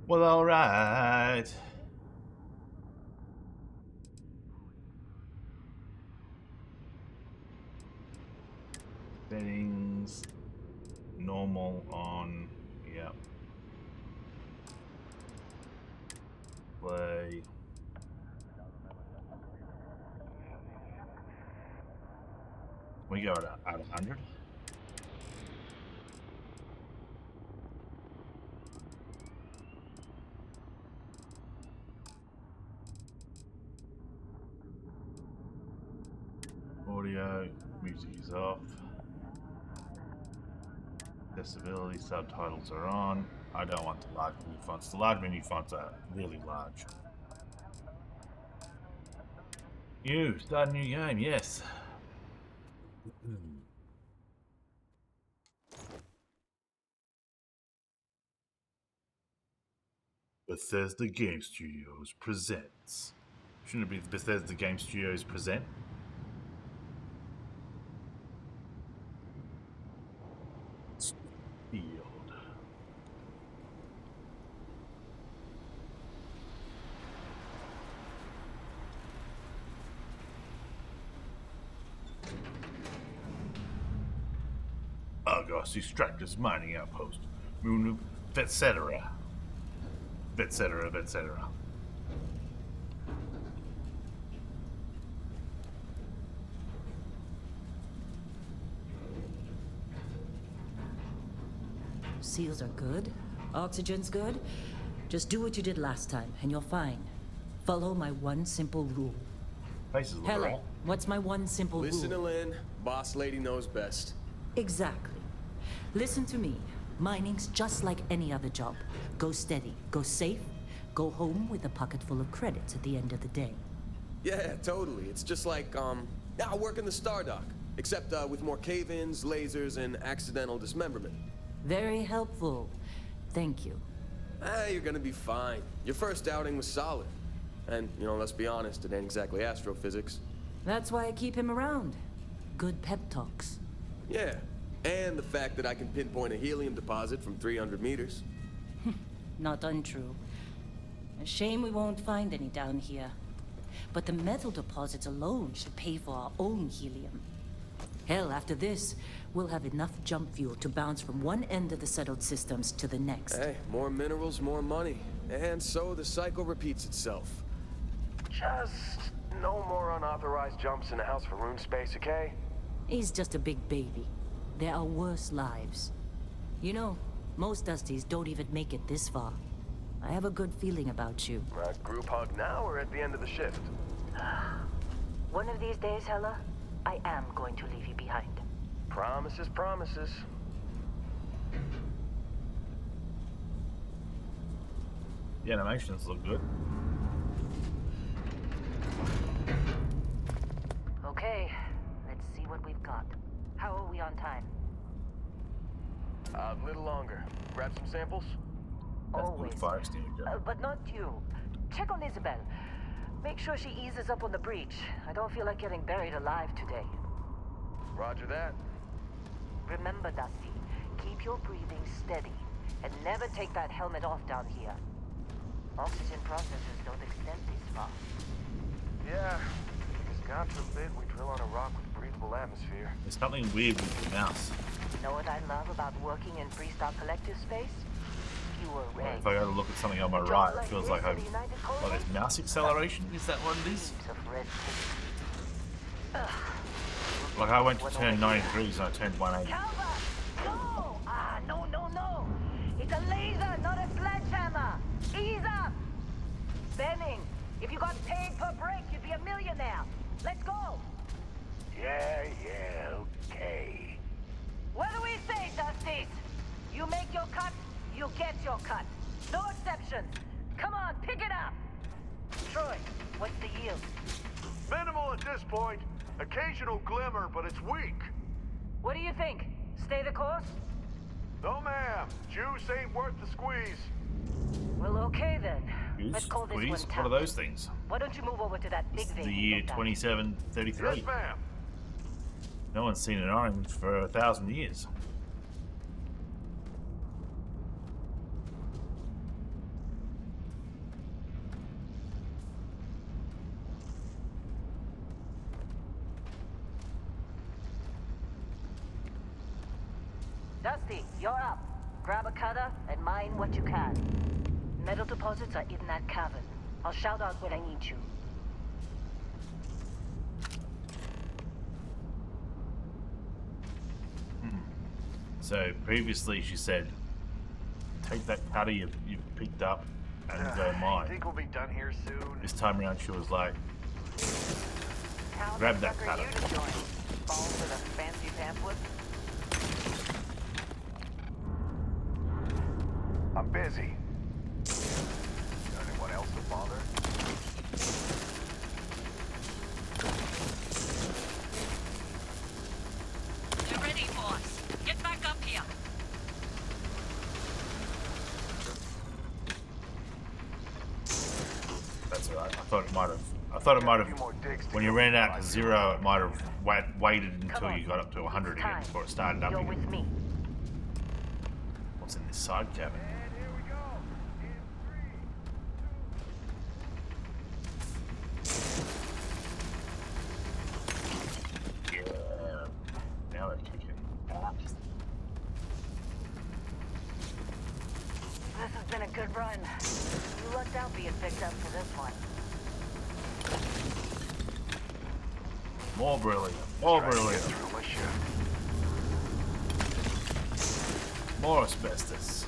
Well, alright. Settings. Normal on. Yep. Play. We go at 100. Audio, music is off. Accessibility, subtitles are on. I don't want the large menu fonts. The large menu fonts are really large. Start a new game, yes. Bethesda Game Studios presents. Shouldn't it be Bethesda Game Studios present? Starfield. Argos extractors mining outpost. Moon, etc. Etc. etc. Seals are good. Oxygen's good. Just do what you did last time, and you're fine. Follow my one simple rule. Faces look Helen, alright. what's my one simple rule? Listen to Lynn. Boss lady knows best. Exactly. Listen to me. Mining's just like any other job. Go steady, go safe, go home with a pocket full of credits at the end of the day. Yeah, totally. It's just like, I work in the Stardock. Except, with more cave-ins, lasers, and accidental dismemberment. Very helpful. Thank you. You're gonna be fine. Your first outing was solid. And, let's be honest, it ain't exactly astrophysics. That's why I keep him around. Good pep talks. Yeah, and the fact that I can pinpoint a helium deposit from 300 meters. Not untrue. A shame we won't find any down here. But the metal deposits alone should pay for our own helium. Hell, after this, we'll have enough jump fuel to bounce from one end of the settled systems to the next. Hey, more minerals, more money. And so the cycle repeats itself. Just no more unauthorized jumps in the house for room space, okay? He's just a big baby. There are worse lives. You know, most Dusties don't even make it this far. I have a good feeling about you. Group hug now or at the end of the shift? One of these days, Hella, I am going to leave you behind. Promises, promises. The animations look good. Okay, let's see what we've got. How are we on time? A little longer. Grab some samples? That's Always. good fire extinguisher. But not you. Check on Isabel. Make sure she eases up on the breach. I don't feel like getting buried alive today. Roger that. Remember, Dusty, keep your breathing steady and never take that helmet off down here. Oxygen processors don't extend this far. Yeah, because God forbid we drill on a rock with breathable atmosphere. There's something weird with the mouse. Know what I love about working in Freestar Collective space? Fewer regs. If I go to look at something on my right, it feels like I've... Well, there's mouse acceleration? Is that what it is? Heaps of red tape. Like I went to turn 90 degrees and I turned 180. Calvert! No! No. It's a laser, not a sledgehammer. Ease up! Benning, if you got paid per break, you'd be a millionaire. Let's go! Yeah, okay. What do we say, Dusties? You make your cut, you get your cut. No exceptions. Come on, pick it up! Troy, what's the yield? Minimal at this point. Occasional glimmer, but it's weak. What do you think? Stay the course? No, ma'am. Juice ain't worth the squeeze. Well, okay then. Juice? Let's call this Squeeze? one What tapped. are those things? Why don't you move over to that big It's vein? the year you've got? 2733. Yes, ma'am. No one's seen an orange for 1,000 years. Dusty, you're up. Grab a cutter and mine what you can. Metal deposits are in that cavern. I'll shout out when I need you. So previously she said, take that cutter you picked up and go mine. Think we'll be done here soon? This time around she was like, grab that cutter. You to join. Fall for the fancy pamphlet? I'm busy. Got anyone else to bother? They're ready for us. Get back up here. That's alright. I thought it might have. When you ran out to 0, it might have waited until you got up to 100 again before it started up You're again. with me. What's in this side cabin? And here we go. In 3, 2. Yeah. Now they're kicking. This has been a good run. You lucked out being picked up for this one. More brilliant. More Trying to get brilliant. through my shift. More asbestos.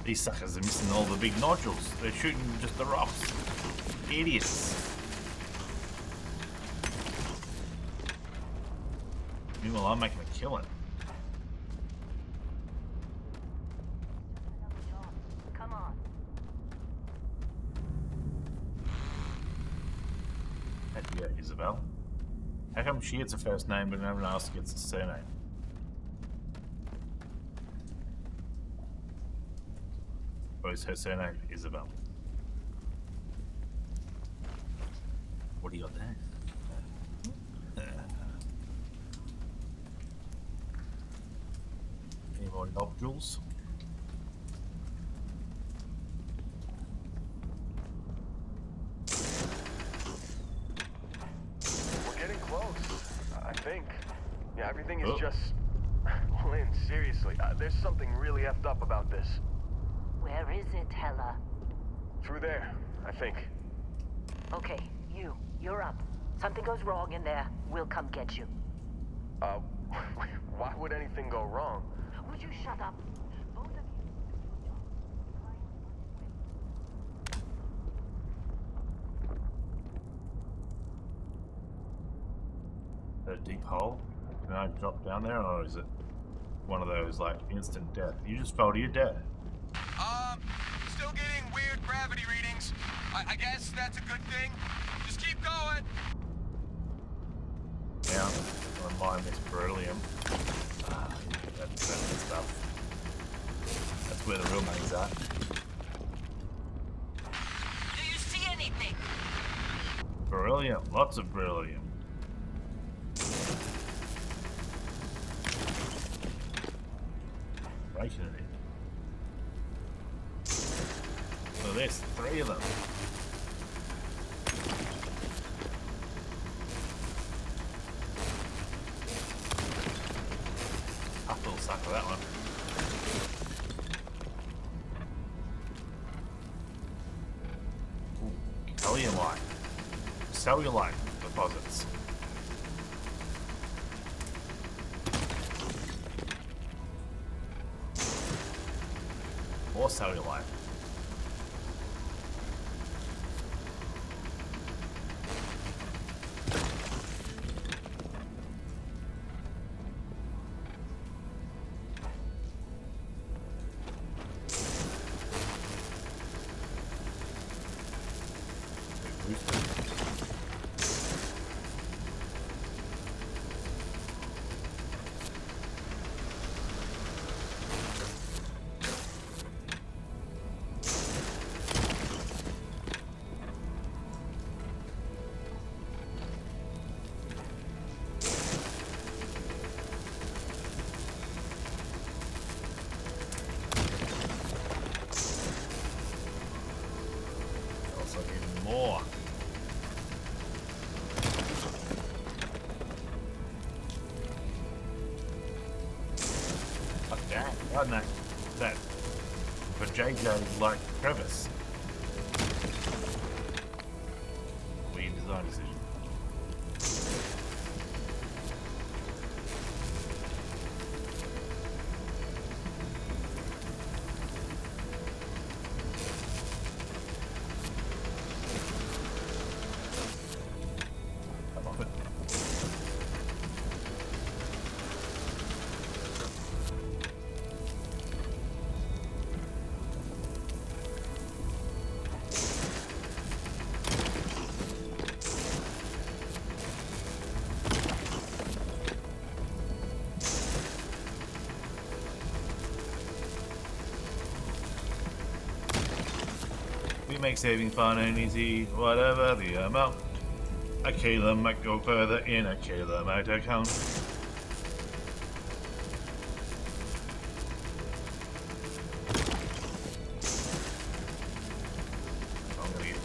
These suckers are missing all the big nodules. They're shooting just the rocks. Idiots. Meanwhile, I'm making a killing. Come on. Yeah, Isabel. How come she gets a first name but everyone else gets a surname? Or is her surname Isabel? What do you got there? Any more nodules? We're getting close. I think. Yeah, everything is Oh. just... Lynn, seriously, there's something really effed up about this. Where is it, Hella? Through there, I think. Okay, you're up. Something goes wrong in there, we'll come get you. Why would anything go wrong? Would you shut up? Both of you. A deep hole? Can I drop down there, or is it one of those like instant death? You just fell to your death. Still getting weird gravity readings. I guess that's a good thing. Just keep going. Now, I'm gonna mine this beryllium. That's good stuff. That's where the real money's at. Do you see anything? Beryllium, lots of beryllium. Breaking it in. So there's 3 of them. Tough little sucker, that one. Ooh, Cellulite. Cellulite deposits. More cellulite. Also even more. JJ-like crevice. Weird design decision. We make saving fun and easy, whatever the amount. A Kayla might go further in a Kayla might account.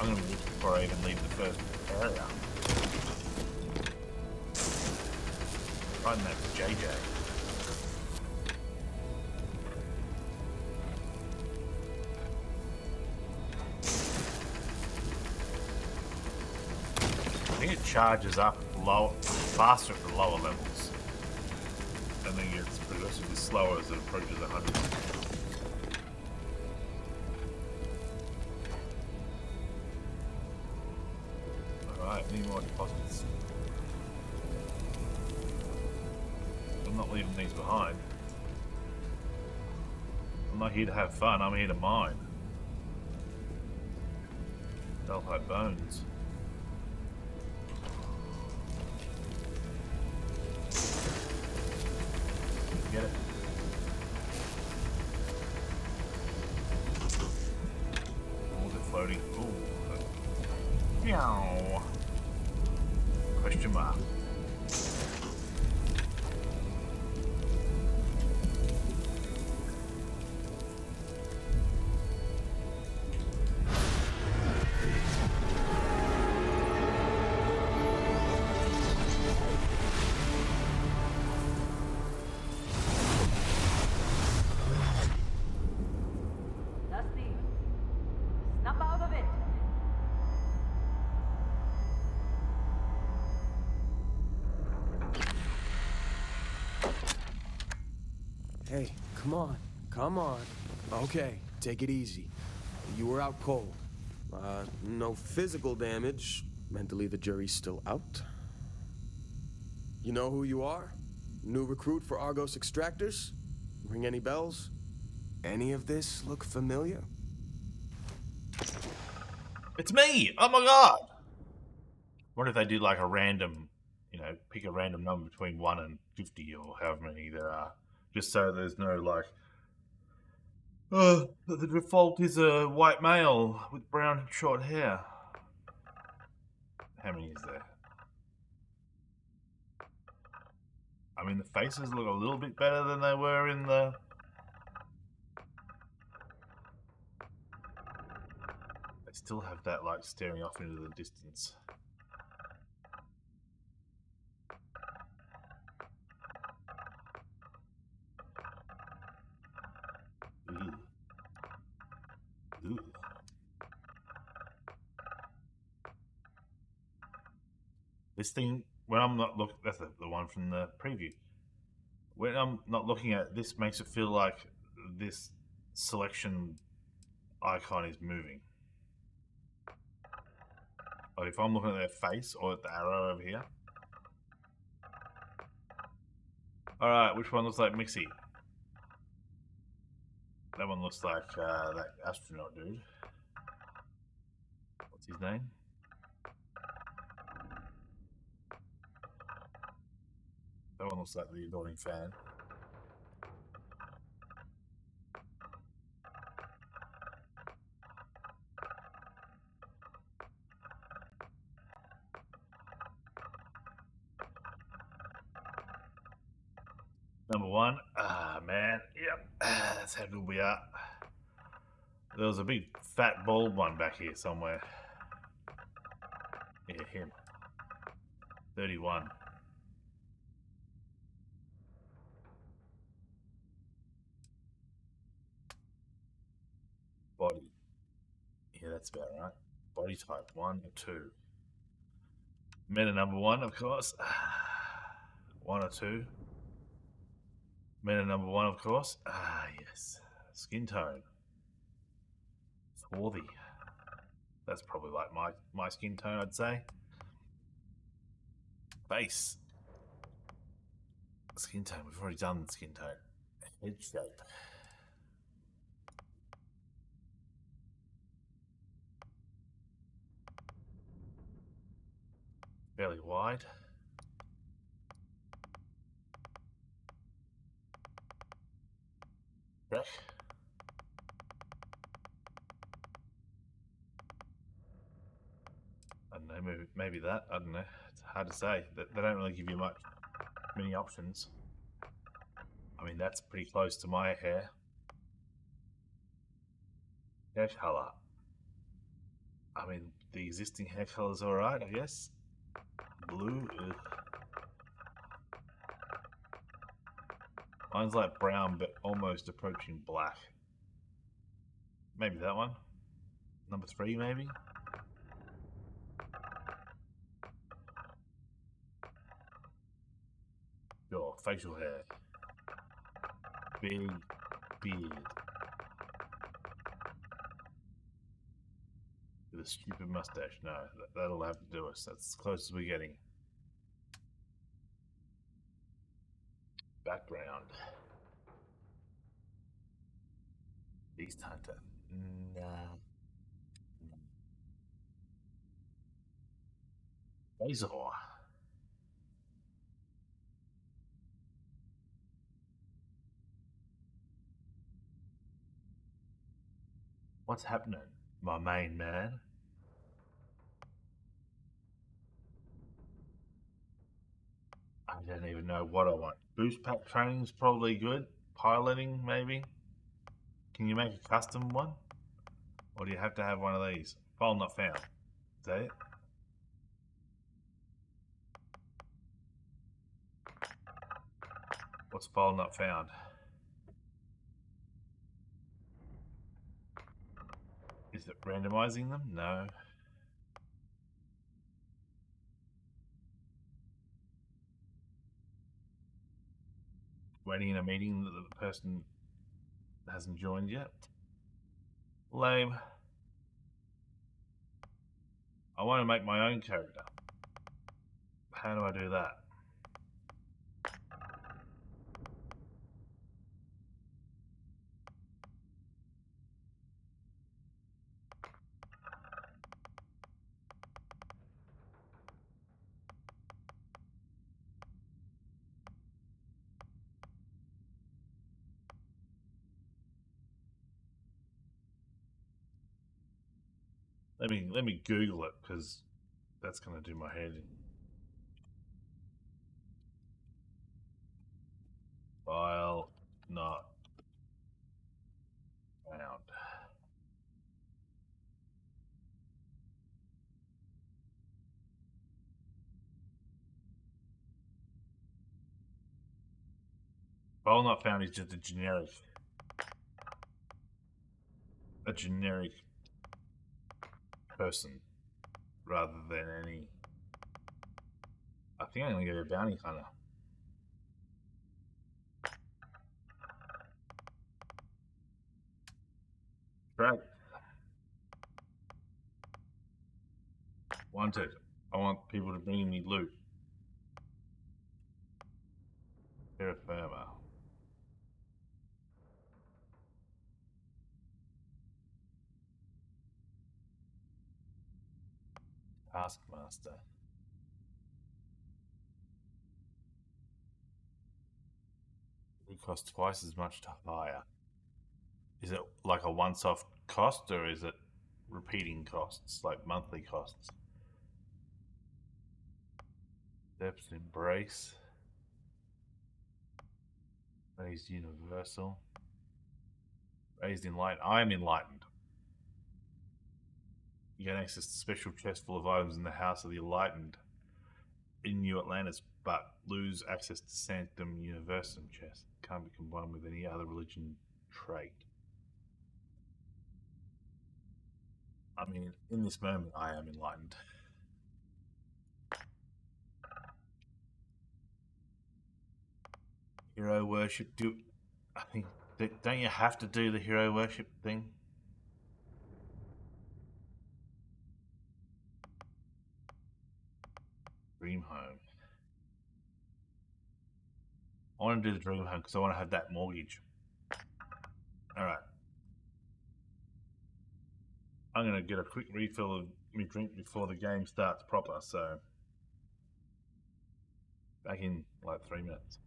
I'm gonna look before I even leave the first area. Find that JJ. I think it charges up low, faster at the lower levels, and then gets progressively slower as it approaches 100. Alright, need more deposits. I'm not leaving these behind. I'm not here to have fun, I'm here to mine. Delphi bones. Get it. Oh, they're floating. Ooh. Meow. Question mark. Dusty, snap out of it. Hey, come on. Come on. Okay, take it easy. You were out cold. No physical damage. Mentally, the jury's still out. You know who you are? New recruit for Argos Extractors? Ring any bells? Any of this look familiar? It's me! Oh my god! What if they do like a random, you know, pick a random number between 1 and 50 or however many there are. Just so there's no like, the default is a white male with brown short hair. How many is there? I mean, the faces look a little bit better than they were in the... They still have that like staring off into the distance. Ooh. Ooh. This thing, when I'm not looking, that's the one from the preview. When I'm not looking at it, this makes it feel like this selection icon is moving. Like if I'm looking at their face or at the arrow over here. Alright, which one looks like Mixie? That one looks like that astronaut dude. What's his name? That one looks like the adoring fan. Number 1. Ah, man. Yep. That's how good we are. There was a big fat bald one back here somewhere. Yeah, him. 31. that's about right. Body type 1 or 2. Meta number 1, of course. 1 or 2. Meta number 1, of course. Yes. Skin tone. Swarthy. That's probably like my skin tone, I'd say. Face. Skin tone. We've already done the skin tone. Head shape. Fairly wide. Neck. I don't know, maybe that. I don't know. It's hard to say. They don't really give you many options. I mean, that's pretty close to my hair. Hair color. I mean, the existing hair color's alright, I guess. Blue. Ugh. Mine's like brown, but almost approaching black. Maybe that one. Number 3, maybe. Sure, facial hair. Big beard. With a stupid mustache. No, that'll have to do us. That's as close as we're getting. Background. Beast Hunter. Nah. Razor. What's happening, my main man? I don't even know what I want. Boost pack training's probably good. Piloting, maybe. Can you make a custom one? Or do you have to have one of these? File not found. Is that it? What's file not found? Is it randomizing them? No. Waiting in a meeting that the person hasn't joined yet. Lame. I want to make my own character. How do I do that? Let me Google it, because that's gonna do my head in. File not found. File not found is just a generic person rather than any. I think I'm gonna get a bounty hunter. Right. Wanted. I want people to bring me loot. Terra firma. Taskmaster. It costs twice as much to hire. Is it like a once-off cost, or is it repeating costs, like monthly costs? Depth embrace. Raised universal. Raised enlightened. I am enlightened. You gain access to a special chest full of items in the House of the Enlightened in New Atlantis, but lose access to Sanctum Universum chest. Can't be combined with any other religion trait. I mean, in this moment, I am enlightened. Hero worship. I think don't you have to do the hero worship thing? Dream home. I want to do the dream home because I want to have that mortgage. All right. I'm gonna get a quick refill of my drink before the game starts proper. So back in like 3 minutes.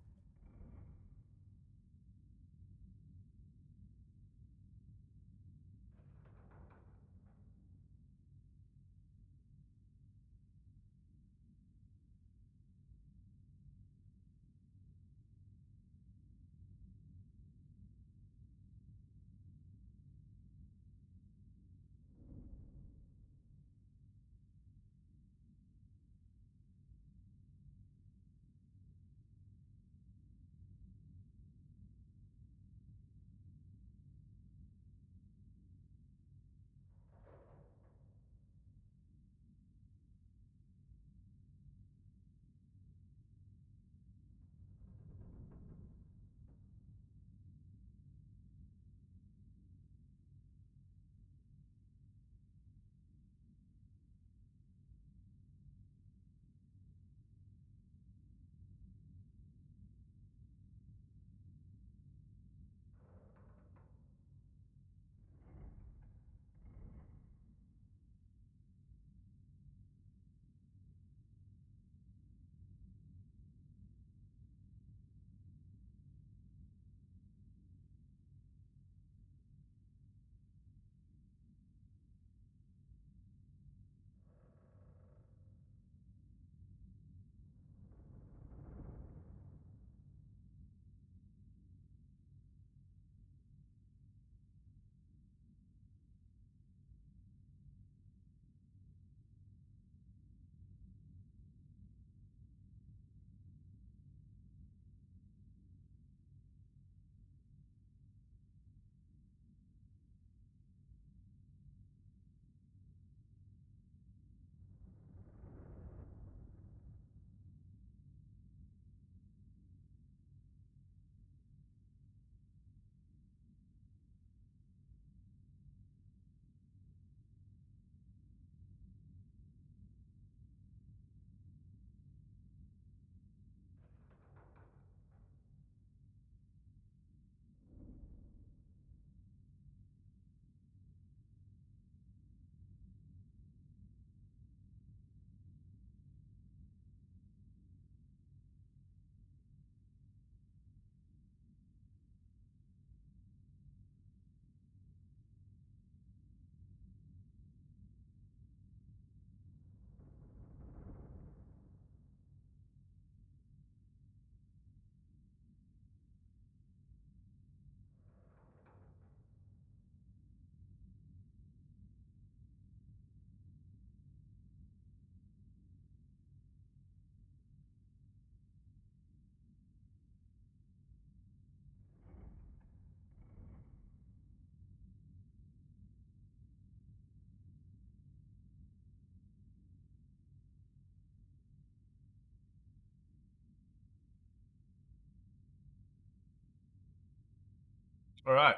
All right.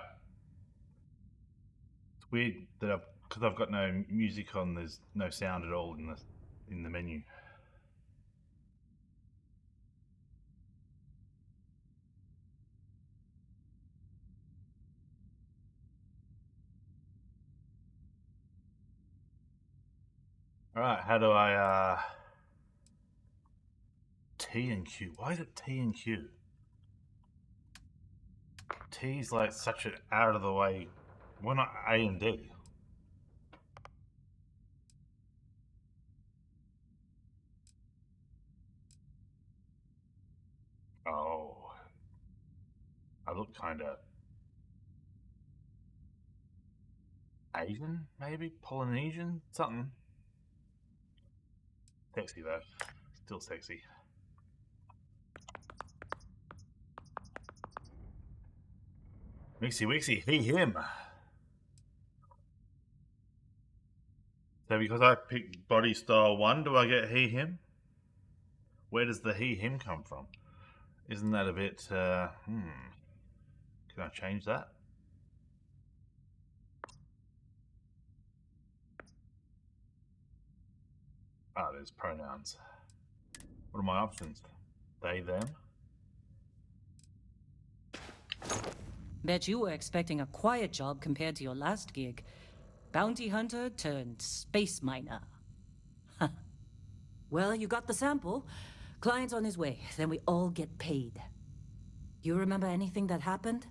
It's weird that because I've got no music on. There's no sound at all in the menu. All right. How do I T and Q? Why is it T and Q? T's like such an out of the way. Why not A and D? Oh, I look kind of Asian, maybe Polynesian, something. Sexy though, still sexy. Mixy Wixy, he him. So because I picked body style 1, do I get he, him? Where does the he, him come from? Isn't that a bit, Can I change that? Ah, there's pronouns. What are my options? They, them? Bet you were expecting a quiet job compared to your last gig. Bounty hunter turned space miner. Huh. Well, you got the sample. Client's on his way, then we all get paid. You remember anything that happened?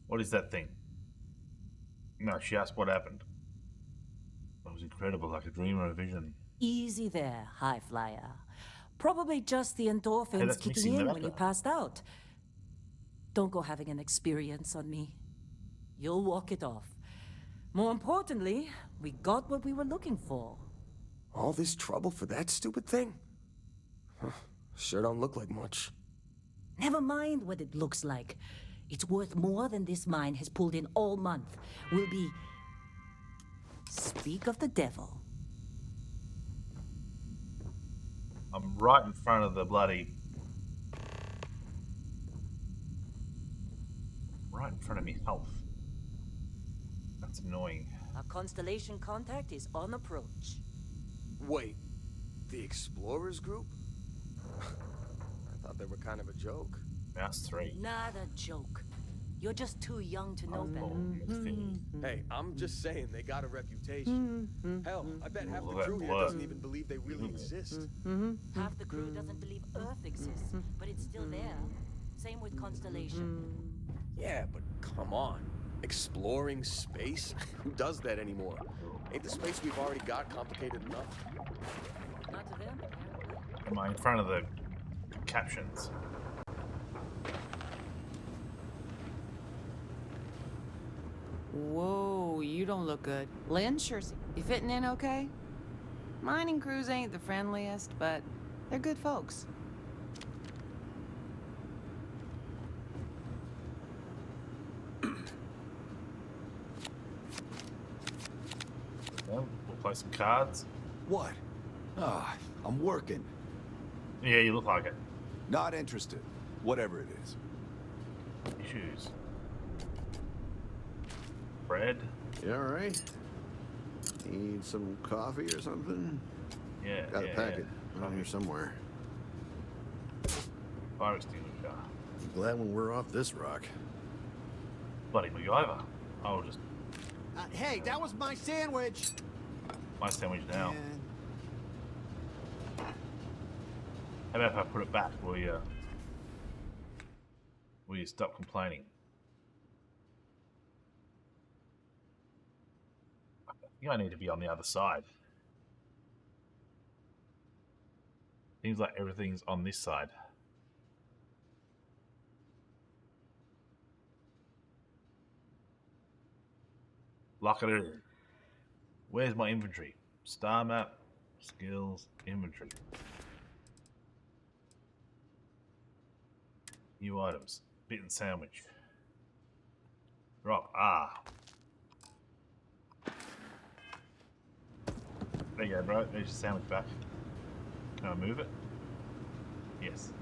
What is that thing? No, she asked what happened. It was incredible, like a dream or a vision. Easy there, high flyer. Probably just the endorphins that's kicking mixing the in when you matter. passed out. Don't go having an experience on me. You'll walk it off. More importantly, we got what we were looking for. All this trouble for that stupid thing? Huh, sure don't look like much. Never mind what it looks like. It's worth more than this mine has pulled in all month. We'll be... Speak of the devil. I'm right in front of the bloody... Right in front of me health. That's annoying. Our constellation contact is on approach. Wait, the Explorers group? I thought they were kind of a joke. Mouse 3. Not a joke. You're just too young to know better. Hey, I'm just saying they got a reputation. Hell, I bet half the Well, crew that here was- doesn't even believe they really exist. Half the crew doesn't believe Earth exists, but it's still there. Same with Constellation. Yeah, but come on. Exploring space? Who does that anymore? Ain't the space we've already got complicated enough? Not to them, apparently. Am I in front of the captions? Whoa, you don't look good. Lynn, sure. You fitting in okay? Mining crews ain't the friendliest, but they're good folks. Well, we'll play some cards. What? Ah, I'm working. Yeah, you look like it. Not interested. Whatever it is. Issues. Bread. You alright? Need some coffee or something? Yeah. Got yeah, a packet yeah. around here somewhere. Fire extinguisher. Glad when we're off this rock. Bloody MacGyver. I'll just Hey, that was my sandwich. my sandwich now. Man. How about if I put it back? Will you stop complaining? I think I need to be on the other side. Seems like everything's on this side. Lock it in. Where's my inventory? Star map, skills, inventory. New items. Bitten sandwich. Rock. Ah. There you go, bro. There's your sandwich back. Can I move it? Yes.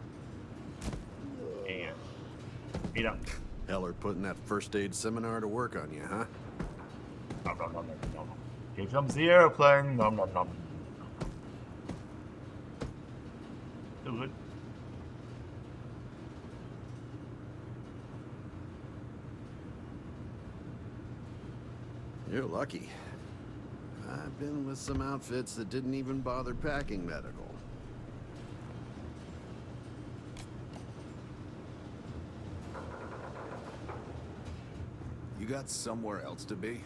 Here you go. Eat up. Heller putting that first aid seminar to work on you, huh? Nom, nom, nom, nom, nom. Here comes the airplane. Nom, nom, nom. Still good. You're lucky. I've been with some outfits that didn't even bother packing medical. You got somewhere else to be?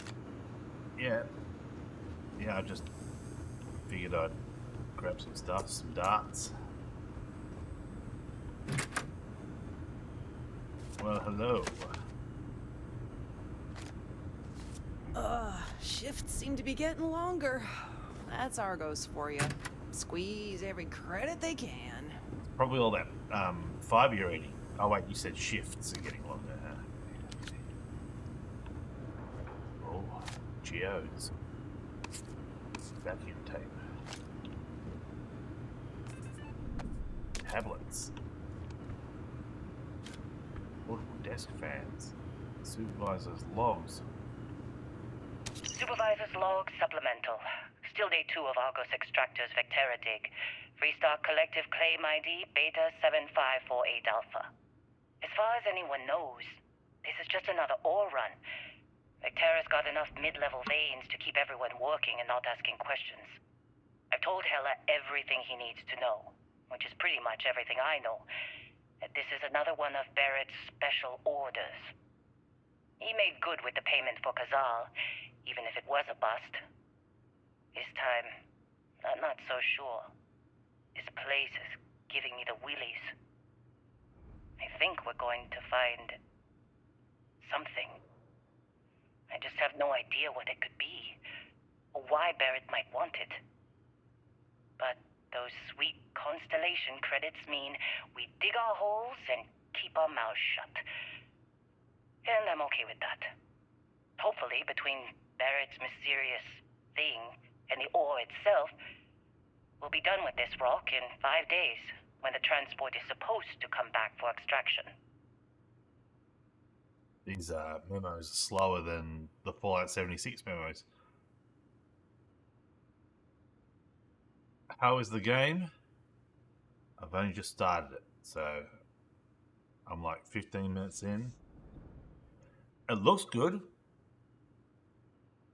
Yeah. Yeah, I just figured I'd grab some stuff, some darts. Well, hello. Shifts seem to be getting longer. That's Argos for you. Squeeze every credit they can. Probably all that fiber you're eating. Oh wait, you said shifts are getting longer. Oh, geodes. Vacuum tape. Tablets. Portable desk fans. Supervisor's logs. Supervisor's log supplemental. Still day 2 of Argos Extractor's Vectera dig. Freestar Collective Claim ID Beta 7548 Alpha. As far as anyone knows, this is just another ore run. Vectera's got enough mid-level veins to keep everyone working and not asking questions. I've told Hella everything he needs to know, which is pretty much everything I know. That this is another one of Barrett's special orders. He made good with the payment for Kazal, even if it was a bust. This time, I'm not so sure. This place is giving me the willies. I think we're going to find something. I just have no idea what it could be, or why Barrett might want it. But those sweet Constellation credits mean we dig our holes and keep our mouths shut. And I'm okay with that. Hopefully, between Barrett's mysterious thing and the ore itself, we'll be done with this rock in 5 days, when the transport is supposed to come back for extraction. These memos are slower than the Fallout 76 memos. How is the game? I've only just started it, so I'm like 15 minutes in. It looks good.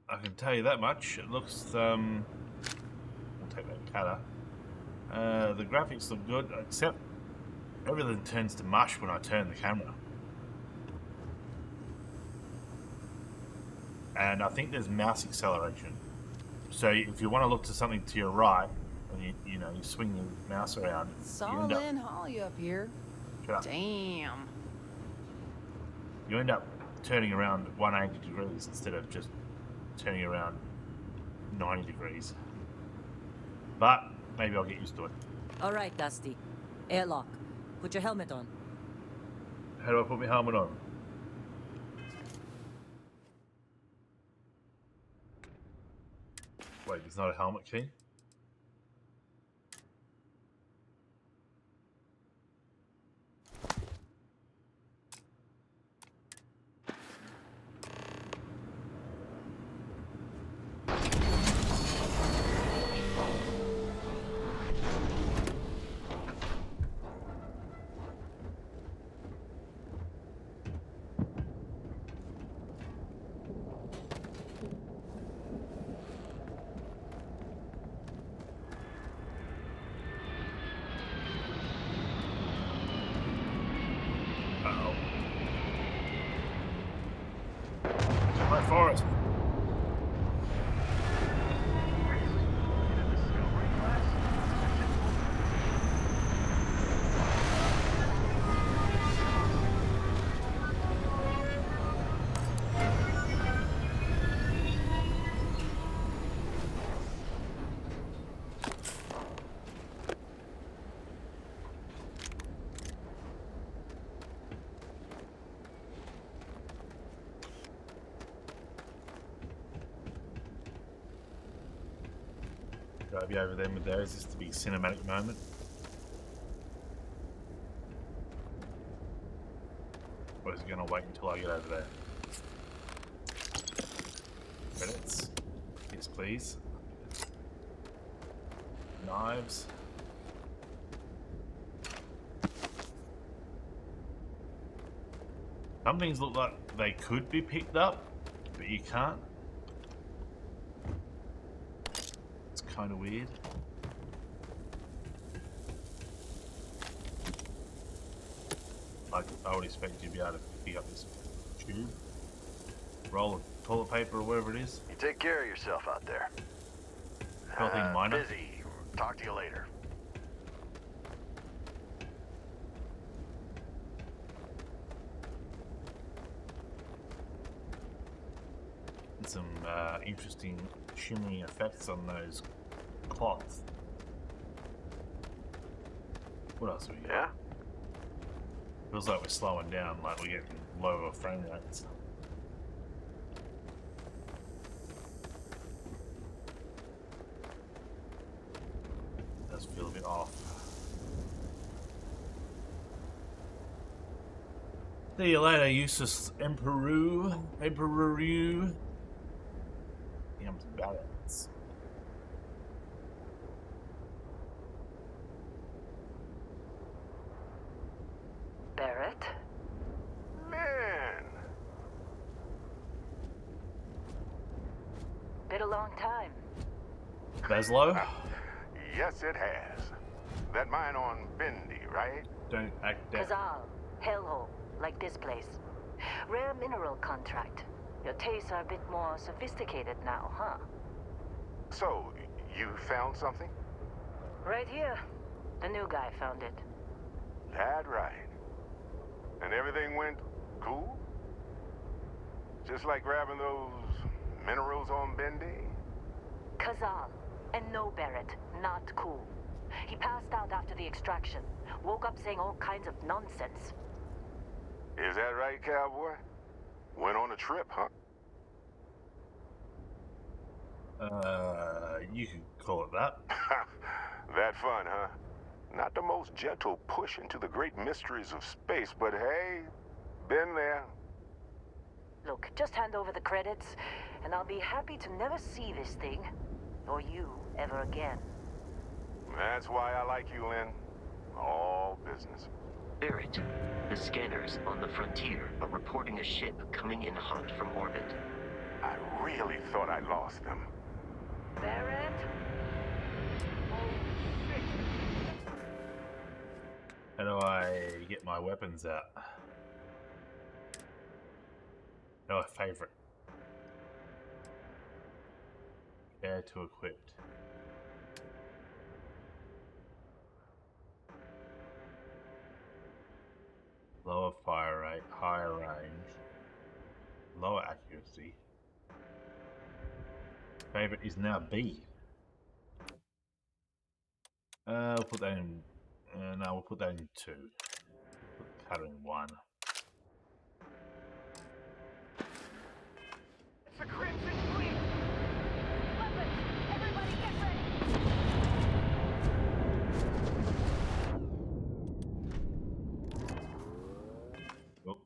I can tell you that much. It looks, we'll take that cutter. The graphics look good, except everything turns to mush when I turn the camera. And I think there's mouse acceleration. So if you want to look to something to your right, and you swing your mouse around, Saw Lynn Holly up here. Shut up. Damn. You end up turning around 180 degrees instead of just turning around 90 degrees. But maybe I'll get used to it. All right, Dusty. Airlock. Put your helmet on. How do I put my helmet on? Wait, there's not a helmet key? Forest. Drive you over them with those. This is the big cinematic moment. Or is it going to wait until I get over there? Credits. Yes, please. Knives. Some things look like they could be picked up, but you can't. Kind of weird. Like, I would expect you to be able to pick up this tube, roll of toilet paper or whatever it is. You take care of yourself out there. Healthy minor. Busy. Talk to you later. And some interesting shimmering effects on those cloths. What else have we got? Yeah? Feels like we're slowing down, like we're getting lower frame rates. Does feel a bit off. See you later, useless Emperor. Emperor. Comes balance. Barrett? Man, Been a long time. Beslow? yes it has. That mine on Bendy, right? Don't act dead. Kazal, hellhole, like this place. Rare mineral contract. Your tastes are a bit more sophisticated now, huh? So, you found something? Right here. The new guy found it. That right. And everything went cool? Just like grabbing those minerals on Bendy? Kazal. And no, Barrett, not cool. He passed out after the extraction. Woke up saying all kinds of nonsense. Is that right, cowboy? Went on a trip, huh? You could call it that. That fun, huh? Not the most gentle push into the great mysteries of space, but hey, been there. Look, just hand over the credits, and I'll be happy to never see this thing, or you, ever again. That's why I like you, Lynn. All business. Barrett, the scanners on the frontier are reporting a ship coming in hot from orbit. I really thought I lost them. Barrett? How do I get my weapons out? Oh, favorite. Air to equipped. Lower fire rate, higher range, lower accuracy. Favorite is now B. We'll put that in. No, we'll put that in 2. Put cutter in 1. It's a Crimson Fleet! Weapons! Everybody get ready! Oh.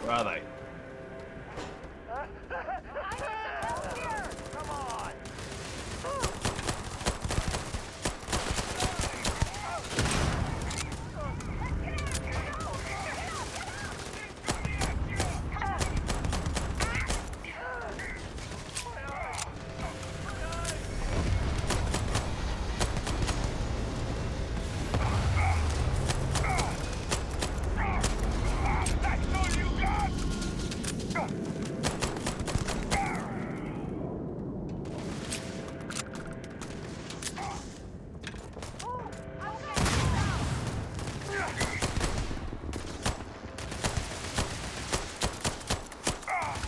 Where are they? Come on! That's all you got!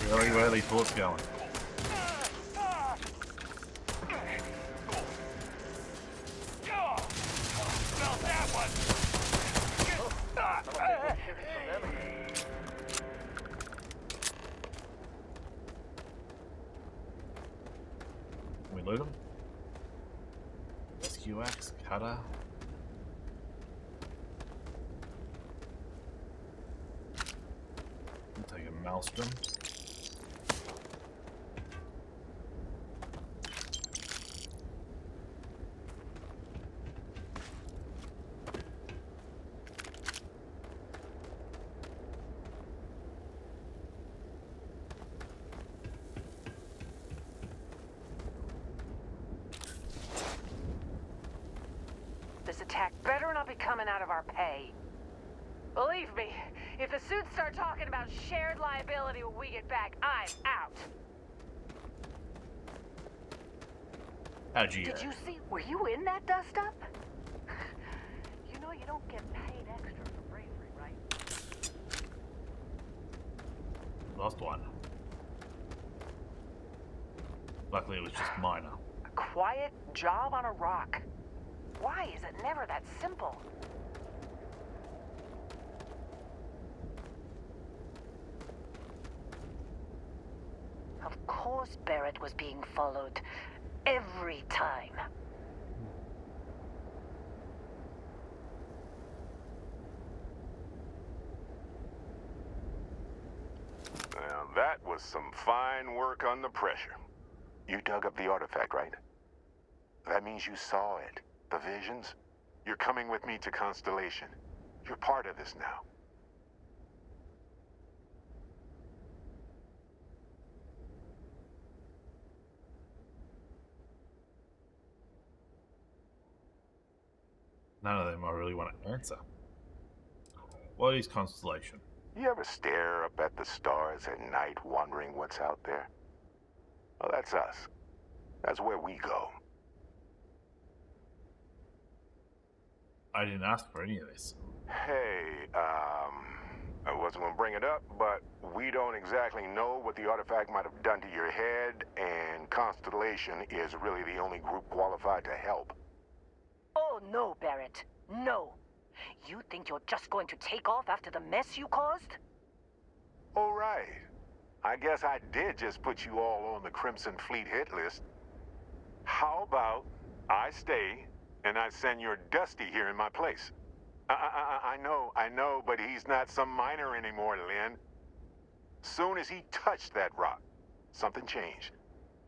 Really, where are these bullets going? Smell that one! Can we loot them? Rescue axe, cutter. I'll take a maelstrom. This attack better not be coming out of our pay. Believe me, if the suits start talking about shared liability when we get back, I'm out. How'd you Did you see? Were you in that dust-up? You know you don't get paid extra for bravery, right? Lost one. Luckily, it was just minor. A quiet job on a rock. Why is it never that simple? Of course Barrett was being followed. Every time. Now, that was some fine work under pressure. You dug up the artifact, right? That means you saw it. The visions? You're coming with me to Constellation. You're part of this now. None of them I really want to answer. What is Constellation? You ever stare up at the stars at night wondering what's out there? Well, that's us. That's where we go. I didn't ask for any of this. Hey, I wasn't gonna bring it up, but we don't exactly know what the artifact might have done to your head, and Constellation is really the only group qualified to help. Oh, no, Barrett. No. You think you're just going to take off after the mess you caused? All right. I guess I did just put you all on the Crimson Fleet hit list. How about I stay and I send your Dusty here in my place? I know, but he's not some miner anymore, Lynn. Soon as he touched that rock, something changed.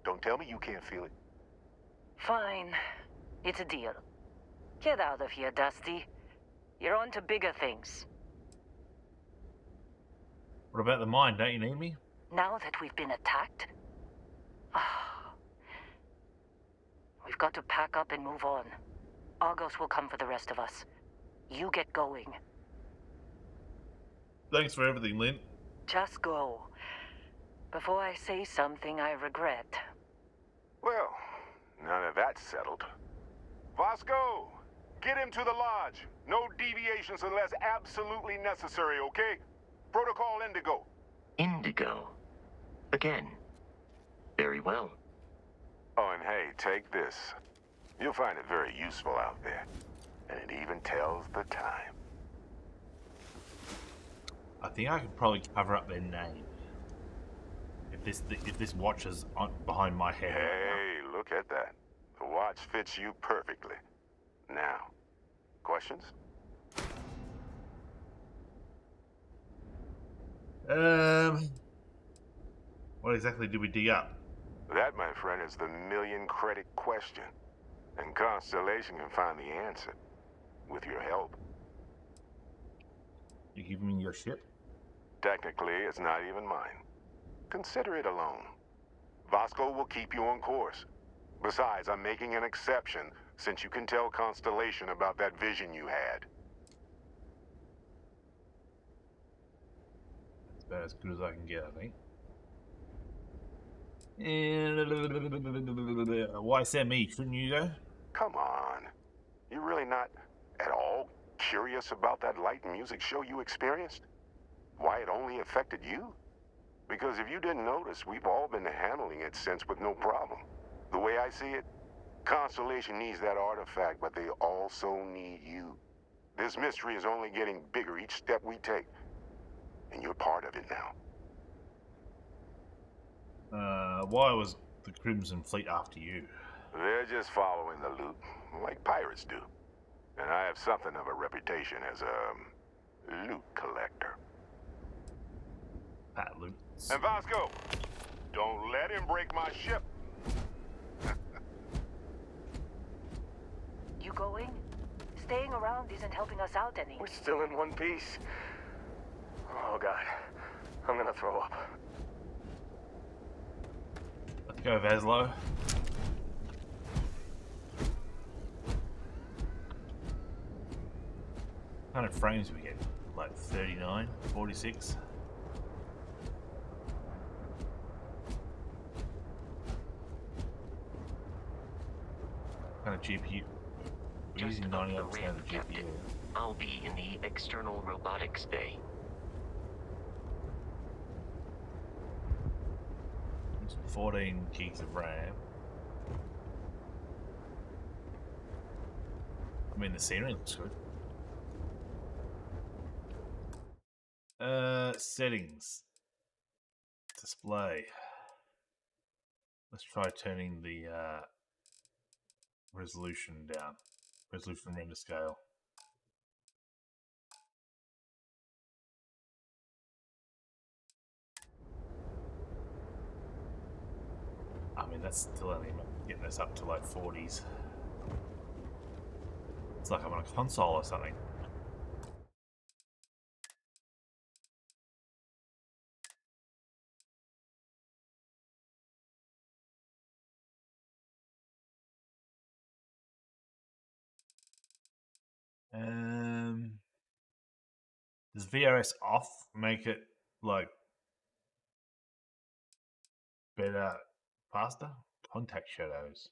Don't tell me you can't feel it. Fine. It's a deal. Get out of here, Dusty. You're on to bigger things. What about the mine? Don't you need me? Now that we've been attacked? We've got to pack up and move on. Argos will come for the rest of us. You get going. Thanks for everything, Lynn. Just go. Before I say something I regret. Well, now that that's settled. Vasco, get him to the lodge. No deviations unless absolutely necessary, okay? Protocol Indigo. Indigo. Again. Very well. Oh, and hey, take this. You'll find it very useful out there. And it even tells the time. I think I could probably cover up their name. If this watch is behind my head. Hey, look at that. The watch fits you perfectly. Now, questions? What exactly did we dig up? That, my friend, is the million-credit question. And Constellation can find the answer. With your help. You giving me your ship? Technically, it's not even mine. Consider it a loan. Vasco will keep you on course. Besides, I'm making an exception since you can tell Constellation about that vision you had. It's about as good as I can get, I think. Why send me? Shouldn't you go? Come on. You really not at all curious about that light and music show you experienced? Why it only affected you? Because if you didn't notice, we've all been handling it since with no problem. The way I see it, Constellation needs that artifact, but they also need you. This mystery is only getting bigger each step we take. And you're part of it now. Why was the Crimson Fleet after you? They're just following the loot, like pirates do. And I have something of a reputation as a loot collector. Pat loot. And Vasco, don't let him break my ship. You going? Staying around isn't helping us out any. We're still in one piece. Oh, God. I'm gonna throw up. Let's go, Vaslo. What kind of frames we get? Like 39, 46? What kind of GPU? We're using 98% of the GPU. I'll be in the external robotics bay. 14 gigs of RAM. I mean, the scenery looks good. Settings. Display. Let's try turning the resolution down. Resolution render scale. I mean, that's still only getting us up to like 40s. It's like I'm on a console or something. Does VRS off make it like better, faster? Contact shadows.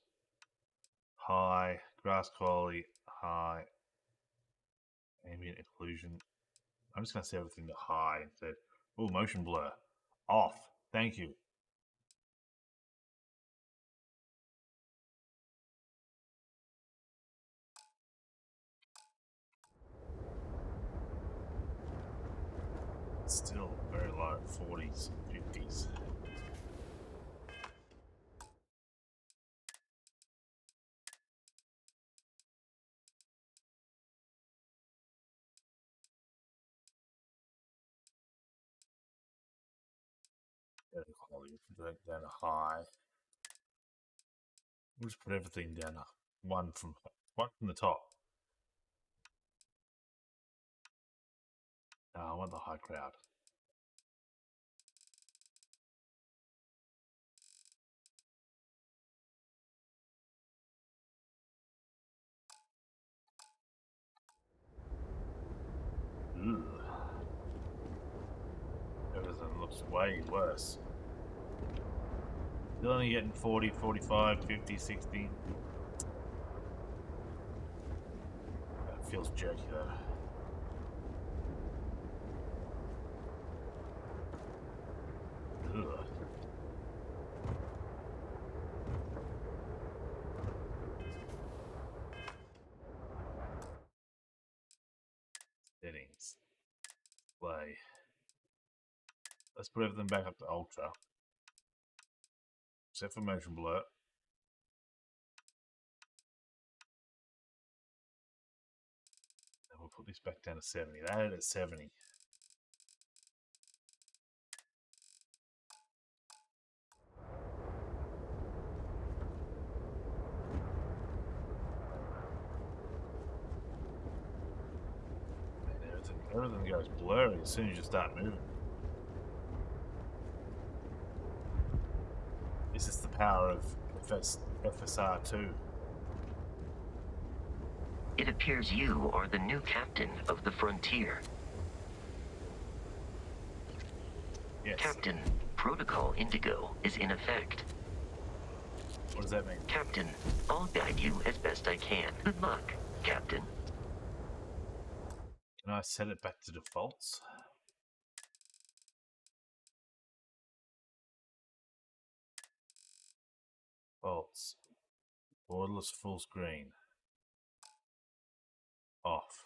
High. Grass quality. High. Ambient occlusion. I'm just going to set everything to high instead. Oh, motion blur. Off. Thank you. Still very low. 40s, 50s. Quality. Put that down to high. We'll just put everything down to one from the top. No, I want the high crowd. Ugh. Everything looks way worse. Still only getting 40, 45, 50, 60. That feels jerky though. Ugh. Settings. Play. Let's put everything back up to ultra. Except for motion blur. And we'll put this back down to 70. That had it at 70. And everything goes blurry as soon as you start moving. This is the power of FSR2. It appears you are the new captain of the Frontier. Yes. Captain, Protocol Indigo is in effect. What does that mean? Captain, I'll guide you as best I can. Good luck, Captain. Can I set it back to defaults? Defaults. Borderless full screen. Off.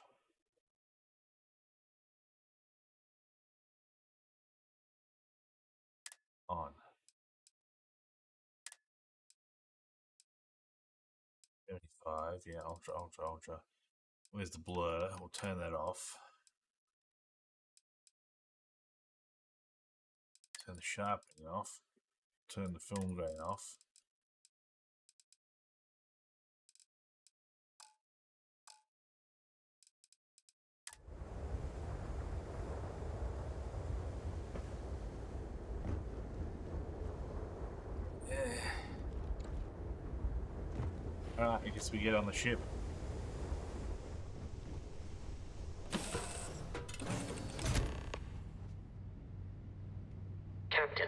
On. 75, yeah, ultra, ultra, ultra. Where's the blur? We'll turn that off. Turn the sharpening off. Turn the film grain off. Alright, I guess we get on the ship. Captain,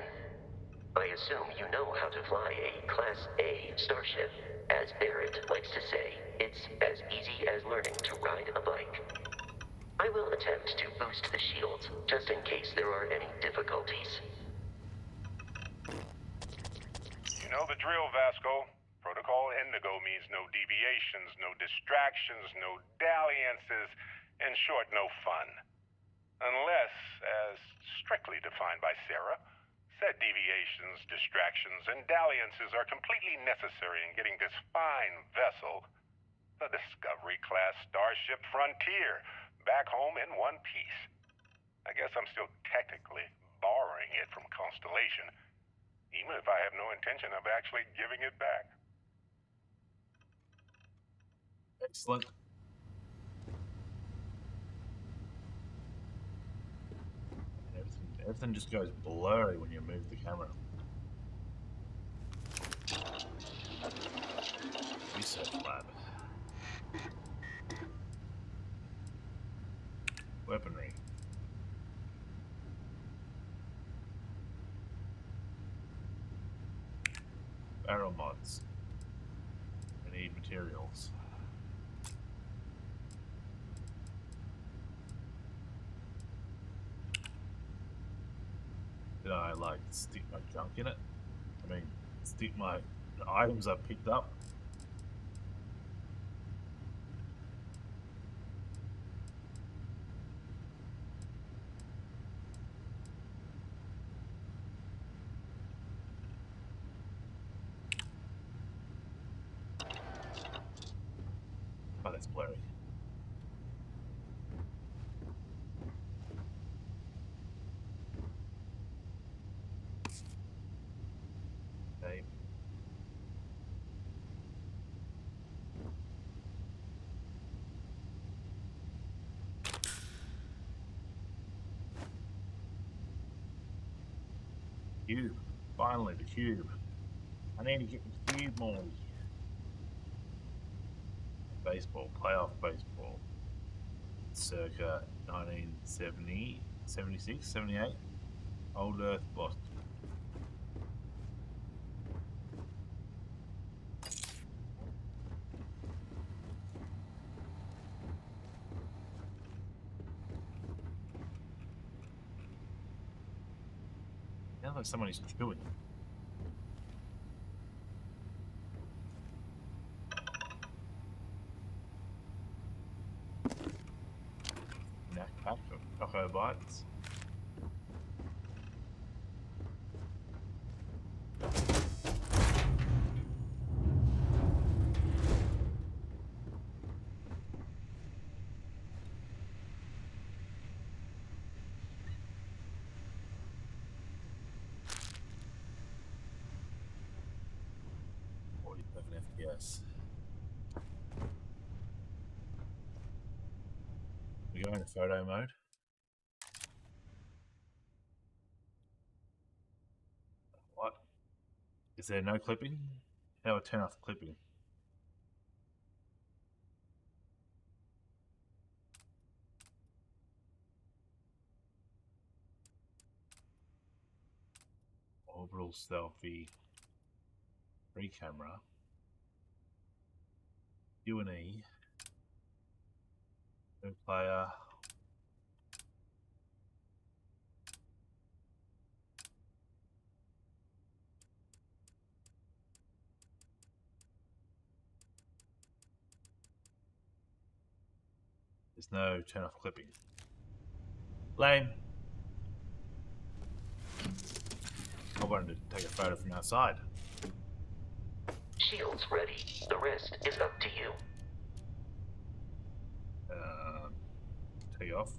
I assume you know how to fly a Class A starship. As Barrett likes to say, it's as easy as learning to ride a bike. I will attempt to boost the shields, just in case there are any difficulties. You know the drill, Vasco. Protocol Indigo means no deviations, no distractions, no dalliances, in short, no fun. Unless, as strictly defined by Sarah, said deviations, distractions, and dalliances are completely necessary in getting this fine vessel, the Discovery-class Starship Frontier, back home in one piece. I guess I'm still technically borrowing it from Constellation, even if I have no intention of actually giving it back. Excellent. Everything just goes blurry when you move the camera. Research lab. Weaponry. Barrel mods. We need materials. Did I like stick my junk in it? I mean, stick my items I picked up. Oh, that's blurry. Okay. Cube. Finally, the cube. I need to get the cube more. Baseball, playoff baseball. Circa 1970, 76, 78. Old Earth, Boston. Sounds like someone is chewing. Snack pack of Choco Bites. FPS. We go into photo mode. What? Is there no clipping? How would turn off clipping? Orbital selfie. Free camera. U&E. No player. There's no turn off clipping. Lame. I wanted to take a photo from outside. Shields ready. The rest is up to you. Take off.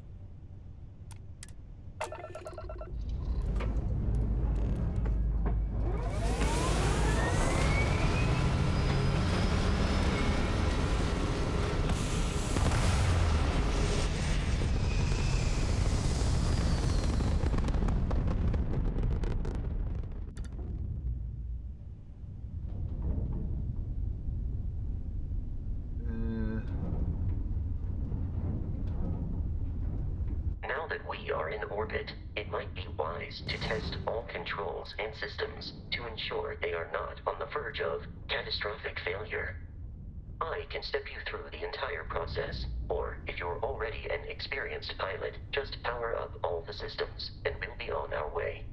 Now that we are in orbit, it might be wise to test all controls and systems to ensure they are not on the verge of catastrophic failure. I can step you through the entire process, or if you're already an experienced pilot, just power up all the systems, and we'll be on our way.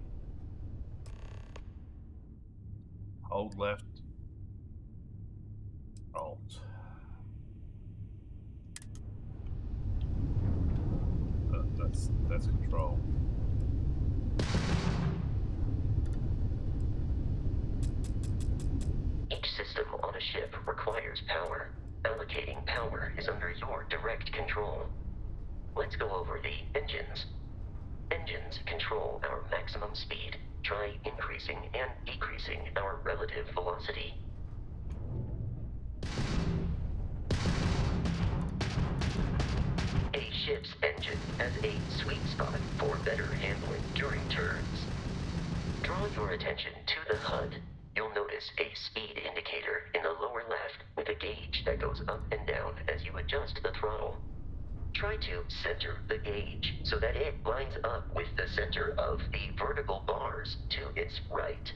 Hold left. Alt. That's control. Each system on a ship requires power. Allocating power is under your direct control. Let's go over the engines. Engines control our maximum speed. Try increasing and decreasing our relative velocity. A ship's engine has a sweet spot for better handling during turns. Draw your attention to the HUD. You'll notice a speed indicator in the lower left with a gauge that goes up and down as you adjust the throttle. Try to center the gauge so that it lines up with the center of the vertical bars to its right.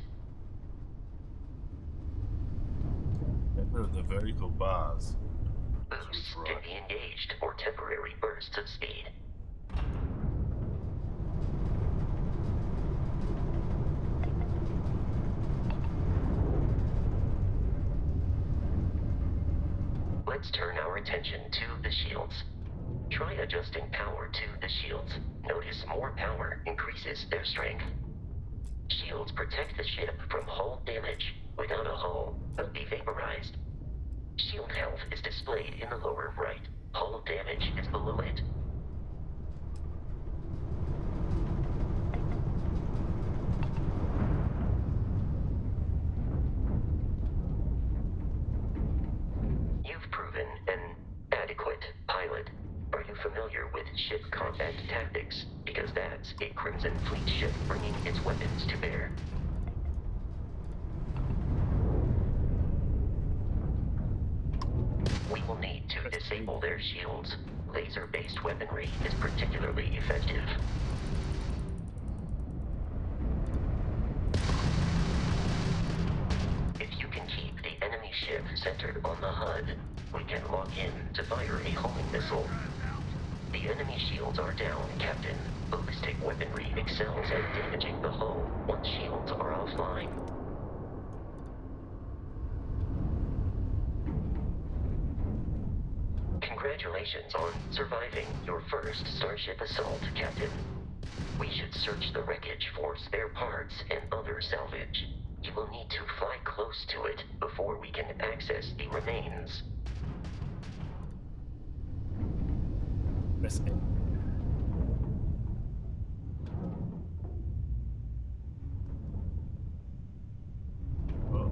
Center of the vertical bars. Boosts can be engaged for temporary bursts of speed. Let's turn our attention to the shields. Try adjusting power to the shields. Notice more power increases their strength. Shields protect the ship from hull damage. Without a hull, they'll be vaporized. Shield health is displayed in the lower right. Hull damage is below it. You've proven an adequate pilot. Are you familiar with ship combat tactics? Because that's a Crimson Fleet ship bringing its weapons to bear. We will need to disable their shields. Laser-based weaponry is particularly effective. If you can keep the enemy ship centered on the HUD, we can lock in to fire a homing missile. The enemy shields are down, Captain. Ballistic weaponry excels at damaging the hull once shields are offline. Congratulations on surviving your first Starship assault, Captain. We should search the wreckage for spare parts and other salvage. You will need to fly close to it before we can access the remains. Press A. Oh.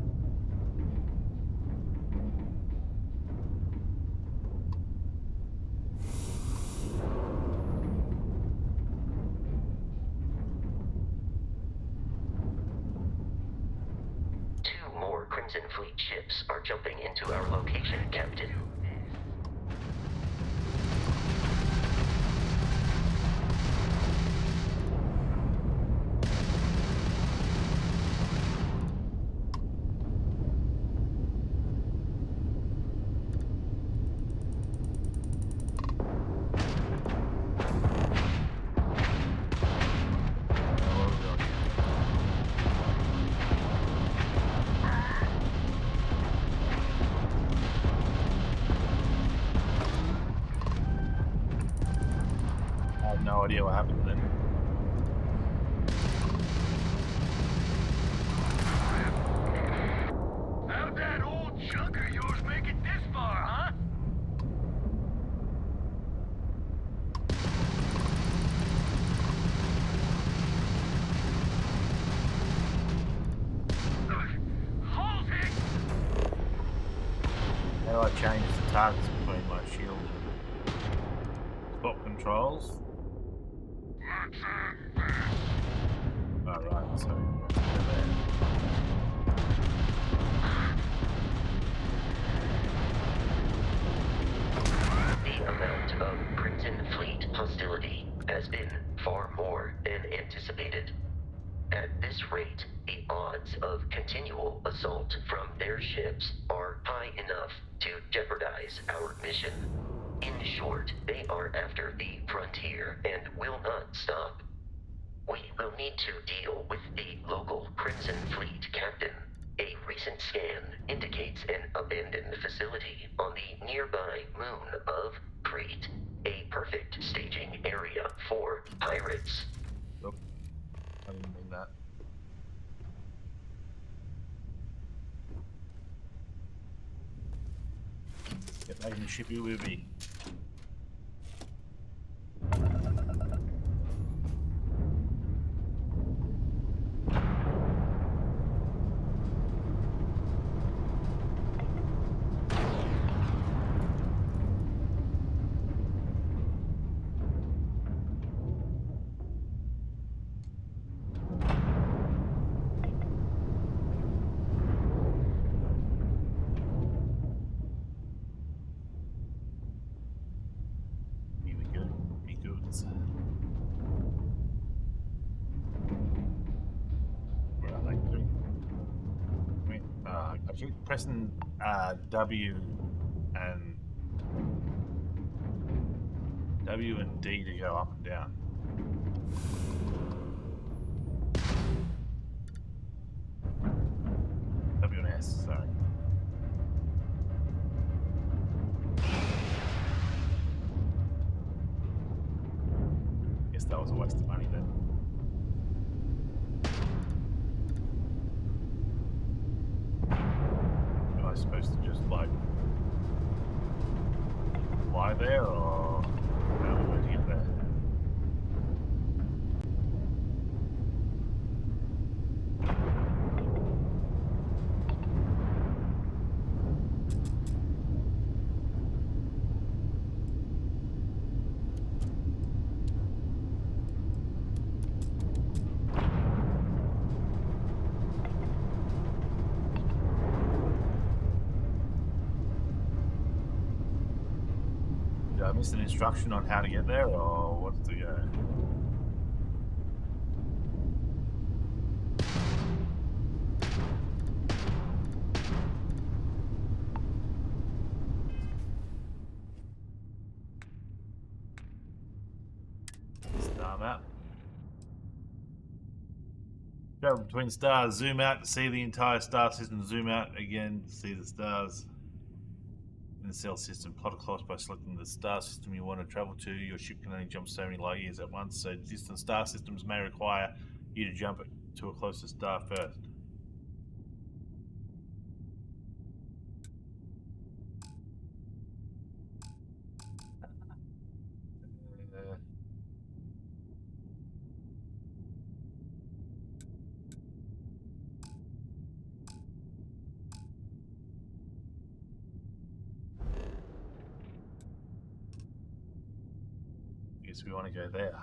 Two more Crimson Fleet ships are jumping into our location, Captain. I have no idea what happened then. How'd that old junk of yours make it this far, huh? Hold it! How do I change the targets between my shield and spot controls? Alright, so there. The amount of Crimson Fleet hostility has been far more than anticipated. At this rate, the odds of continual assault from their ships are high enough to jeopardize our mission. In short, they are after the frontier and will not stop. We will need to deal with the local Crimson Fleet captain. A recent scan indicates an abandoned facility on the nearby moon of Crete, a perfect staging area for pirates. Nope. I didn't mean that. Get back in the ship you with me. I keep pressing W and D to go up and down. W and S, sorry. Guess that was a waste of money then. Am I supposed to just like fly there, or how am I going to get there? Did I miss an instruction on how to get there, or what's the go? Star map. Travel between stars. Zoom out to see the entire star system. Zoom out again to see the stars in the cell system. Plot a course by selecting the star system you want to travel to. Your ship can only jump so many light years at once, so distant star systems may require you to jump to a closest star first. Guess we want to go there.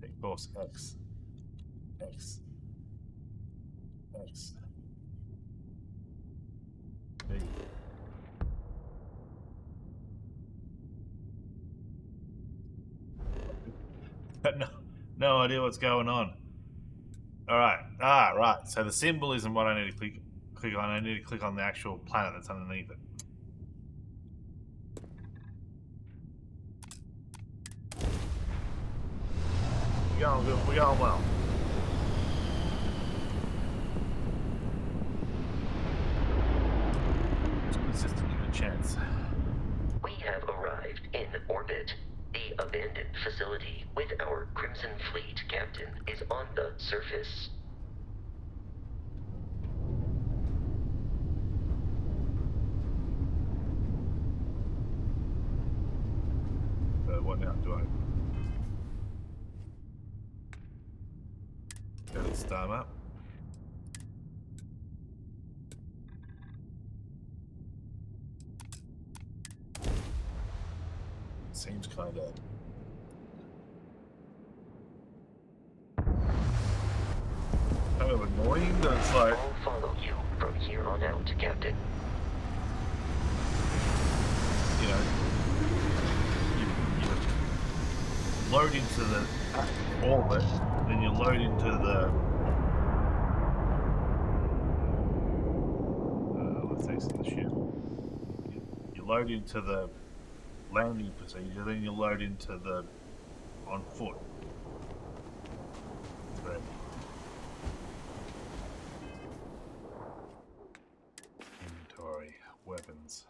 Take course X. X. X. B. No idea what's going on. Alright. Right. So the symbol isn't what I need to click on. I need to click on the actual planet that's underneath it. We're going well. Just to give it a chance. We have arrived in orbit. The abandoned facility with our Crimson Fleet captain is on the surface. What now? Do I go to the star map? Seems kind of annoying that it's like. I'll follow you from here on out, Captain. You know, load into the all of it, then you load into the let's exit the ship. You load into the landing procedure, then you load into the on foot. Right. Inventory, weapons.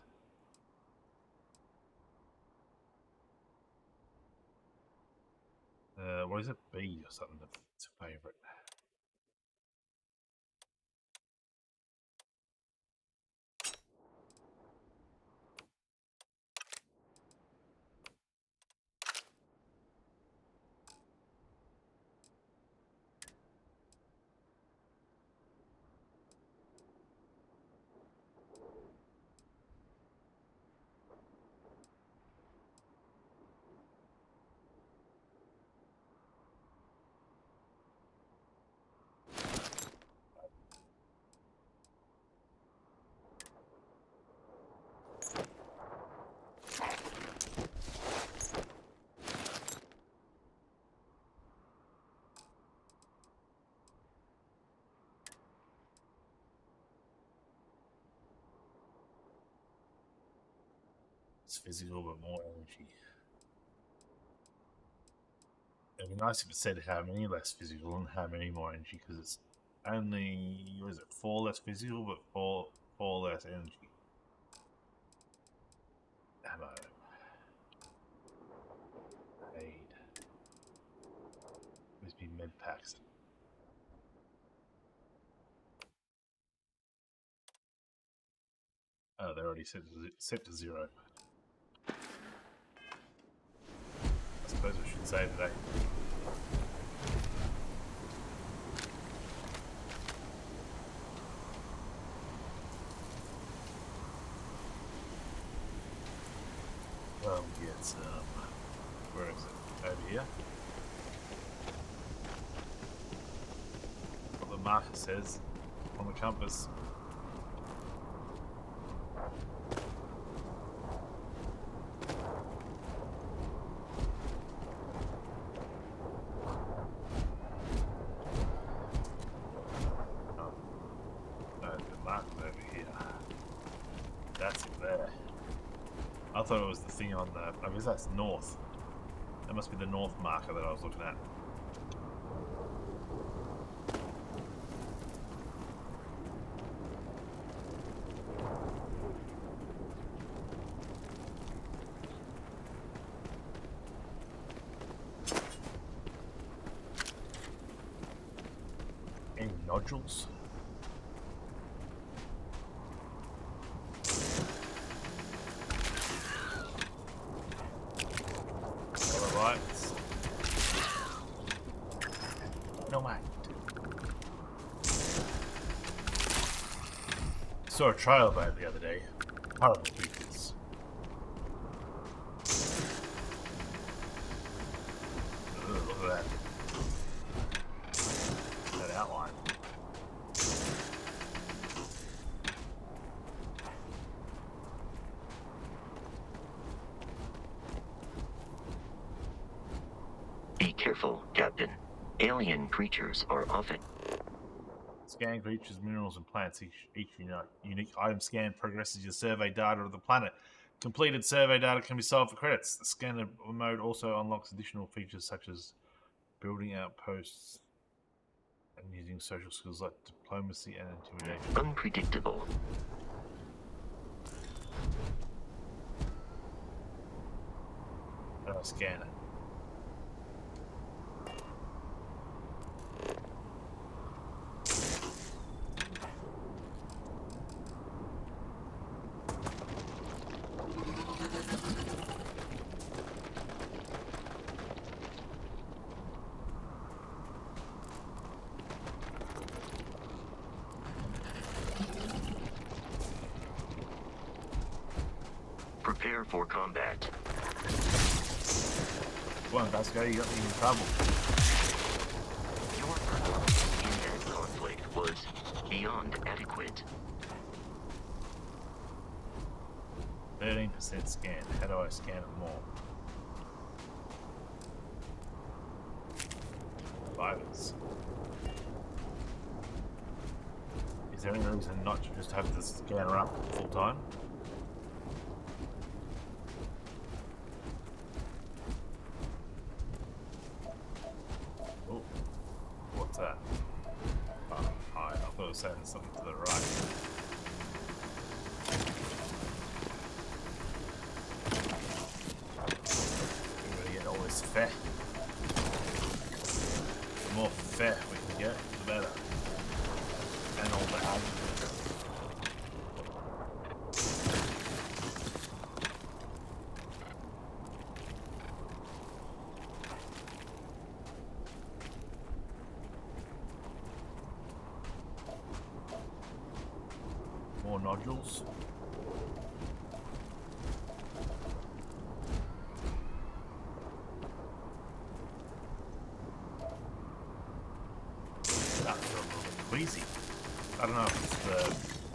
What is it? B or something? It's a favorite. It's physical but more energy. It'd be nice if it said how many less physical and how many more energy, because it's only, what is it, 4 less physical but 4 less energy. Ammo. Aid. Must be med packs. Oh, they're already set to 0. I suppose we should save today. Well, get some. Where is it? Over here. What the marker says on the compass. I thought it was the thing on the... I guess that's north. That must be the north marker that I was looking at. Any nodules? Saw a trial by it the other day. Horrible creatures. Ugh, look at that. That outline. Be careful, Captain. Alien creatures are often... Scan creatures, minerals, and plants. Each unique item scan progresses your survey data of the planet. Completed survey data can be sold for credits. The scanner mode also unlocks additional features such as building outposts and using social skills like diplomacy and intimidation. Unpredictable. Scanner. Prepare for combat. Come on, Vasco, you got me in trouble. Your performance in that conflict was beyond adequate. 13% scan. How do I scan it more? spiders. Is there any reason not to just have the scanner up full time? Oh, what's that? Oh, I thought it was saying something to the right. We're gonna get all this fat. The more fat we can get, the better. And all the ag. More nodules. That's a little bit queasy. I don't know if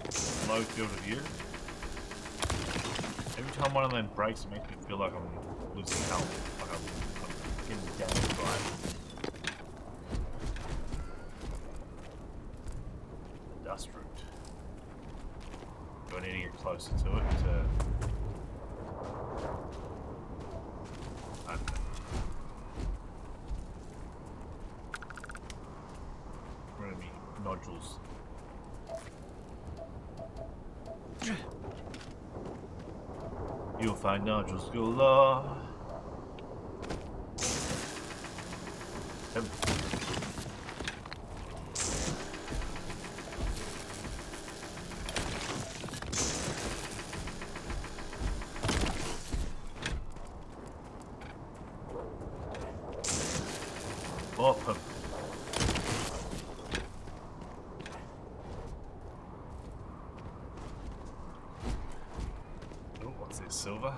it's the low field of view. Every time one of them breaks, it makes me feel like I'm losing health. Like I'm getting damaged by it. The dust root. Do I need to get closer to it to... I don't know. Where are the nodules? You'll find nodules galore. Open. Oh, what's this? Silver?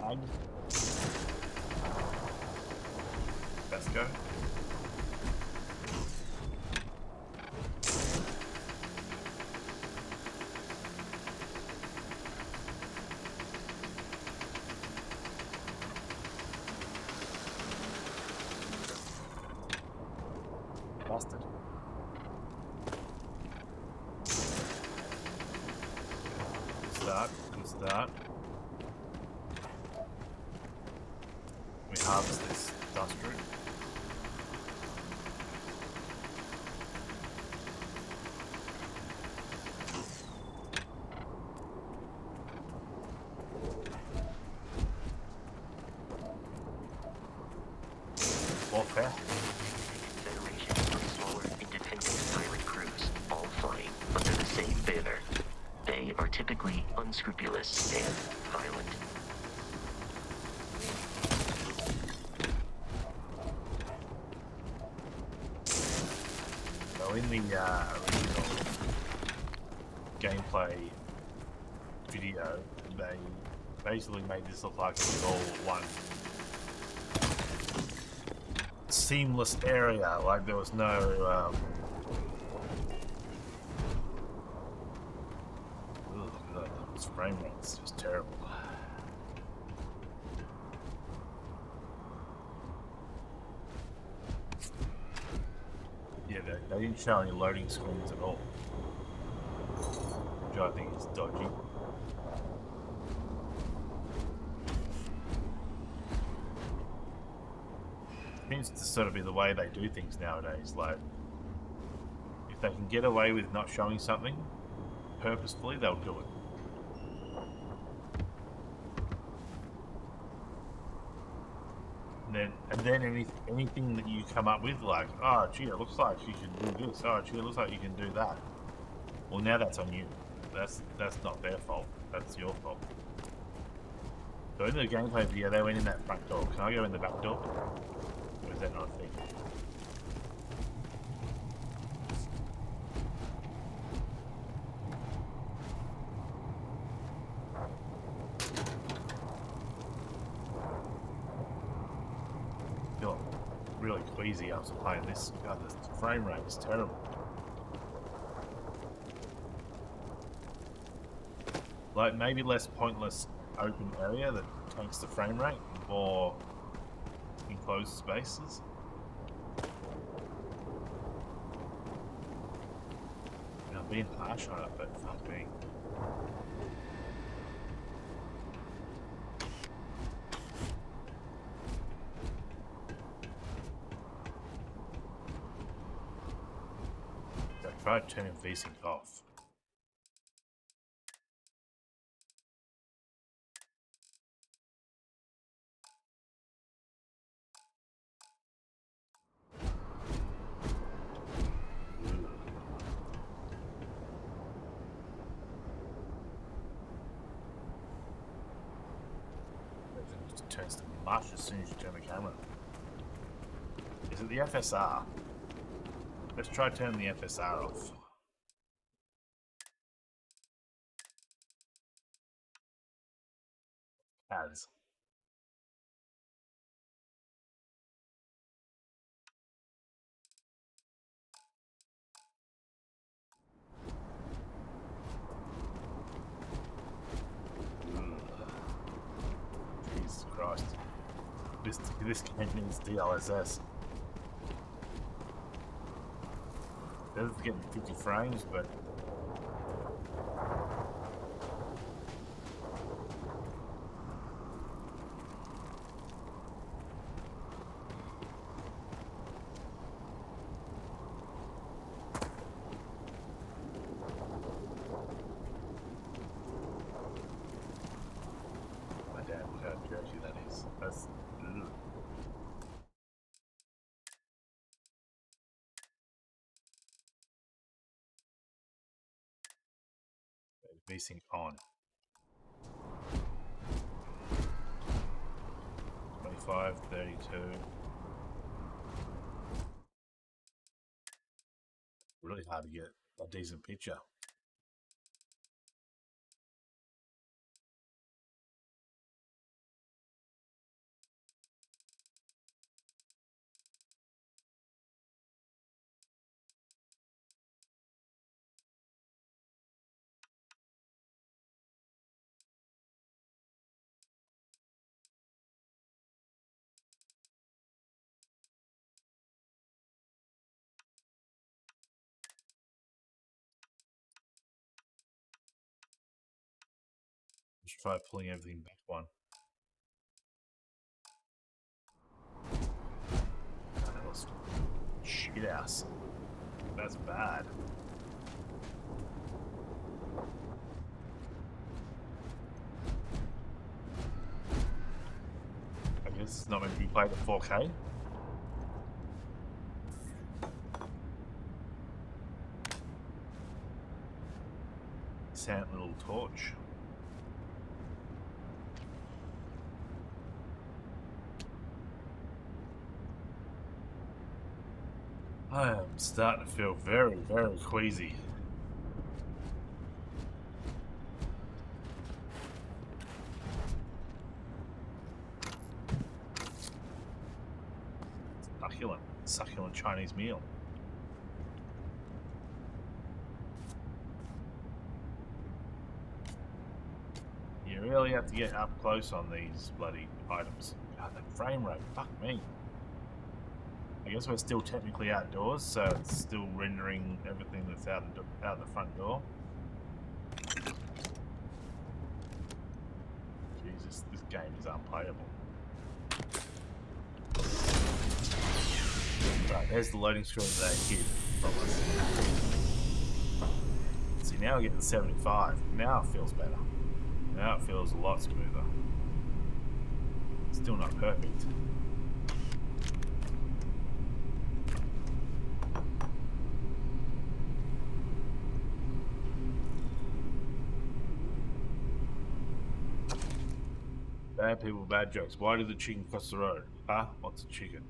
Ag? Let's go. Bastard. Good start. We harvest this dust root. Warfare. Federation of smaller independent pilot crews, all flying under the same banner. They are typically unscrupulous and violent. So in the original gameplay video, they basically made this look like it was all one seamless area, like there was no this frame rate's just terrible. Yeah, they didn't show any loading screens at all, which I think is dodgy. Seems to sort of be the way they do things nowadays. Like, if they can get away with not showing something purposefully, they'll do it. And then anything that you come up with, like, oh gee, it looks like you can do this. Oh gee, it looks like you can do that. Well, now that's on you. That's not their fault. That's your fault. So in the gameplay video, they went in that front door. Can I go in the back door? Or is that not a thing? I feel really queasy after playing this. God, the frame rate is terrible. Like, maybe less pointless open area that takes the frame rate, more enclosed spaces. being harsh on it, but fuck me. I tried turning VSync off. It turns to mush as soon as you turn the camera. Is it the FSR? Let's try turning the FSR off. As. Jesus Christ. This game needs DLSS. It's getting 50 frames, but my dad, look how dirty that is. That's VSync on. 25, 32. Really hard to get a decent picture. Just try pulling everything back one. That was shit ass. That's bad. I guess it's not meant to be played at 4K. Sand little torch. I am starting to feel very, very queasy. Succulent Chinese meal. You really have to get up close on these bloody items. God, that frame rate, fuck me. I guess we're still technically outdoors, so it's still rendering everything that's out the front door. Jesus, this game is unplayable. Right, there's the loading screen that hid from us. See, now we're getting 75. Now it feels better. Now it feels a lot smoother. Still not perfect. Bad people, bad jokes. Why did the chicken cross the road? Huh? What's a chicken?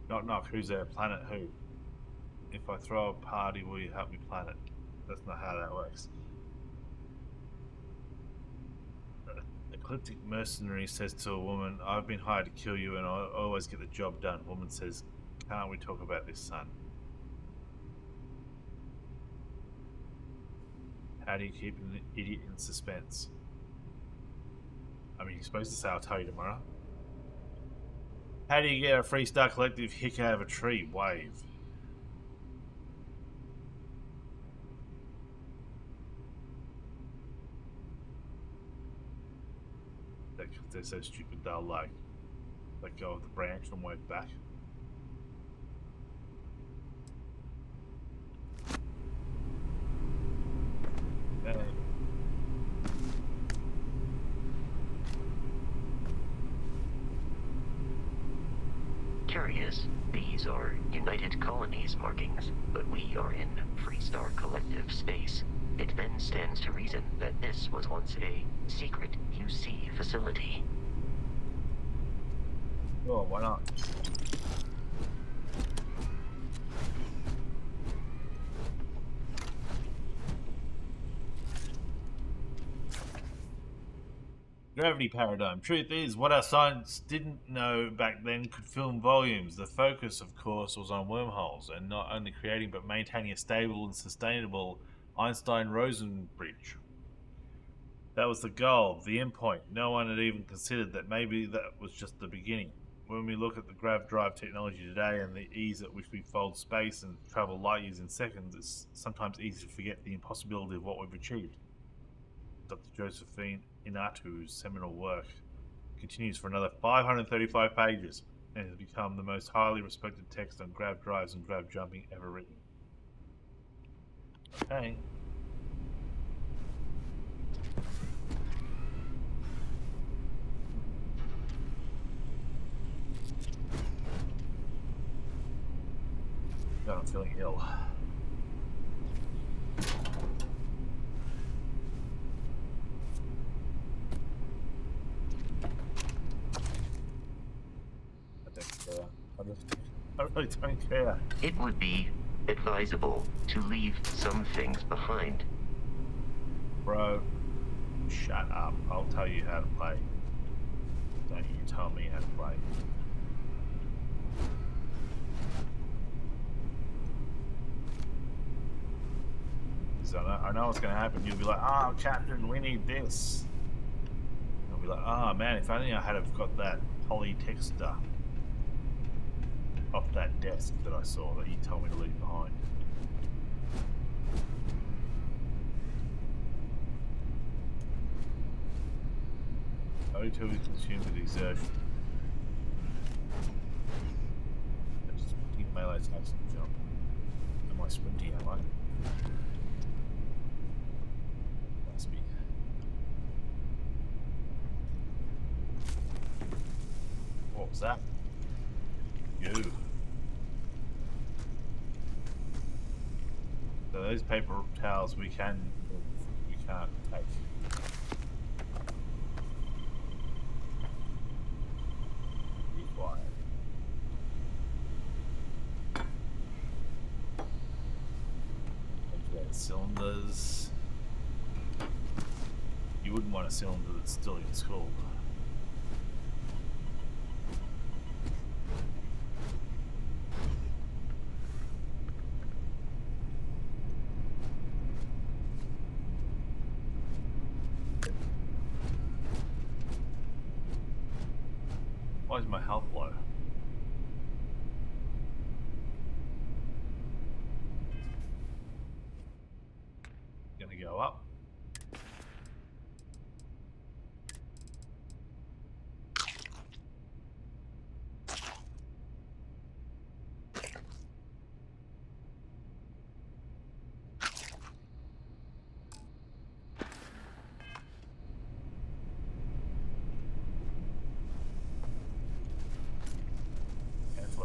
Knock knock, who's there? Planet who? If I throw a party, will you help me plan it? That's not how that works. Ecliptic mercenary says to a woman, I've been hired to kill you and I always get the job done. Woman says, can't we talk about this, son? How do you keep an idiot in suspense? I mean, you're supposed to say, I'll tell you tomorrow. How do you get a Freestar Collective hick out of a tree? Wave. because they're so stupid they'll like let go of the branch and work back. Okay. Curious, these are United Colonies markings, but we are in Freestar Collective space. It then stands to reason that this was once a secret UC facility. Oh, why not? Gravity paradigm. Truth is, what our science didn't know back then could fill in volumes. The focus, of course, was on wormholes, and not only creating but maintaining a stable and sustainable Einstein-Rosen bridge. That was the goal, the end point. No one had even considered that maybe that was just the beginning. When we look at the grav drive technology today and the ease at which we fold space and travel light years in seconds, it's sometimes easy to forget the impossibility of what we've achieved. Dr. Josephine Inatu's seminal work continues for another 535 pages and has become the most highly respected text on grav drives and grav jumping ever written. Okay. God, I'm feeling ill. I really don't care. It would be advisable to leave some things behind. Bro, shut up. I'll tell you how to play. Don't you tell me how to play. So I know what's going to happen. You'll be like, oh, Captain, we need this. I'll be like, oh, man, if only I had have got that polytexter off that desk that I saw that you told me to leave behind. O2 is consumed with exertion. Just keep melee attacks and jump. Am I sprinting, am I? Must be. What was that? You. So those paper towels we can't take. Be quiet. Okay, cylinders. You wouldn't want a cylinder that's still in school. Why is my health low? Gonna go up.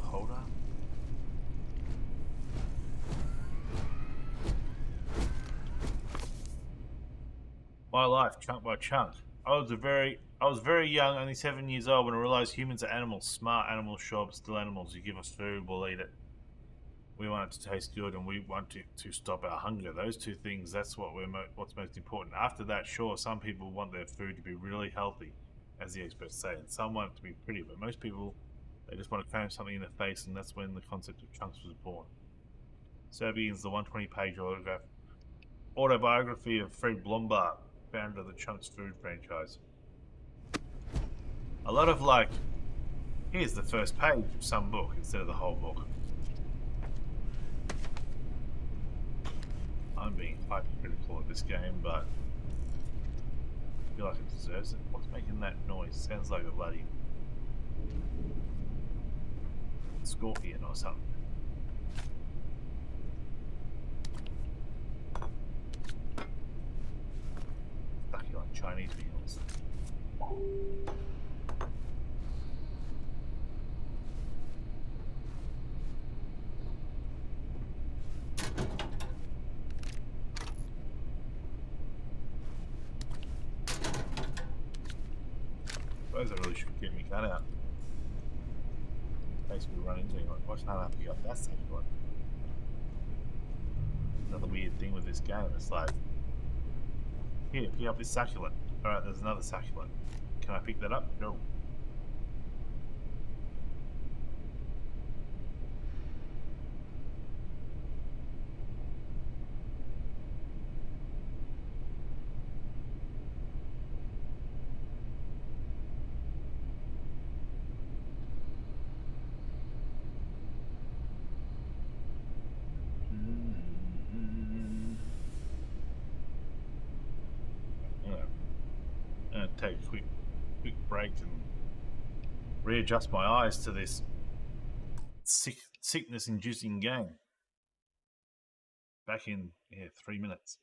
Holder. My life, chunk by chunk. I was very young, only 7 years old, when I realized humans are animals. Smart animals, sure, but still animals. You give us food, we'll eat it. We want it to taste good, and we want to stop our hunger. Those two things, that's what's most important. After that, sure, some people want their food to be really healthy, as the experts say, and some want it to be pretty, but most people, they just want to cram something in the face, and that's when the concept of chunks was born. So begins the 120-page autobiography of Fred Blomberg, founder of the Chunks Food franchise. A lot of like, here's the first page of some book instead of the whole book. I'm being hypercritical of this game, but feel like it deserves it. What's making that noise? Sounds like a bloody scorpion or something. Stuck like Chinese meals. I suppose I really should get me gun out. In case we run into anyone. Why can't I pick up that second one? Another weird thing with this game, it's like, here, pick up this succulent. Alright, there's another succulent. Can I pick that up? No. I'm gonna take a quick break and readjust my eyes to this sickness-inducing game. Back in 3 minutes.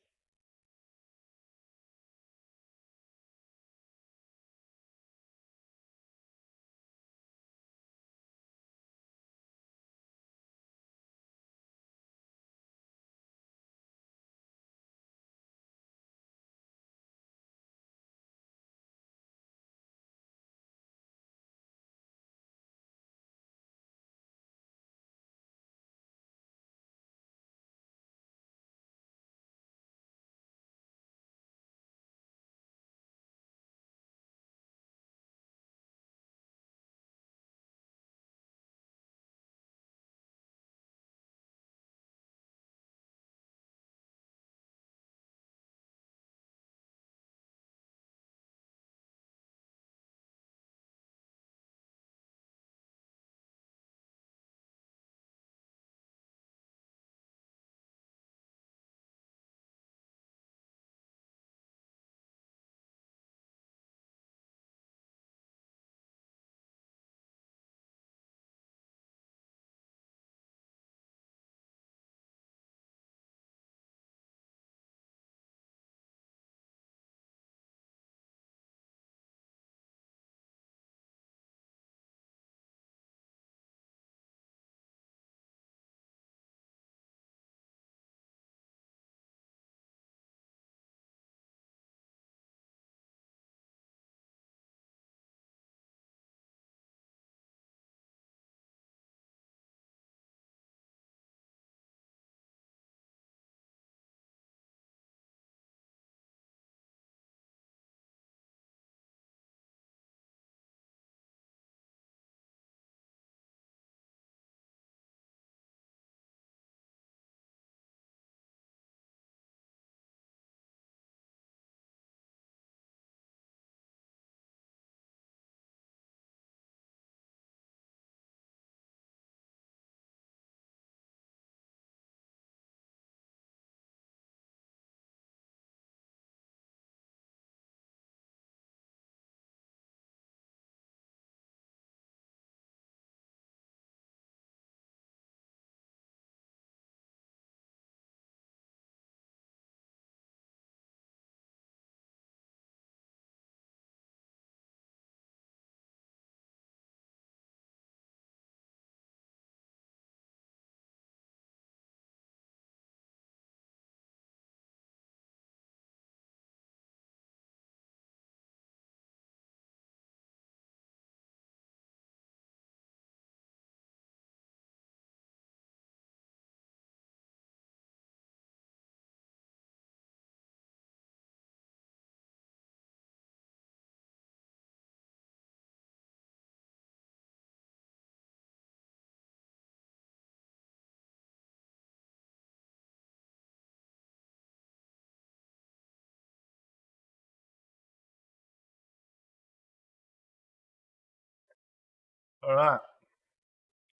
Alright.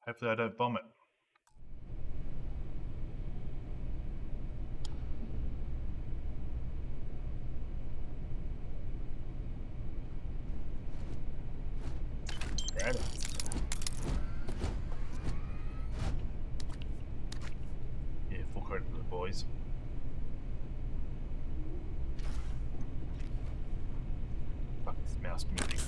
Hopefully I don't bomb it. credits. Yeah, full credit to the boys. Fuck, this mouse moving.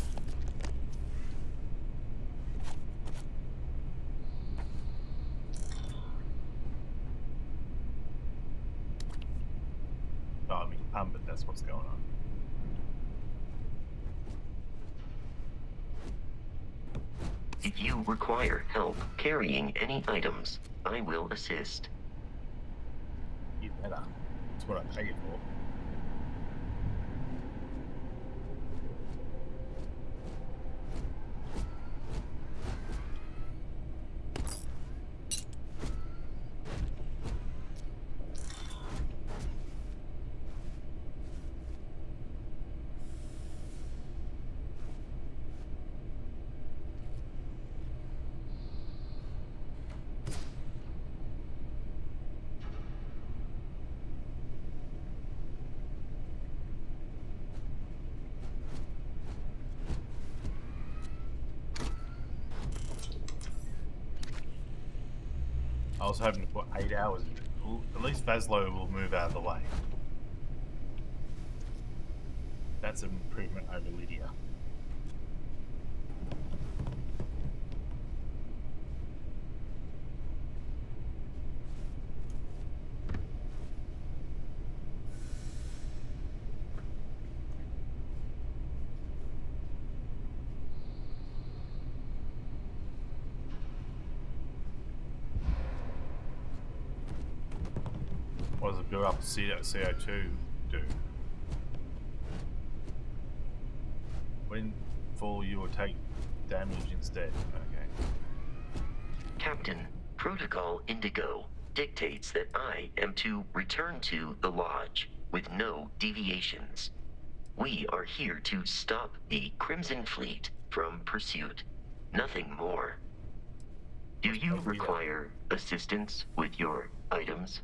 Oh, I mean, but that's what's going on. If you require help carrying any items, I will assist. You better. That's what I pay you for. I was hoping to put 8 hours in it. Well, at least Vaslo will move out of the way. That's an improvement over Lydia. What does it build up CO2 do? When fall, you will take damage instead. Okay. Captain, Protocol Indigo dictates that I am to return to the Lodge with no deviations. We are here to stop the Crimson Fleet from pursuit. Nothing more. Do you require assistance with your items?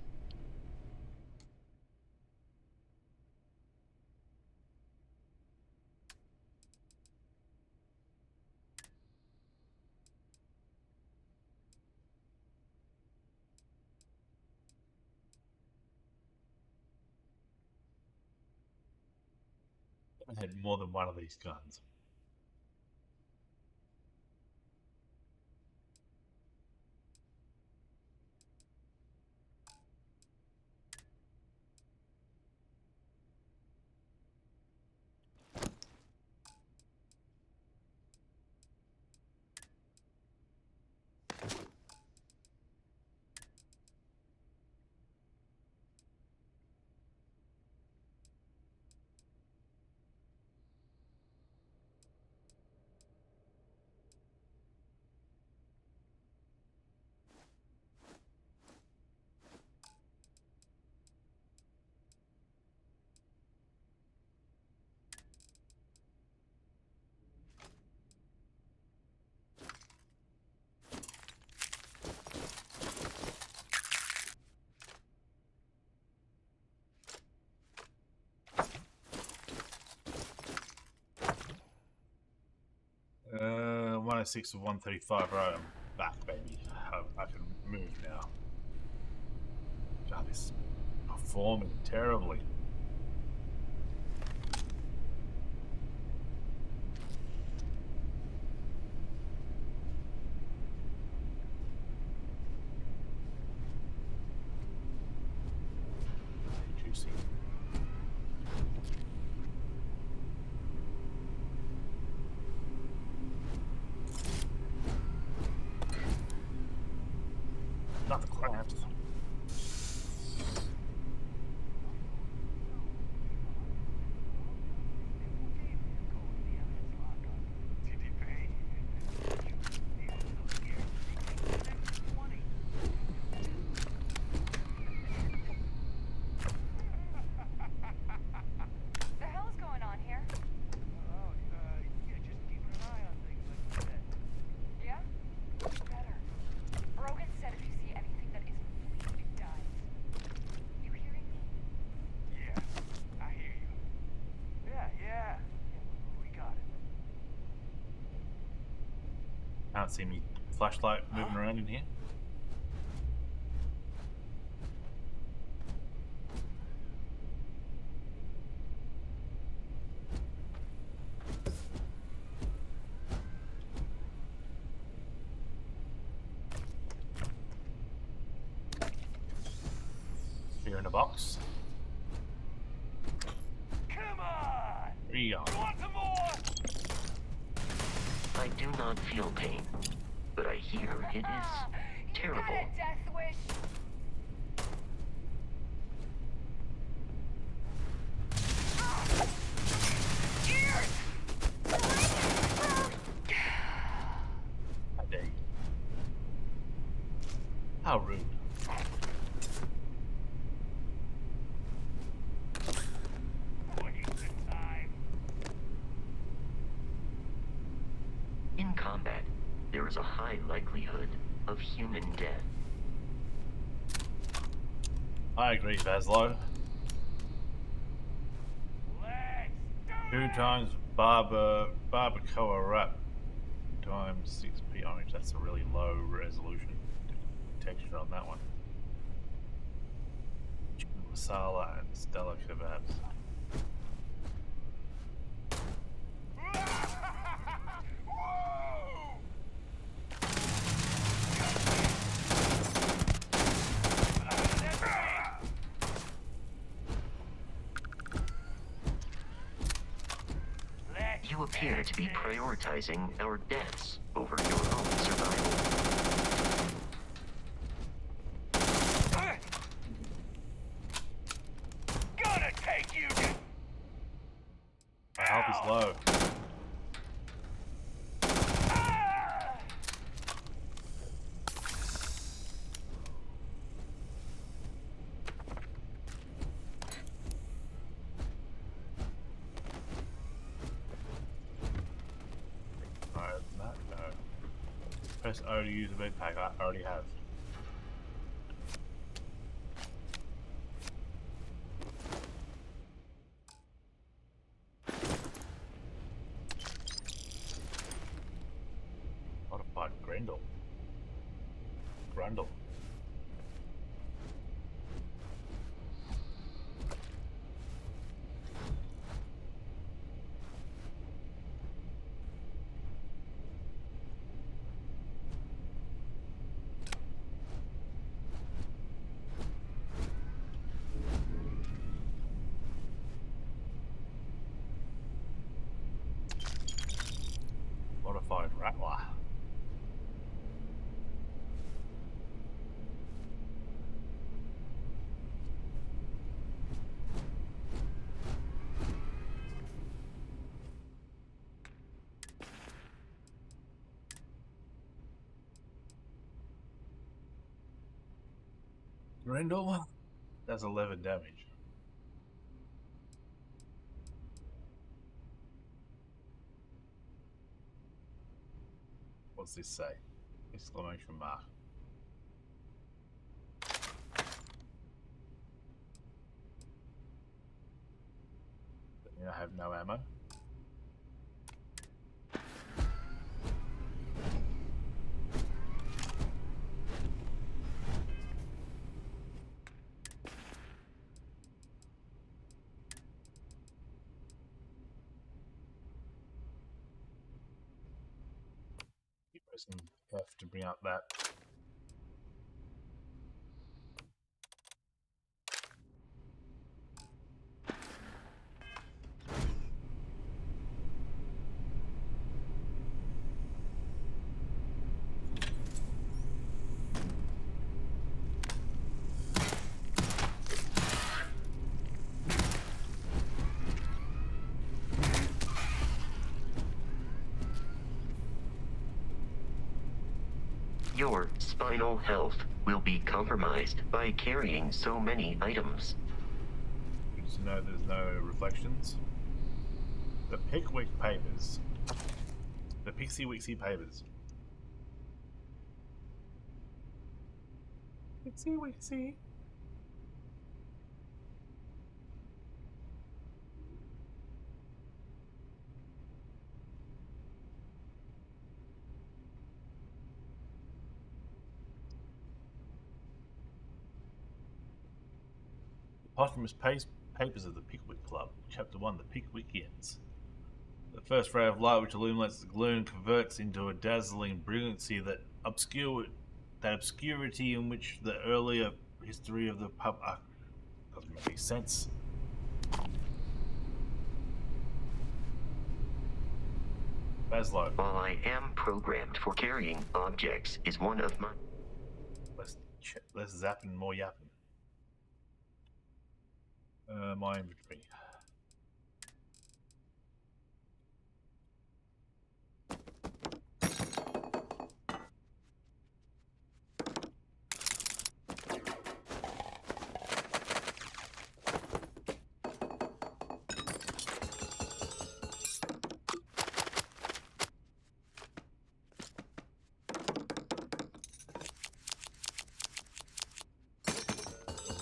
I had more than one of these guns. Uh, 106 of 135. Right, I'm back, baby. I can move now. God, this is performing terribly. Juicy. Not the clamps. Can't see me flashlight moving around in here. Here in the box. Come on! Here you go. Want some more? I do not feel pain, but I hear it is terrible. You got a death wish. How dare you? How rude. In combat, there is a high likelihood of human death. I agree, Vaslo. Let's do 2 times barbacoa wrap times 6p orange. That's a really low resolution texture on that one. Chicken masala and Stella kebabs. You appear to be prioritizing our deaths over your own survival. Gonna take you to... My health is low. Alright, that no. Press O to use a med pack. I already have. Modified Grendel. Grundle. Modified Rattler. Grendel does 11 damage. What's this say? Exclamation mark. Does that mean I have no ammo? Keep pressing F to bring up that. Your spinal health will be compromised by carrying so many items. Good to know there's no reflections. The Pickwick Papers. The Pixie Wixie Papers. Pixie Wixie. Posthumous papers of the Pickwick Club, Chapter 1, The Pickwickians. The first ray of light which illuminates the gloom converts into a dazzling brilliancy that obscurity in which the earlier history of the pub doesn't make any sense. Baslo. While I am programmed for carrying objects, is one of my... Less zapping, more yapping. My inventory.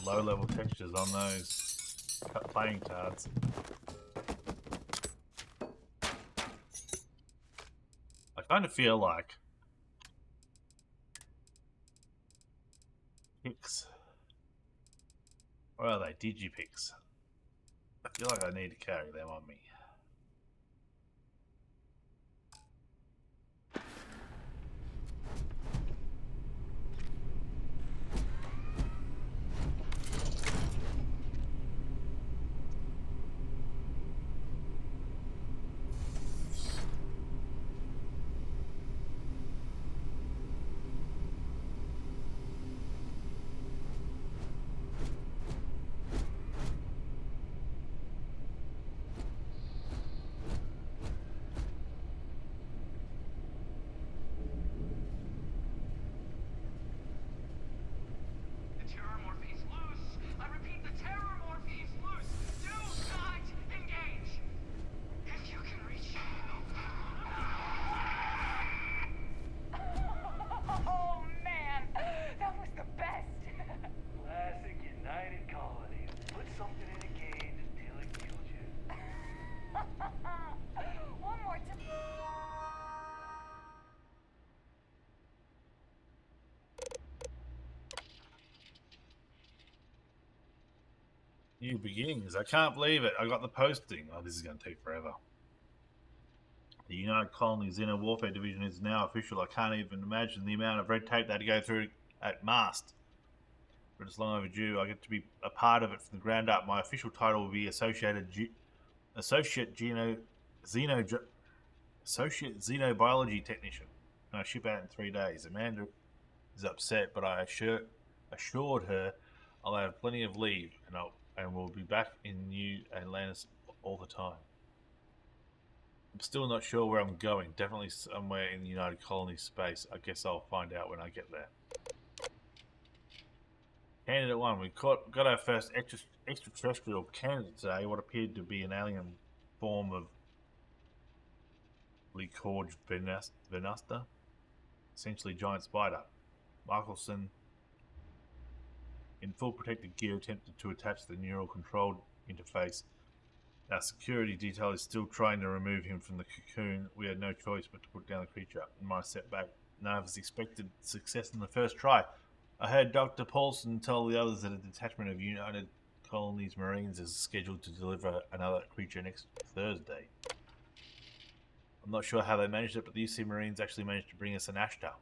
Low-level textures on those playing cards. I kind of feel like picks. Where are they? Digipicks. I feel like I need to carry them on me. New beginnings. I can't believe it. I got the posting. Oh, this is going to take forever. The United Colonies Inner Warfare Division is now official. I can't even imagine the amount of red tape they had to go through at MAST. But it's long overdue. I get to be a part of it from the ground up. My official title will be Associate Xenobiology Technician. And I ship out in 3 days. Amanda is upset, but I assured her I'll have plenty of leave and we'll be back in New Atlantis all the time. I'm still not sure where I'm going. Definitely somewhere in the United Colonies space. I guess I'll find out when I get there. Candidate 1. We got our first extraterrestrial candidate today. What appeared to be an alien form of Lycorge venusta. Essentially giant spider. Michelson, in full protective gear, attempted to attach the neural control interface. Our security detail is still trying to remove him from the cocoon. We had no choice but to put down the creature. In my setback, none of us expected success in the first try. I heard Dr. Paulson tell the others that a detachment of United Colonies Marines is scheduled to deliver another creature next Thursday. I'm not sure how they managed it, but the UC Marines actually managed to bring us an Ashtar.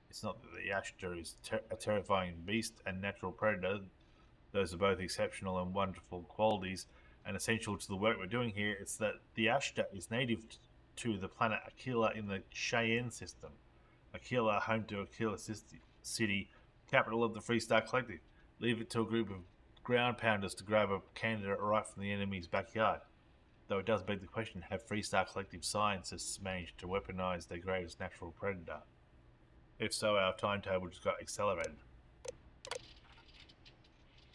It's not that the Ashtar is a terrifying beast and natural predator. Those are both exceptional and wonderful qualities and essential to the work we're doing here. It's that the Ashtar is native to the planet Aquila in the Cheyenne system. Aquila, home to Aquila City, capital of the Freestar Collective. Leave it to a group of ground pounders to grab a candidate right from the enemy's backyard. Though it does beg the question, have Freestar Collective scientists managed to weaponize their greatest natural predator? If so, our timetable just got accelerated.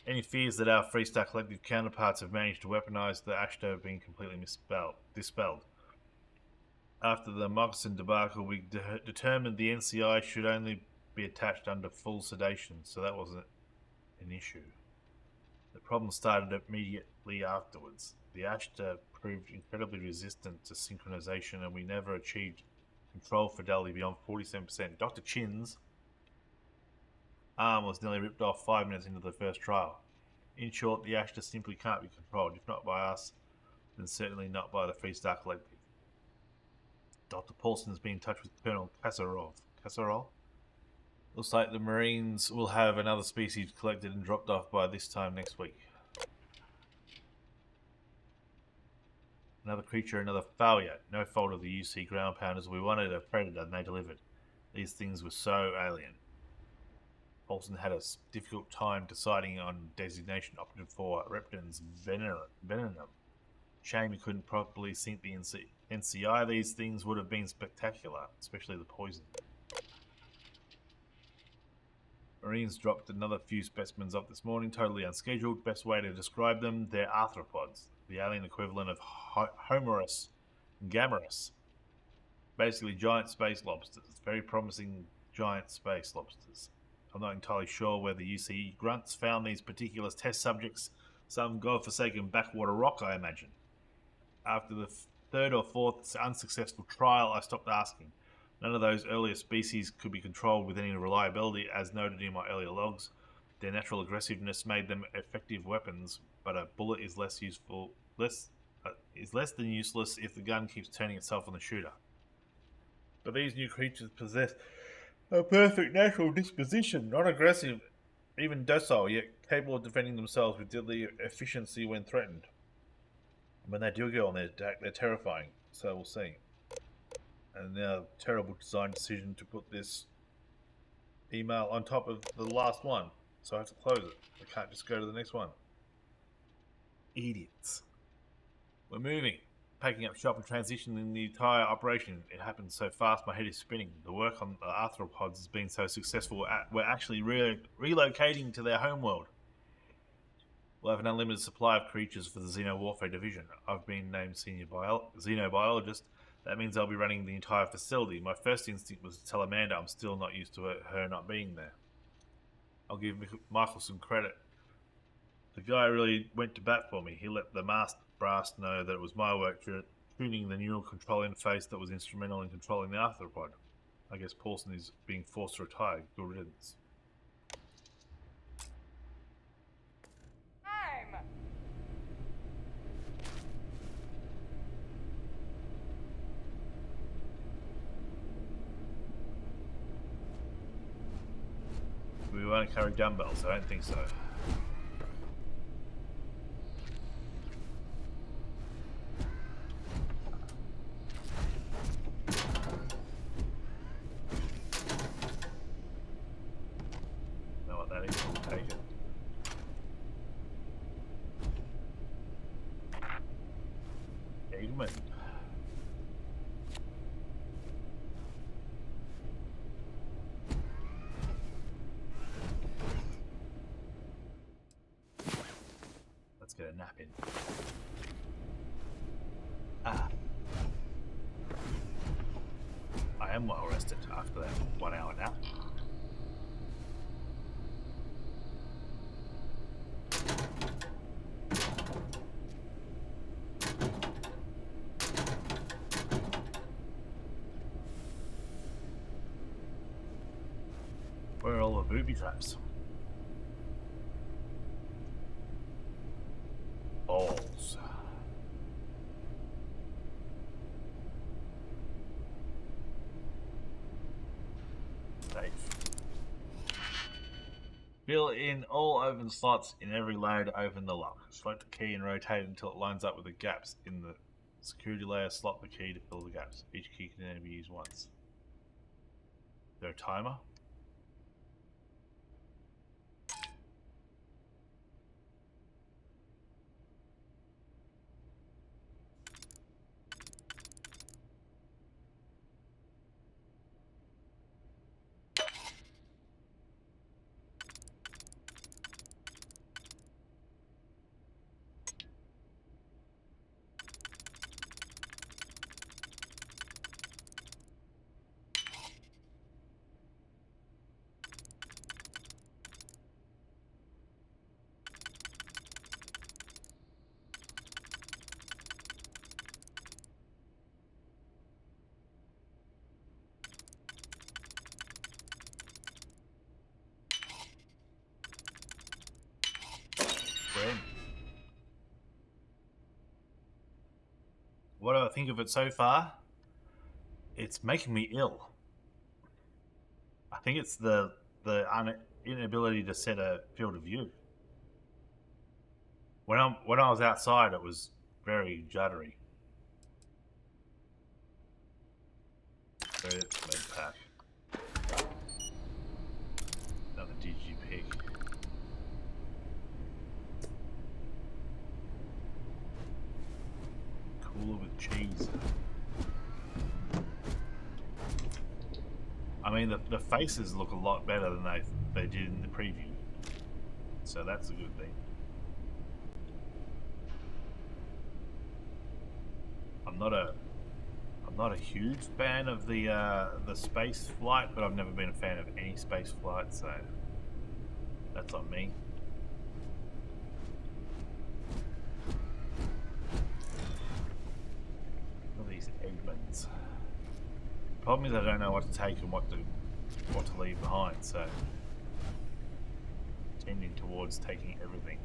Any fears that our Freestar Collective counterparts have managed to weaponize the Ashtar have been completely dispelled. After the Moccasin debacle, we determined the NCI should only be attached under full sedation, so that wasn't an issue. The problem started immediately afterwards. The Ashtar proved incredibly resistant to synchronization, and we never achieved control fidelity beyond 47%. Dr. Chin's arm was nearly ripped off 5 minutes into the first trial. In short, the ash just simply can't be controlled. If not by us, then certainly not by the Freestar Collective. Dr. Paulson's been in touch with Colonel Kasarov. Kasarov? Looks like the Marines will have another species collected and dropped off by this time next week. Another creature, another failure. No fault of the UC ground pounders. We wanted a predator and they delivered. These things were so alien. Paulson had a difficult time deciding on designation operative for Repton's venom. Shame he couldn't properly sink the NCI. These things would have been spectacular, especially the poison. Marines dropped another few specimens off this morning, totally unscheduled. Best way to describe them, they're arthropods, the alien equivalent of Homerus and Gamorus. Basically giant space lobsters, very promising giant space lobsters. I'm not entirely sure where the UCE grunts found these particular test subjects. Some godforsaken backwater rock, I imagine. After the third or fourth unsuccessful trial, I stopped asking. None of those earlier species could be controlled with any reliability, as noted in my earlier logs. Their natural aggressiveness made them effective weapons, but a bullet is less than useless if the gun keeps turning itself on the shooter. But these new creatures possess a perfect natural disposition, not aggressive, even docile, yet capable of defending themselves with deadly efficiency when threatened. When they do go on their attack, they're terrifying, so we'll see. And now, terrible design decision to put this email on top of the last one, so I have to close it. I can't just go to the next one. Idiots. We're moving. Packing up shop and transitioning the entire operation. It happened so fast, my head is spinning. The work on the arthropods has been so successful, we're actually relocating to their homeworld. We'll have an unlimited supply of creatures for the Xeno Warfare Division. I've been named Senior Xenobiologist. That means I'll be running the entire facility. My first instinct was to tell Amanda I'm still not used to her not being there. I'll give Michael some credit. The guy really went to bat for me. He let the masked brass know that it was my work tuning the neural control interface that was instrumental in controlling the arthropod. I guess Paulson is being forced to retire. Good riddance. We won't carry dumbbells, I don't think so. Know what that is? We'll take it. Amen. Let's get a nap in. I am well rested after that 1 hour nap. Where are all the booby traps? Balls. Safe. Fill in all open slots in every layer to open the lock. Select the key and rotate it until it lines up with the gaps in the security layer. Slot the key to fill the gaps. Each key can only be used once. Is there a timer? think of it so far, it's making me ill. I think it's the inability to set a field of view. When I was outside, it was very juddery. So it's med pack. Another DG pick. Cooler with cheese. I mean, the faces look a lot better than they did in the preview, so that's a good thing. I'm not a huge fan of the space flight, but I've never been a fan of any space flight, so that's on me. Look at these Eggmans. Problem is I don't know what to take and what to leave behind, so tending towards taking everything.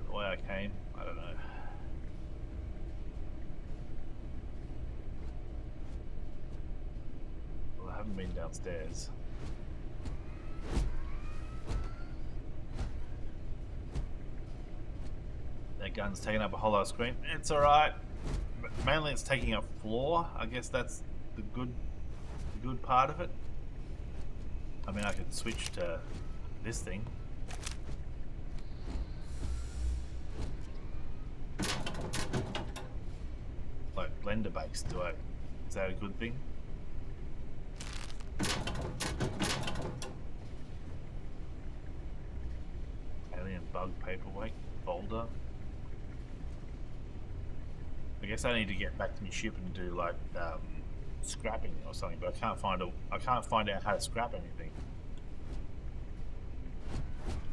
The way I came, I don't know. Well, I haven't been downstairs. That gun's taking up a whole lot of screen. It's alright. Mainly it's taking up floor. I guess that's the good part of it. I mean, I could switch to this thing. Like blender based, is that a good thing? Alien bug paperweight folder. I guess I need to get back to my ship and do like scrapping or something, but I can't find out how to scrap anything.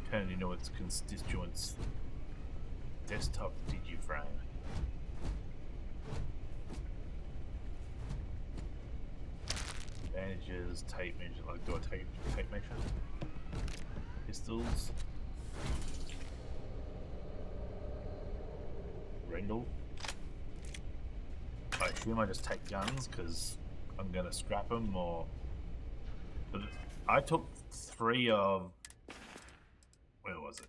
Turn into its constituents. Desktop digiframe. Bandages, tape measure. Like, do I tape measure? Pistols. Rendell. I assume I just take guns because I'm gonna scrap them, or. But I took 3 of. Where was it?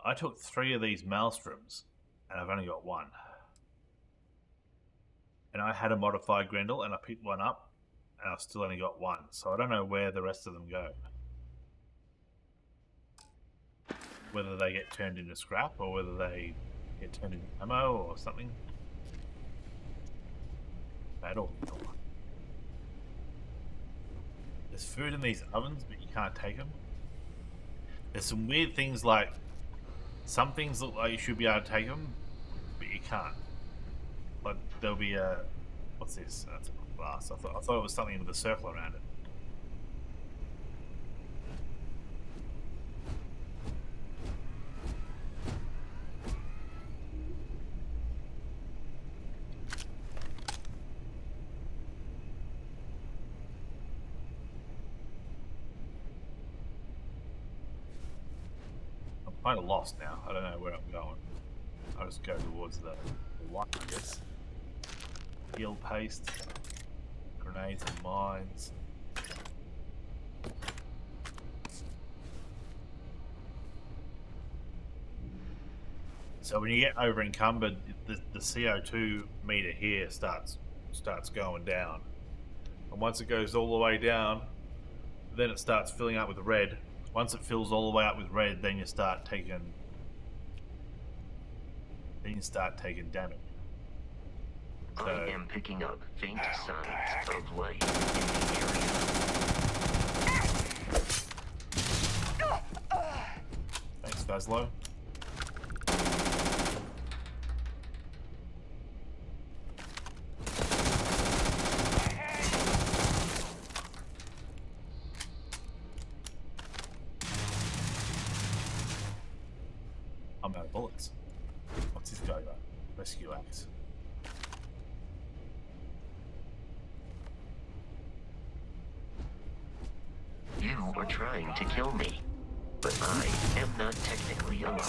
I took 3 of these maelstroms, and I've only got 1. And I had a modified Grendel, and I picked 1 up, and I've still only got 1. So I don't know where the rest of them go. Whether they get turned into scrap, or whether they get turned into ammo, or something. Battle. There's food in these ovens, but you can't take them. There's some weird things like some things look like you should be able to take them, but you can't. Like there'll be a what's this? That's a glass. I thought it was something with a circle around it. I'm kind of lost now. I don't know where I'm going. I'll just go towards the one, I guess. Heal paste, grenades and mines. So when you get over encumbered, the CO2 meter here starts going down, and once it goes all the way down, then it starts filling up with red. Once it fills all the way up with red, then you start taking damage. So, I am picking up faint signs of life in the area. Thanks, Daslow. I'm out of bullets. What's this guy got? Rescue axe. You were trying to kill me, but I am not technically alive.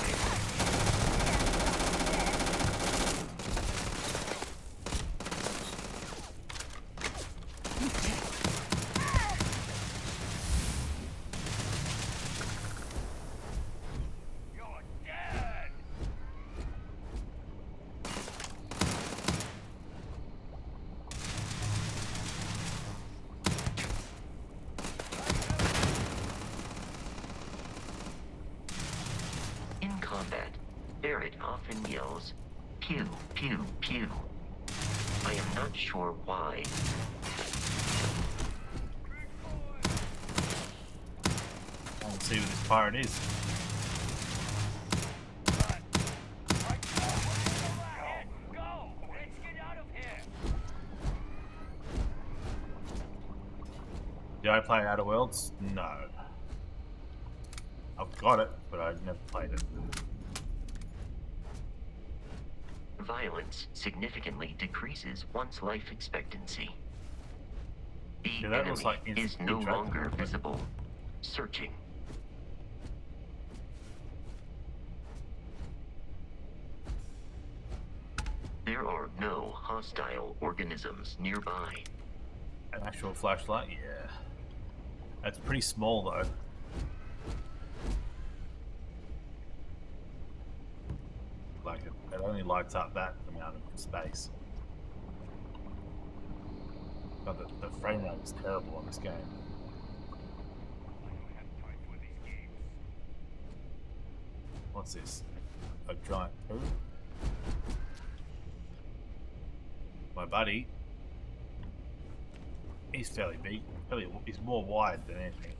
often yells, "Pew, pew, pew." I am not sure why. I want to see what this pirate is. Did I play Outer Worlds? No. I've got it, but I've never played it. Violence significantly decreases one's life expectancy. The Yeah, that looks enemy like is no interactive, longer but- visible. Searching. There are no hostile organisms nearby. An actual flashlight? Yeah. That's pretty small though. Like it only lights up that amount of space. But the frame rate is terrible on this game. What's this? A giant poo? My buddy, he's fairly big. He's more wide than anything.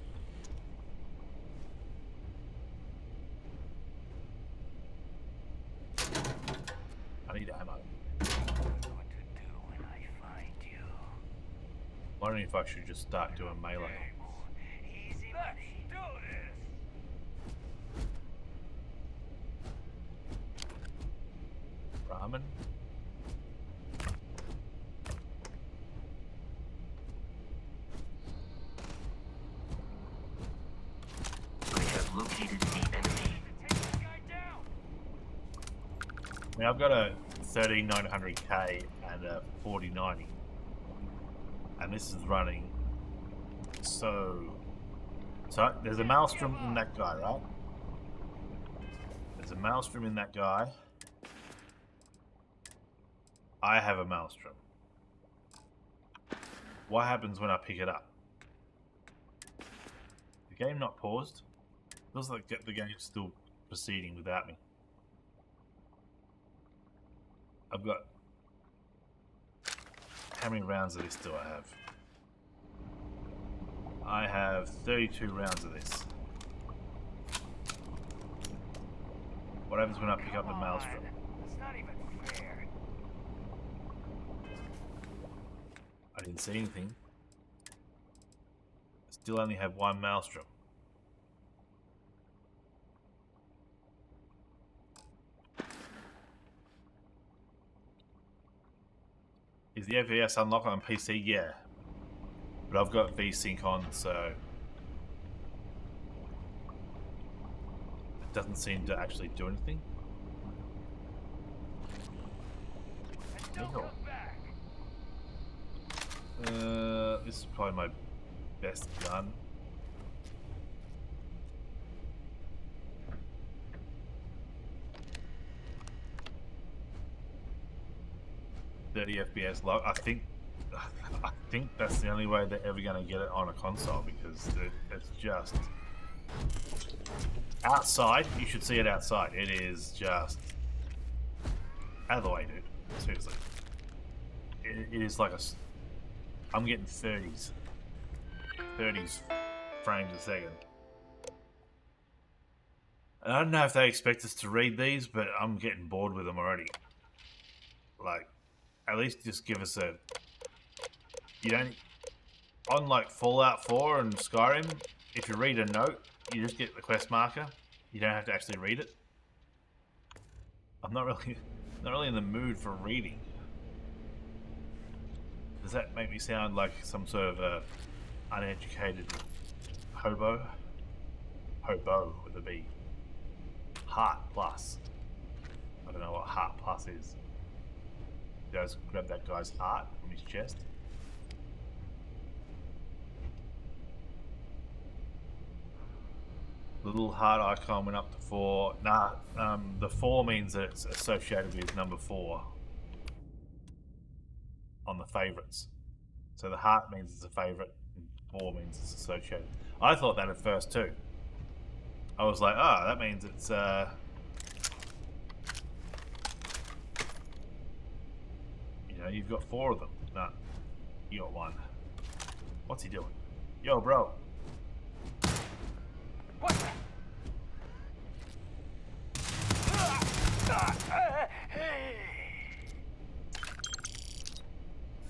I need ammo. Wondering if I should just start doing melee. Ramen? I have located the enemy. I mean, I've got a 13900K and a 4090, and this is running. So there's a maelstrom in that guy, right? There's a maelstrom in that guy. I have a maelstrom. What happens when I pick it up? The game not paused? Feels like the game's still proceeding without me. I've got... How many rounds of this do I have? I have 32 rounds of this. What happens when I pick up the maelstrom? It's not even fair. I didn't see anything. I still only have one maelstrom. Is the FPS unlocked on PC? Yeah. But I've got VSync on, so it doesn't seem to actually do anything. Ew. This is probably my best gun. FPS low. I think that's the only way they're ever going to get it on a console, because it's just outside. You should see it outside. It is just out of the way, dude. Seriously, it is like I'm getting 30s frames a second. And I don't know if they expect us to read these, but I'm getting bored with them already. Like, at least just give us a... You don't... On, like, Fallout 4 and Skyrim, if you read a note, you just get the quest marker. You don't have to actually read it. I'm not really in the mood for reading. Does that make me sound like some sort of uneducated hobo? Hobo with a B. Heart Plus. I don't know what Heart Plus is. You guys grab that guy's heart from his chest. The little heart icon went up to 4. Nah, the 4 means that it's associated with number 4 on the favorites. So the heart means it's a favorite, and 4 means it's associated. I thought that at first too. I was like, oh, that means it's You know, you've got 4 of them. Nah, you got 1. What's he doing? Yo, bro. What?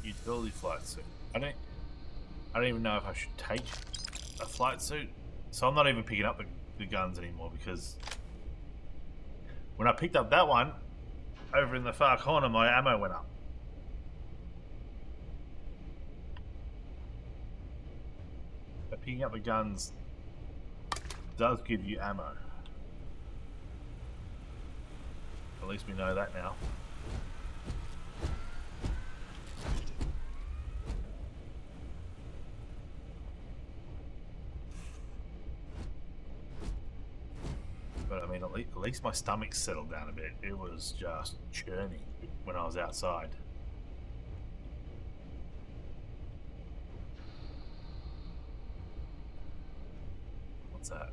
Utility flight suit. I don't even know if I should take a flight suit. So I'm not even picking up the guns anymore, because when I picked up that one over in the far corner, my ammo went up. But picking up the guns does give you ammo. At least we know that now. But I mean, at least my stomach settled down a bit. It was just churning when I was outside. What's that?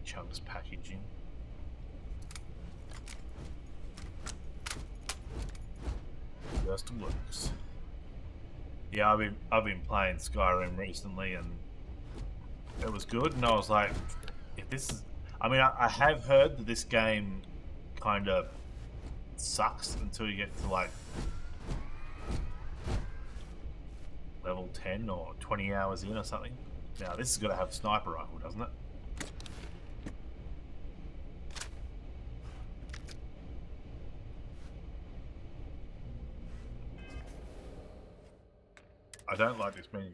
Chunks packaging. Just works. Yeah, I've been playing Skyrim recently, and it was good. And I was like, if this is, I mean, I have heard that this game kind of sucks until you get to like level 10 or 20 hours in or something. Now this has got to have a sniper rifle, doesn't it? I don't like this menu.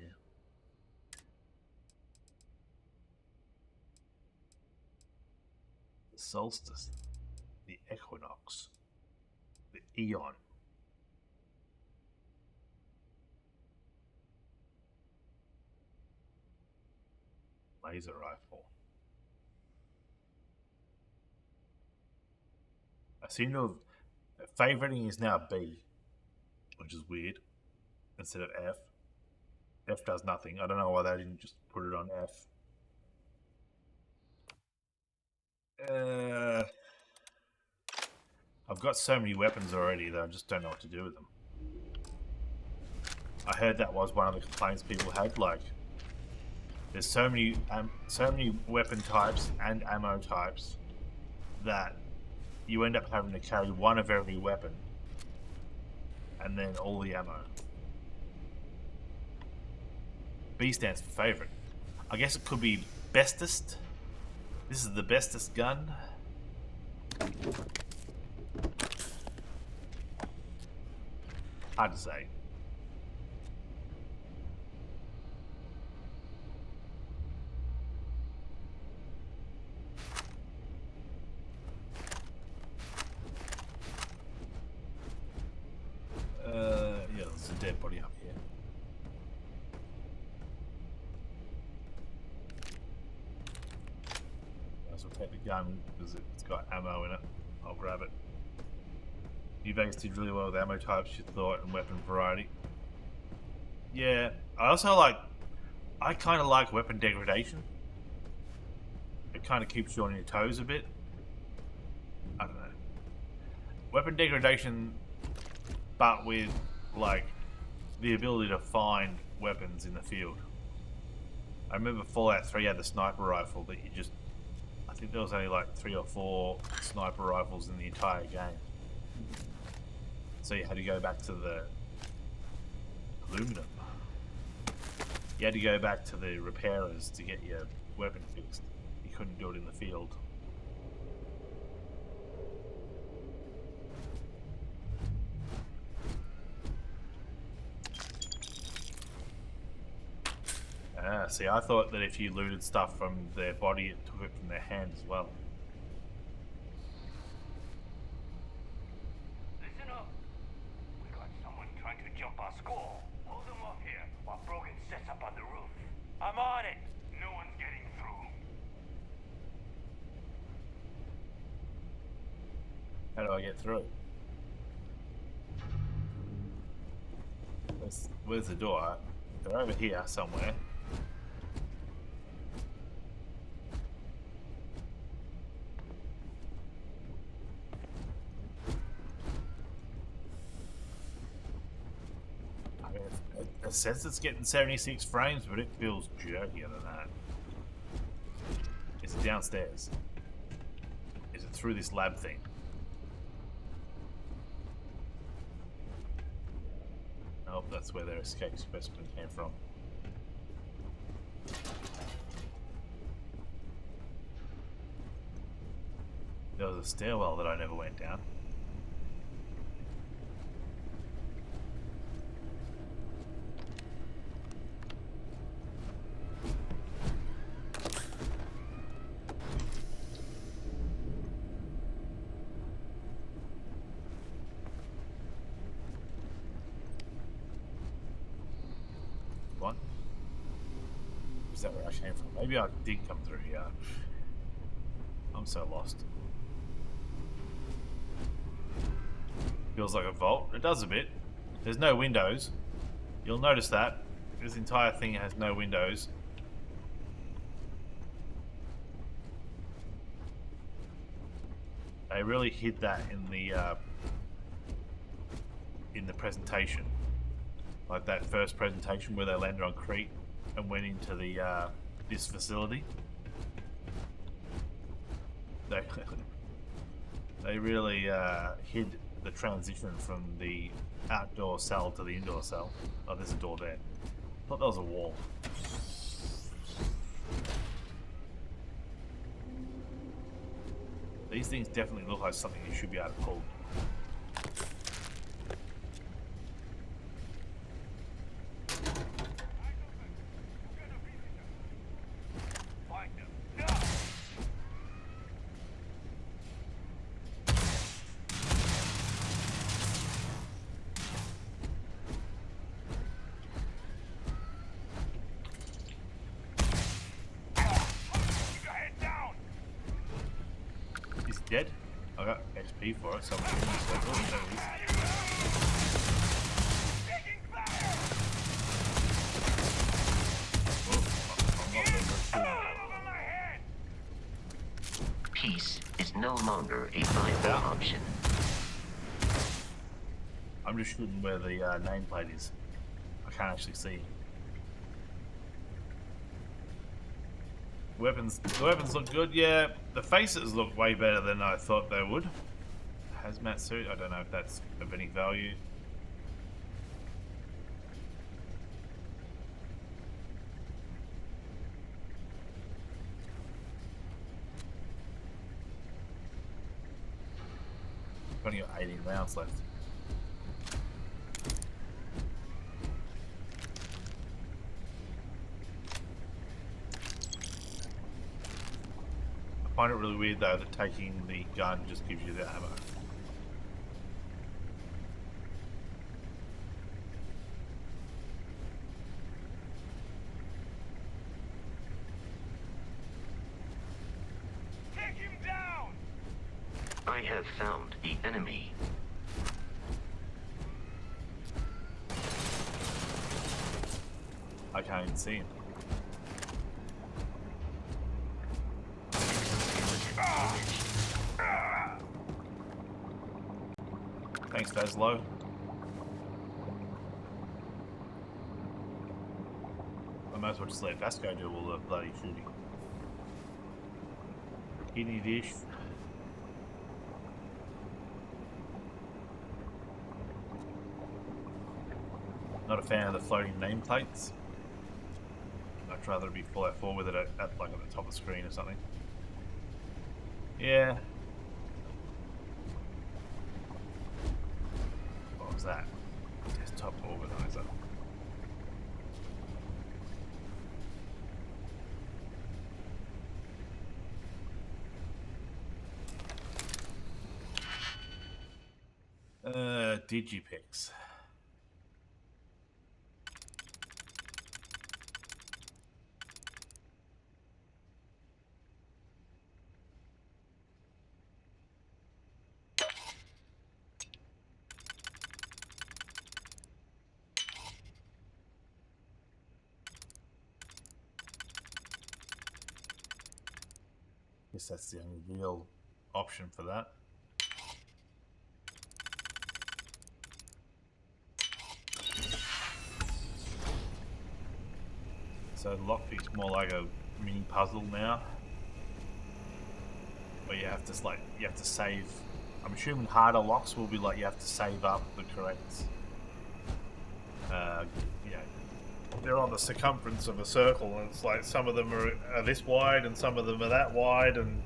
The solstice, the equinox, the eon. Laser rifle. I seem to have favoriting is now B, which is weird, instead of F. F does nothing. I don't know why they didn't just put it on F. I've got so many weapons already that I just don't know what to do with them. I heard that was one of the complaints people had. Like, there's so many weapon types and ammo types that you end up having to carry one of every weapon, and then all the ammo. B stands for favorite. I guess it could be bestest. This is the bestest gun. Hard to say. Yeah, there's a dead body up here. Might as well take the gun because it's got ammo in it. I'll grab it. You guys did really well with ammo types, you thought, and weapon variety. Yeah, I kind of like weapon degradation. It kind of keeps you on your toes a bit. I don't know. Weapon degradation, but with, like, the ability to find weapons in the field. I remember Fallout 3 had the sniper rifle that you just... I think there was only like 3 or 4 sniper rifles in the entire game. So you had to go back to the aluminum. You had to go back to the repairers to get your weapon fixed. You couldn't do it in the field. Ah, see, I thought that if you looted stuff from their body, it took it from their hand as well. Listen up. We got someone trying to jump our school. Hold them off here while Brogan sets up on the roof. I'm on it. No one's getting through. How do I get through? Where's the door? They're over here somewhere. says it's getting 76 frames, but it feels jerkier than that. Is it downstairs? Is it through this lab thing? Nope, that's where their escape specimen came from. There was a stairwell that I never went down. What? Is that where I came from? Maybe I did come through here. I'm so lost. Feels like a vault. It does a bit. There's no windows. You'll notice that. This entire thing has no windows. They really hid that in the presentation. Like that first presentation where they landed on Crete and went into the this facility. They really hid the transition from the outdoor cell to the indoor cell. Oh, there's a door there. I thought that was a wall. These things definitely look like something you should be able to pull. Dead? I got XP for it, so I'm shooting this level. There it is. Peace is no longer a viable option. I'm just shooting where the nameplate is. I can't actually see. Weapons. The weapons look good, yeah. The faces look way better than I thought they would. Hazmat suit, I don't know if that's of any value. I've only got 18 rounds left. I find it really weird though that taking the gun just gives you the ammo. Take him down! I have found the enemy. I can't even see him. Thanks, Fazlo. I might as well just let Vasco do all the bloody shooting. Kidney dish. Not a fan of the floating nameplates. I'd rather it be Fallout 4 with it at like at the top of the screen or something. Yeah. What was that? Desktop organizer. Digipix. Guess that's the only real option for that. So lockpick's more like a mini puzzle now, where you have to save. I'm assuming harder locks will be like you have to save up the correct. You know, they're on the circumference of a circle, and it's like some of them are this wide and some of them are that wide, and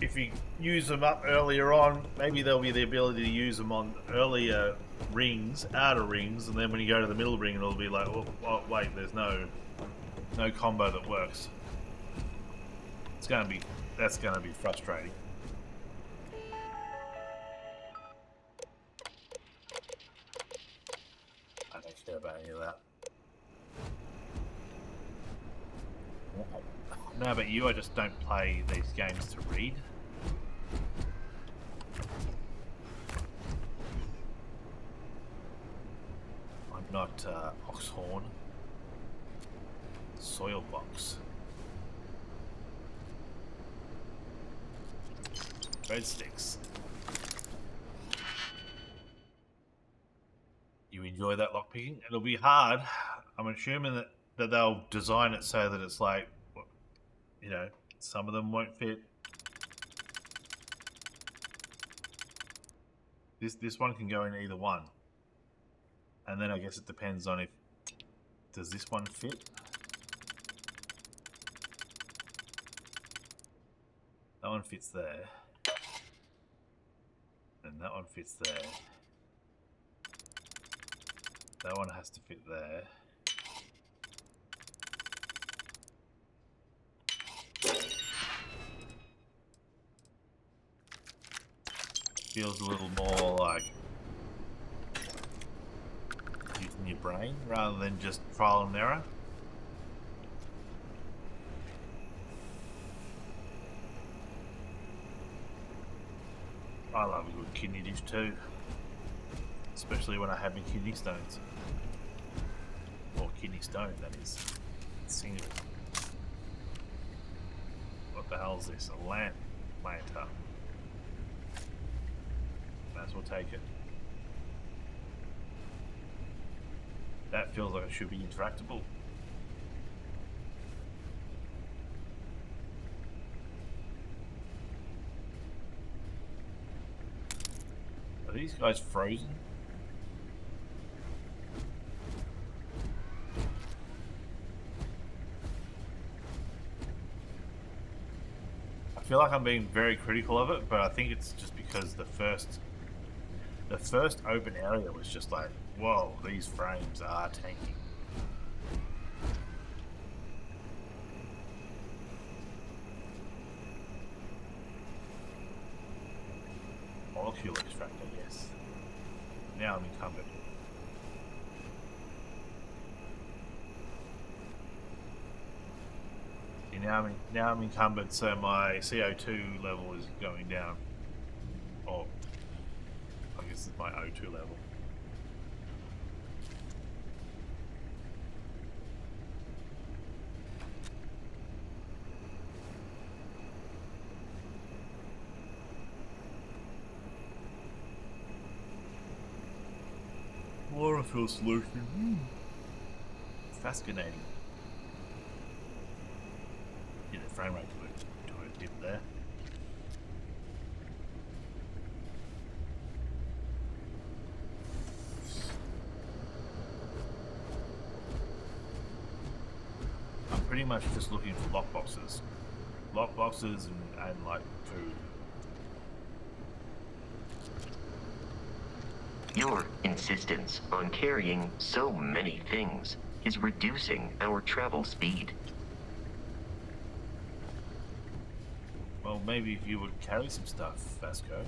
if you use them up earlier on, maybe there'll be the ability to use them on earlier rings, outer rings, and then when you go to the middle ring, it'll be like, oh wait, there's no combo that works. That's gonna be frustrating. I don't care about any of that. I don't know about you, I just don't play these games to read. I'm not Oxhorn. Soil box. Breadsticks. You enjoy that lockpicking? It'll be hard. I'm assuming that they'll design it so that it's like, you know, some of them won't fit. This one can go in either one. And then I guess it depends on if... Does this one fit? That one fits there. And that one fits there. That one has to fit there. Feels a little more like using your brain rather than just trial and error. I love a good kidney dish too, especially when I have my kidney stones. Or kidney stone, that is. Single. What the hell is this? A lantern. Might as well take it. That feels like it should be interactable. Are these guys frozen? I feel like I'm being very critical of it, but I think it's just because the first open area was just like, whoa, these frames are tanky. Molecule extractor, yes. Now I'm encumbered. See, now I'm encumbered, so my CO2 level is going down. Oh, I guess it's my O2 level. Chlorophyll solution. Fascinating. Yeah, the frame rate to a dip there. I'm pretty much just looking for lockboxes. Lockboxes and like food. Your insistence on carrying so many things is reducing our travel speed. Well, maybe if you would carry some stuff, Vasco.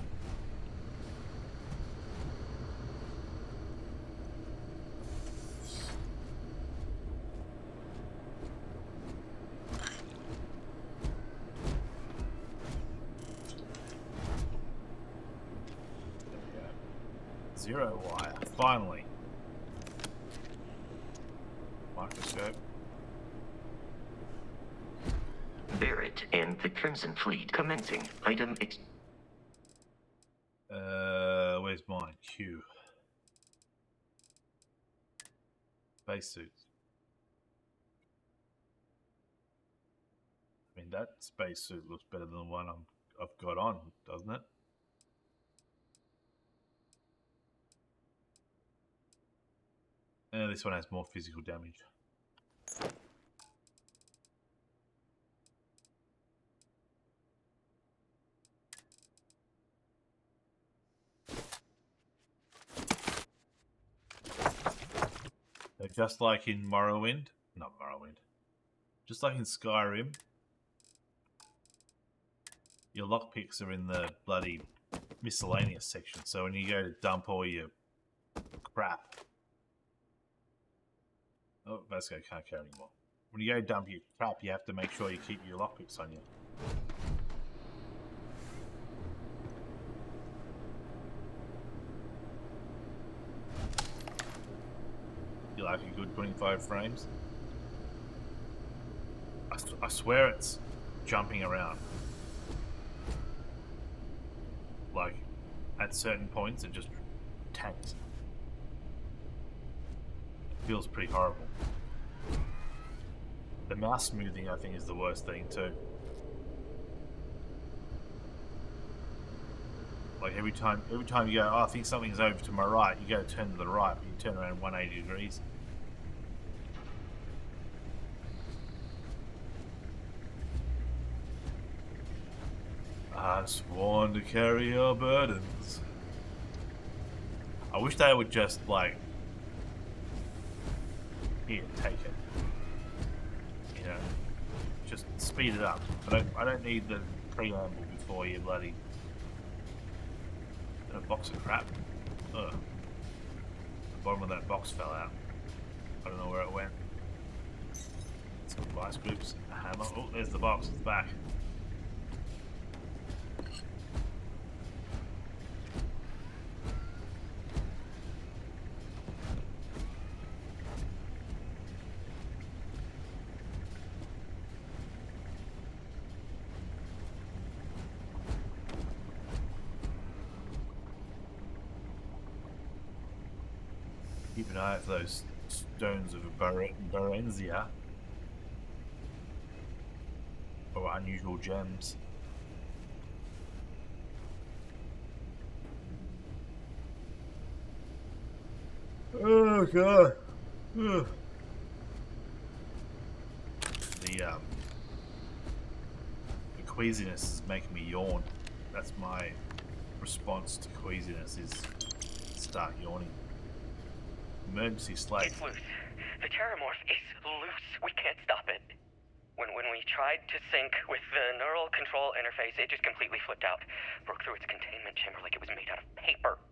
Zero wire, finally. Microscope. Barrett and the Crimson Fleet commencing item Where's mine? Q. Spacesuits. I mean, that spacesuit looks better than the one I've got on, doesn't it? This one has more physical damage. So just like in just like in Skyrim, your lockpicks are in the bloody miscellaneous section. So when you go to dump all your crap, oh, Vasco can't carry anymore. When you go dump your crap, you have to make sure you keep your lockpicks on you. You like a good 25 frames? I swear it's jumping around. Like, at certain points it just tanks. It feels pretty horrible. The mouse smoothing, I think, is the worst thing too. Like every time you go, oh, I think something's over to my right, you go to turn to the right, but you turn around 180 degrees. I sworn to carry your burdens. I wish they would just like, here, take it. You know, just speed it up. I don't need the preamble before you bloody. A box of crap. Ugh. The bottom of that box fell out. I don't know where it went. Some vice grips, a hammer. Oh, there's the box. It's back. Keep an eye out for those stones of Barenzia. Or unusual gems. Oh god. Ugh. The queasiness is making me yawn. That's my response to queasiness, is start yawning. Emergency slate. It's loose. The Terramorph is loose. We can't stop it. When we tried to sync with the neural control interface, it just completely flipped out. Broke through its containment chamber like it was made out of paper.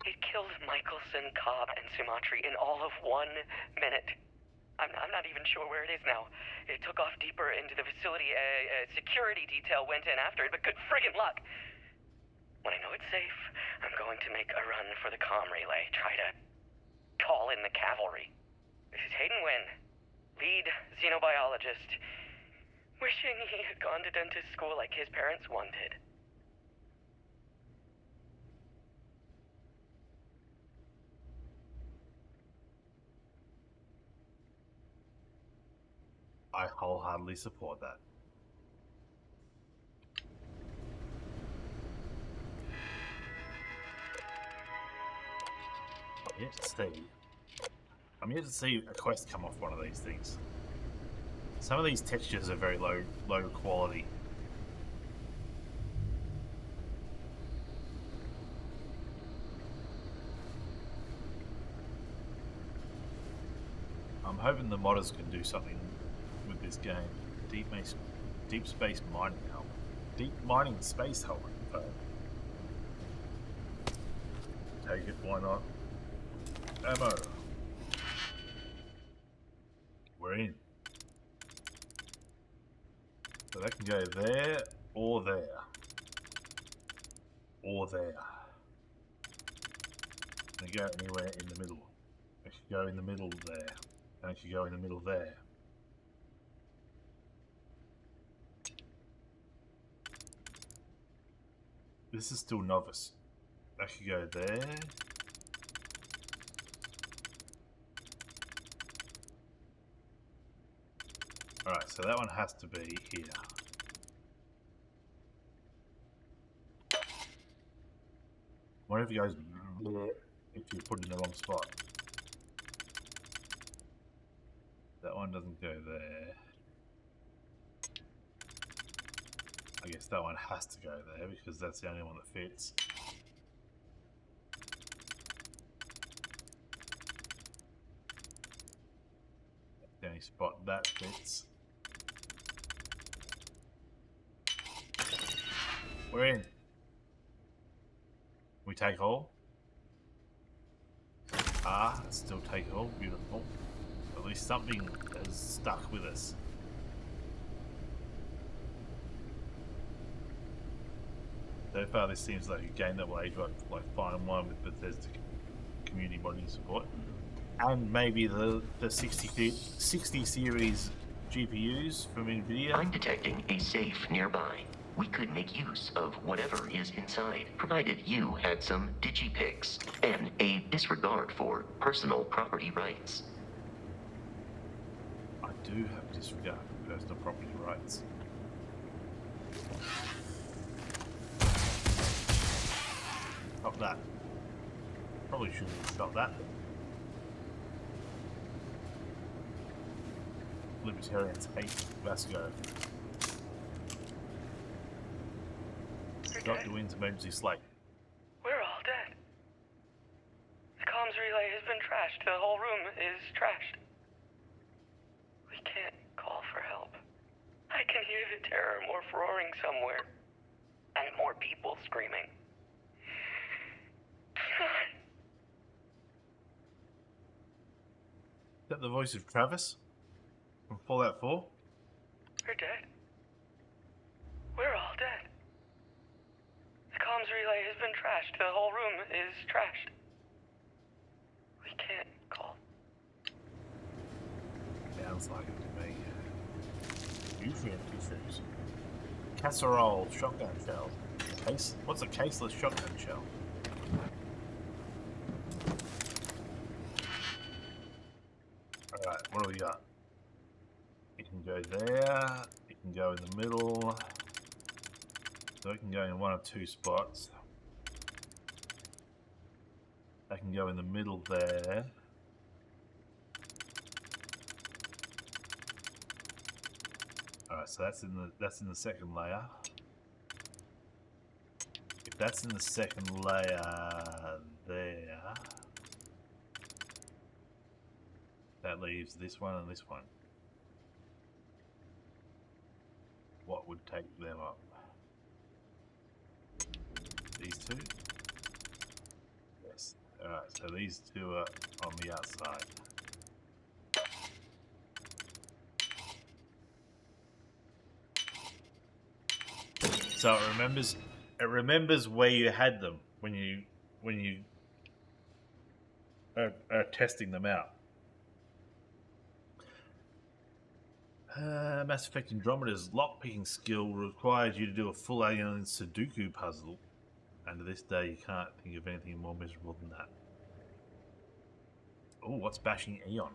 It killed Michelson, Cobb, and Sumatri in all of 1 minute. I'm not even sure where it is now. It took off deeper into the facility. A security detail went in after it, but good friggin' luck. When I know it's safe, I'm going to make a run for the comm relay. Try to call in the cavalry. This is Hayden Wynn, lead xenobiologist, wishing he had gone to dentist school like his parents wanted. I wholeheartedly support that. I'm yet to see a quest come off one of these things. Some of these textures are very low quality. I'm hoping the modders can do something with this game. Deep space mining helmet. Deep mining space helmet. Take it, why not? Ammo. We're in. So that can go there, or there. Or there. It can go anywhere in the middle. It could go in the middle there. And it could go in the middle there. This is still novice. That could go there. Alright, so that one has to be here. What if it goes if you put it in the wrong spot? That one doesn't go there. I guess that one has to go there because that's the only one that fits. That's the only spot that fits. We're in. We take all. Ah, still take all. Beautiful. At least something has stuck with us. So far, this seems like a game that will age like fine wine with Bethesda community modding support, and maybe the 60 series GPUs from Nvidia. I'm detecting a safe nearby. We could make use of whatever is inside, provided you had some digipics and a disregard for personal property rights. I do have disregard for personal property rights. Stop that. Probably shouldn't have stopped that. Libertarians hate Vasco. Dr. Wynn's emergency slate. We're all dead. The comms relay has been trashed. The whole room is trashed. We can't call for help. I can hear the terror morph roaring somewhere. And more people screaming. Is that the voice of Travis from Fallout 4? We're dead. We're all dead. The comms relay has been trashed. The whole room is trashed. We can't call. Sounds like it to me. Usually empty shoes. Casserole shotgun shell. Case? What's a caseless shotgun shell? Alright, what do we got? It can go there, it can go in the middle, so it can go in one of two spots. That can go in the middle there. Alright, so that's in the second layer. If that's in the second layer there, that leaves this one and this one. What would take them up? These two? Yes. Alright, so these two are on the outside. So it remembers where you had them when you are testing them out. Mass Effect Andromeda's lockpicking skill requires you to do a full alien Sudoku puzzle, and to this day you can't think of anything more miserable than that. Oh, what's bashing Eon?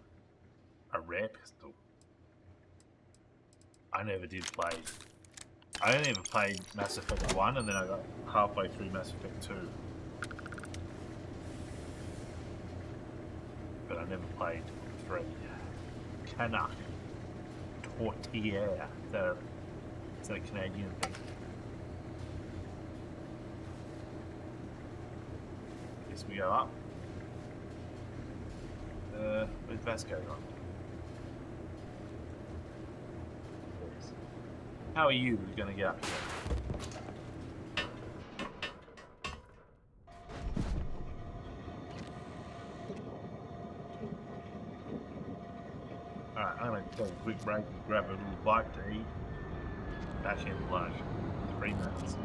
A rare pistol. I never did play. I only ever played Mass Effect 1 and then I got halfway through Mass Effect 2. But I never played 3. Canuck. Tortilla. Is that a Canadian thing? I guess we go up. Where's Vasco gone? How are you going to get up here? Alright, I'm going to take a quick break and grab a little bite to eat. Back in like 3 minutes.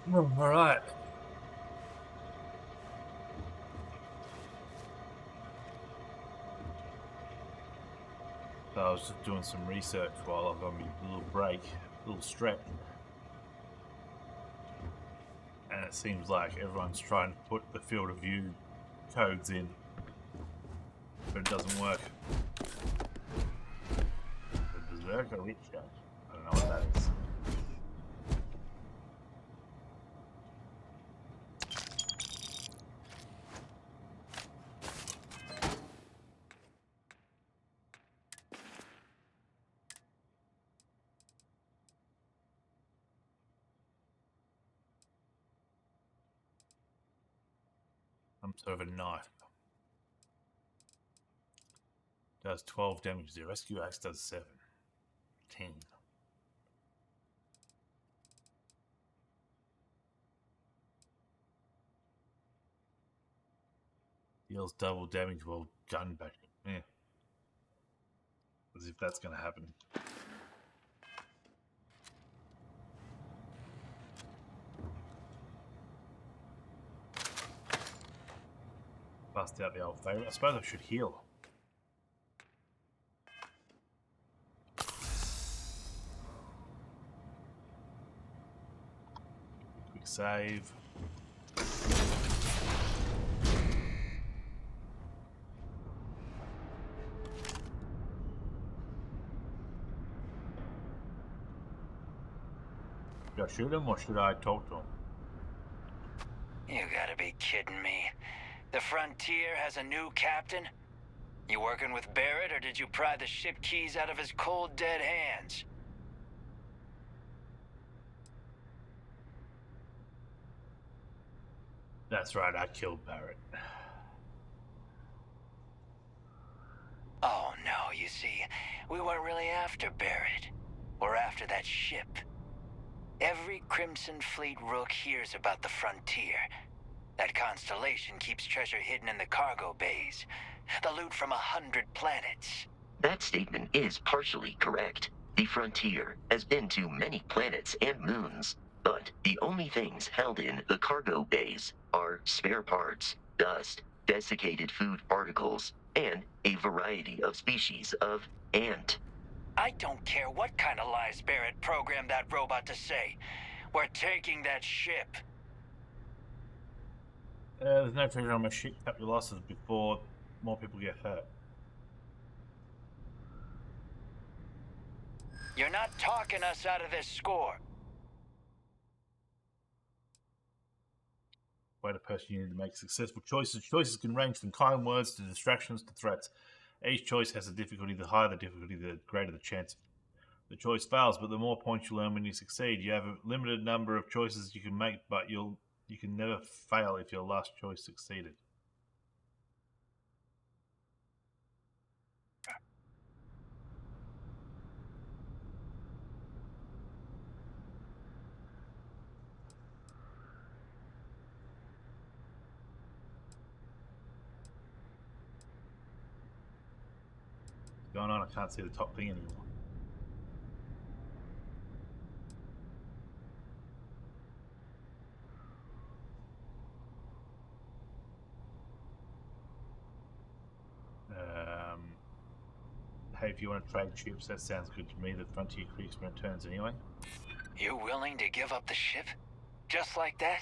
Oh, all right. So I was just doing some research while I was on my little break, little stretch. And it seems like everyone's trying to put the field of view codes in, but it doesn't work. The Berserker Rich Guy. I don't know what that is. Some sort of a knife. Does 12 damage. The rescue axe does 7. 10. Deals double damage while gun backing. Yeah. As if that's going to happen. Bust out the old favourite. I suppose I should heal. Quick save. Should I shoot him or should I talk to him? You gotta be kidding me. The Frontier has a new captain? You working with Barrett, or did you pry the ship keys out of his cold, dead hands? That's right, I killed Barrett. Oh no, you see, we weren't really after Barrett. We're after that ship. Every Crimson Fleet rook hears about the Frontier. That constellation keeps treasure hidden in the cargo bays. The loot from 100 planets. That statement is partially correct. The Frontier has been to many planets and moons, but the only things held in the cargo bays are spare parts, dust, desiccated food particles, and a variety of species of ant. I don't care what kind of lies Barrett programmed that robot to say. We're taking that ship. There's no treasure on my ship. Cut your losses before more people get hurt. You're not talking us out of this score. Wait a person, you need to make successful choices. Choices can range from kind words to distractions to threats. Each choice has a difficulty. The higher the difficulty, the greater the chance the choice fails, but the more points you earn when you succeed. You have a limited number of choices you can make, but you can never fail if your last choice succeeded. What's going on? I can't see the top thing anymore. Hey, if you want to trade ships, that sounds good to me. The Frontier creeps when it turns anyway. You willing to give up the ship? Just like that?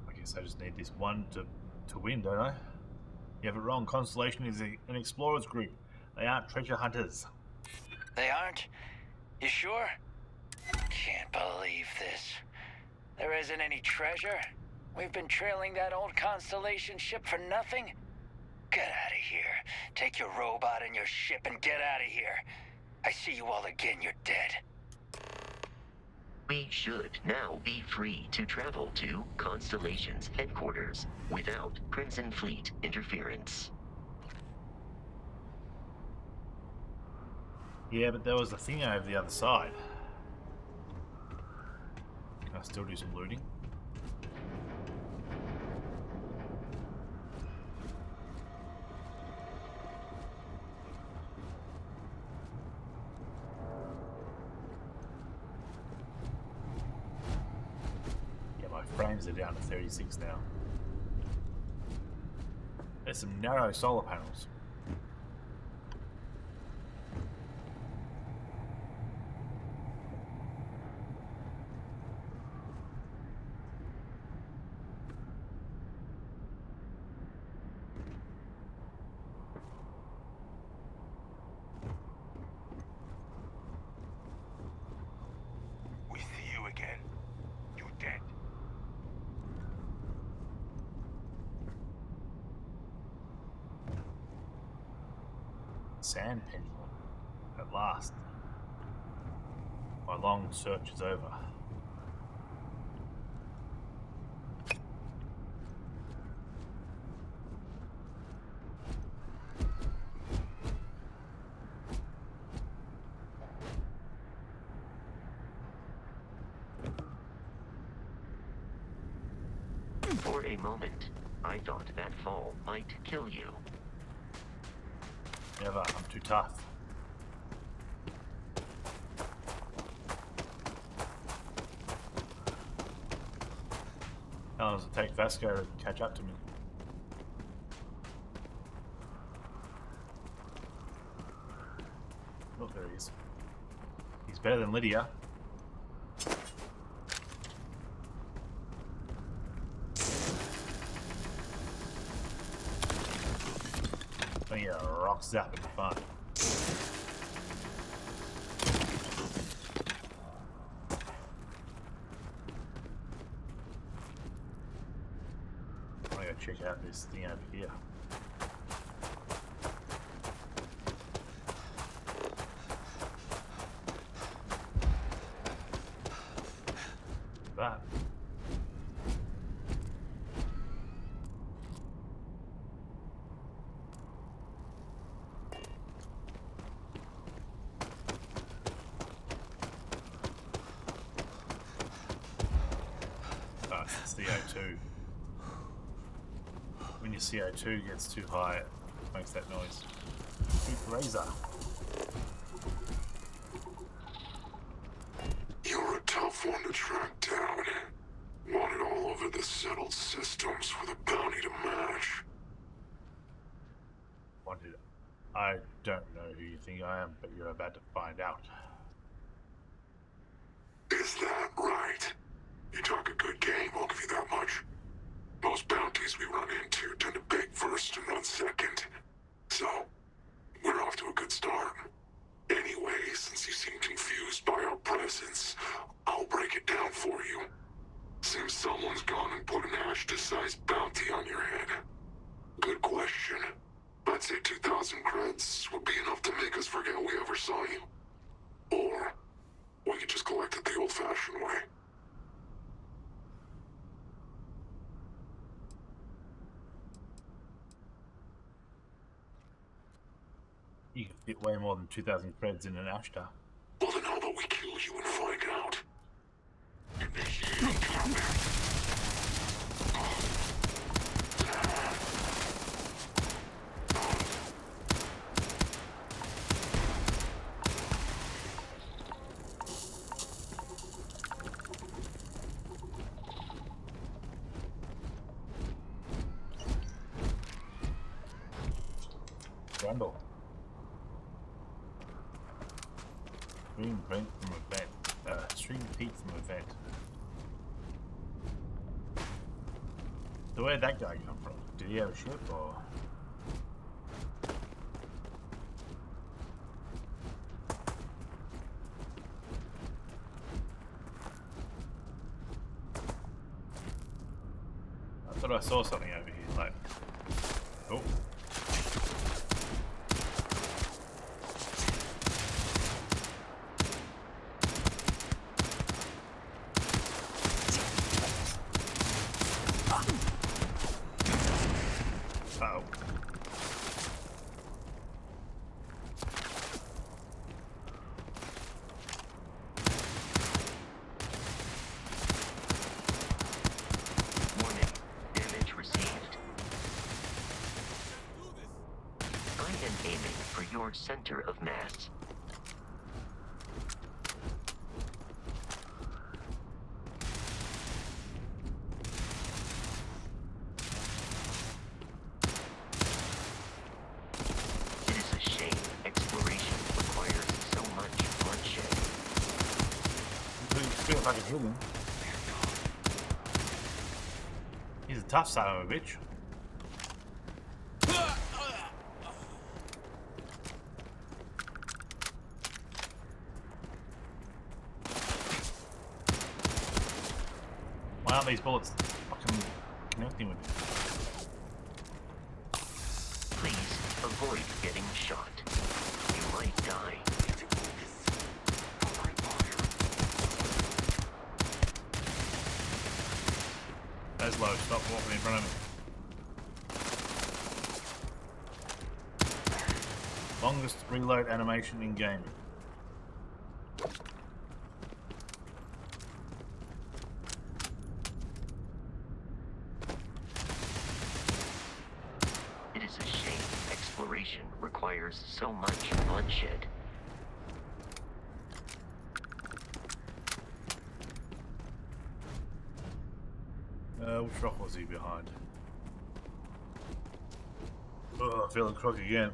I guess I just need this one to win, don't I? You have it wrong. Constellation is an explorers group. They aren't treasure hunters. They aren't? You sure? Can't believe this. There isn't any treasure? We've been trailing that old Constellation ship for nothing? Get out of here. Take your robot and your ship and get out of here. I see you all again, you're dead. We should now be free to travel to Constellation's headquarters without Crimson Fleet interference. Yeah, but there was a thing over the other side. Can I still do some looting? frames are down to 36 now. There's some narrow solar panels. We see you again. You're dead. Sand pendulum. At last. My long search is over. For a moment, I thought that fall might kill you. Never, I'm too tough. How long does it take Vasco to catch up to me? Look, there he is. He's better than Lydia. Plenty of rock zap and fun. I'm gonna go check out this thing over here. That. It's CO2. When your CO2 gets too high, it makes that noise. Deep razor. You're a tough one to track down. Wanted all over the settled systems with a bounty to match. Wanted. I don't know who you think I am, but you're about to find out. Is that right? You talk a good game, I'll give you that much. Most bounties we run into tend to beg first and run second. So, we're off to a good start. Anyway, since you seem confused by our presence, I'll break it down for you. Seems someone's gone and put an Ashta-sized bounty on your head. Good question. I'd say 2,000 creds would be enough to make us forget we ever saw you. Or, we could just collect it the old-fashioned way. You can fit way more than 2,000 creds in an Ashtar. Well, then how about we kill you and find out? Initiating combat. Grundle. Stream vent from event. Stream peak from event. So where'd that guy come from? Did he have a ship or? I thought I saw something over here, like. Oh. Center of mass. see if I can hit him. He's a tough son of a bitch. Why aren't these bullets fucking connecting with me? Please avoid getting shot. You might die. That's low. Stop walking in front of me. Longest reload animation in gaming. It is a shame exploration requires so much bloodshed. Which rock was he behind? Oh, I feel the crook again.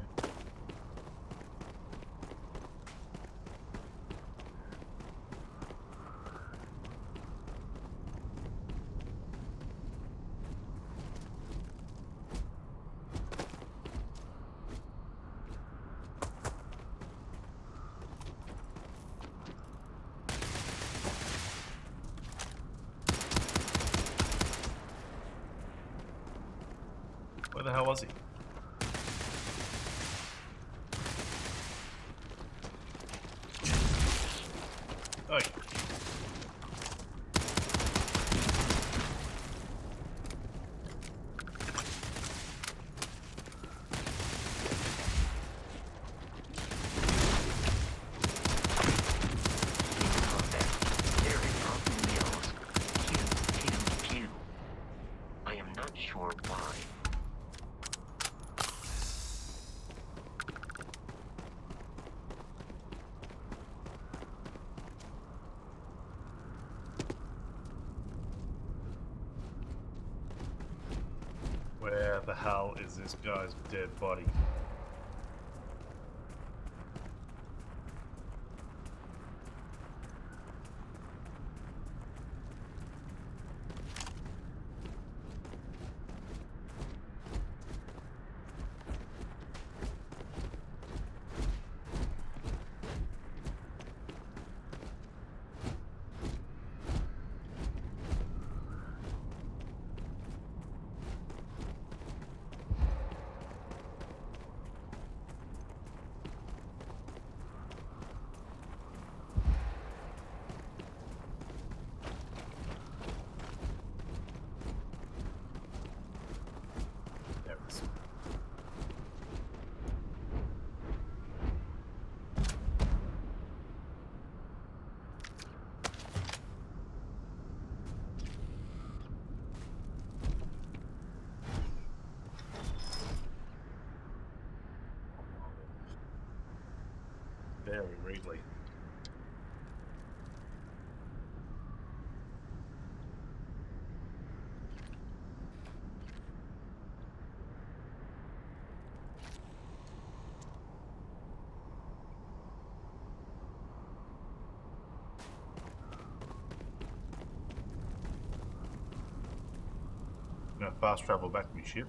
Where the hell was he? Oi. I am not sure why. Where the hell is this guy's dead body? There it is. Very wriggly. I'm gonna fast travel back to my ship.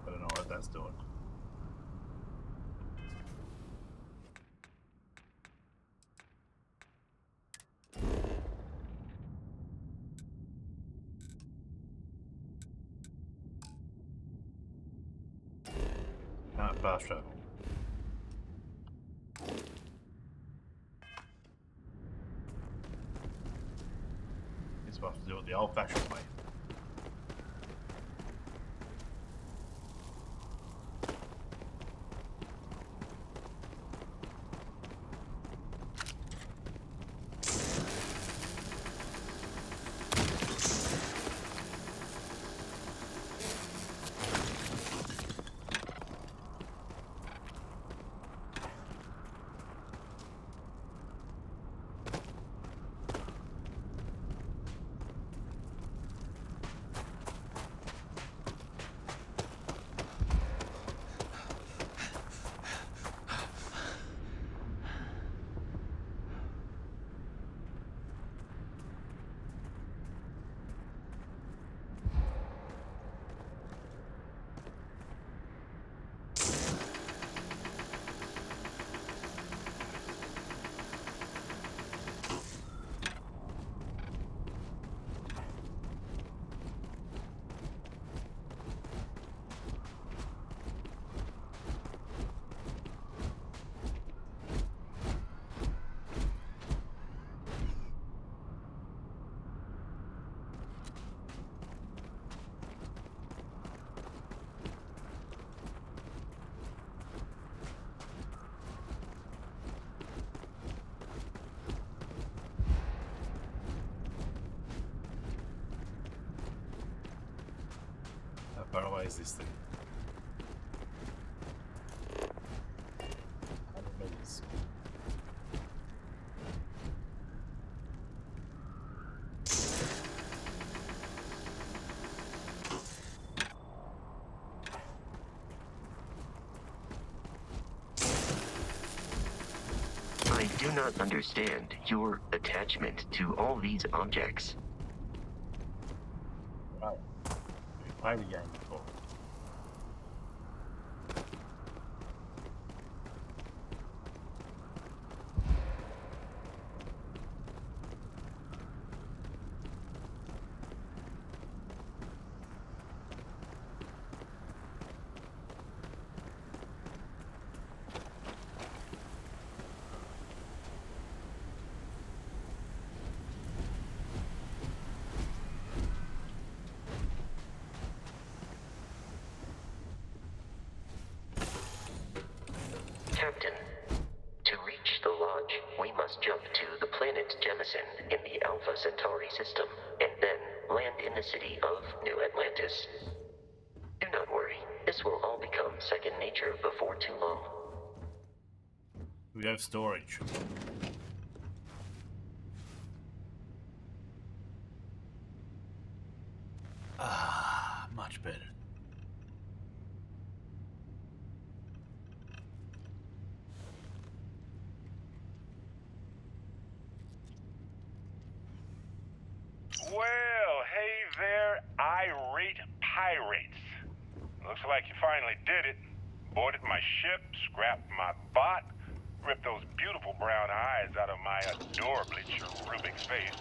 I don't know what that's doing. Can't fast travel. You're supposed to do it the old-fashioned way. Far away is this thing? 100 meters. I do not understand your attachment to all these objects. Right. We played the game before. Captain, to reach the lodge, we must jump to the planet Jemison in the Alpha Centauri system, and then land in the city of New Atlantis. Do not worry, this will all become second nature before too long. We have storage. Ah, much better. Well, hey there, irate pirates. Looks like you finally did it. Boarded my ship, scrapped my bot, ripped those beautiful brown eyes out of my adorably cherubic face.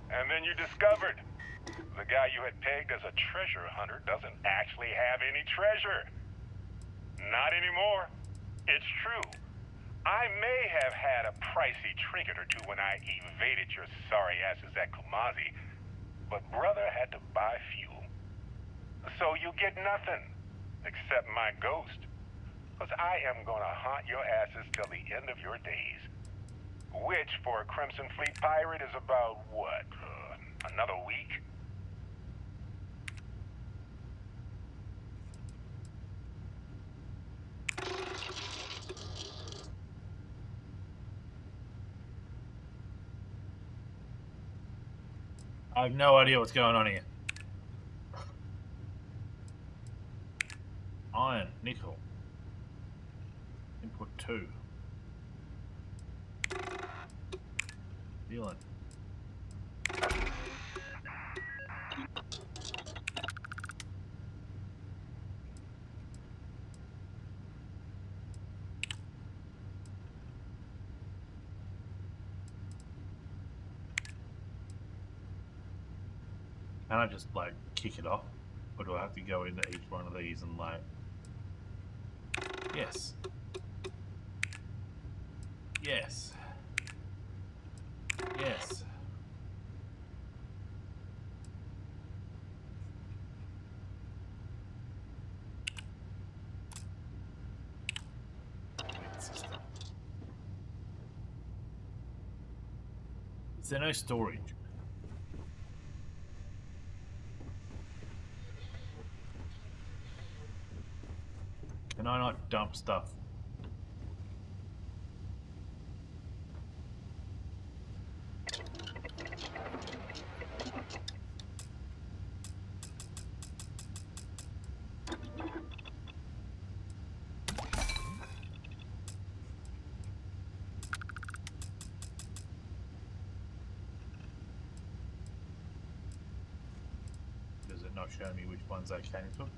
And then you discovered the guy you had pegged as a treasure hunter doesn't actually have any treasure. Not anymore. It's true. I may have had a pricey trinket or two when I evaded your sorry asses at Kumazi, but brother had to buy fuel. So you get nothing, except my ghost. Because I am gonna haunt your asses till the end of your days. Which, for a Crimson Fleet pirate, is about, what, another week? I have no idea what's going on here. Iron, nickel. Input 2. Dealing. Can I just like kick it off? Or do I have to go into each one of these and like... Yes. Yes. Yes. Is there no storage? Can I not dump stuff? Does it not show me which ones I can cook?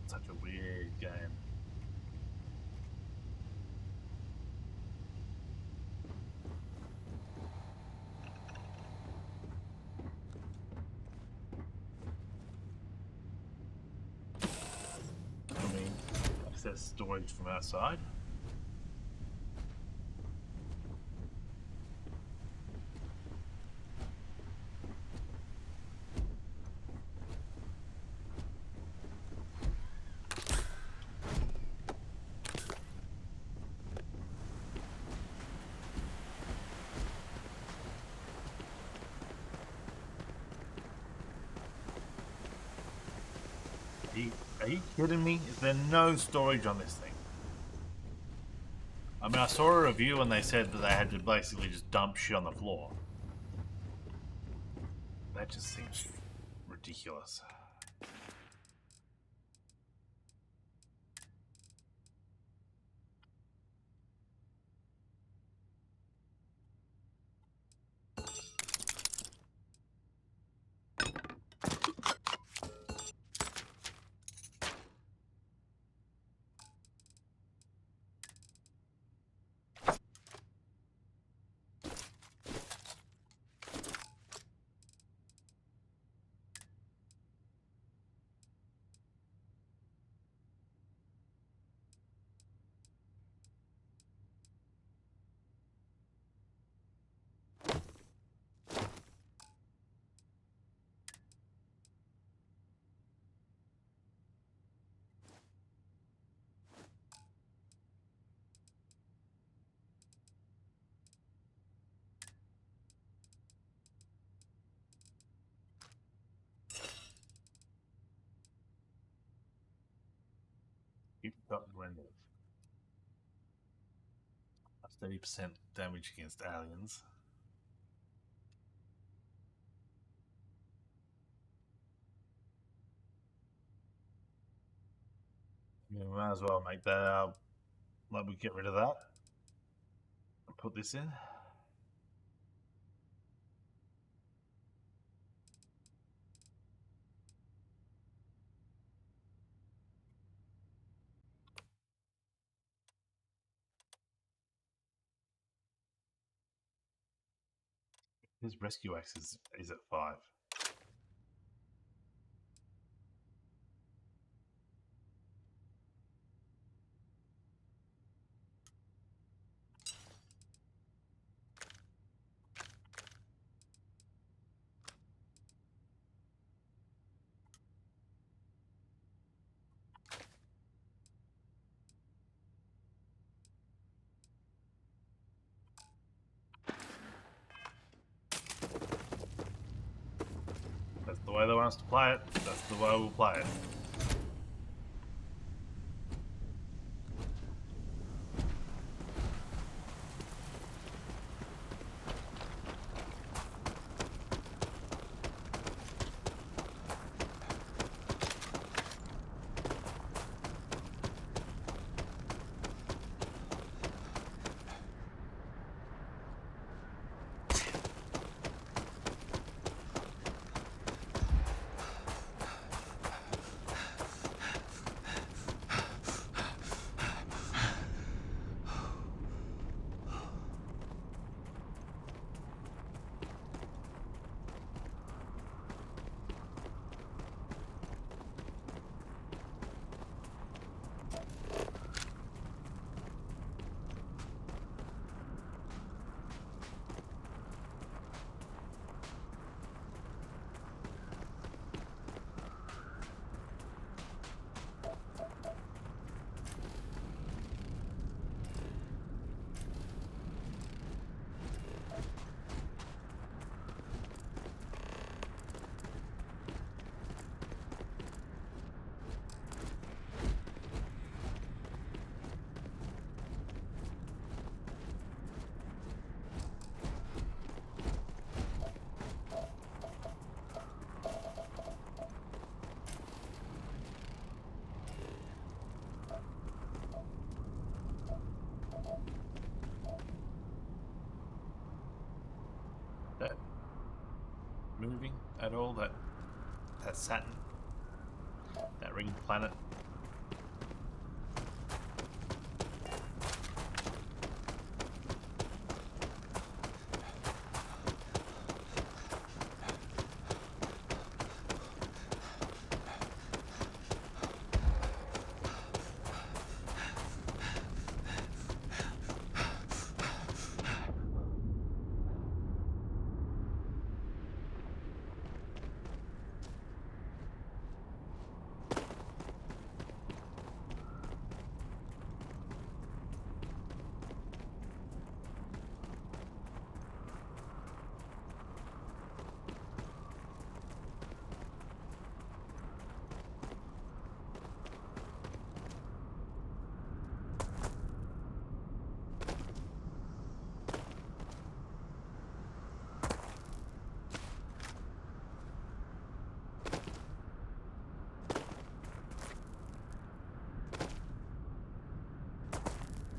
Such a weird game. I mean, access storage from outside. Are you kidding me? Is there no storage on this thing? I mean, I saw a review and they said that they had to basically just dump shit on the floor. That just seems ridiculous. Keep got rendered. 30% damage against aliens. We might as well make that like we get rid of that and put this in. His rescue axe is at 5. That's the way they want us to play it. That's the way we'll play it. That moving at all? That Saturn? That ring planet?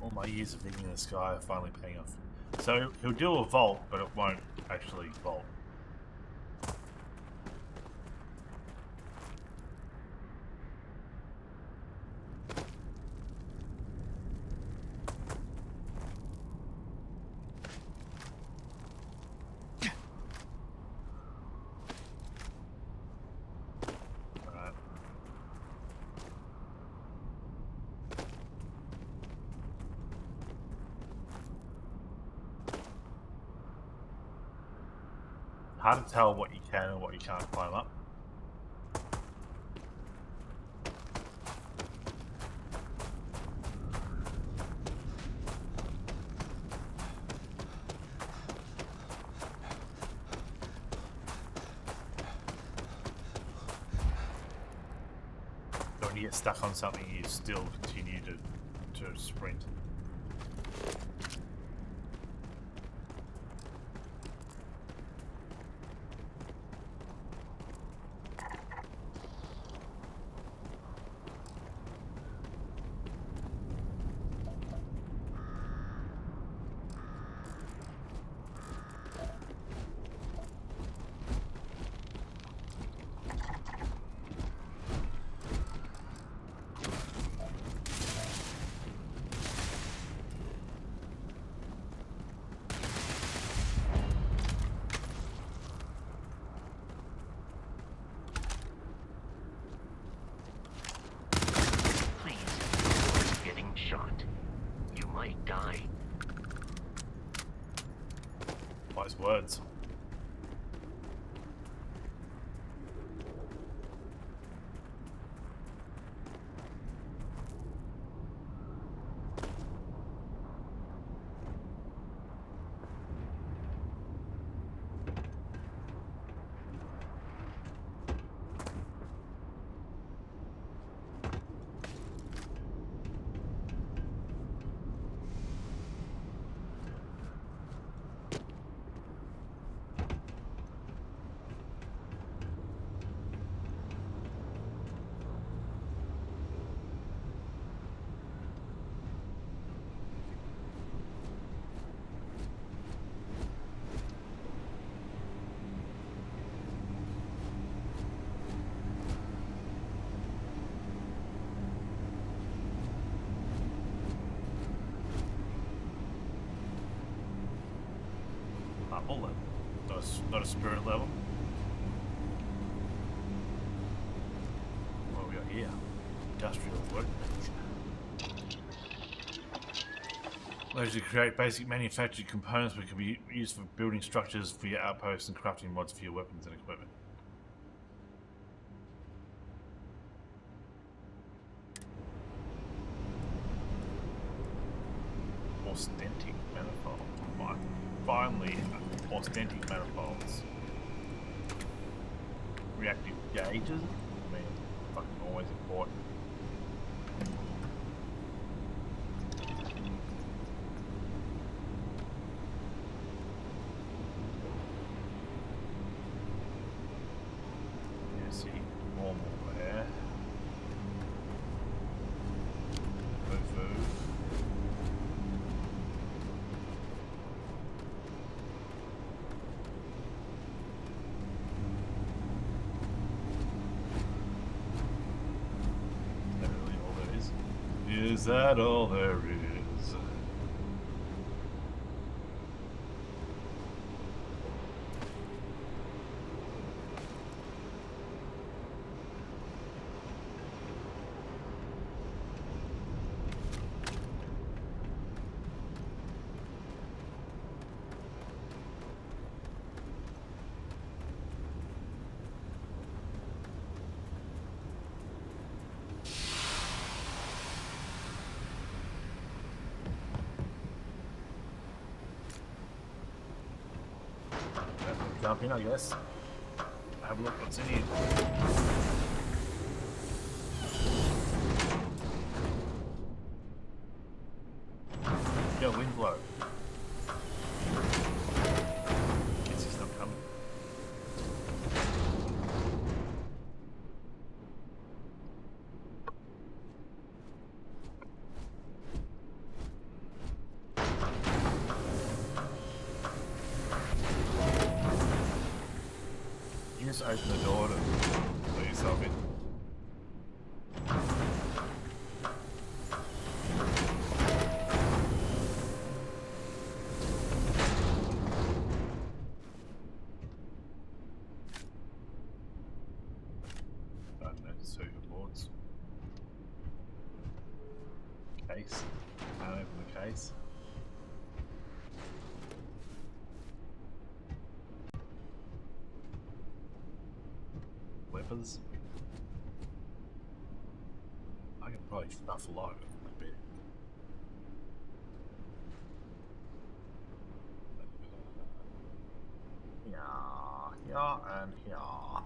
All my years of digging in the sky are finally paying off. So he'll do a vault, but it won't actually vault. Hard to tell what you can and what you can't climb up. So when you get stuck on something, you still continue to sprint. Wise words. Level. Not a spirit level. What have we got here? Industrial workbench. Allows you to create basic manufactured components which can be used for building structures for your outposts and crafting mods for your weapons and equipment. Authentic manifold. Finally, authentic manifolds. Reactive gauges. I mean, fucking always important. Yeah, see, normal there. Food. Is that all there is? Jump in, I guess. Have a look what's in here. Yo, wind blow. Guess he's not coming. open the door to let yourself in. Don't know, circuit boards. Case. Can't open the case. Weapons. I can probably stuff a lot of them a bit. Yeah, and yeah.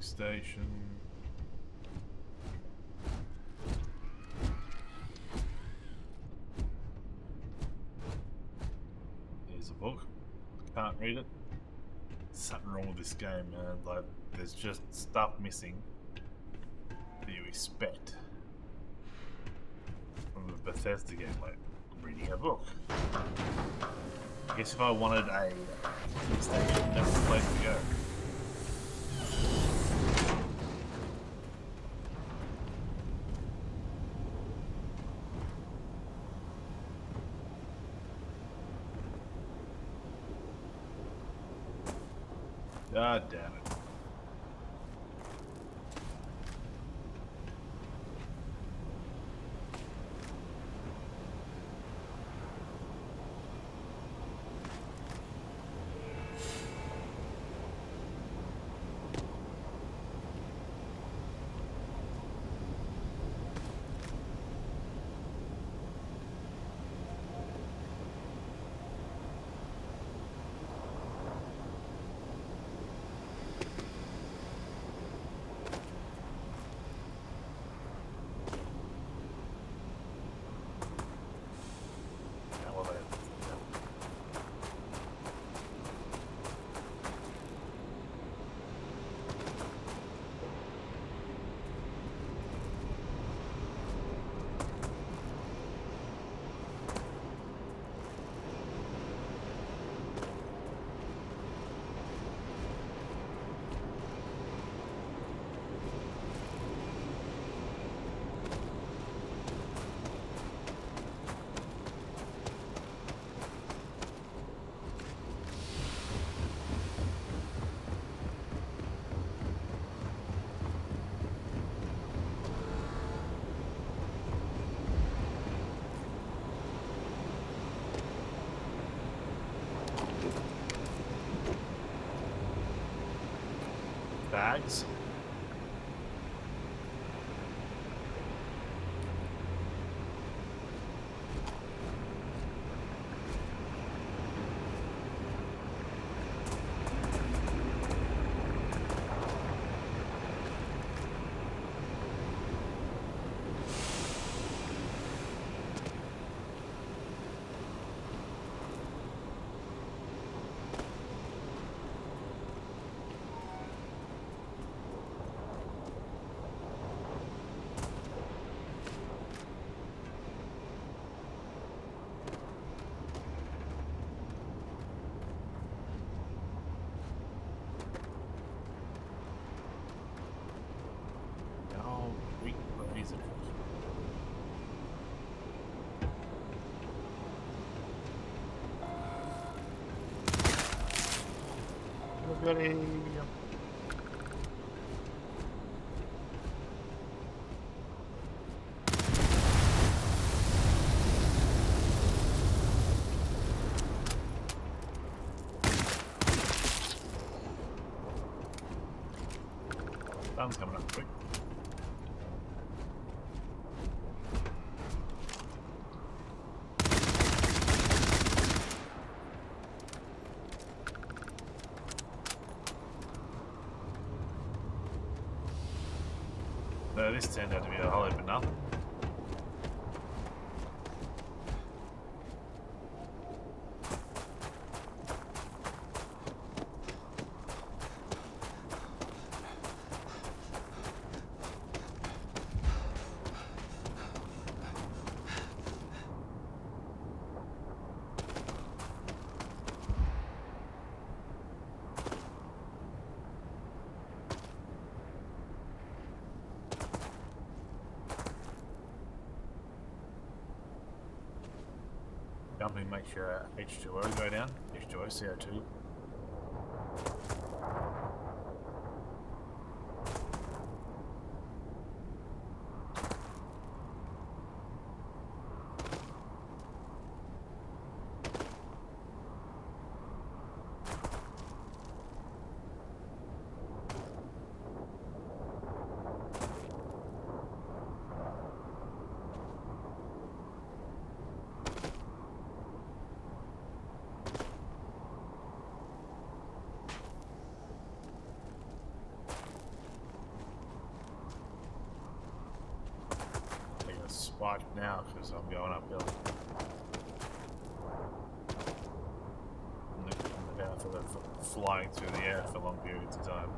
Station. There's a book. Can't read it. Something wrong with this game, man. Like, there's just stuff missing that you expect from a Bethesda game, like reading a book. I guess if I wanted a station, that's the place to go. God damn it. Bags. Ready. Sun's coming up quick. This turned out to be a whole heap of nothing. Jumping makes your H2O go down. H2O, CO2. Spike now because I'm going uphill. I'm down for flying through the air for long periods of time.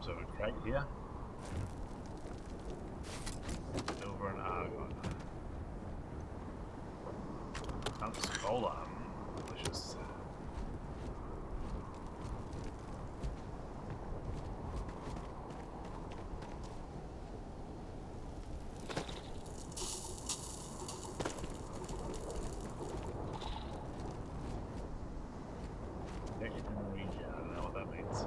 Sort of crate here. Silver and argon. Solar. Delicious. I don't know what that means.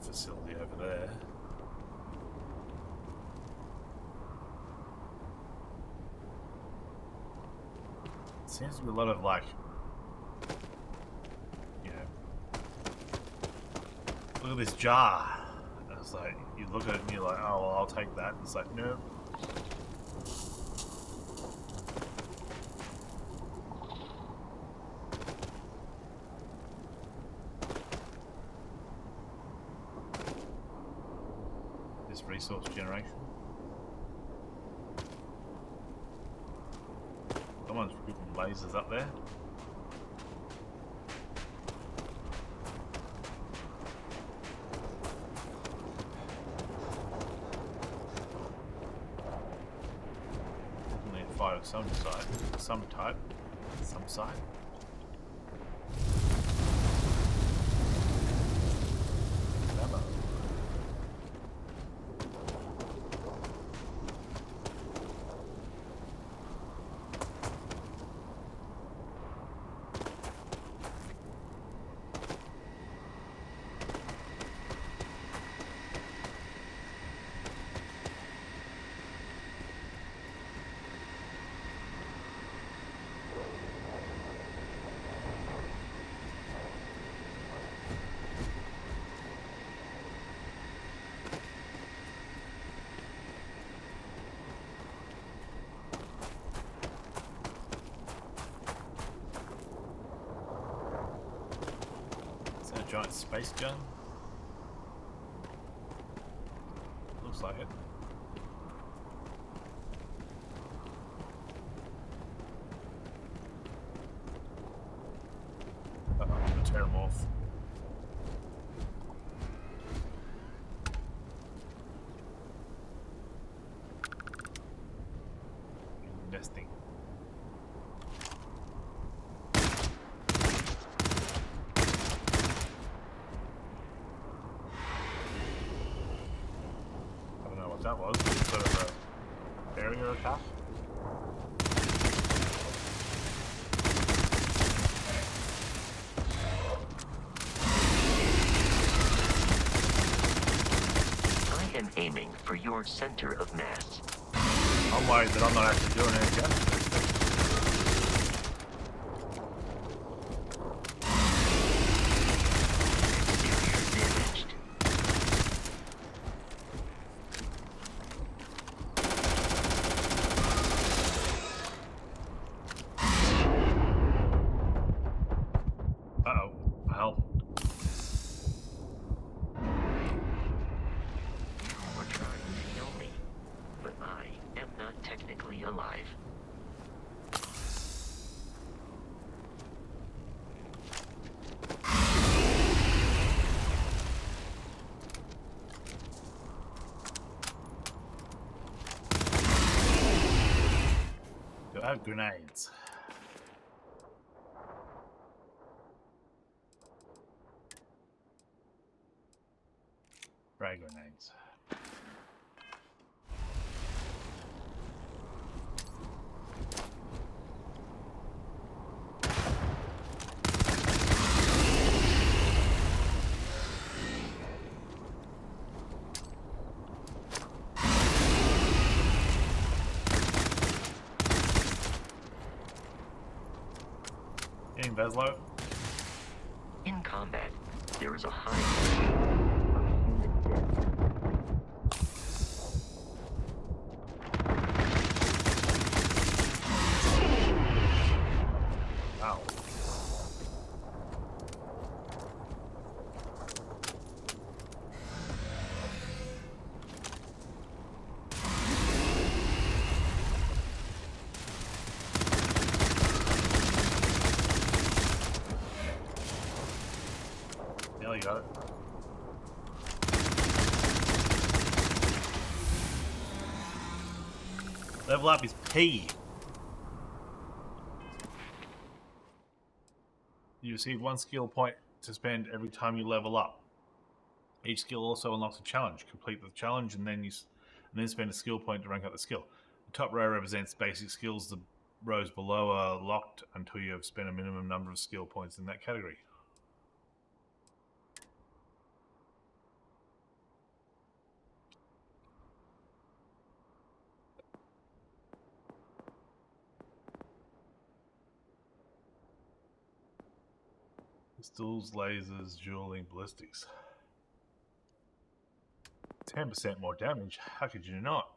Facility over there. Seems to be a lot of like, you know, look at this jar. And it's like, you look at it and you're like, oh, well, I'll take that. And it's like, no. Resource generation. Someone's putting lasers up there. Definitely a fight of some side, some type, some side. Giant space gun. Looks like it. I'm gonna tear them off. Nesting. That was sort of a barrier attack. I am aiming for your center of mass. I'm worried that I'm not actually doing it yet. Frag grenades. Frag grenades. Getting Veslo. In combat, there is a high of human death. Wow. Nearly got it. Level up is P. You receive 1 skill point to spend every time you level up. Each skill also unlocks a challenge. Complete the challenge and then spend a skill point to rank up the skill. The top row represents basic skills. The rows below are locked until you have spent a minimum number of skill points in that category. Pistols, lasers, dueling, ballistics. 10% more damage. How could you not?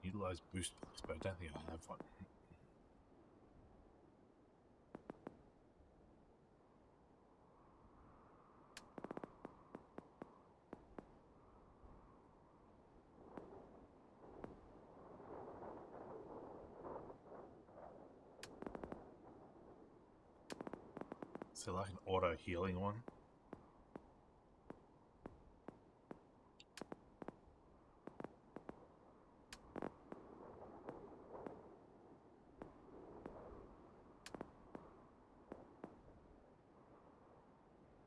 Utilize boost bullets, but I don't think I have one. Is there like an auto healing one?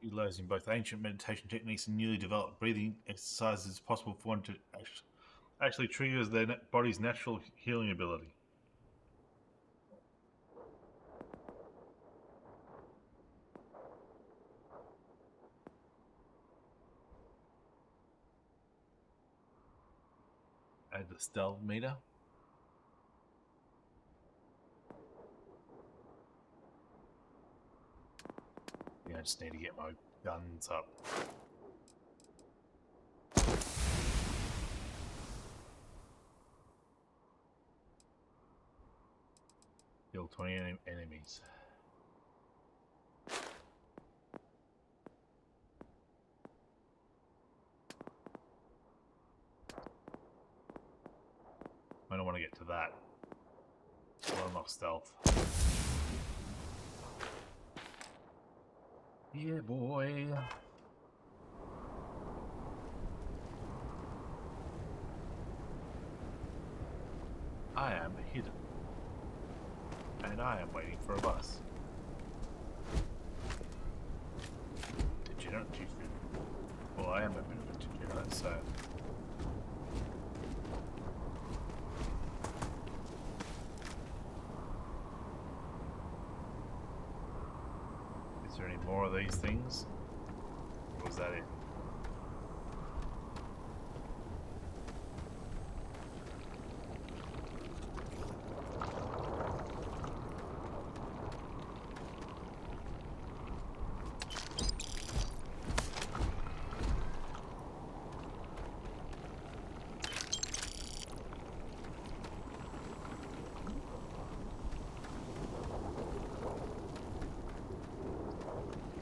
Utilizing both ancient meditation techniques and newly developed breathing exercises, it's possible for one to actually triggers their body's natural healing ability. Add the stealth meter. Yeah, I just need to get my guns up. Kill 20 enemies. I don't want to get to that. I'll unlock stealth. Yeah, boy. I am hidden. And I am waiting for a bus. Degenerate chief. Well, I am a bit of a degenerate, so... Is there any more of these things? Or was that it?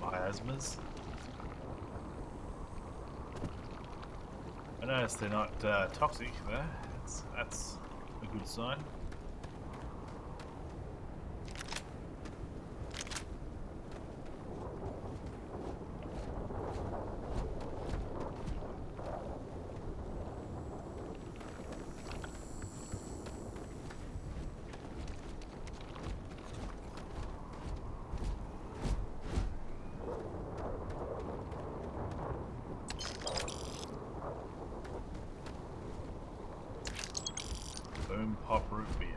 Miasmas. I noticed they're not toxic there. That's a good sign. Boom Pop Root Beer.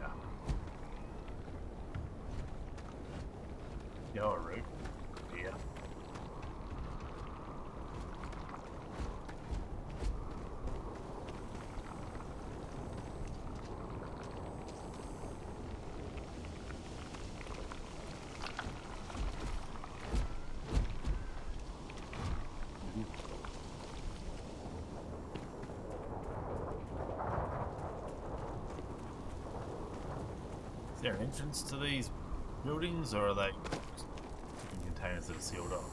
Yellow Root Beer. Is there an entrance to these buildings, or are they containers that are sealed up?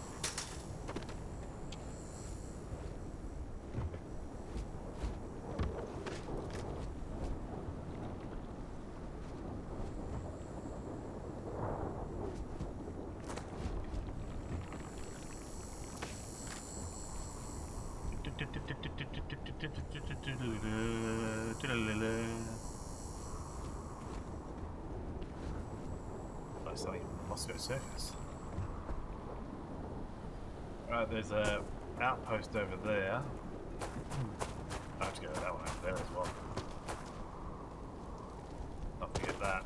Like something Moscow Circus. Right, there's a outpost over there. I have to go that one over there as well. Not forget that.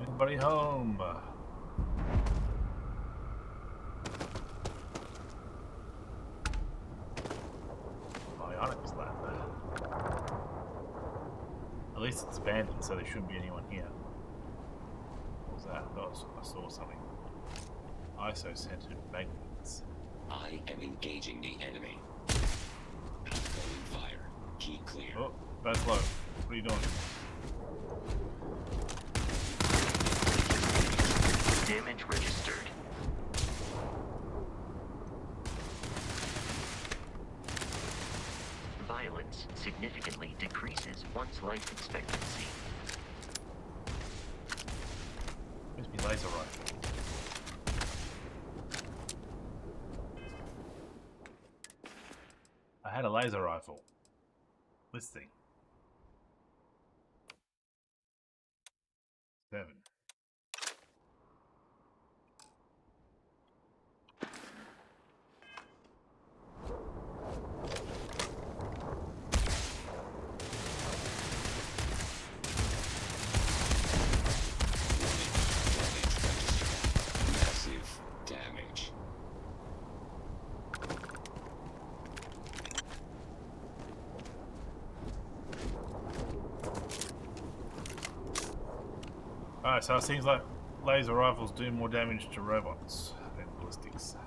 Anybody home? Bionics lab. At least it's abandoned, so there shouldn't be anyone here. What was that? I saw something. ISO-centered magnets. I am engaging the enemy. Opening fire. Keep clear. Oh, that's low. What are you doing? Damage registered. Violence significantly decreases one's life expectancy. Where's my laser rifle? I had a laser rifle. This thing. 7. Massive damage. Alright, so it seems like laser rifles do more damage to robots than ballistics.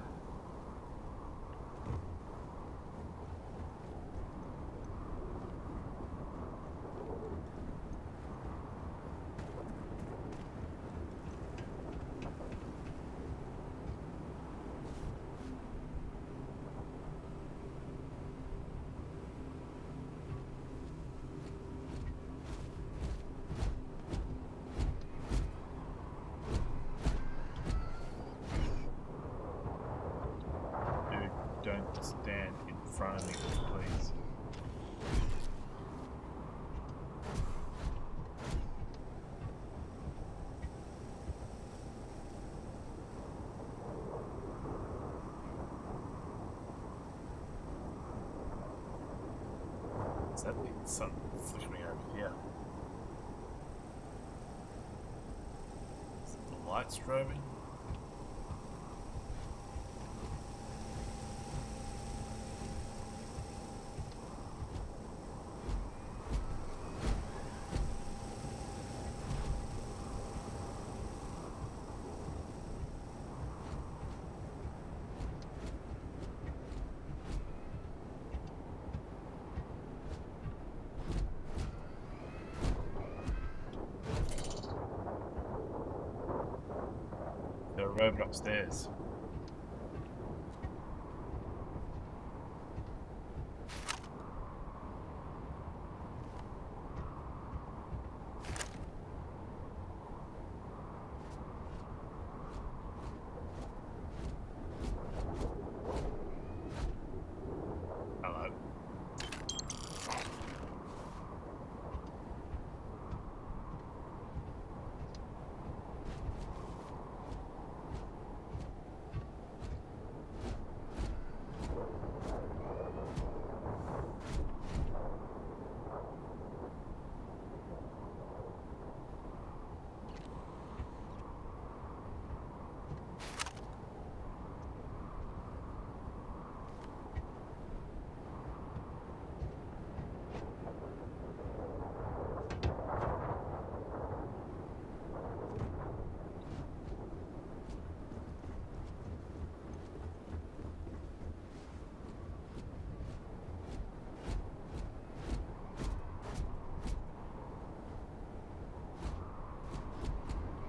Don't stand in front of me, please. Is that the sun flickering over here? Is it the light strobing? robot upstairs. Hello.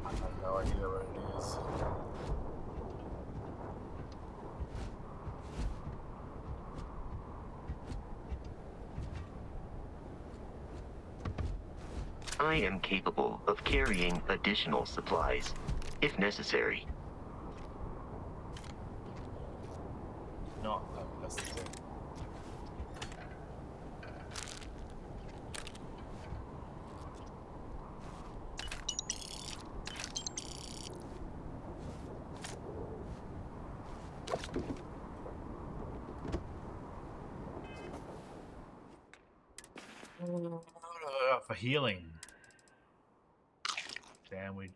I have no idea where it is. I am capable of carrying additional supplies, if necessary. Not that's the thing. For healing. Sandwich.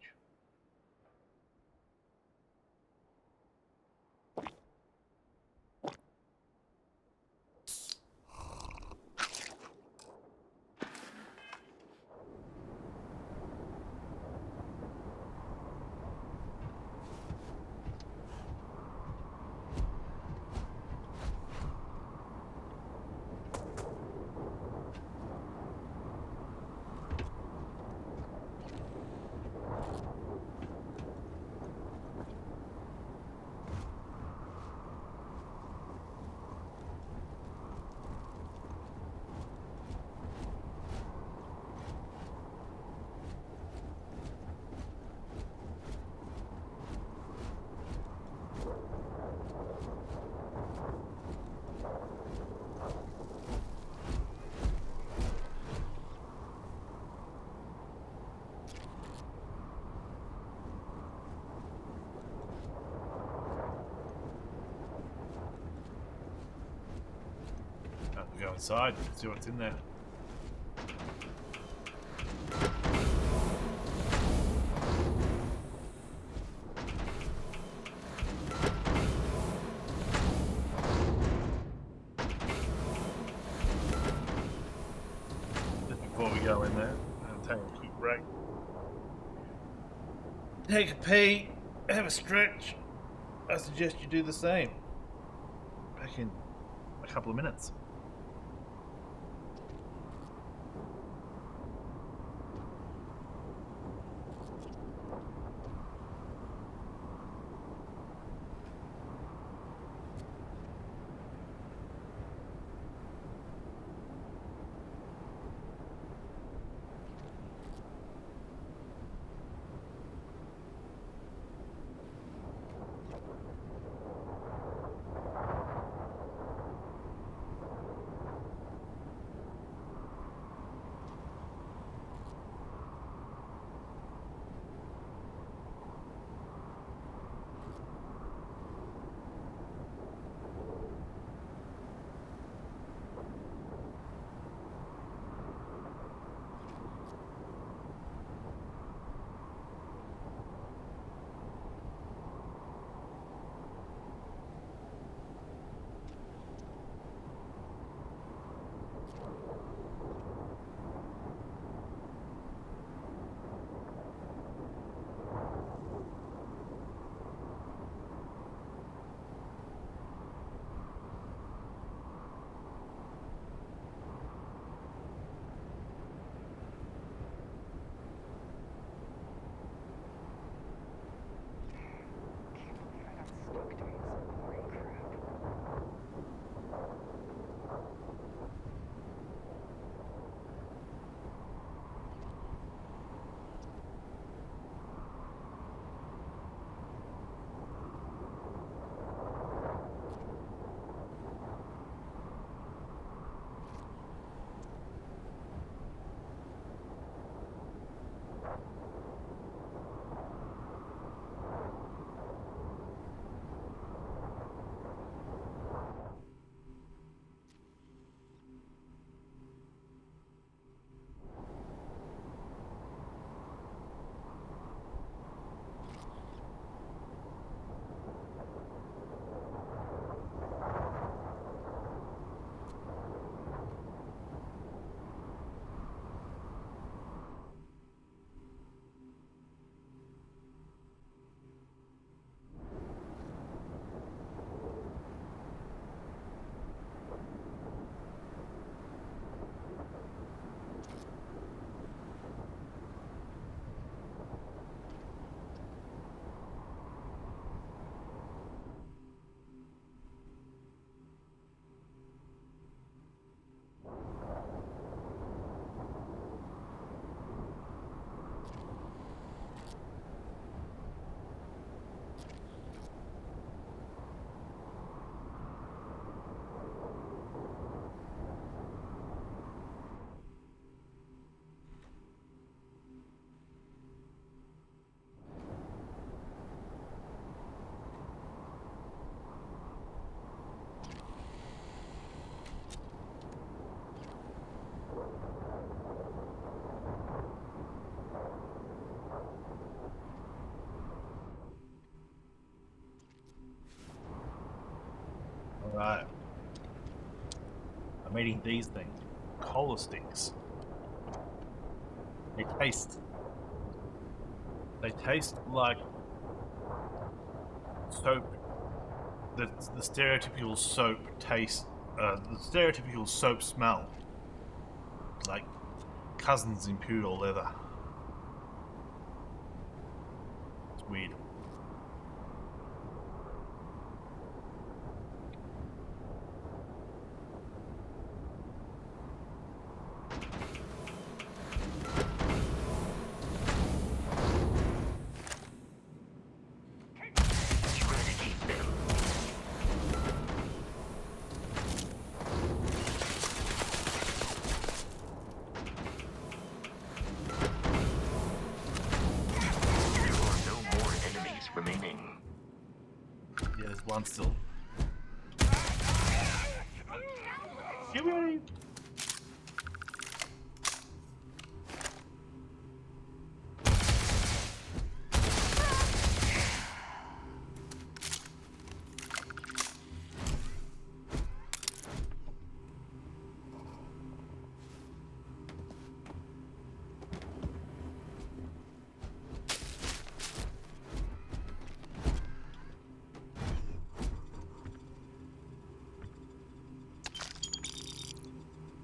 Go inside, see what's in there. Just before we go in there, I'll take a quick break. Take a pee, have a stretch. I suggest you do the same. Back in a couple of minutes. Right. I'm eating these things. Cola sticks. They taste like soap. The stereotypical soap taste. The stereotypical soap smell. Like cousins in poodle leather. It's weird. Yeah, there's one still. Get ready!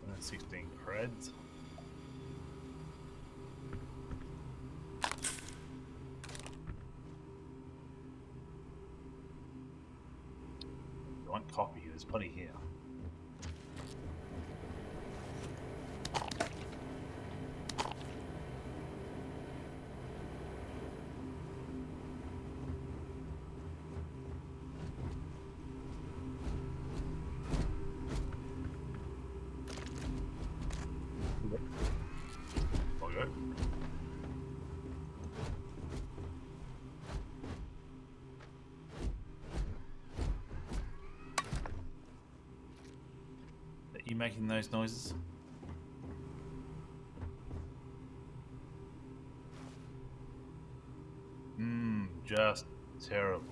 And 16 creds. You want coffee? There's plenty here. Okay. Are you making those noises? Just terrible.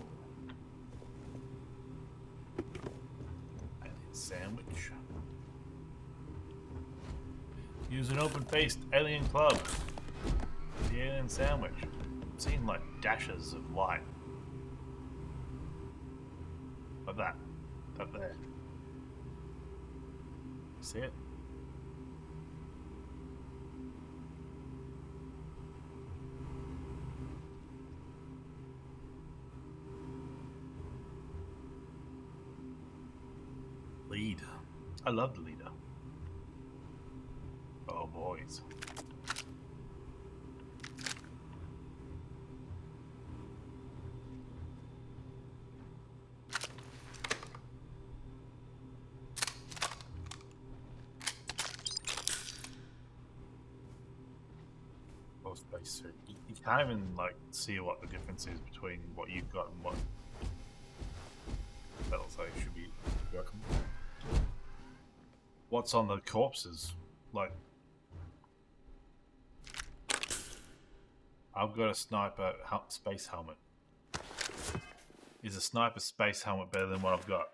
Alien sandwich. Use an open-faced alien club. The alien sandwich. I'm seeing like dashes of light. Like that. Up there. See it? Lead. I love the leader. Oh boys. Oh, space suit. You can't even like see what the difference is between what you've got and what that looks like it should be working. What's on the corpses? Like, I've got a sniper space helmet. Is a sniper space helmet better than what I've got?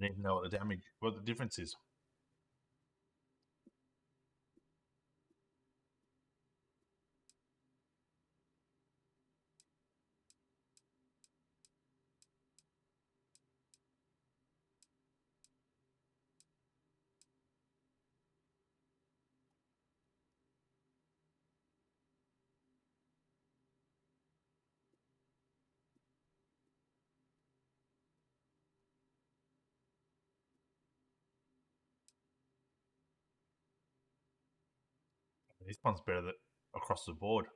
I need to know what the difference is. This one's better across the board.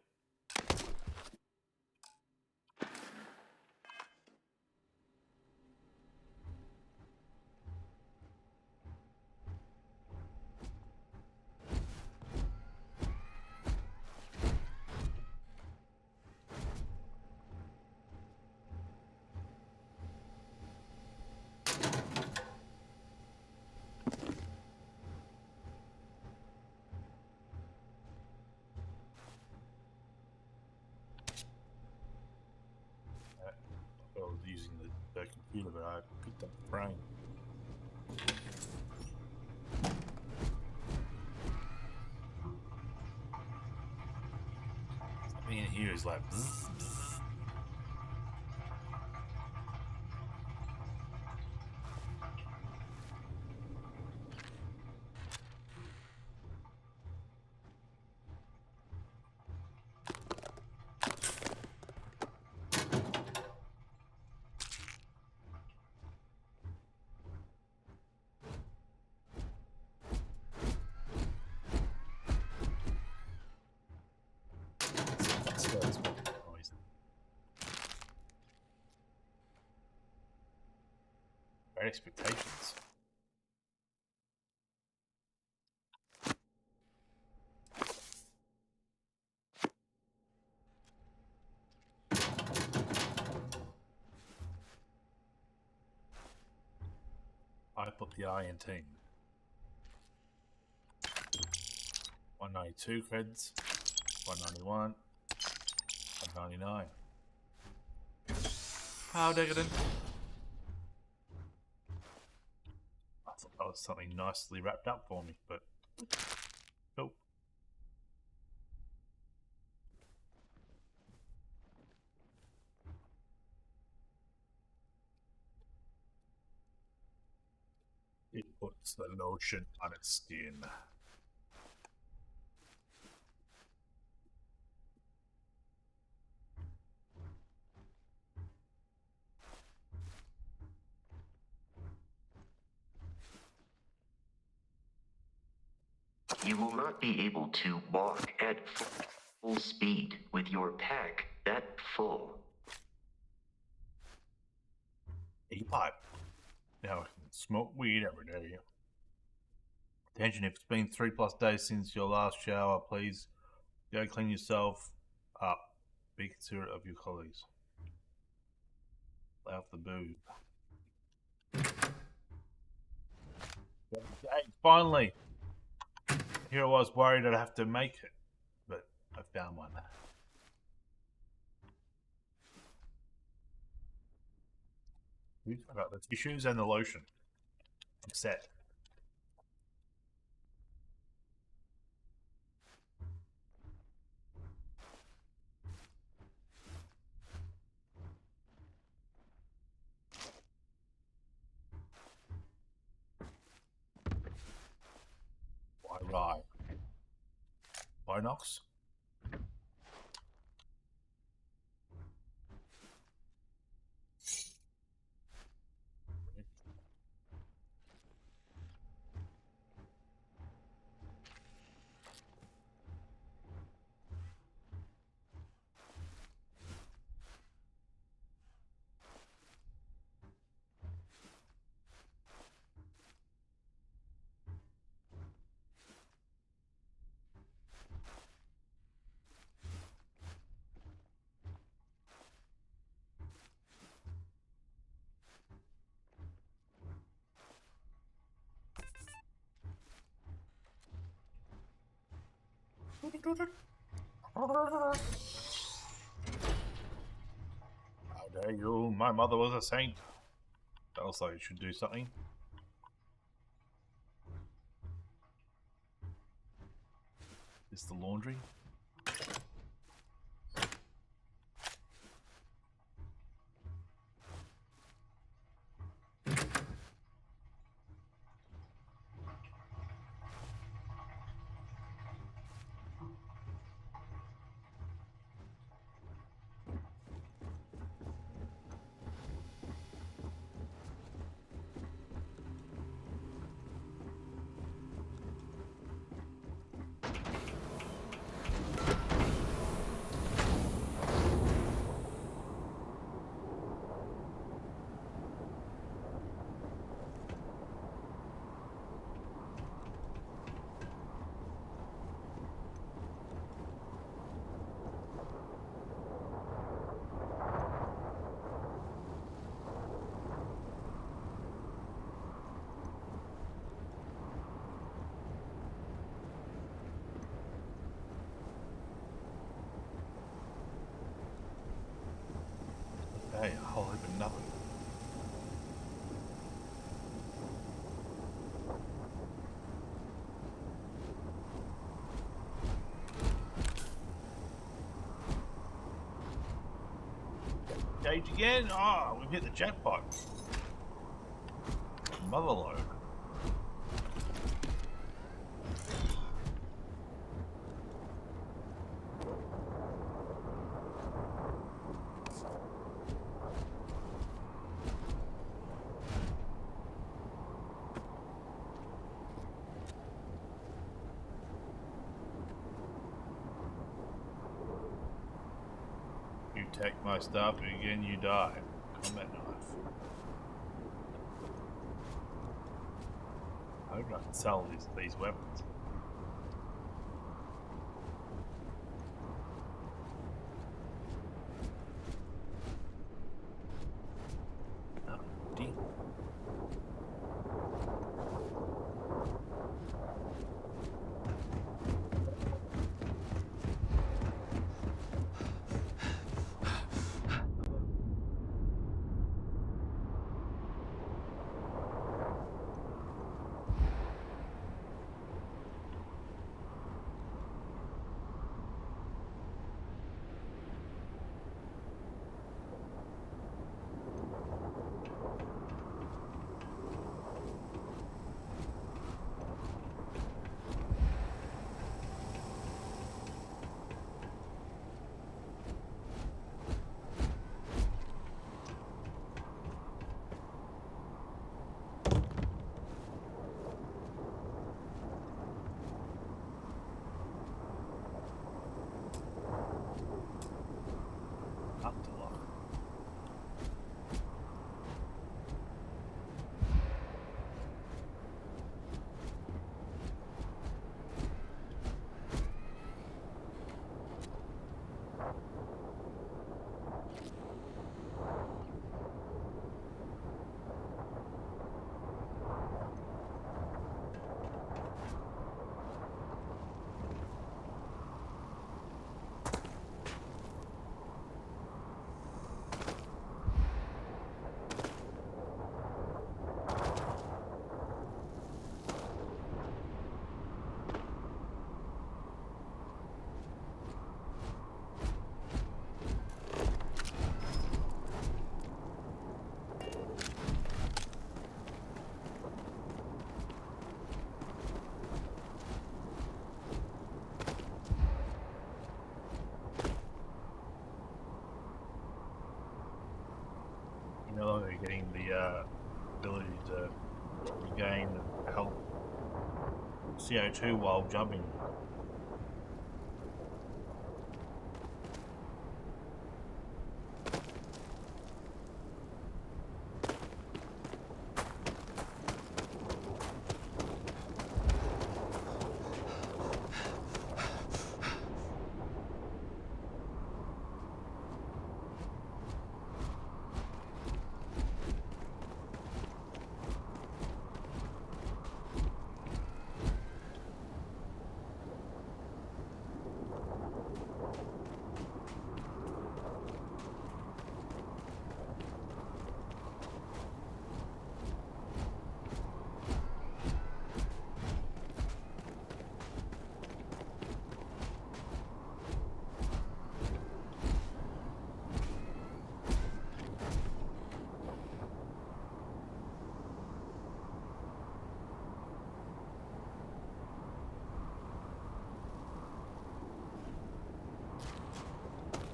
computer, but I picked up the frame. Something in here is like bzz, bzz. That's making noise. Great expectations. I put the I in team. 192 creds, 191, 199. How decadent. I thought that was something nicely wrapped up for me, but nope. It puts the lotion on its skin. You will not be able to walk at full speed with your pack that full. E-pipe. Now I can smoke weed every day. Attention, if it's been 3+ days since your last shower, please go clean yourself up. Be considerate of your colleagues. Lay off the booze. Hey, finally! Here I was worried I'd have to make it, but I found one. I got the tissues and the lotion. I'm set. Why rye? Binox? How dare you? My mother was a saint. Else I should do something. Is the laundry? Hey, a whole heap of nothing. Gauge again. Ah, we've hit the jackpot. Motherload. You take my stuff, and again you die. Combat knife. I hope I can sell these weapons. Oh, dear. Up to lock. No longer getting the ability to regain health CO2 while jumping.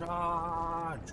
Charge!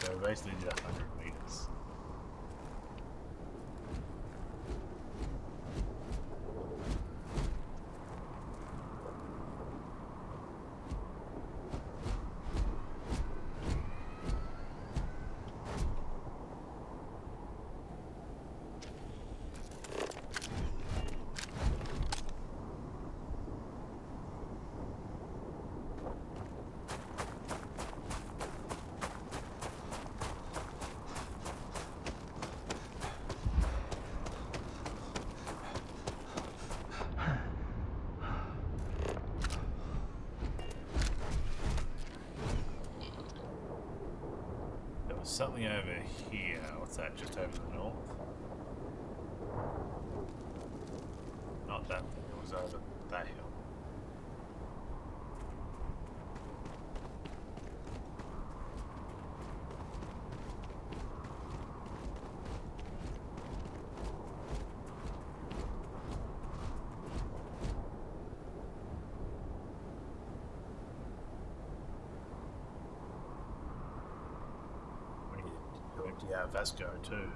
So we basically did 100 meters. Something over here. What's that? Just over the north? Not that thing. It was over that hill. Yeah, Vasco too.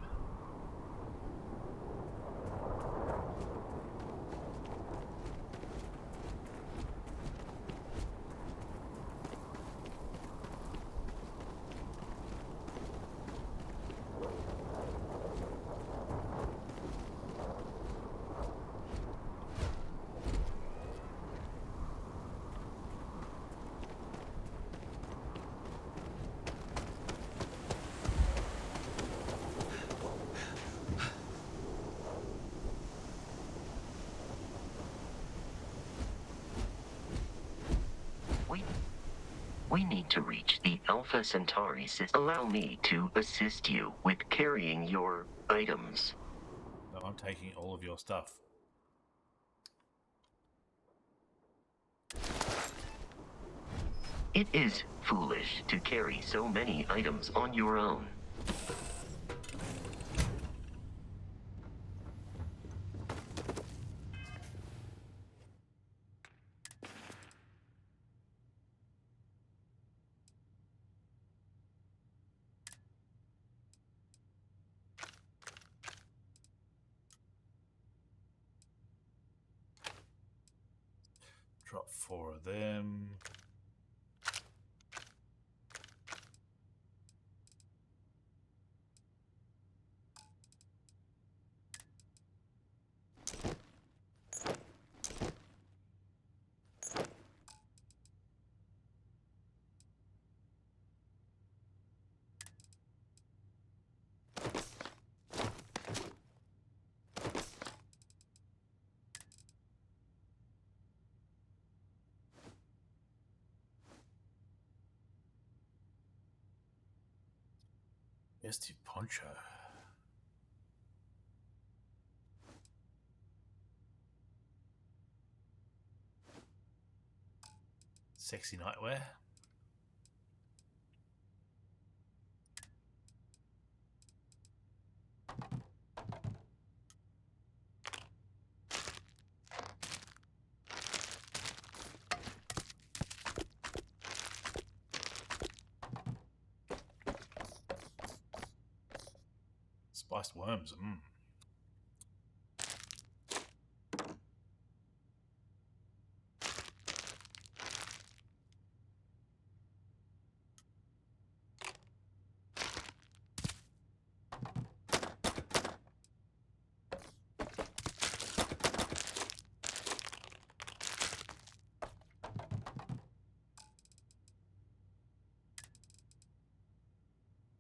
We need to reach the Alpha Centauri system. Allow me to assist you with carrying your items. No, I'm taking all of your stuff. It is foolish to carry so many items on your own. Drop 4 of them. Esty poncho. Sexy nightwear. Spiced worms.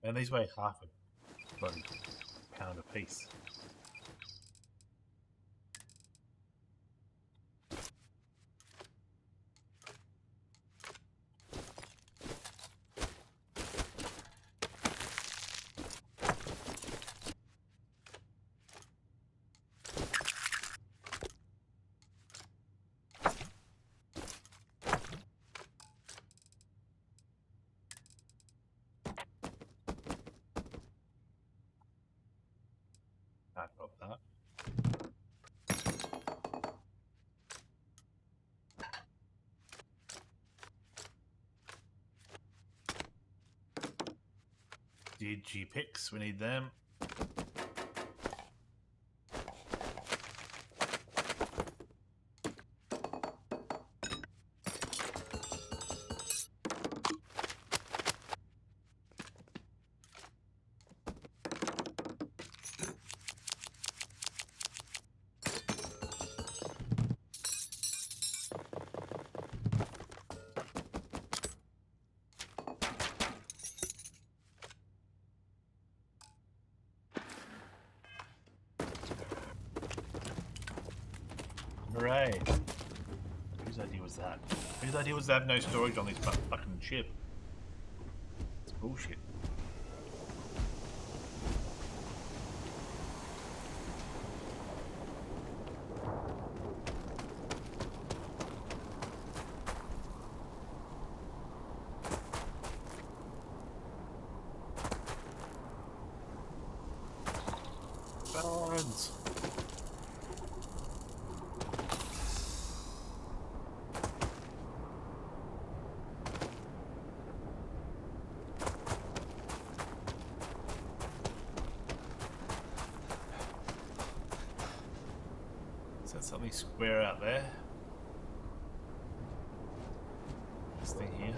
And these weigh half a bloody pound a piece. I got that. DG picks, we need them. Right. Whose idea was that? Whose idea was to have no storage on this fucking ship? It's bullshit. Barons! Is that something square out there? This thing here?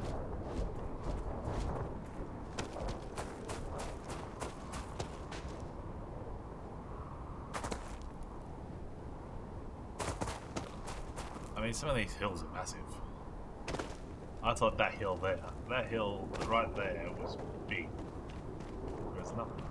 I mean, some of these hills are massive. I thought that hill there, that hill right there was big. There's nothing.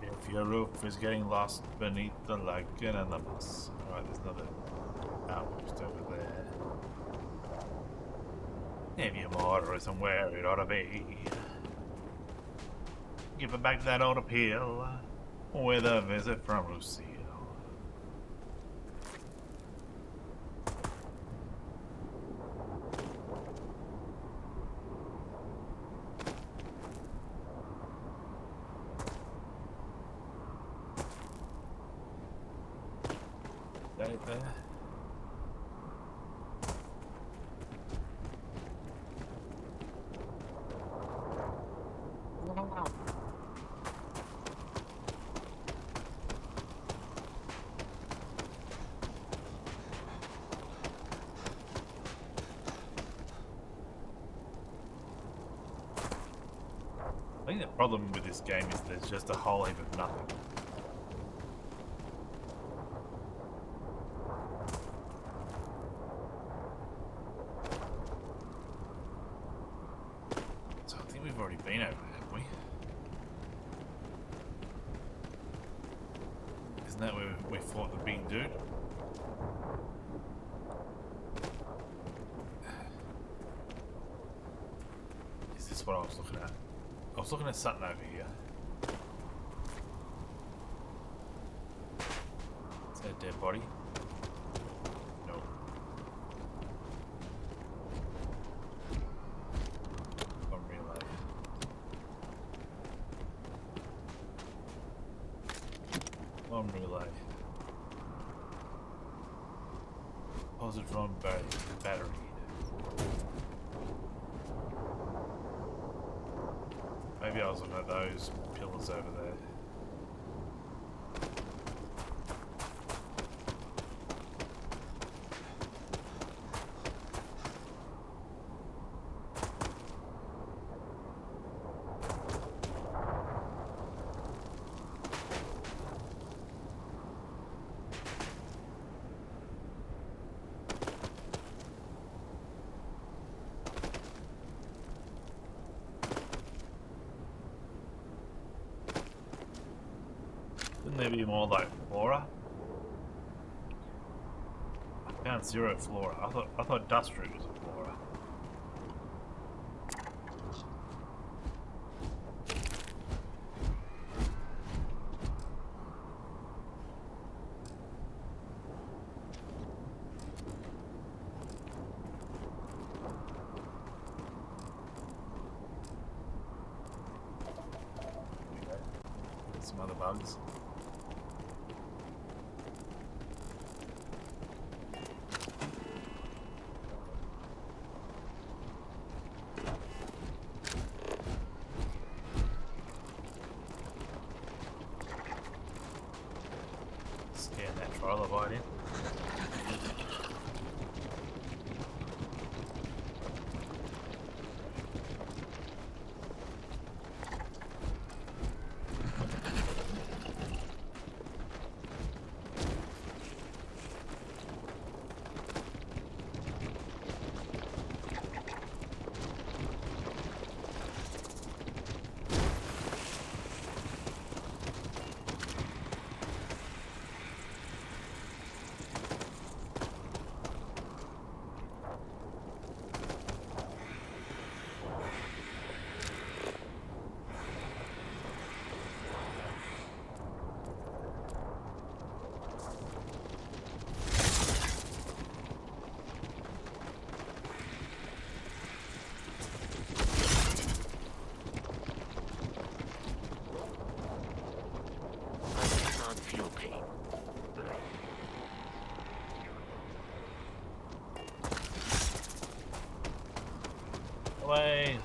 If your roof is getting lost beneath the lichen and the moss. Alright, there's another outpost over there. If your motor isn't where it ought to be, give it back that old appeal with a visit from Lucille. Right there. I think the problem with this game is there's just a whole heap of nothing. So I think we've already been over there, haven't we? Isn't that where we fought the big dude? Is this what I was looking at? I was looking at something over here. Is that a dead body? No. I'm reloading. On relay. Positron battery. Maybe I was looking at those pillars over there. Wouldn't there be more like flora? I found 0 flora. I thought dust root was a flora. Some other bugs. Scan that trilobite in. Feel pain. Away!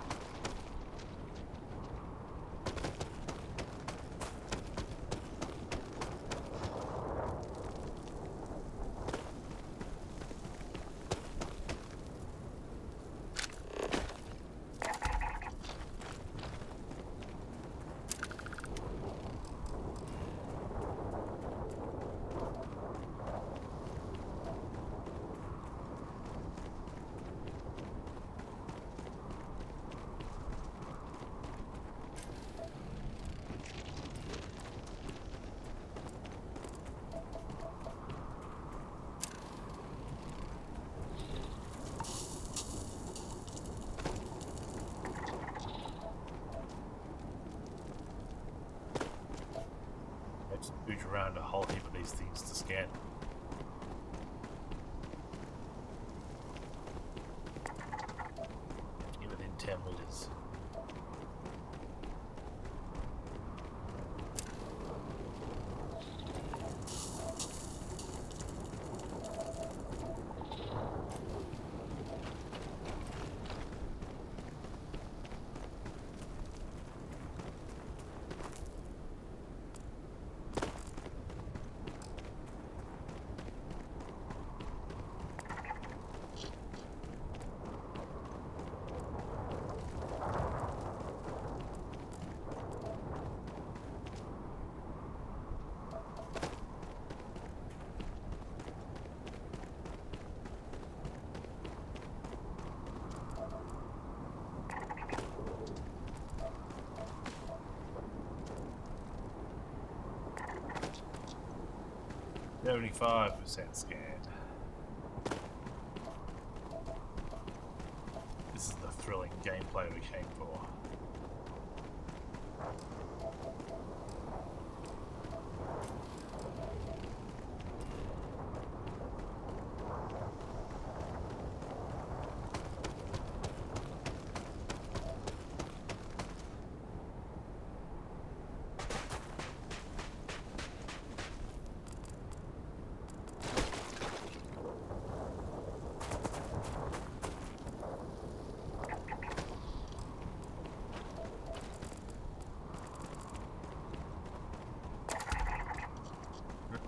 Booch around a whole heap of these things to scan. Within 10 meters. %75 scanned. This is the thrilling gameplay we came for.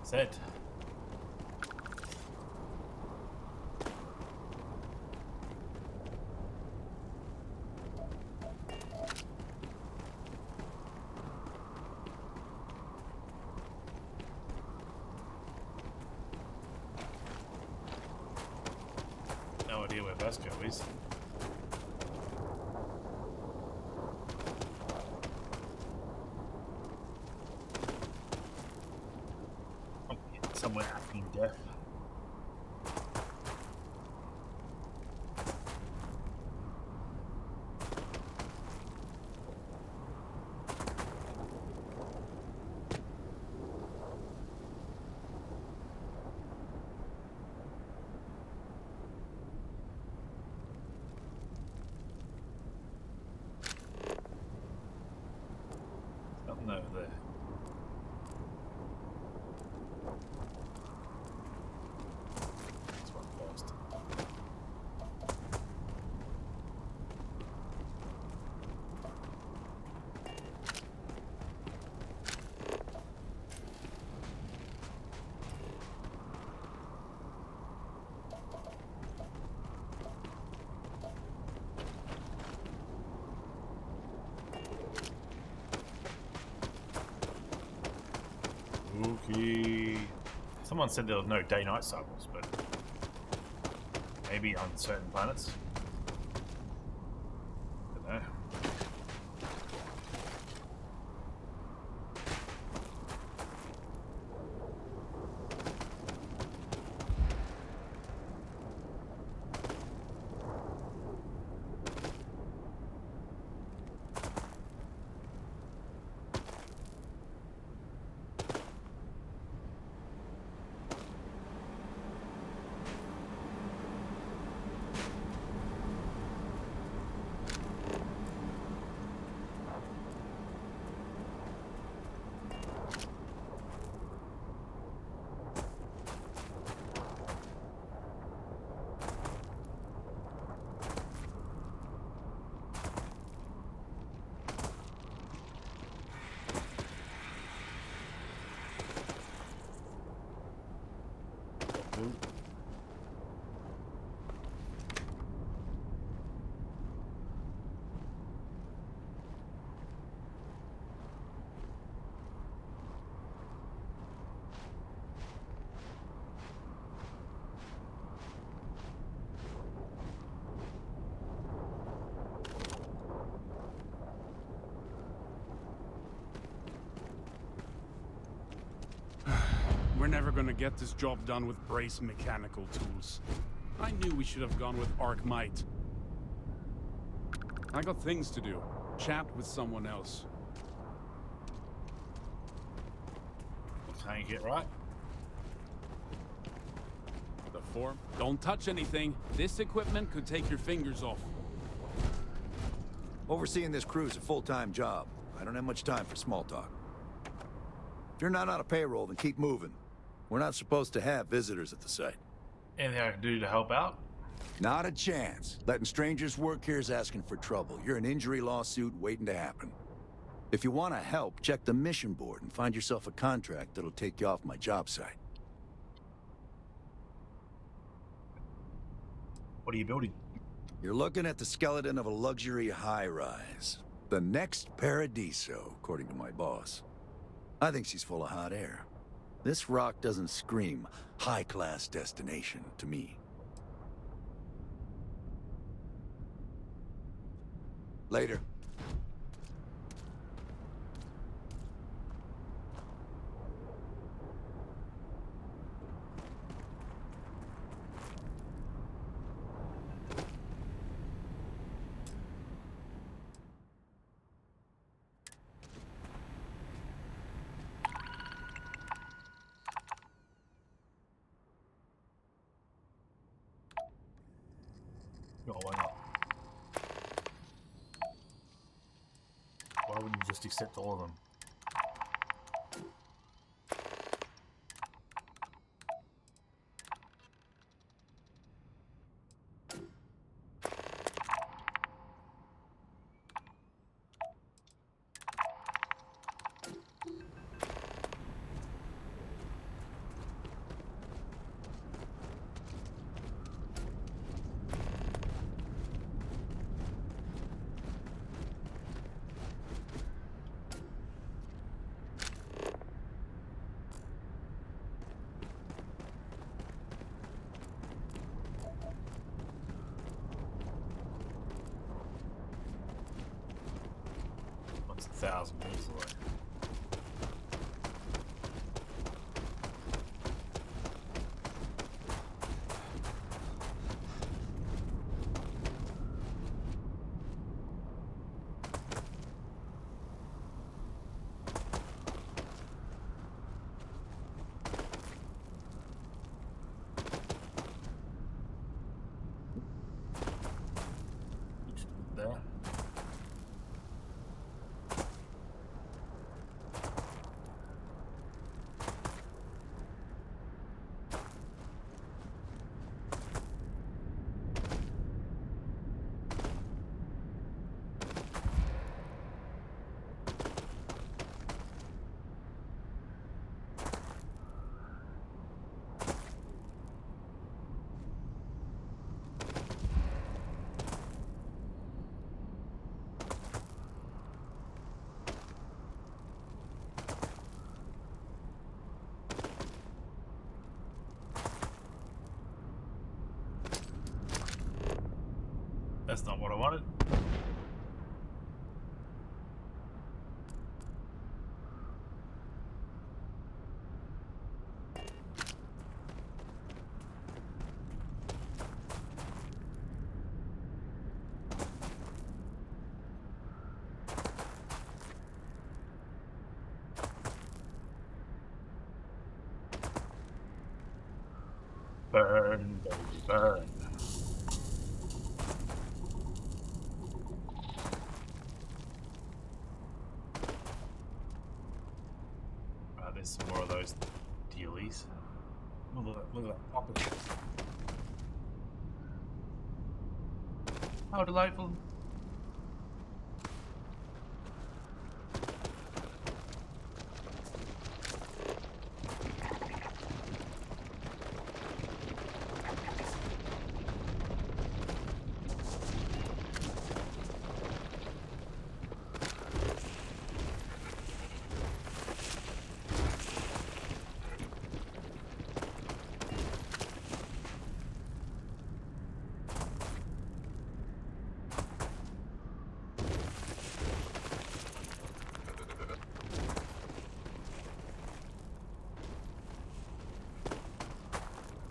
Said. No idea where Vasco is. Somewhere happening death. Something over there. This one first. Okay. Someone said there was no day-night cycles, but maybe on certain planets. Don't know. We're never gonna get this job done with brace mechanical tools. I knew we should have gone with arc might. I got things to do. Chat with someone else. Can't you get right? The form? Don't touch anything. This equipment could take your fingers off. Overseeing this crew is a full-time job. I don't have much time for small talk. If you're not on a payroll, then keep moving. We're not supposed to have visitors at the site. Anything I can do to help out? Not a chance. Letting strangers work here is asking for trouble. You're an injury lawsuit waiting to happen. If you want to help, check the mission board and find yourself a contract that'll take you off my job site. What are you building? You're looking at the skeleton of a luxury high-rise. The next Paradiso, according to my boss. I think she's full of hot air. This rock doesn't scream high-class destination to me. Later. Oh, why not? Why wouldn't you just accept all of them? 1,000 meters away. There. That's not what I wanted. Burn, baby, burn. There's some more of those dealies. Oh, look at that popping. How delightful.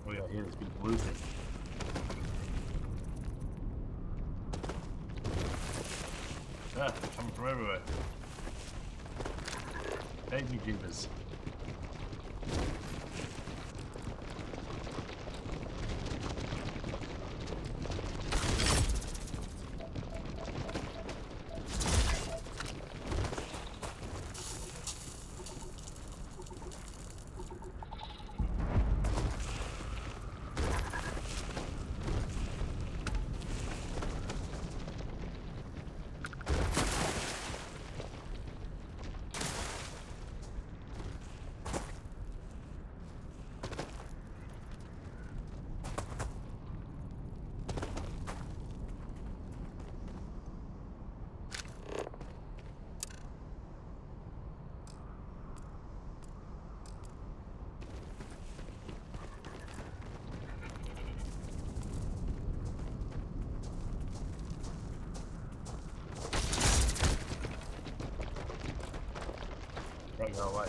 Oh yeah, here, this big blue thing. Ah, coming from everywhere. Baby jeebers. Right, no way.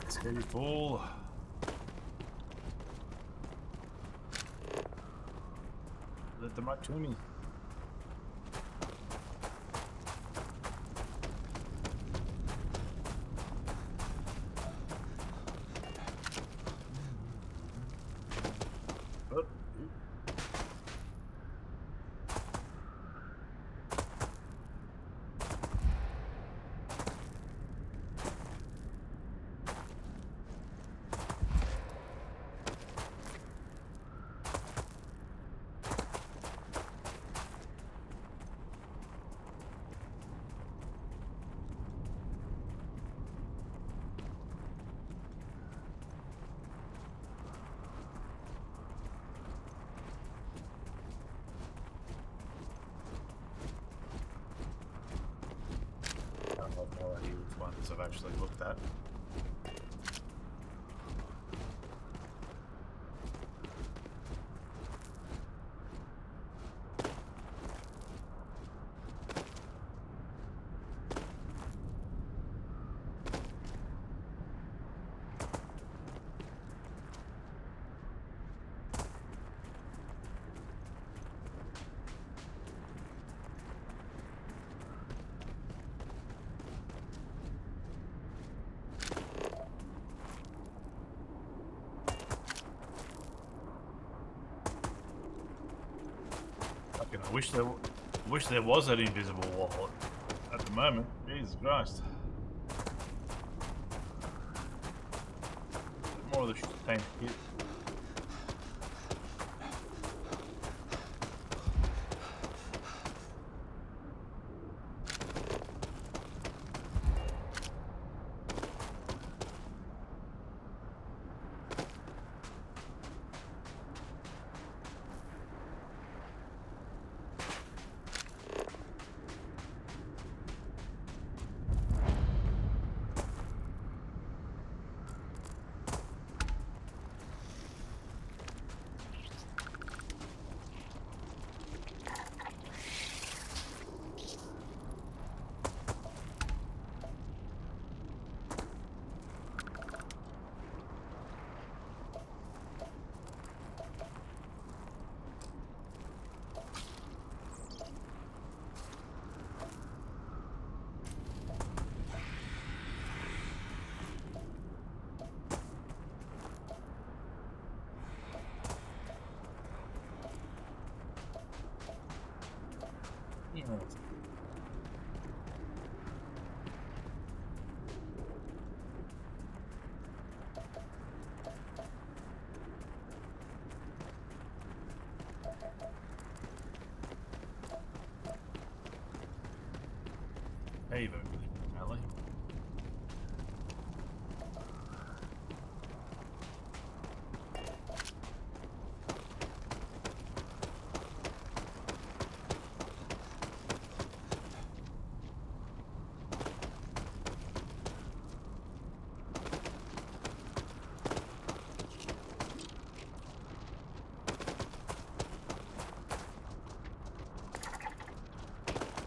Steady fall. Let them right to me. Oh. actually looked at. Fucking, I wish there was an invisible wall at the moment. Jesus Christ. More of the same shit. Ava, apparently.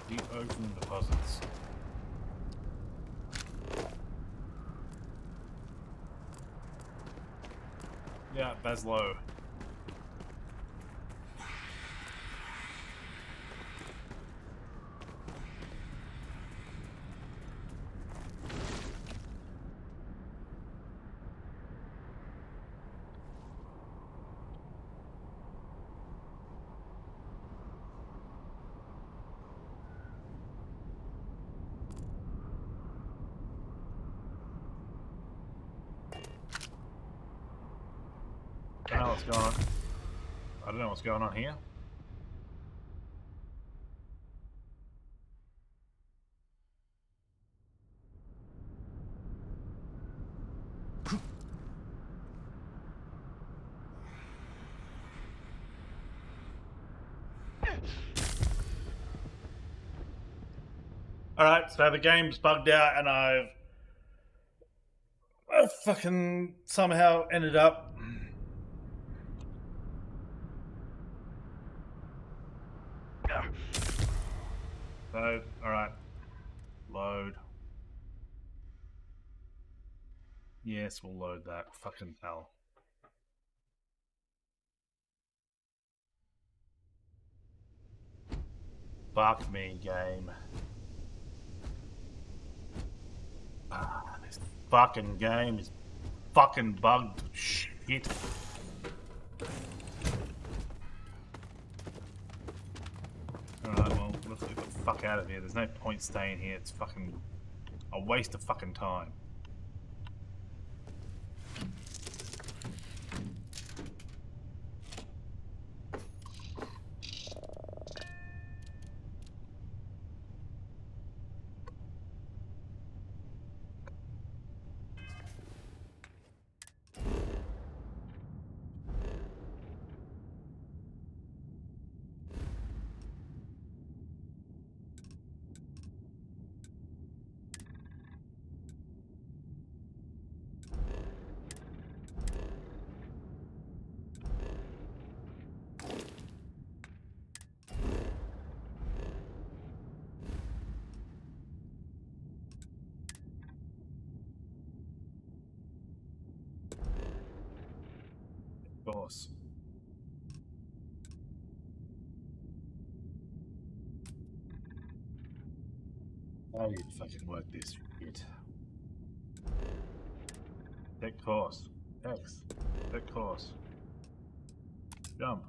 The open deposits. Yeah, that's low. I don't know what's going on. I don't know what's going on here. Alright, so the game's bugged out and I fucking somehow ended up so, alright. Load. Yes, we'll load that. Fucking hell. Fuck me, game. This fucking game is fucking bugged shit. Alright, well, let's get the fuck out of here. There's no point staying here. It's fucking a waste of fucking time. course. How do you fucking work this shit? Take course. X. Take course. Jump.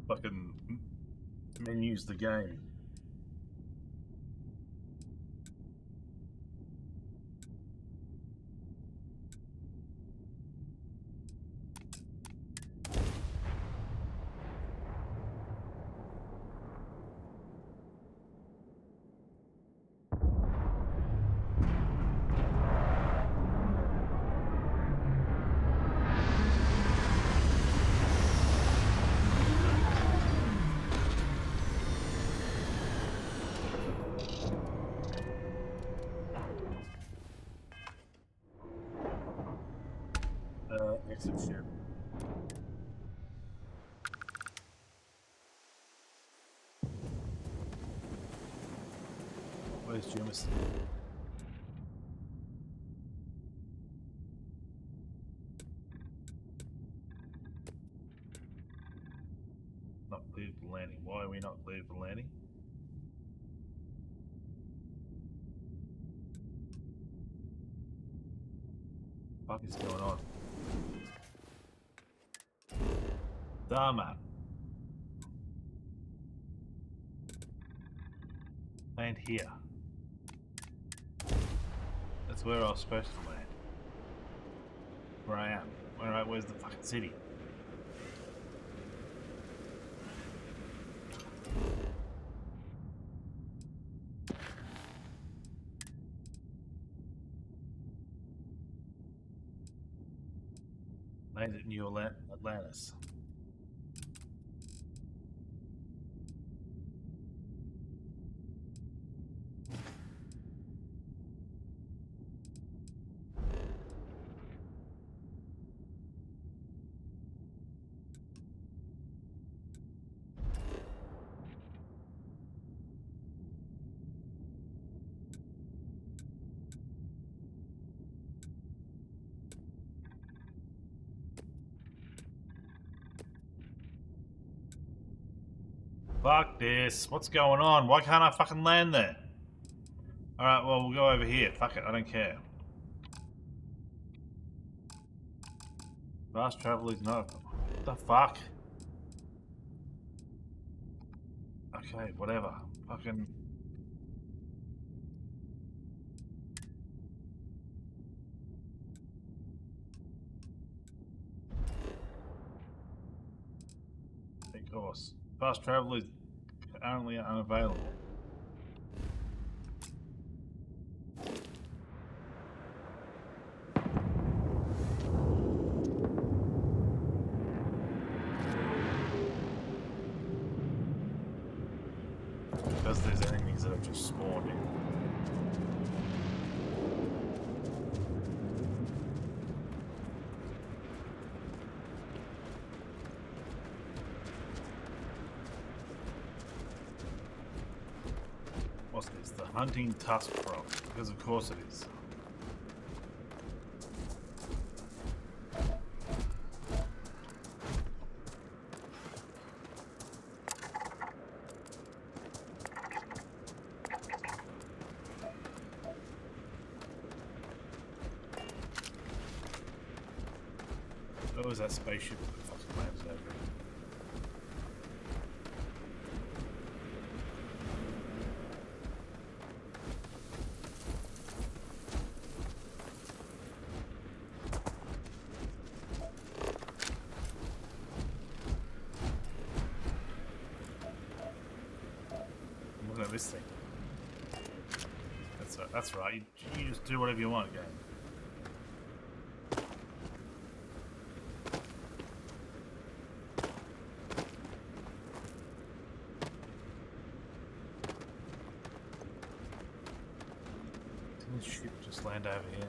Fucking menus the game. Exit ship. Where's Jameson? Not cleared for landing. Why are we not cleared for landing? What the fuck is going on? Dharma. Land here. That's where I was supposed to land. Where I am. Where's the fucking city? Land at New Atlantis. Fuck this. What's going on? Why can't I fucking land there? Alright, well, we'll go over here. Fuck it, I don't care. Fast travel is not... What the fuck? Okay, whatever. Fucking... Of course. Fast travel is currently unavailable. Because there's enemies that have just spawned in. What's this? The hunting tusk frog. Because of course it is. What was that spaceship that fucking lands over? Look at this thing. That's right. You just do whatever you want, game. Didn't this ship just land over here?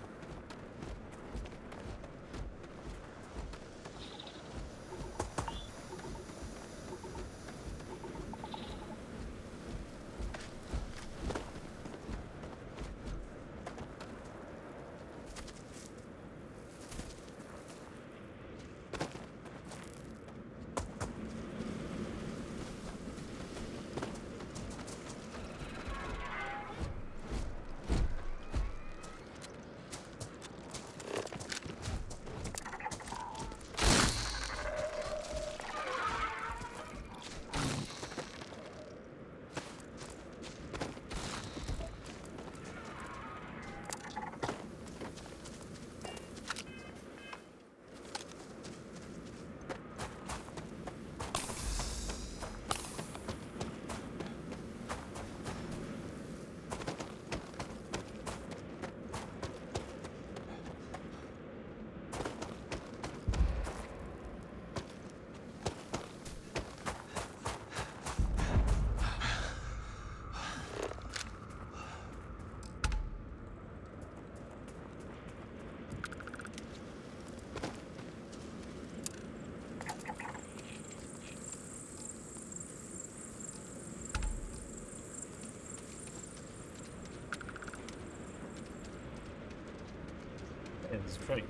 Yeah, there's a tree.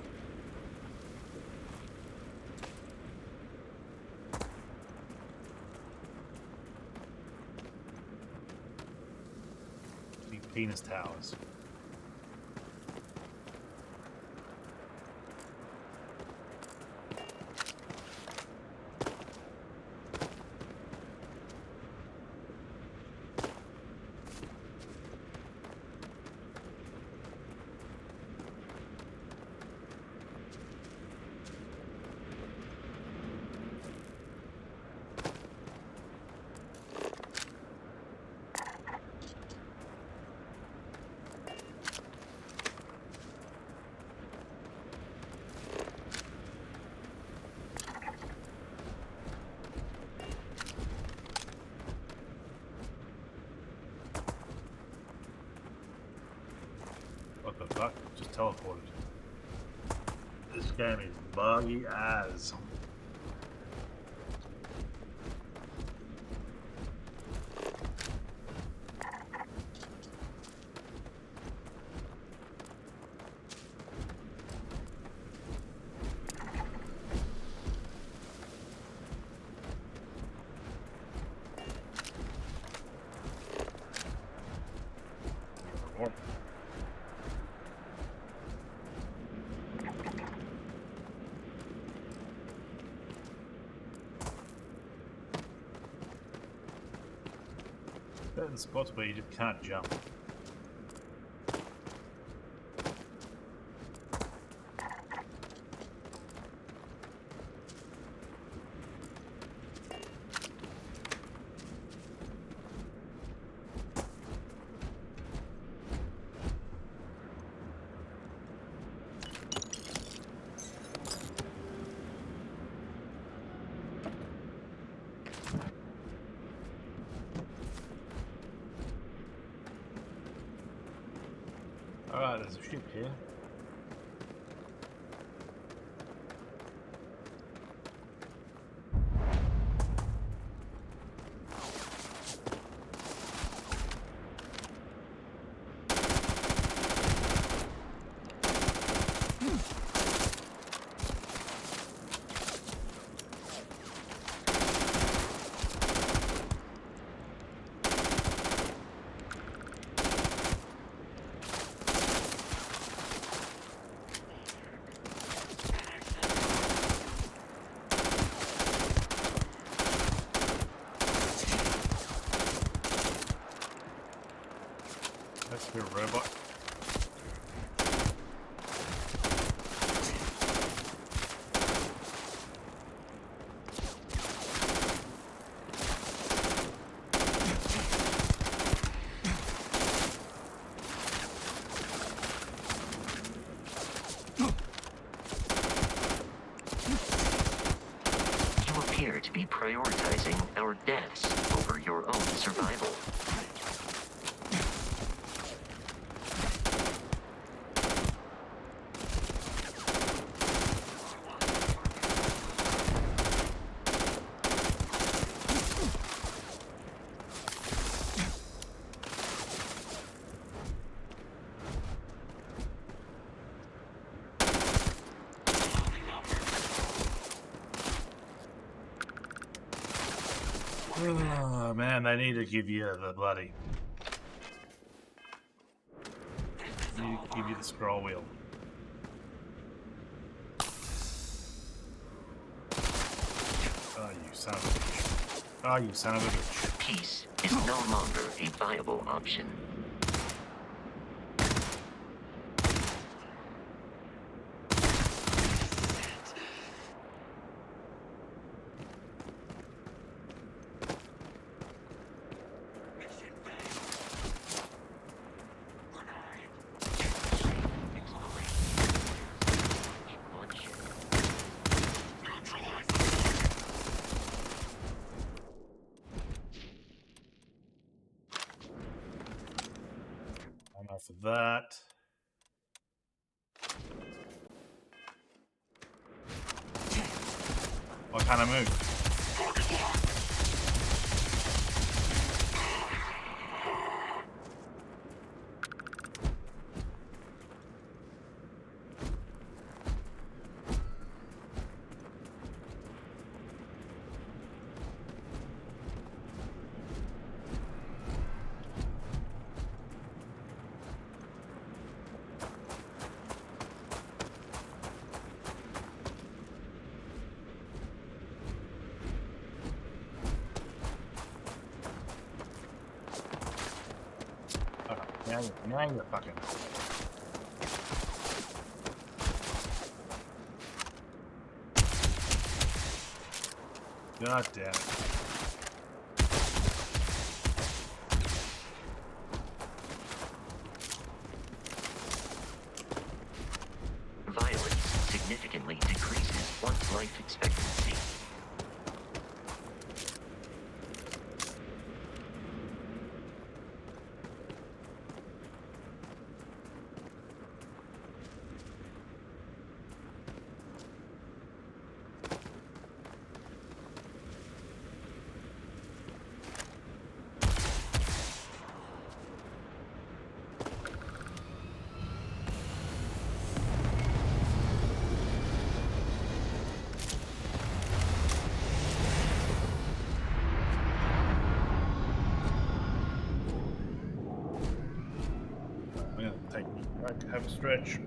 Big penis towers. What the fuck? Just teleported. This game is buggy as. Certain spots where you just can't jump. Alright, there's a ship here. That's your robot. You appear to be prioritizing our deaths over your own survival. Oh man, they need to give you the bloody. They need to give you the scroll wheel. Oh, you son of a bitch. Oh, you son of a bitch. Peace is no longer a viable option. Enough of that. Why can't I move? Now you're fucking. God damn it. Violence significantly decreases one's life expectancy. I'm gonna take have a stretch,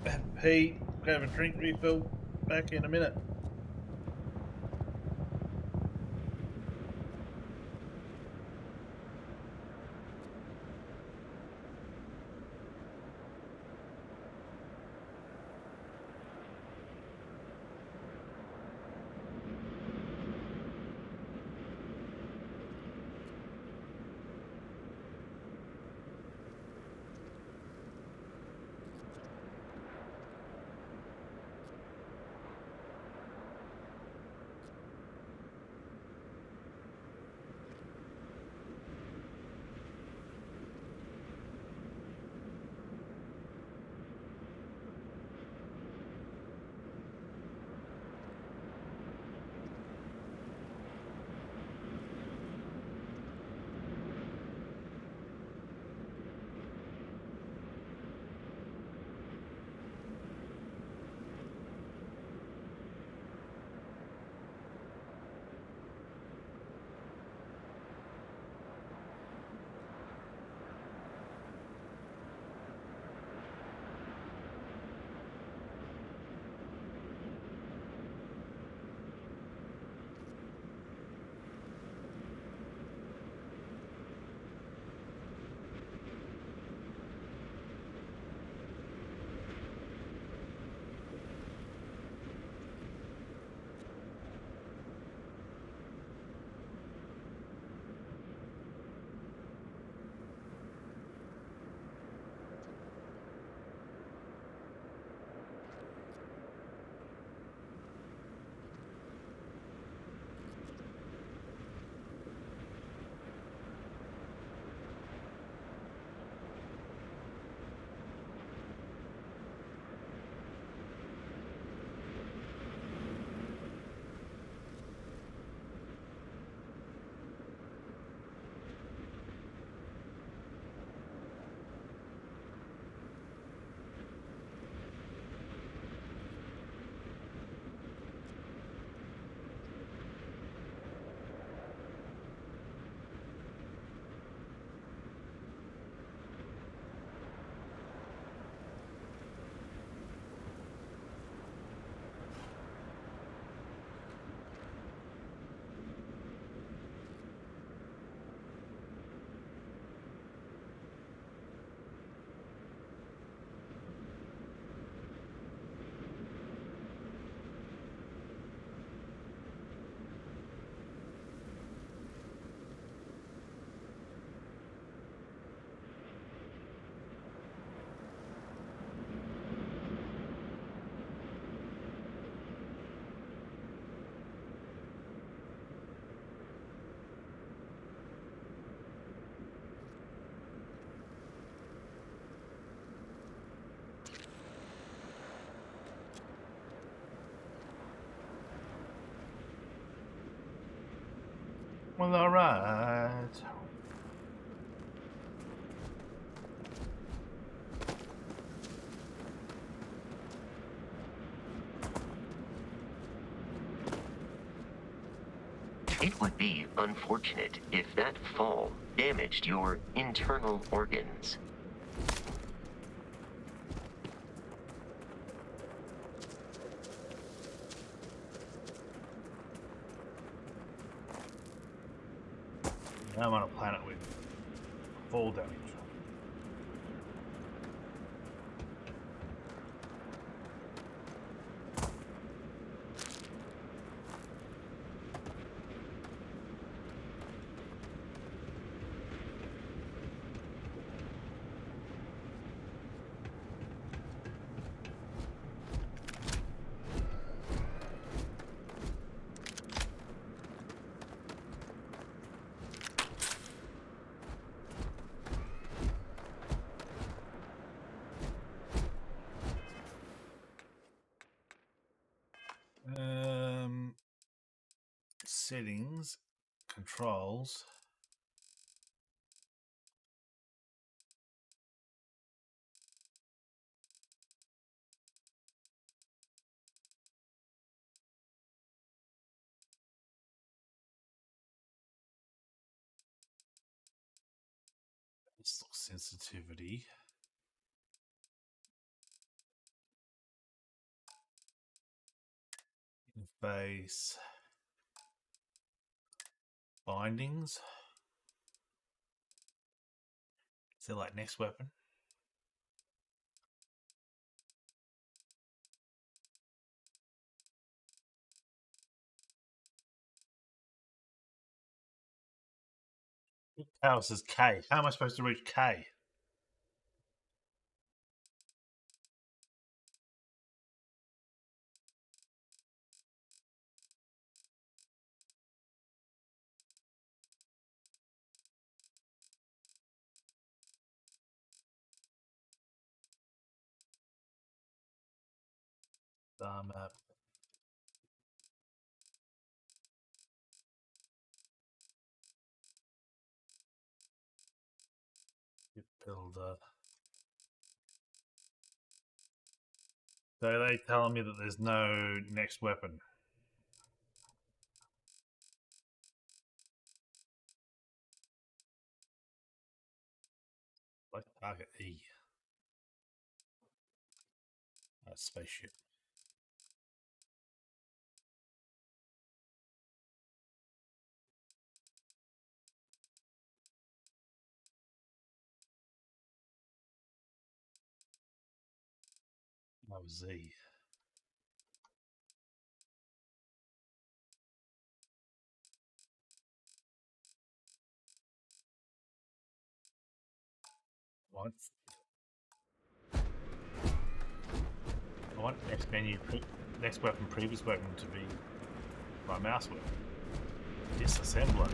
have a pee, have a drink refill. Back in a minute. Well, alright. It would be unfortunate if that fall damaged your internal organs. Now I'm on a planet with fall damage. settings, controls. Sensitivity. Interface. Bindings. Is it like next weapon? Power says K. How am I supposed to reach K? Star map. Builder. So they telling me that there's no next weapon. Like target E. Spaceship. That was Z. What? I want next menu, next weapon, previous weapon to be my mouse weapon. Disassembler.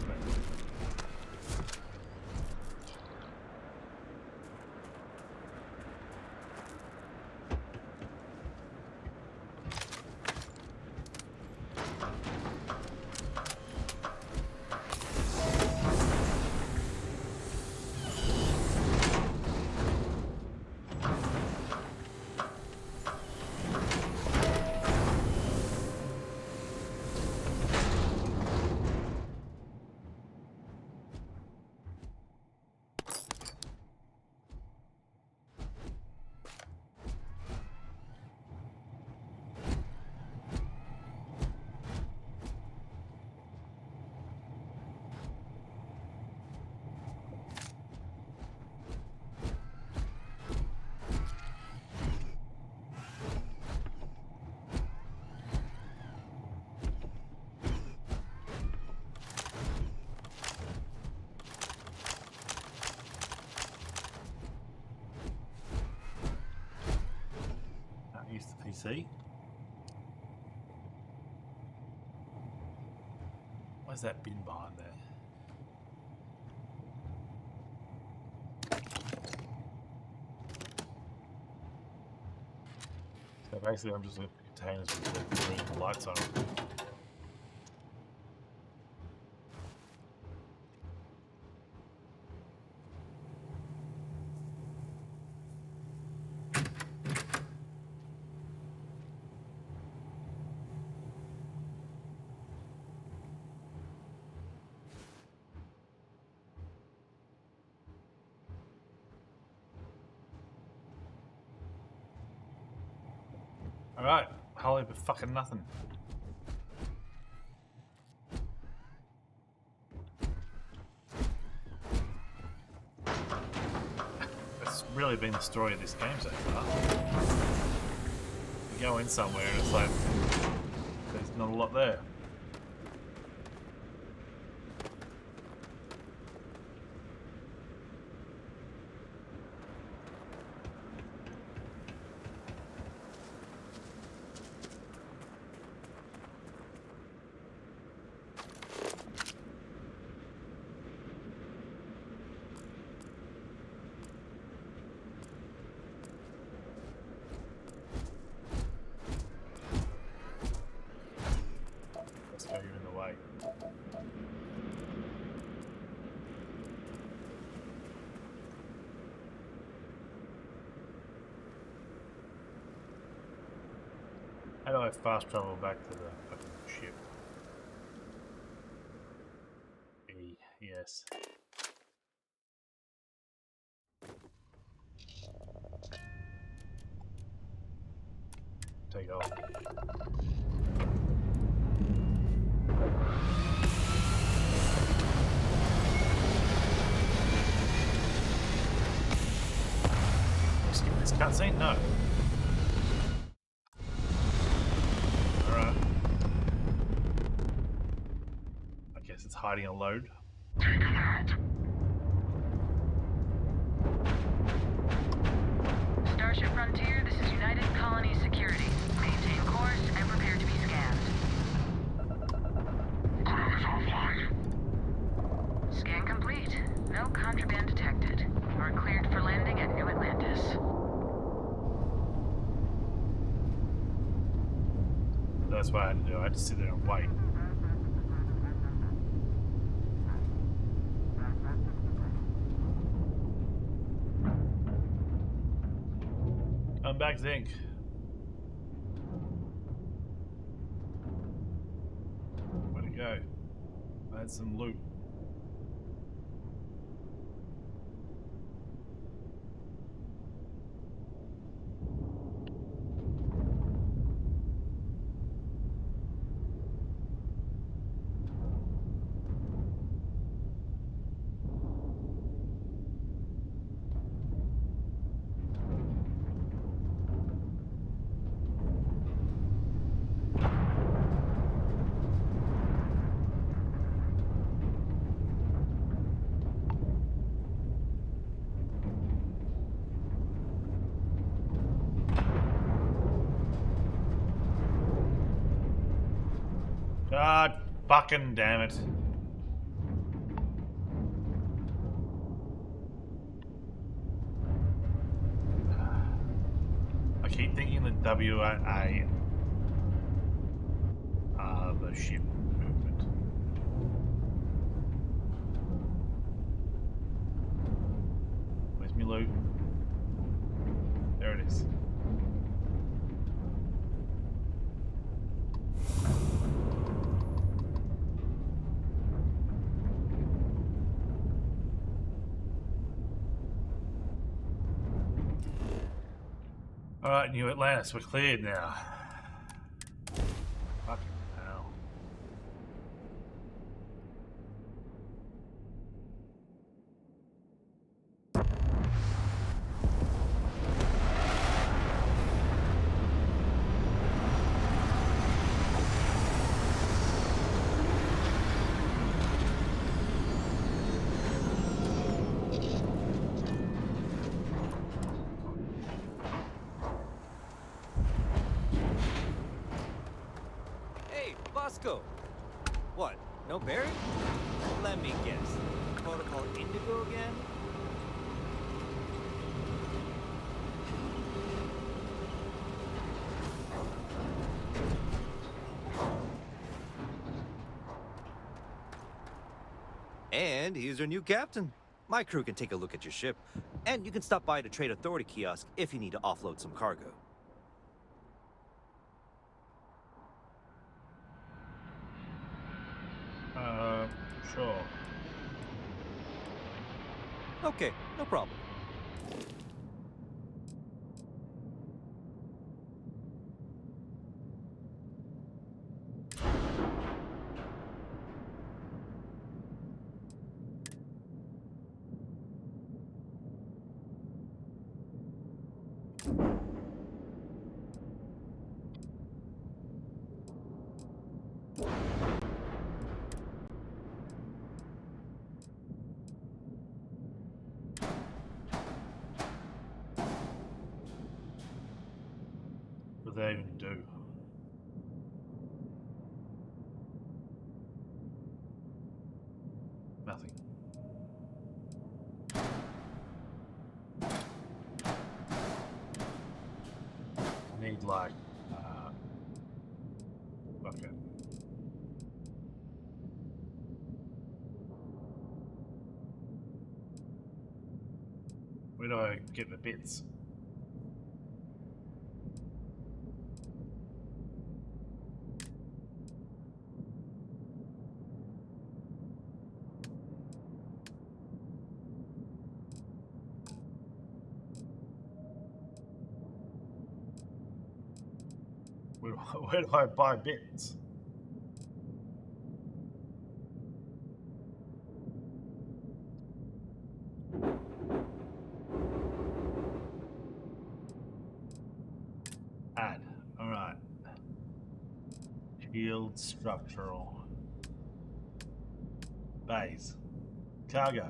Use the PC. Why's that bin behind there? So basically I'm just looking for containers with the lights on them. Alright, holy but fucking nothing. That's really been the story of this game so far. You go in somewhere and it's like, there's not a lot there. How do I fast travel back to the fucking ship? E, yes. Take off. Skip this cutscene? No. Alright. I guess it's hiding a load. Starship Frontier, this is United Colony Security. Maintain course and prepare to be scanned. Crew is offline. Scan complete. No contraband detected. We're cleared for landing at New Atlantis. That's what I had to do. I had to sit there and wait. I'm back, Zinc. Where'd it go? I had some loot. God fucking damn it. I keep thinking the WA are the ship movement. Where's me loot? There it is. Alright, New Atlantis, we're cleared now. Fucking hell. Bosco! What, no Barry? Let me guess. Protocol Indigo again? And he's your new captain. My crew can take a look at your ship, and you can stop by the Trade Authority kiosk if you need to offload some cargo. Sure. Okay, no problem. What do they even do? Nothing. I need like fucking where do I get the bits? Where do I buy bits? Add. Alright. Shield structural. Bays. Cargo.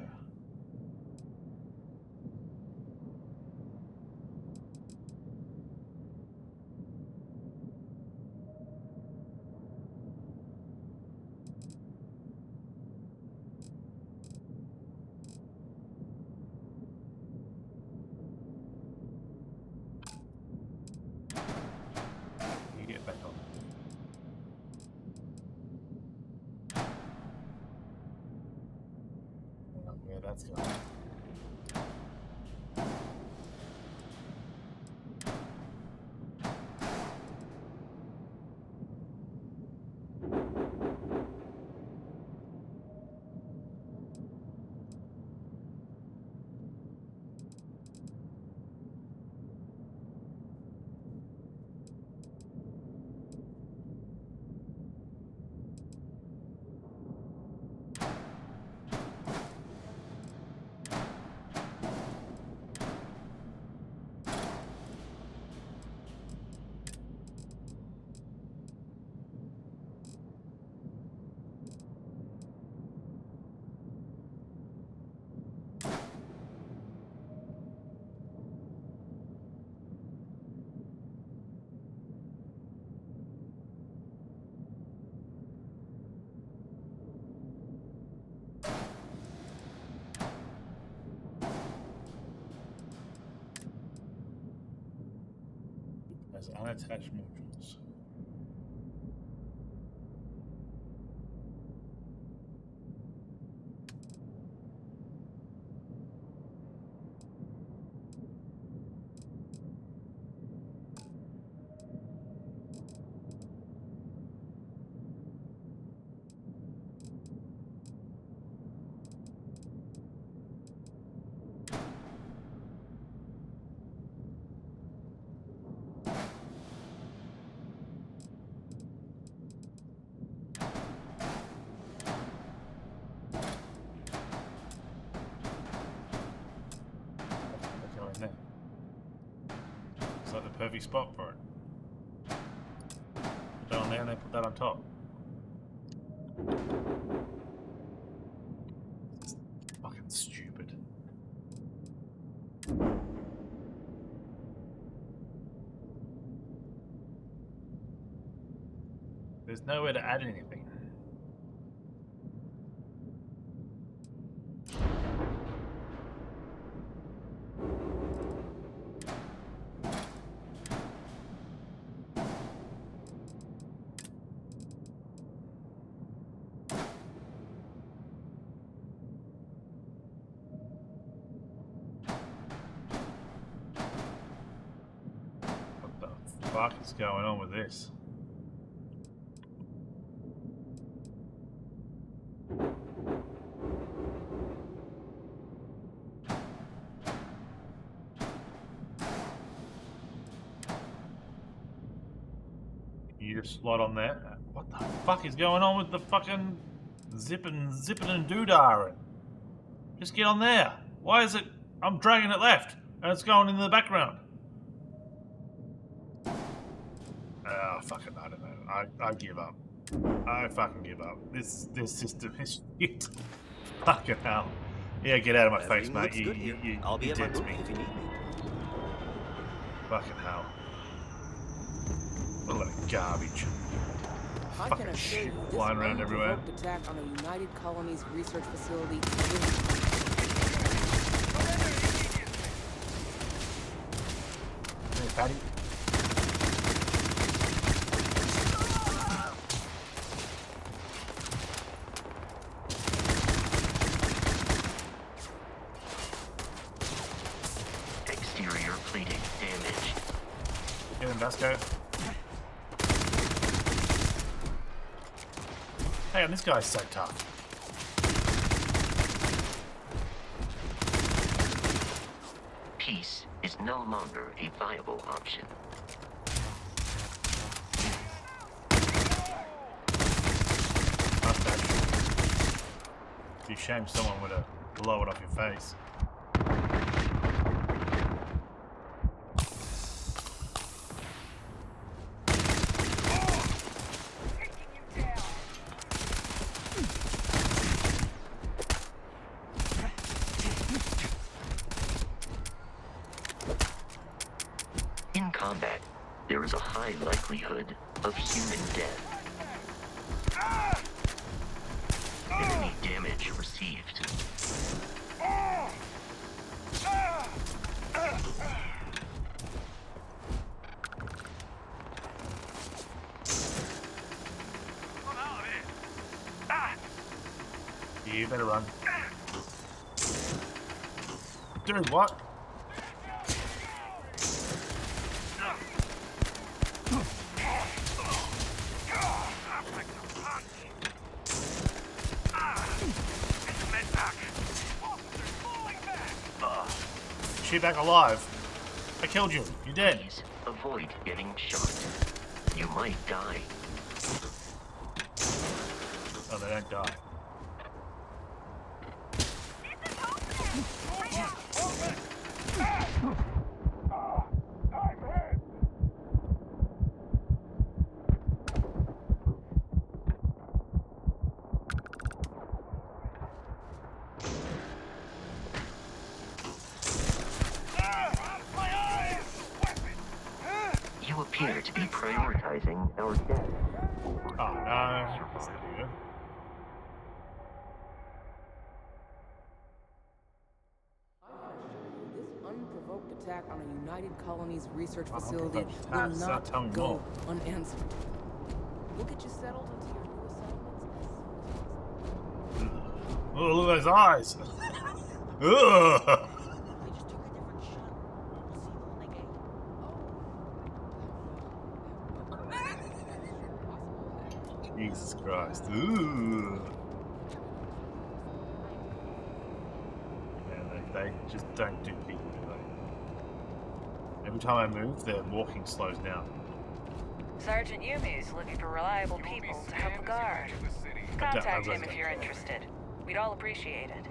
You get back on. I don't know where that's going. As unattached modules. There. It's like the perfect spot for it. Put that on there and then put that on top. It's fucking stupid. There's nowhere to add anything. What is going on with this? You just slot on that. What the fuck is going on with the fucking zipping and doodah? Just get on there. Why is it? I'm dragging it left and it's going in the background. Fucking, I don't know. I give up. I fucking give up. This system is shit. Fucking hell. Yeah, get out of my face, mate. I'll be you at my dead to booth me. if you need me. Fucking hell. What a lot of garbage. I Fucking can assure shit you, this flying around everywhere. unprovoked attack on a United Colonies research facility. Hey, Patty. Exterior plating damage. Get him, Vasco. Hey, and this guy's so tough. Peace is no longer a viable option. Be a shame someone would have blow it off your face. In combat, there is a high likelihood of human death. Enemy damage received. You better run. Dude, what? Is she back alive? I killed you. You're dead. Please avoid getting shot. You might die. Oh, they don't die. You appear to be prioritizing our death. Oh no. That's not good. This unprovoked attack on a United Colonies research facility Unprovoked will attack, stop telling not me go more. unanswered. We'll get you settled into your new assignments. Oh, look at those eyes. Ugh. Jesus Christ. Ooh. Man, they just don't do people, do they? Every time I move, their walking slows down. Sergeant Yumi's looking for reliable people to help the guard. Contact him if you're interested. We'd all appreciate it.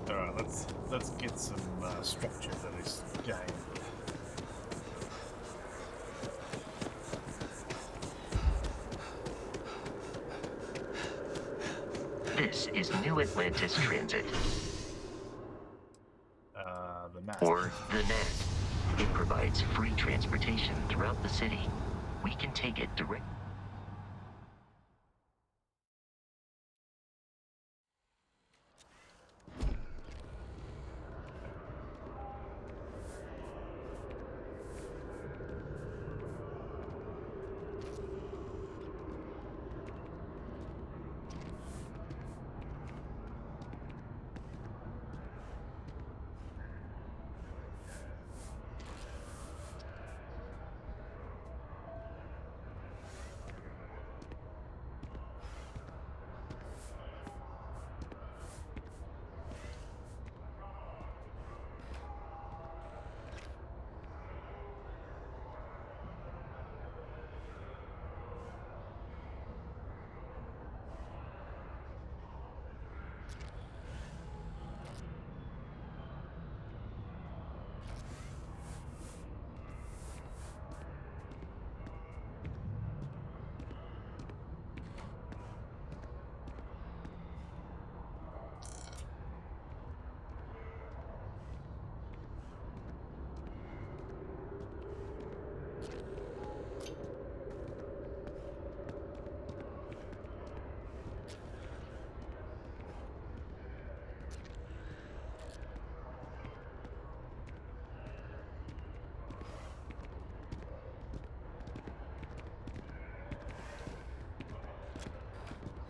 Alright, let's get some structure to this game. This is New Atlantis Transit, The map. or the NAT. It provides free transportation throughout the city. We can take it direct.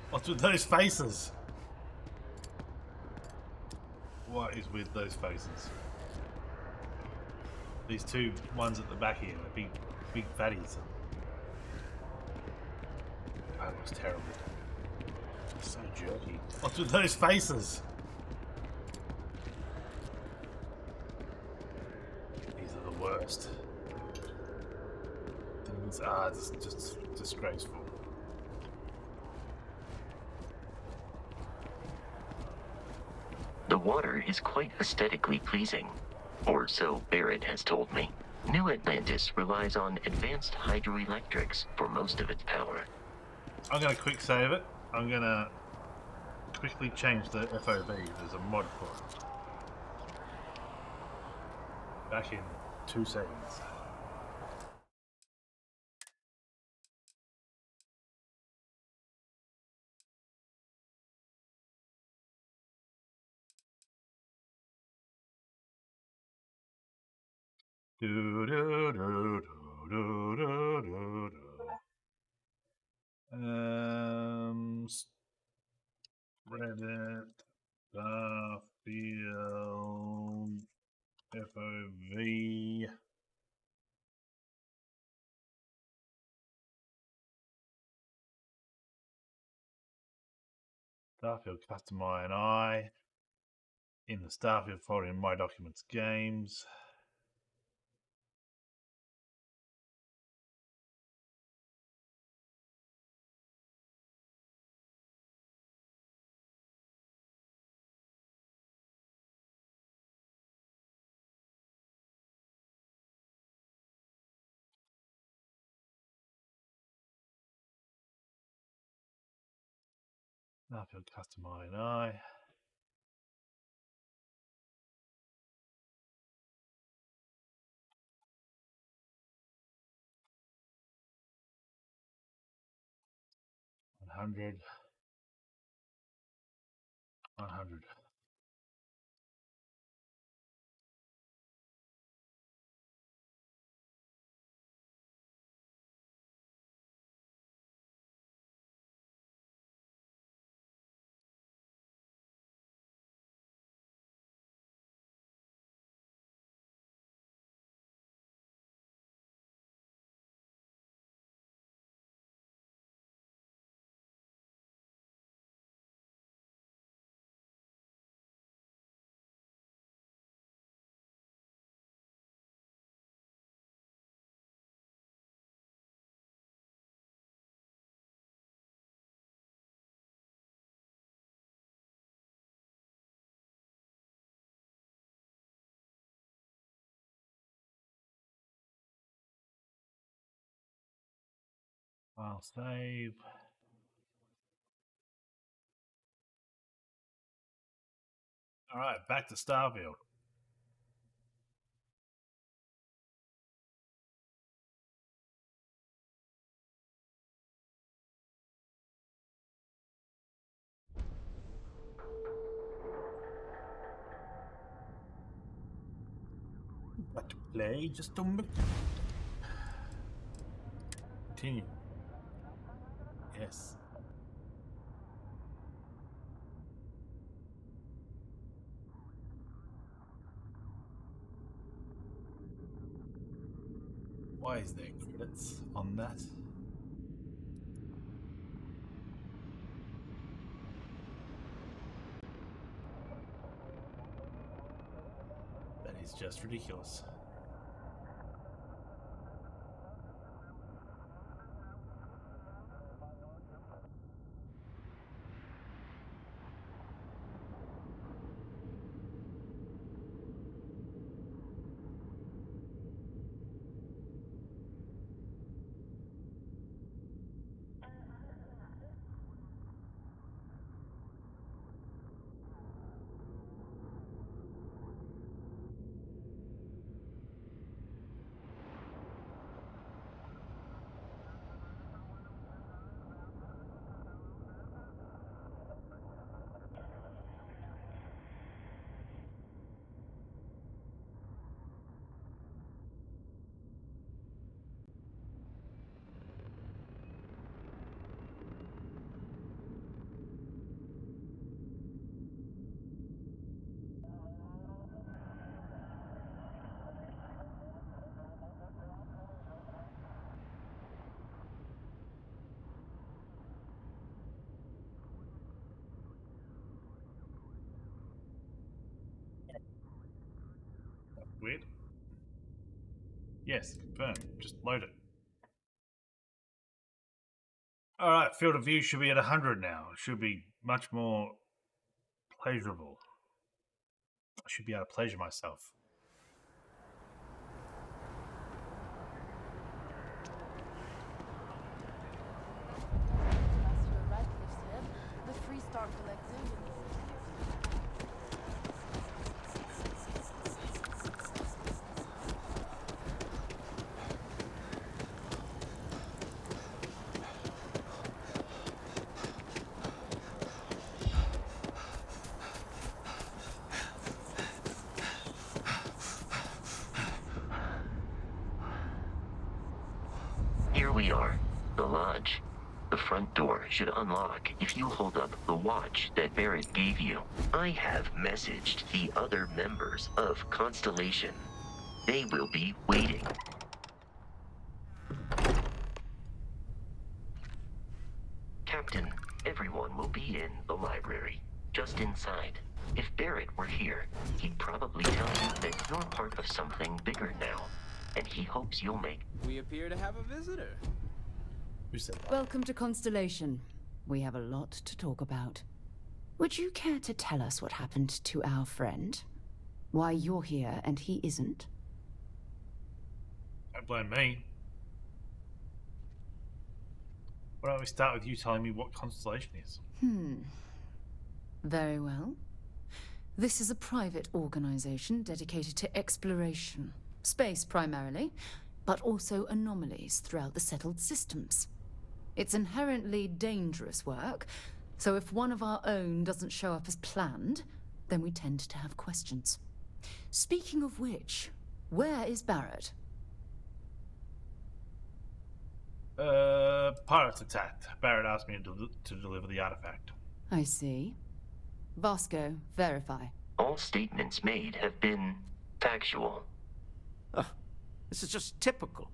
What's with those faces? What is with those faces? These two ones at the back here, the big fatties. That looks terrible. So jerky. What's with those faces? most things are just disgraceful. The water is quite aesthetically pleasing, or so Barrett has told me. New Atlantis relies on advanced hydroelectrics for most of its power. I'm going to quick save it. I'm going to quickly change the FOV. There's a mod for it. Back in 2 seconds. Do, do, do, do, do, do, do. Reddit, Starfield, FOV. Starfield Custom INI. In the Starfield folder in My Documents Games. Starfield Custom INI. $100. $100. File save. Alright, back to Starfield. Got to play just a minute. Continue. Yes. Why is there credits on that? That is just ridiculous. Yes, confirm. Just load it. Alright, field of view should be at 100 now. It should be much more pleasurable. I should be able to pleasure myself. The Freestar Collective. Here we are, the lodge. The front door should unlock if you hold up the watch that Barrett gave you. I have messaged the other members of Constellation. They will be waiting. Captain, everyone will be in the library, just inside. If Barrett were here, he'd probably tell you that you're part of something bigger now, and he hopes you'll make... We appear to have a visitor. Who said that? Welcome to Constellation. We have a lot to talk about. Would you care to tell us what happened to our friend? Why you're here and he isn't? Don't blame me. Why don't we start with you telling me what Constellation is? Very well. This is a private organization dedicated to exploration. Space primarily, but also anomalies throughout the settled systems. It's inherently dangerous work, so if one of our own doesn't show up as planned, then we tend to have questions. Speaking of which, where is Barrett? Pirates attacked. Barrett asked me to deliver the artifact. I see. Vasco, verify. All statements made have been factual. This is just typical.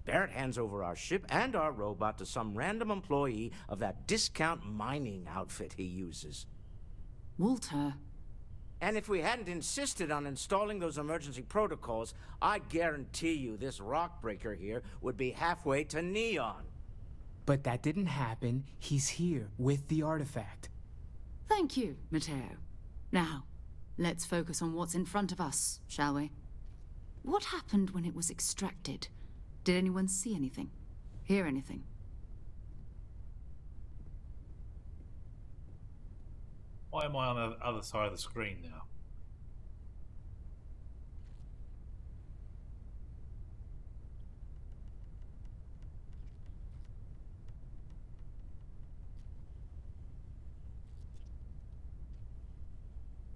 Barrett hands over our ship and our robot to some random employee of that discount mining outfit he uses. Walter. And if we hadn't insisted on installing those emergency protocols, I guarantee you this rock breaker here would be halfway to Neon. But that didn't happen. He's here with the artifact. Thank you, Matteo. Now, let's focus on what's in front of us, shall we? What happened when it was extracted? Did anyone see anything? Hear anything? Why am I on the other side of the screen now?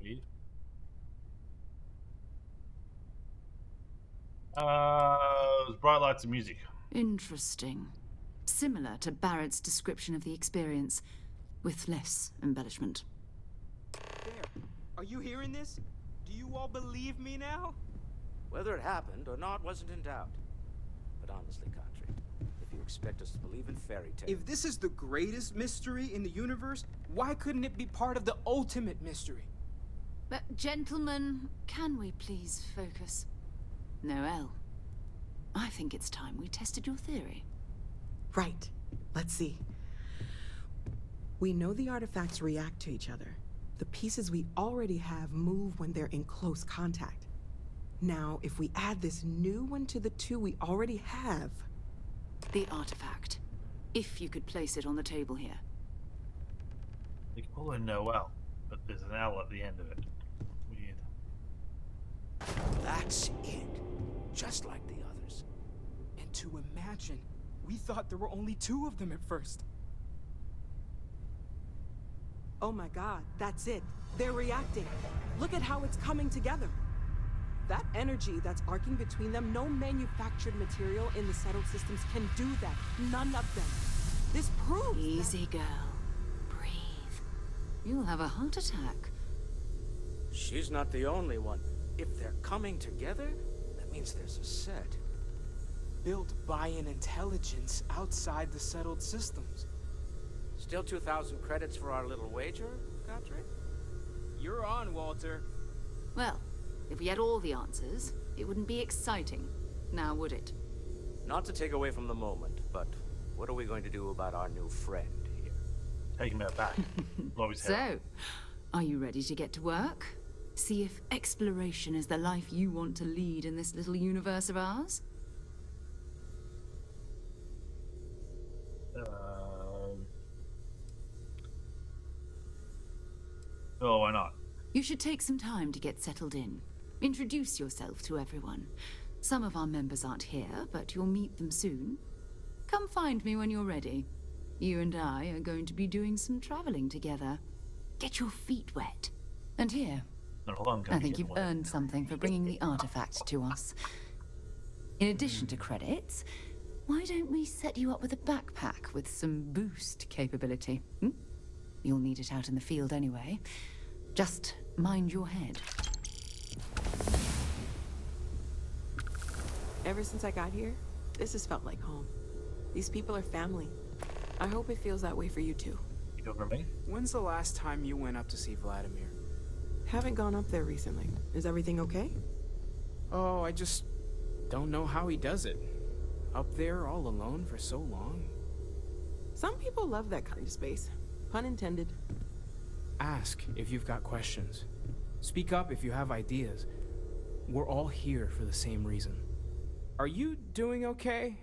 Weird. It was bright lights and music. Interesting. Similar to Barrett's description of the experience, with less embellishment. There. Are you hearing this? Do you all believe me now? Whether it happened or not wasn't in doubt. But honestly, Country, if you expect us to believe in fairy tales... If this is the greatest mystery in the universe, why couldn't it be part of the ultimate mystery? But, gentlemen, can we please focus? Noel, I think it's time we tested your theory. Right. Let's see. We know the artifacts react to each other. The pieces we already have move when they're in close contact. Now, if we add this new one to the two we already have... The artifact. If you could place it on the table here. They call her Noel, but there's an L at the end of it. Weird. That's it. Just like the others. And to imagine, we thought there were only 2 of them at first. Oh my god, that's it. They're reacting. Look at how it's coming together. That energy that's arcing between them, no manufactured material in the settled systems can do that. None of them. This proves Easy, girl. Breathe. You'll have a heart attack. She's not the only one. If they're coming together, that means there's a set. Built by an intelligence outside the settled systems. Still 2,000 credits for our little wager, Country? You're on, Walter. Well, if we had all the answers, it wouldn't be exciting. now, would it? Not to take away from the moment, but what are we going to do about our new friend here? Take him out back. Lobby's So, are you ready to get to work? See if exploration is the life you want to lead in this little universe of ours? Oh, why not? You should take some time to get settled in. Introduce yourself to everyone. Some of our members aren't here, but you'll meet them soon. Come find me when you're ready. You and I are going to be doing some traveling together. Get your feet wet. And here, I think you've earned something for bringing the artifact to us. In addition to credits, why don't we set you up with a backpack with some boost capability? You'll need it out in the field anyway. Just mind your head. Ever since I got here, this has felt like home. These people are family. I hope it feels that way for you too. You talking to me? When's the last time you went up to see Vladimir? Haven't gone up there recently. Is everything okay? Oh, I just don't know how he does it. Up there all alone for so long. Some people love that kind of space. Pun intended. Ask if you've got questions. Speak up if you have ideas. We're all here for the same reason. Are you doing okay?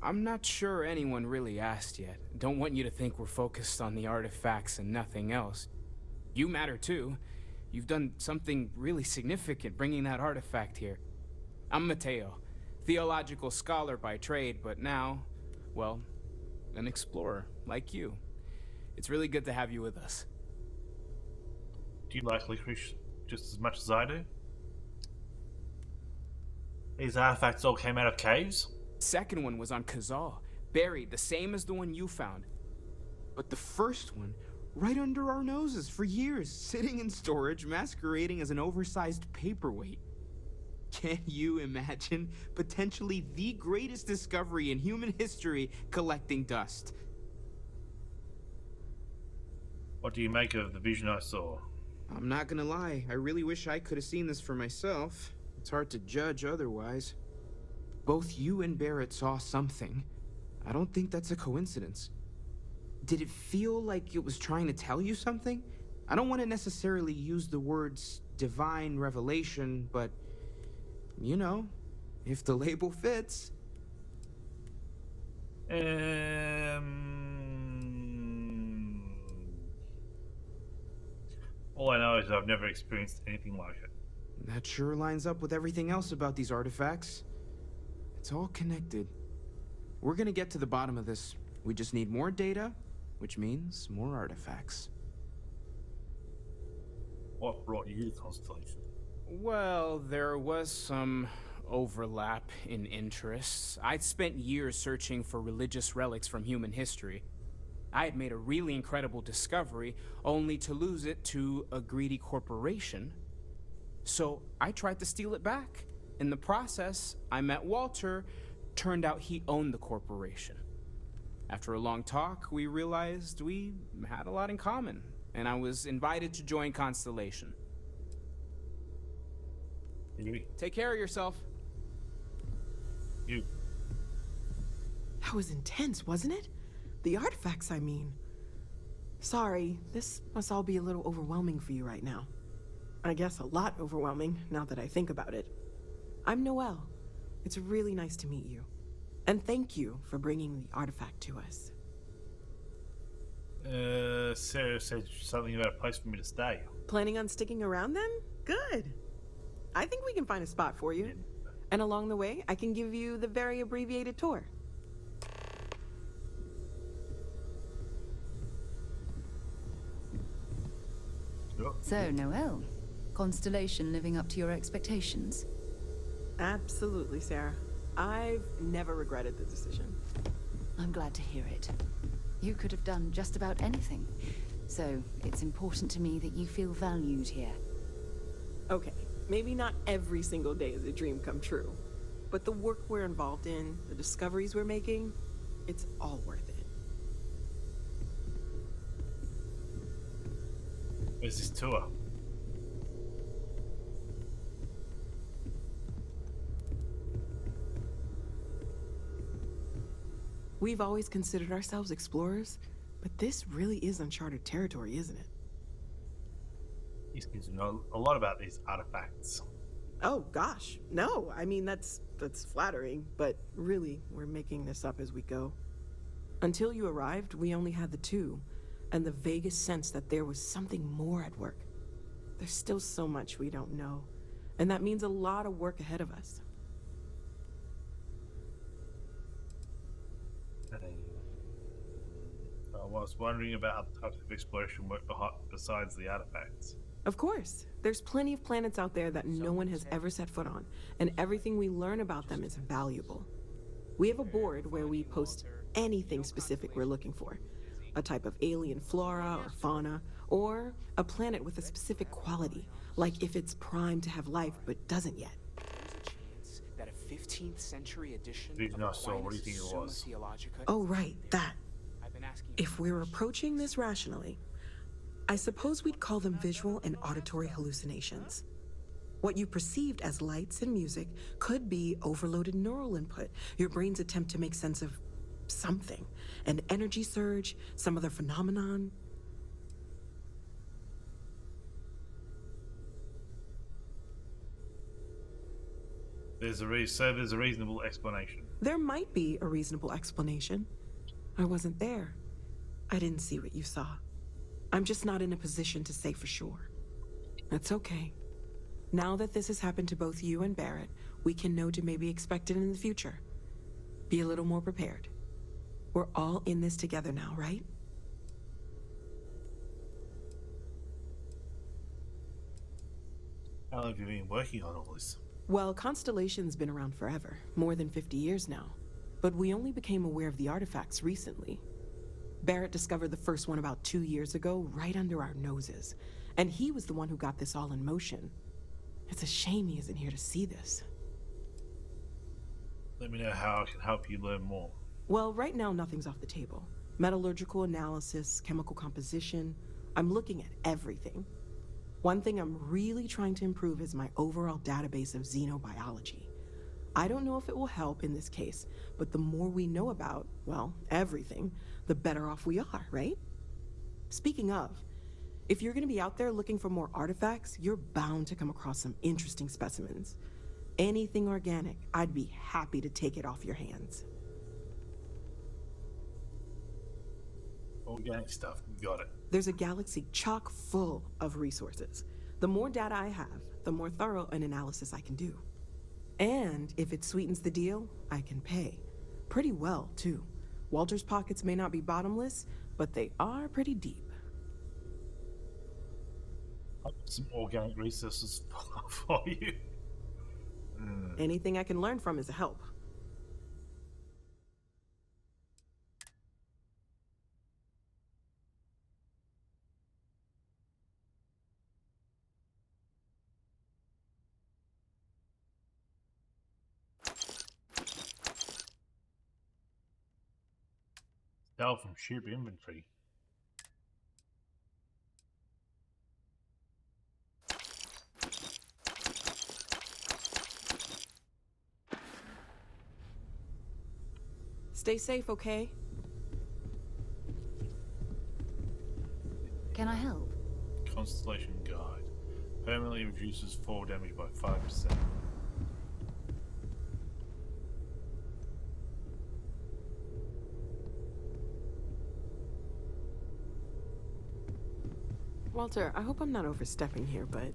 I'm not sure anyone really asked yet. Don't want you to think we're focused on the artifacts and nothing else. You matter too. You've done something really significant bringing that artifact here. I'm Mateo, theological scholar by trade, but now, well, an explorer like you. It's really good to have you with us. Do you like licorice just as much as I do? These artifacts all came out of caves? Second one was on Kazal, buried, the same as the one you found. But the first one, right under our noses for years, sitting in storage, masquerading as an oversized paperweight. Can you imagine potentially the greatest discovery in human history collecting dust? What do you make of the vision I saw? I'm not gonna lie, I really wish I could have seen this for myself. It's hard to judge otherwise. Both you and Barrett saw something. I don't think that's a coincidence. Did it feel like it was trying to tell you something? I don't want to necessarily use the words divine revelation, but, you know, if the label fits. All I know is I've never experienced anything like it. That sure lines up with everything else about these artifacts. It's all connected. We're gonna get to the bottom of this. We just need more data, which means more artifacts. What brought you to Constellation? Well, there was some overlap in interests. I'd spent years searching for religious relics from human history. I had made a really incredible discovery, only to lose it to a greedy corporation. So I tried to steal it back. In the process, I met Walter. Turned out he owned the corporation. After a long talk, we realized we had a lot in common, and I was invited to join Constellation. Take care of yourself. You. That was intense, wasn't it? The artifacts, I mean. Sorry, this must all be a little overwhelming for you right now. I guess a lot overwhelming, now that I think about it. I'm Noelle. It's really nice to meet you. And thank you for bringing the artifact to us. Sarah said something about a place for me to stay. Planning on sticking around then? Good. I think we can find a spot for you. And along the way, I can give you the very abbreviated tour. So, Noelle, Constellation living up to your expectations? Absolutely, Sarah. I've never regretted the decision. I'm glad to hear it. You could have done just about anything. So, it's important to me that you feel valued here. Okay, maybe not every single day is a dream come true. But the work we're involved in, the discoveries we're making, it's all worth it. Where's this tour? We've always considered ourselves explorers, but this really is uncharted territory, isn't it? You seem to know a lot about these artifacts. Oh gosh, no. I mean, that's flattering, but really, we're making this up as we go. Until you arrived, we only had the two, and the vaguest sense that there was something more at work. There's still so much we don't know, and that means a lot of work ahead of us. I was wondering about other types of exploration work besides the artifacts. Of course. There's plenty of planets out there that no one has ever set foot on, and everything we learn about them is valuable. We have a board where we post anything specific we're looking for. A type of alien flora or fauna, or a planet with a specific quality, like if it's primed to have life but doesn't yet. That a 15th century edition what do you think it was? Oh, right, that. If we're approaching this rationally, I suppose we'd call them visual and auditory hallucinations. What you perceived as lights and music could be overloaded neural input, your brain's attempt to make sense of something, an energy surge, some other phenomenon. There's a reasonable explanation. There might be a reasonable explanation. I wasn't there. I didn't see what you saw. I'm just not in a position to say for sure. That's okay. Now that this has happened to both you and Barrett, we can know to maybe expect it in the future. Be a little more prepared. We're all in this together now, right? How long have you been working on all this? Well, Constellation's been around forever, more than 50 years now. But we only became aware of the artifacts recently. Barrett discovered the first one about 2 years ago, right under our noses. And he was the one who got this all in motion. It's a shame he isn't here to see this. Let me know how I can help you learn more. Well, right now nothing's off the table. Metallurgical analysis, chemical composition. I'm looking at everything. One thing I'm really trying to improve is my overall database of xenobiology. I don't know if it will help in this case, but the more we know about, well, everything, the better off we are, right? Speaking of, if you're gonna be out there looking for more artifacts, you're bound to come across some interesting specimens. Anything organic, I'd be happy to take it off your hands. Organic stuff, got it. There's a galaxy chock full of resources. The more data I have, the more thorough an analysis I can do. And if it sweetens the deal, I can pay. Pretty well, too. Walter's pockets may not be bottomless, but they are pretty deep. I've got some organic resources for you. Anything I can learn from is a help. Sell from ship inventory. Stay safe, okay? Can I help? Constellation Guide. Permanently reduces fall damage by 5%. Walter, I hope I'm not overstepping here, but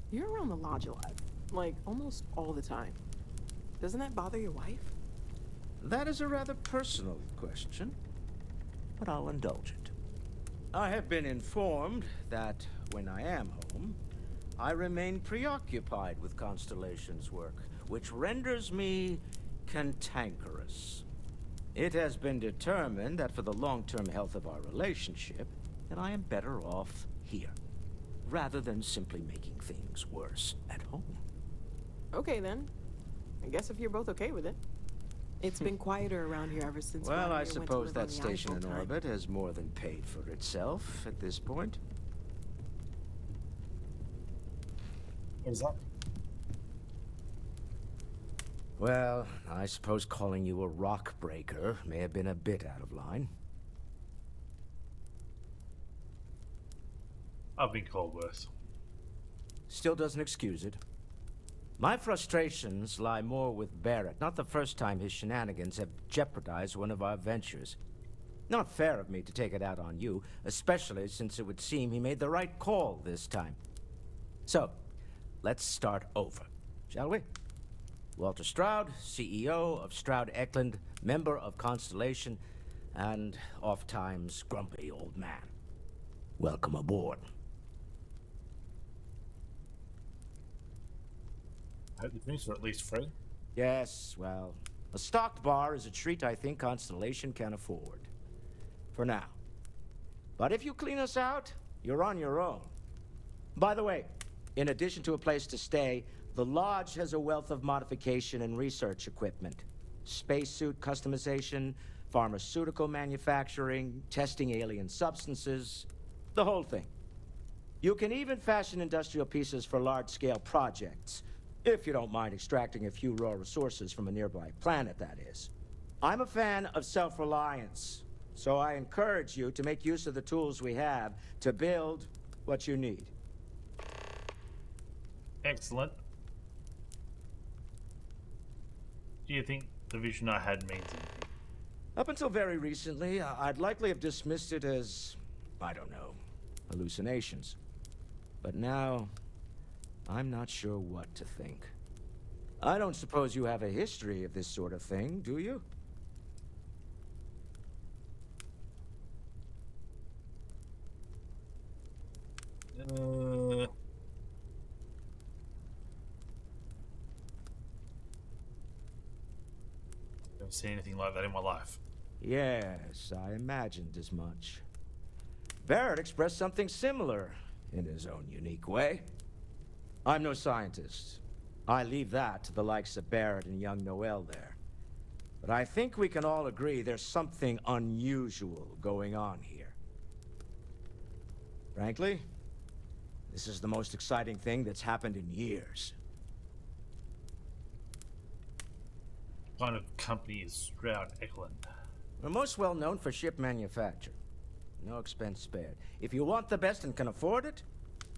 you're around the lodge a lot. Like, almost all the time. Doesn't that bother your wife? That is a rather personal question, but I'll indulge it. I have been informed that when I am home, I remain preoccupied with Constellation's work, which renders me cantankerous. It has been determined that for the long-term health of our relationship, that I am better off here, rather than simply making things worse at home. Okay, then. I guess if you're both okay with it. It's been quieter around here ever since. Well, I Vladimir went to suppose live on that the station ice in full-time. orbit has more than paid for itself at this point. What is that? Well, I suppose calling you a rock breaker may have been a bit out of line. I've been called worse. Still doesn't excuse it. My frustrations lie more with Barrett. Not the first time his shenanigans have jeopardized one of our ventures. Not fair of me to take it out on you, especially since it would seem he made the right call this time. So, let's start over, shall we? Walter Stroud, CEO of Stroud Eklund, member of Constellation, and oft-times grumpy old man. Welcome aboard. I hope the drinks are at least free. Yes, well, a stocked bar is a treat I think Constellation can afford. For now. But if you clean us out, you're on your own. By the way, in addition to a place to stay, the Lodge has a wealth of modification and research equipment. Spacesuit customization, pharmaceutical manufacturing, testing alien substances, the whole thing. You can even fashion industrial pieces for large-scale projects, if you don't mind extracting a few raw resources from a nearby planet, that is. I'm a fan of self-reliance, so I encourage you to make use of the tools we have to build what you need. Excellent. Do you think the vision I had means anything? Up until very recently, I'd likely have dismissed it as, I don't know, hallucinations. But now, I'm not sure what to think. I don't suppose you have a history of this sort of thing, do you? Never seen anything like that in my life. Yes, I imagined as much. Barrett expressed something similar in his own unique way. I'm no scientist. I leave that to the likes of Barrett and young Noel there. But I think we can all agree there's something unusual going on here. Frankly, this is the most exciting thing that's happened in years. What kind of company is Stroud Eklund? We're most well known for ship manufacture. No expense spared. If you want the best and can afford it,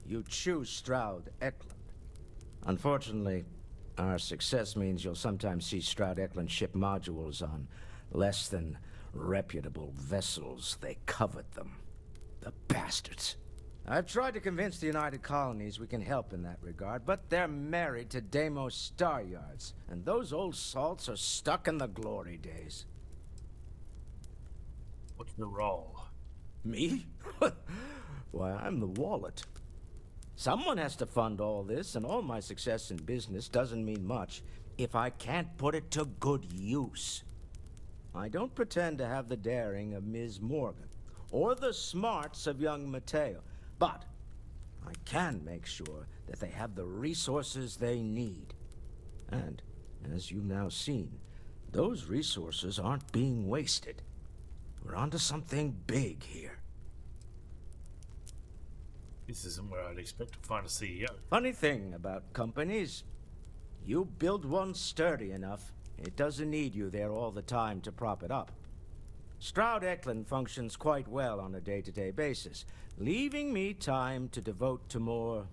you choose Stroud Eklund. Unfortunately, our success means you'll sometimes see Stroud Eklund ship modules on less than reputable vessels. They covet them. The bastards. I've tried to convince the United Colonies we can help in that regard, but they're married to Deimos Star Yards, and those old salts are stuck in the glory days. What's your role? Me? Why, I'm the wallet. Someone has to fund all this, and all my success in business doesn't mean much if I can't put it to good use. I don't pretend to have the daring of Ms. Morgan, or the smarts of young Mateo, but I can make sure that they have the resources they need. And, as you've now seen, those resources aren't being wasted. We're onto something big here. This isn't where I'd expect to find a CEO. Funny thing about companies, you build one sturdy enough, it doesn't need you there all the time to prop it up. Stroud Eklund functions quite well on a day-to-day basis, leaving me time to devote to more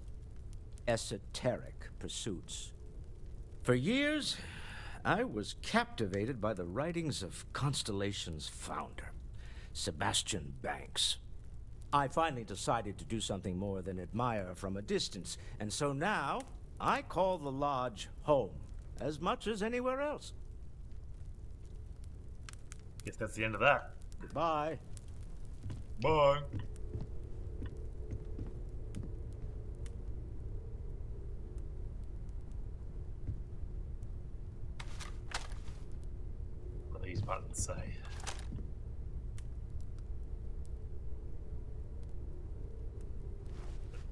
esoteric pursuits. For years, I was captivated by the writings of Constellation's founder, Sebastian Banks. I finally decided to do something more than admire from a distance, and so now I call the Lodge home, as much as anywhere else. Guess that's the end of that. Goodbye. Bye. What do these buttons say?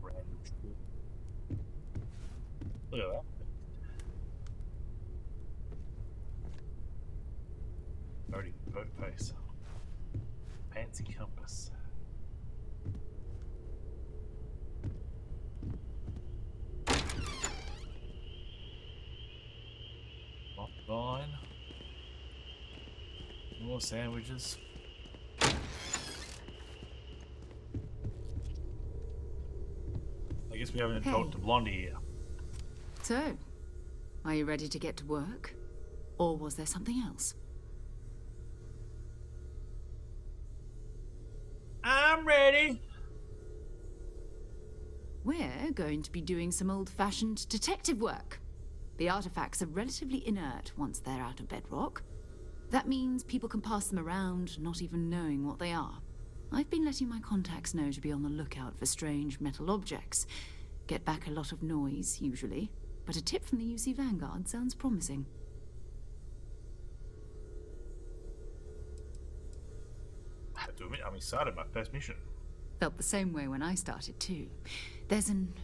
Random shit. Look at that. Already boat face. Fancy compass. Not More sandwiches. I guess we haven't talked to Blondie yet. So, are you ready to get to work? Or was there something else? I'm ready. We're going to be doing some old-fashioned detective work. The artifacts are relatively inert once they're out of bedrock. That means people can pass them around, not even knowing what they are. I've been letting my contacts know to be on the lookout for strange metal objects. Get back a lot of noise, usually, but a tip from the UC Vanguard sounds promising. I have to admit, I'm excited about my first mission. Felt the same way when I started, too. There's an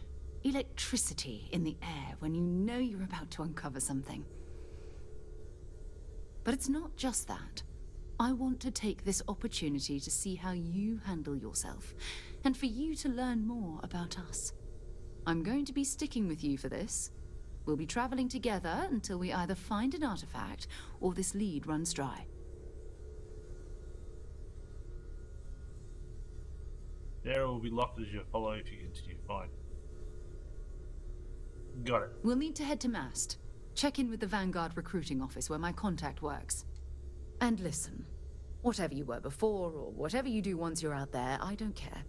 electricity in the air when you know you're about to uncover something. But it's not just that. I want to take this opportunity to see how you handle yourself, and for you to learn more about us. I'm going to be sticking with you for this. We'll be traveling together until we either find an artifact or this lead runs dry. There will be locked as you follow if you continue. Fine. Got it. We'll need to head to Mast. Check in with the Vanguard recruiting office where my contact works. And listen, whatever you were before or whatever you do once you're out there, I don't care.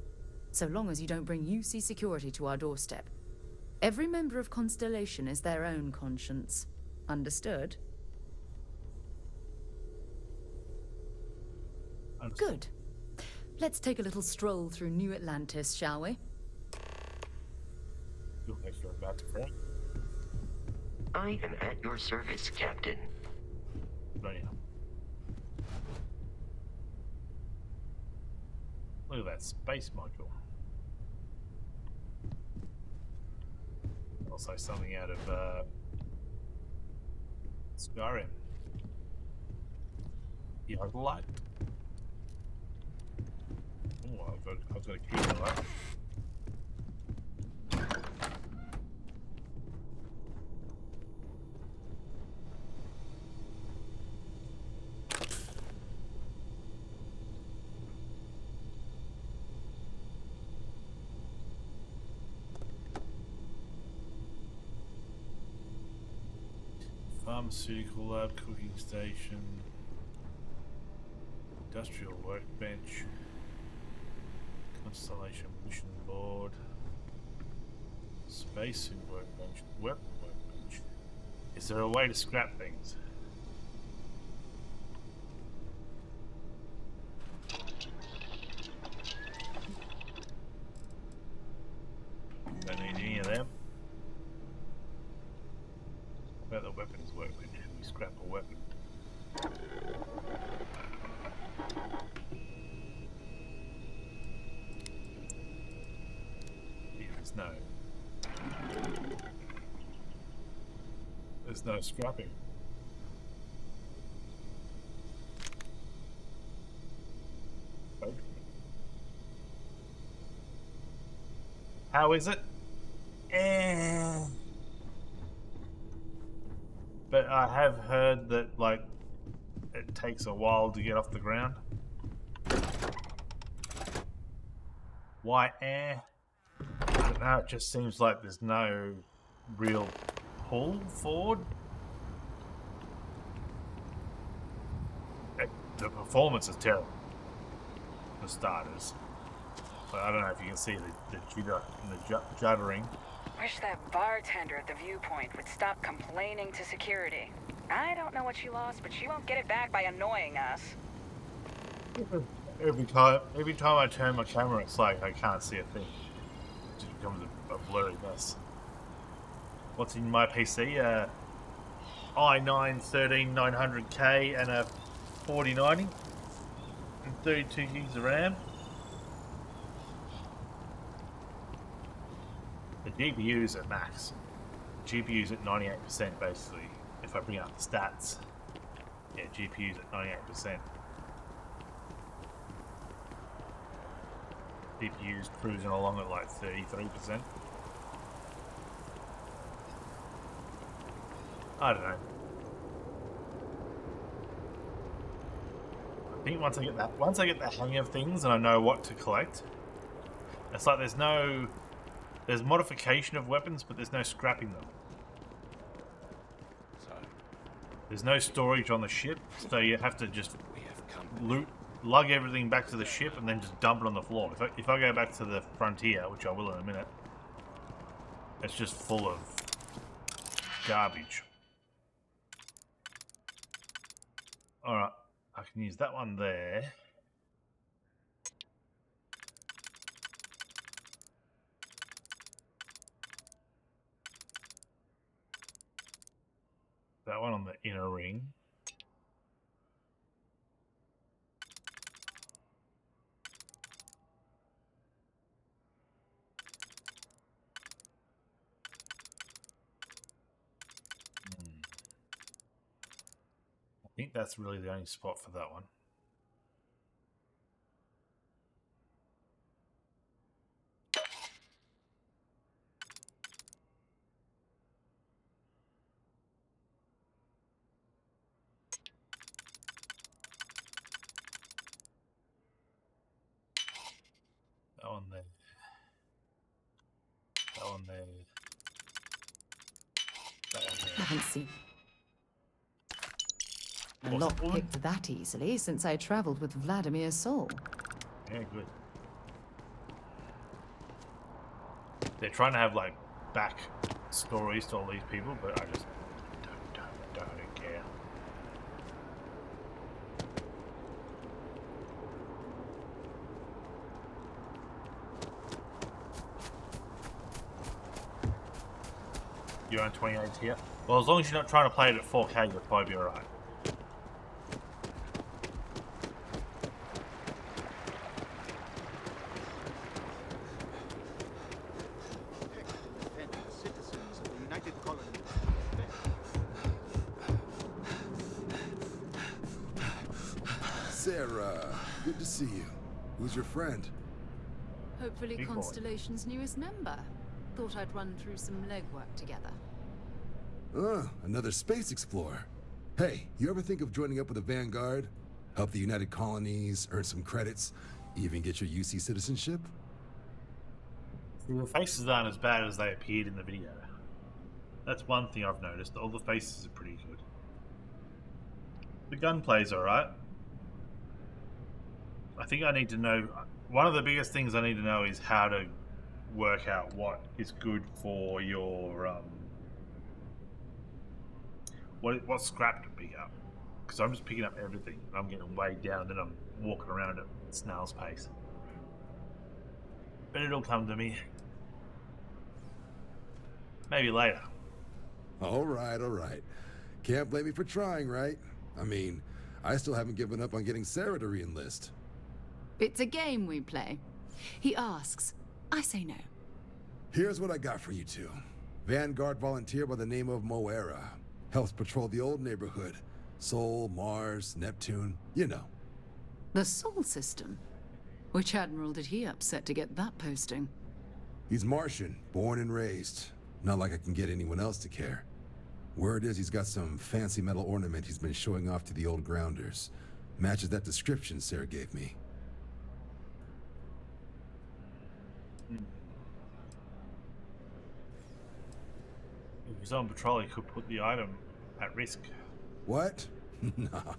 So long as you don't bring UC security to our doorstep. Every member of Constellation is their own conscience. Understood? Good. Let's take a little stroll through New Atlantis, shall we? Look like you're about to cry. I am at your service, Captain. Right now. Look at that space module. Also something out of Skyrim. Yeah, I've liked. Oh, I've got a key for that. Pharmaceutical lab, cooking station, industrial workbench, Constellation mission board, spacesuit workbench, weapon workbench. Is there a way to scrap things? Don't need any of them. About the weapons workbench, we scrap a weapon. Yeah, there's no scrapping. Okay. How is it? But I have heard that, like, it takes a while to get off the ground. Why I don't know, it just seems like there's no real pull forward. The performance is terrible, for starters. But I don't know if you can see the jitter and the juddering. Wish that bartender at the viewpoint would stop complaining to security. I don't know what she lost, but she won't get it back by annoying us. Every time I turn my camera, it's like I can't see a thing. It just becomes a blurry mess. What's in my PC? i9-13900K and a 4090 and 32 gigs of RAM. The GPU's at max. GPU's at 98% basically. If I bring up the stats, yeah, GPU's at 98%. CPU's cruising along at like 33%. I don't know. think once I get the hang of things and I know what to collect, it's like there's modification of weapons, but there's no scrapping them. There's no storage on the ship, so you have to just lug everything back to the ship and then just dump it on the floor. If I go back to the frontier, which I will in a minute, it's just full of garbage. Alright, I can use that one there. That one on the inner ring. I think that's really the only spot for that one. That one there. That one there. That one there. Haven't seen a lock picked that easily since I traveled with Vladimir's soul. Yeah, good. They're trying to have like back stories to all these people, but I just don't care. You're on 28 here. Well, as long as you're not trying to play it at 4K, you'll probably be alright. Sarah, good to see you. Who's your friend? Hopefully Big boy. Constellation's newest member. Thought I'd run through some legwork together. Another space explorer. Hey, you ever think of joining up with the Vanguard? Help the United Colonies, earn some credits, even get your UC citizenship? The faces aren't as bad as they appeared in the video. That's one thing I've noticed. All the faces are pretty good. The gunplay's alright. I think I need to know... One of the biggest things I need to know is how to work out what is good for your... what scrap to pick up. Because I'm just picking up everything. And I'm getting weighed down and then I'm walking around at snail's pace. But it'll come to me. Maybe later. All right. Can't blame me for trying, right? I mean, I still haven't given up on getting Sarah to re-enlist. It's a game we play. He asks, I say no. Here's what I got for you two. Vanguard volunteer by the name of Moera. Helps patrol the old neighborhood. Sol, Mars, Neptune, you know. The Sol system? Which admiral did he upset to get that posting? He's Martian, born and raised. Not like I can get anyone else to care. Word is he's got some fancy metal ornament he's been showing off to the old grounders. Matches that description Sarah gave me. If he's on patrol, he could put the item at risk. What? Nah.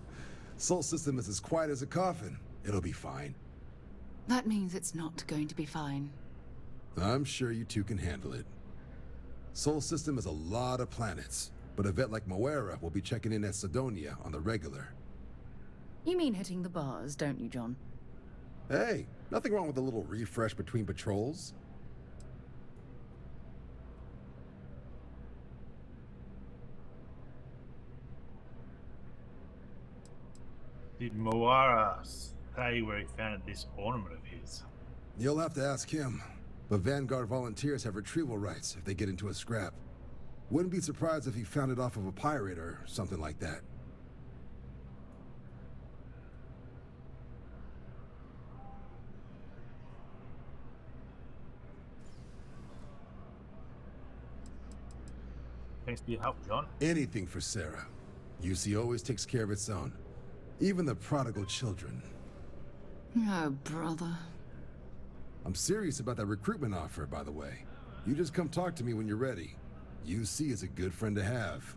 Sol system is as quiet as a coffin. It'll be fine. That means it's not going to be fine. I'm sure you two can handle it. Sol system is a lot of planets, but a vet like Moera will be checking in at Sidonia on the regular. You mean hitting the bars, don't you, John? Hey, nothing wrong with a little refresh between patrols. Did Moara say where he found this ornament of his? You'll have to ask him. But Vanguard volunteers have retrieval rights if they get into a scrap. Wouldn't be surprised if he found it off of a pirate or something like that. Thanks for your help, John. Anything for Sarah. UC always takes care of its own. Even the prodigal children. Oh, brother. I'm serious about that recruitment offer, by the way. You just come talk to me when you're ready. UC is a good friend to have.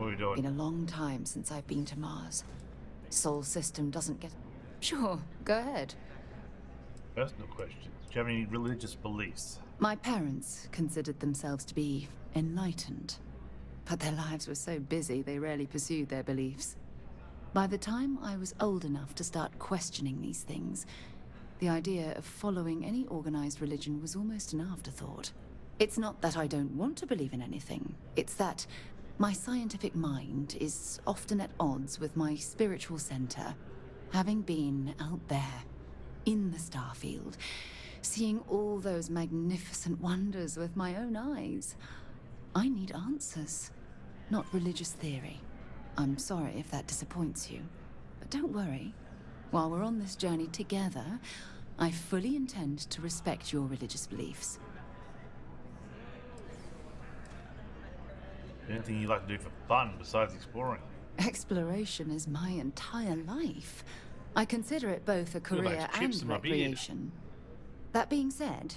What are we doing? Been a long time since I've been to Mars. Sol system doesn't get... Sure, go ahead. Personal questions. Do you have any religious beliefs? My parents considered themselves to be enlightened, but their lives were so busy they rarely pursued their beliefs. By the time I was old enough to start questioning these things, the idea of following any organized religion was almost an afterthought. It's not that I don't want to believe in anything, it's that my scientific mind is often at odds with my spiritual center. Having been out there, in the Starfield, seeing all those magnificent wonders with my own eyes, I need answers, not religious theory. I'm sorry if that disappoints you, but don't worry. While we're on this journey together, I fully intend to respect your religious beliefs. Anything you like to do for fun besides exploring? Exploration is my entire life. I consider it both a career and recreation. That being said,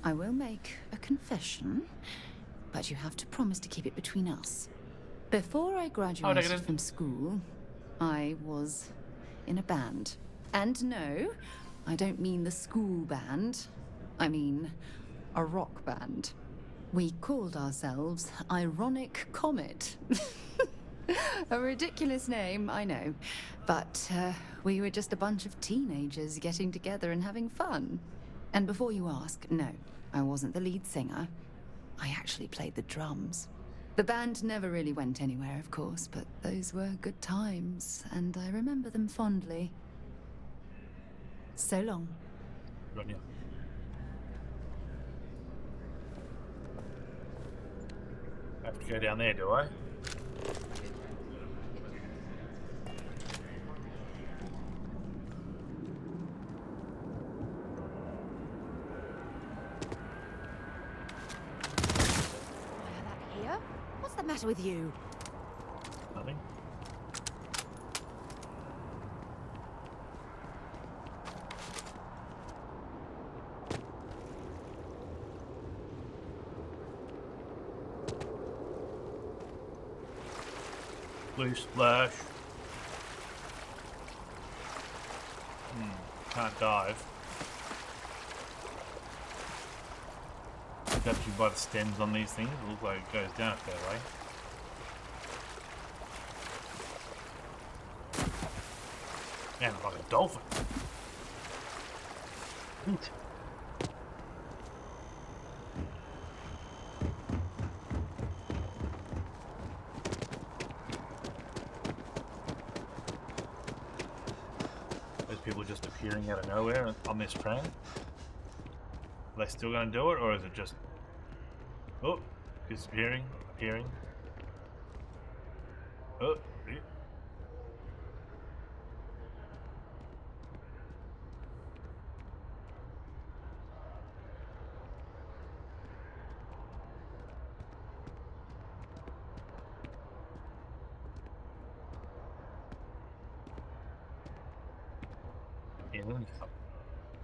I will make a confession, but you have to promise to keep it between us. Before I graduated from school, I was in a band. And no, I don't mean the school band. I mean a rock band. We called ourselves Ironic Comet. A ridiculous name, I know. But we were just a bunch of teenagers getting together and having fun. And before you ask, no, I wasn't the lead singer. I actually played the drums. The band never really went anywhere, of course, but those were good times, and I remember them fondly. So long. Got you. I have to go down there, do I? Here? What's the matter with you? Nothing. Blue splash. Can't dive. Captured by the stems on these things. It looks like it goes down a fair way. Man, like a dolphin. Neat. Those people just appearing out of nowhere on this train. Are they still going to do it, or is it just... Oh, disappearing, appearing. Oh, yeah.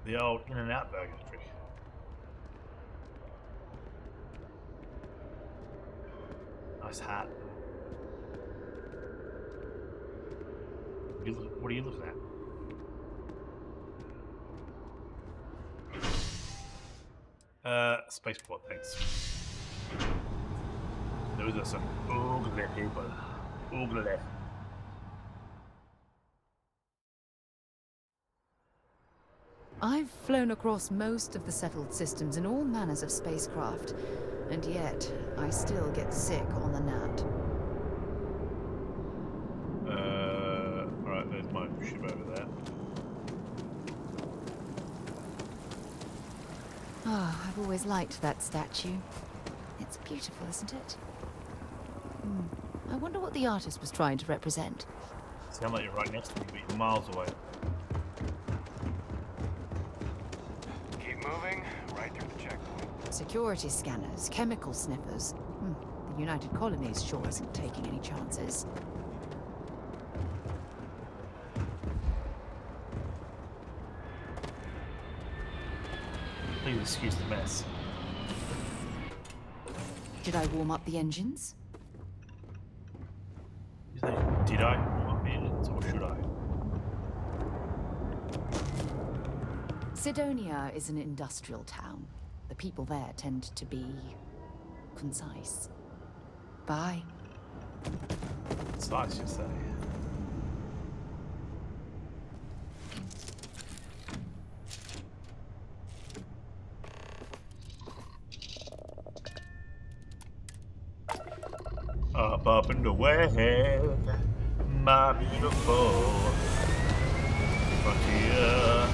The old in and out burger trick. Nice hat. What are you looking at? Spaceport, thanks. Those are some ugly people. Ugly. I've flown across most of the settled systems in all manners of spacecraft, and yet I still get sick on the gnat. Alright, there's my ship over there. Ah, I've always liked that statue. It's beautiful, isn't it? I wonder what the artist was trying to represent. Sound like you're right next to me, but you're miles away. Moving right through the checkpoint. Security scanners, chemical sniffers. The United Colonies sure isn't taking any chances. Please excuse the mess. Did I warm up the engines? Did I want millions, or should I? Sidonia is an industrial town. The people there tend to be concise. Bye. It's nice, you say. Up and away, my beautiful frontier.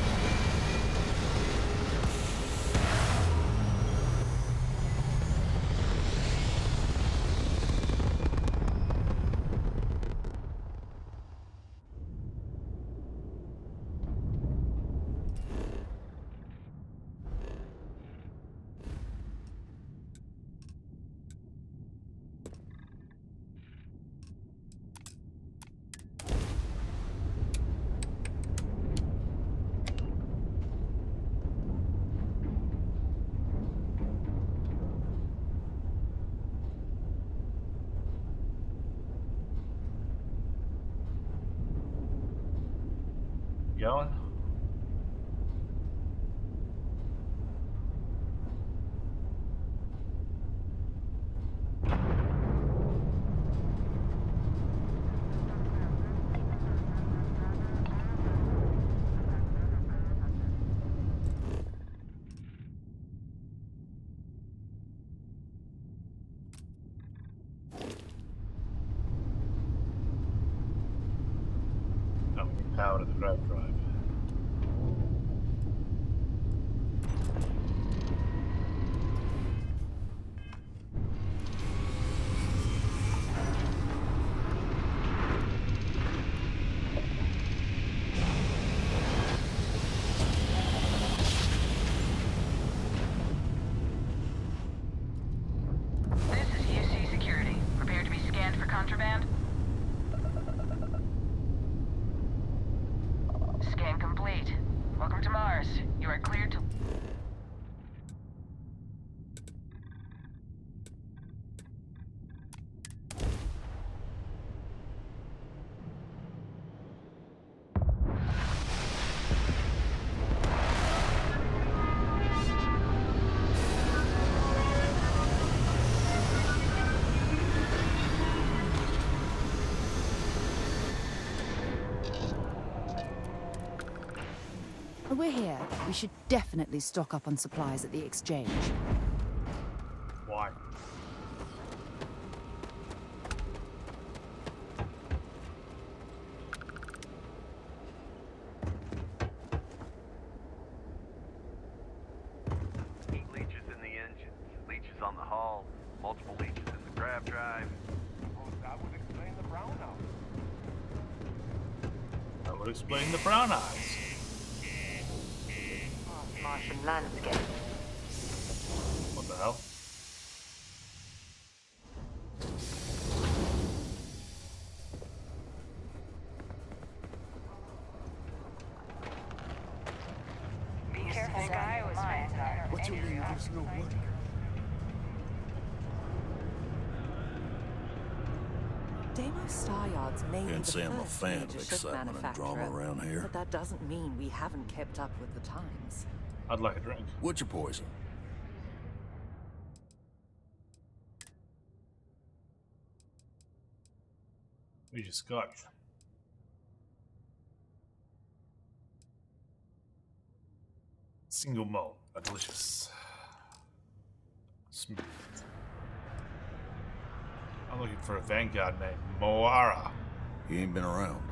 Going? Power to the grab drive. This is UC Security. Prepare to be scanned for contraband. Scan complete. Welcome to Mars. You are cleared to... We're here. We should definitely stock up on supplies at the exchange. Why? Heat leeches in the engines, leeches on the hull, multiple leeches in the grab drive. Well, that would explain the brownout. That would explain the brown eyes. Martian landscape. What the hell? Be careful, guy was mine. What you mean there's no work? Deimos Star Yard's may be Can't the say I'm a first fan major of ship excitement and drama manufacturer, around here. but that doesn't mean we haven't kept up with the times. I'd like a drink. What's your poison? We just scotch. Single malt, a delicious, smooth. I'm looking for a vanguard named Moara. He ain't been around.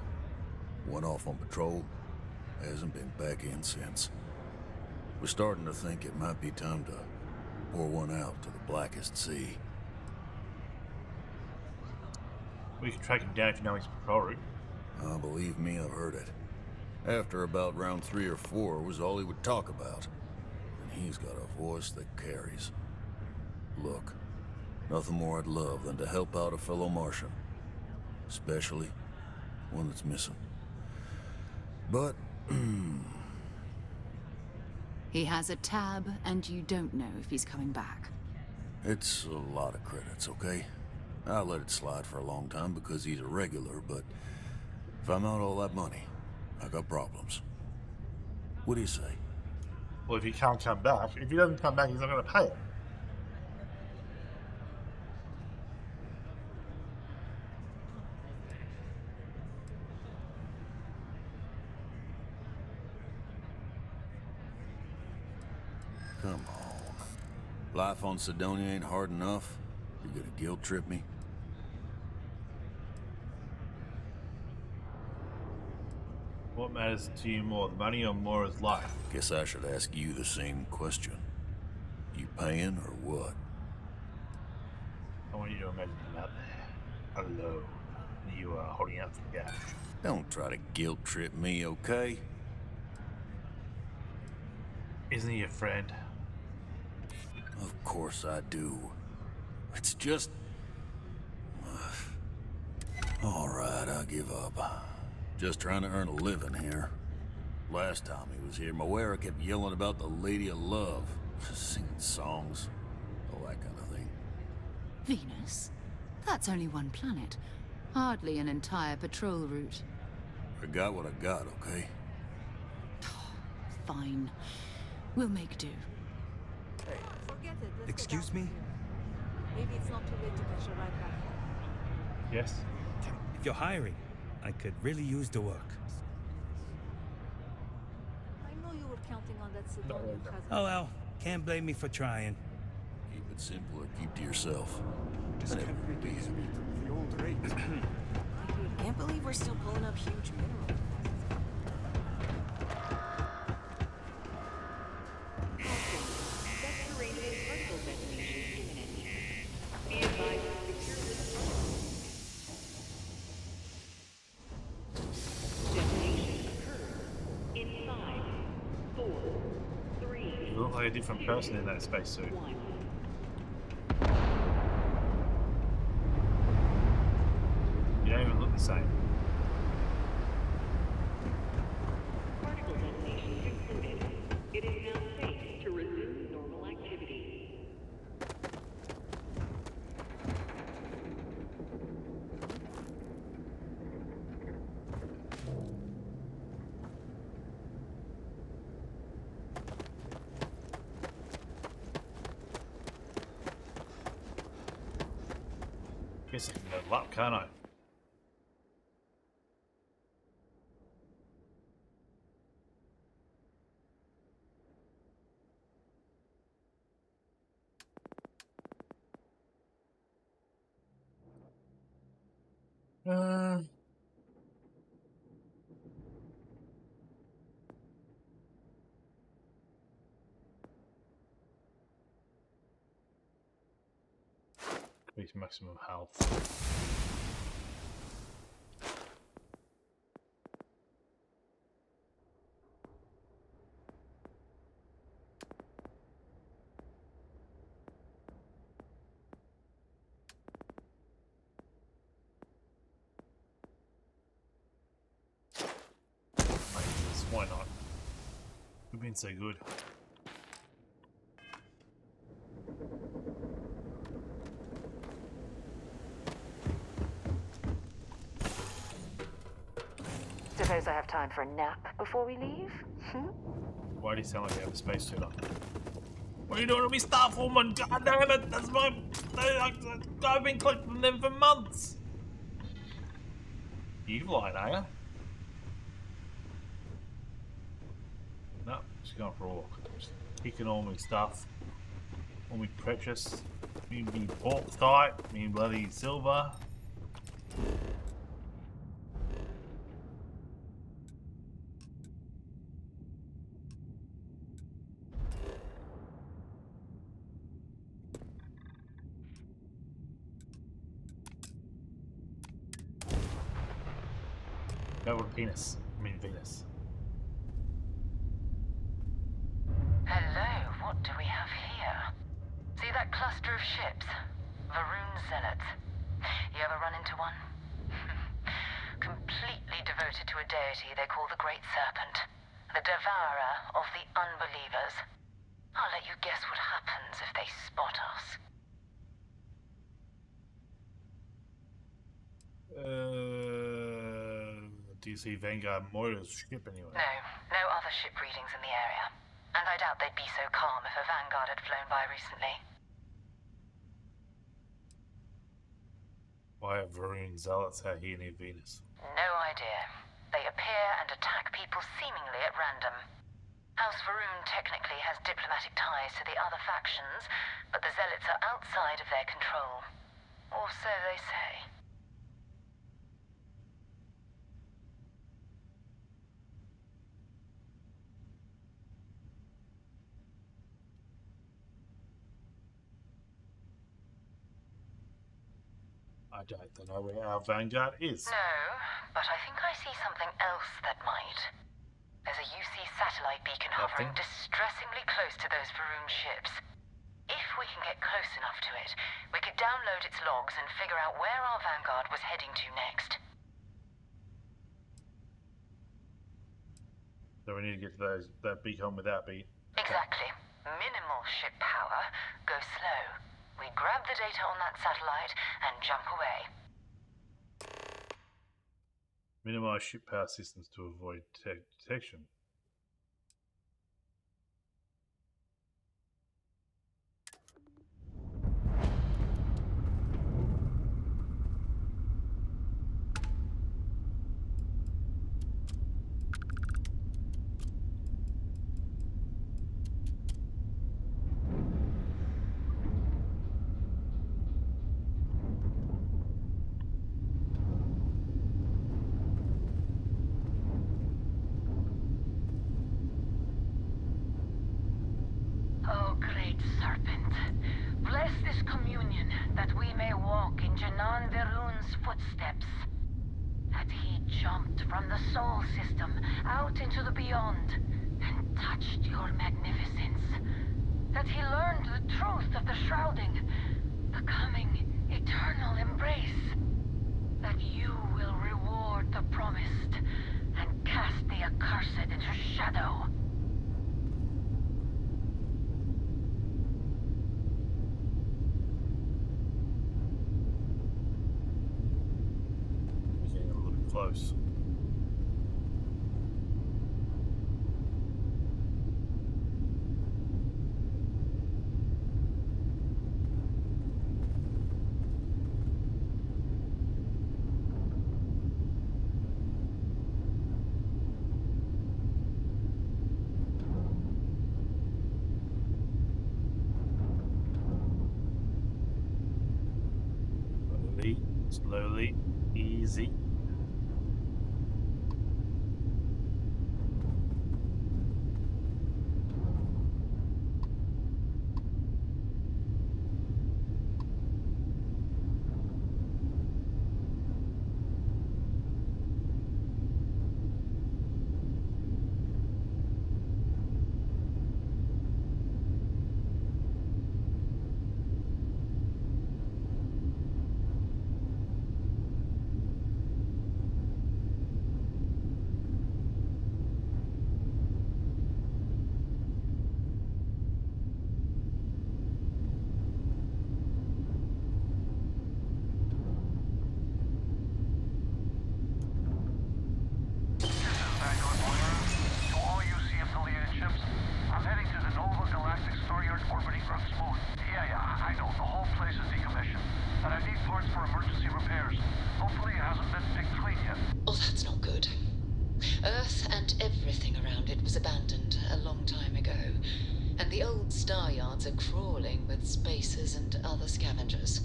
Went off on patrol. Hasn't been back in since. We're starting to think it might be time to pour one out to the blackest sea. We can track him down if you know his patrol route. Believe me, I've heard it. After about round 3 or 4 was all he would talk about. And he's got a voice that carries. Look, nothing more I'd love than to help out a fellow Martian. Especially one that's missing. But, He has a tab, and you don't know if he's coming back. it's a lot of credits, okay? I let it slide for a long time because he's a regular, but if I'm out all that money, I got problems. What do you say? Well, if he can't come back, if he doesn't come back, he's not going to pay it. Come on. Life on Sidonia ain't hard enough. You gonna guilt trip me? What matters to you more, the money or Mora's life? Guess I should ask you the same question. You paying or what? I want you to imagine him out there, alone. You are holding out the cash. Don't try to guilt trip me, okay? Isn't he your friend? Of course I do. It's just... Alright, I give up. Just trying to earn a living here. Last time he was here, Moira kept yelling about the Lady of Love. Singing songs. All that kind of thing. Venus? That's only one planet. Hardly an entire patrol route. I got what I got, okay? Fine. We'll make do. Forget it. Let's Excuse me? Maybe it's not too late to catch a ride back. Yes? If you're hiring, I could really use the work. I know you were counting on that Sidonian cousin. Oh well, can't blame me for trying. Keep it simple or keep to yourself. Just Never will be. the old rate. Can't believe we're still pulling up huge mineral deposits. You look like a different person in that spacesuit. You don't even look the same. Particle detonation concluded. It is now safe to resume normal activity. Guess I can level up, can't I? Increase maximum health. Why not? We've been so good. Suppose I have time for a nap before we leave? Why do you sound like you have a spacesuit on? What are you doing to me, Starwoman? God damn it! That's my... I've been collecting them for months! You've lied, are you? No, just going for a walk. Just picking all my stuff. All my precious. Me bauxite, me bloody silver. Go with penis. I mean Venus. Hello, what do we have here? See that cluster of ships? Varun Zealots. You ever run into one? Completely devoted to a deity they call the Great Serpent. The devourer of the unbelievers. I'll let you guess what happens if they spot us. Do you see Vanguard Moira's ship anywhere? No, no other ship readings in the area. And I doubt they'd be so calm if a Vanguard had flown by recently. Why have Varun zealots out here near Venus? No idea. They appear and attack people seemingly at random. House Varun technically has diplomatic ties to the other factions, but the zealots are outside of their control. Or so they say. I don't know where our Vanguard is. No, but I think I see something else that might. There's a UC satellite beacon hovering distressingly close to those Varun ships. If we can get close enough to it, we could download its logs and figure out where our Vanguard was heading to next. So we need to get to that beacon without being... Exactly. Minimal ship power. Go slow. We grab the data on that satellite and jump away. Minimize ship power systems to avoid detection. Oh, great serpent, bless this communion that we may walk in Janan Verun's footsteps. That he jumped from the soul system out into the beyond and touched your magnificence. That he learned the truth of the shrouding, the coming eternal embrace. That you will reward the promised and cast the accursed into shadow. Close. Slowly, easy. Star yards are crawling with spacers and other scavengers.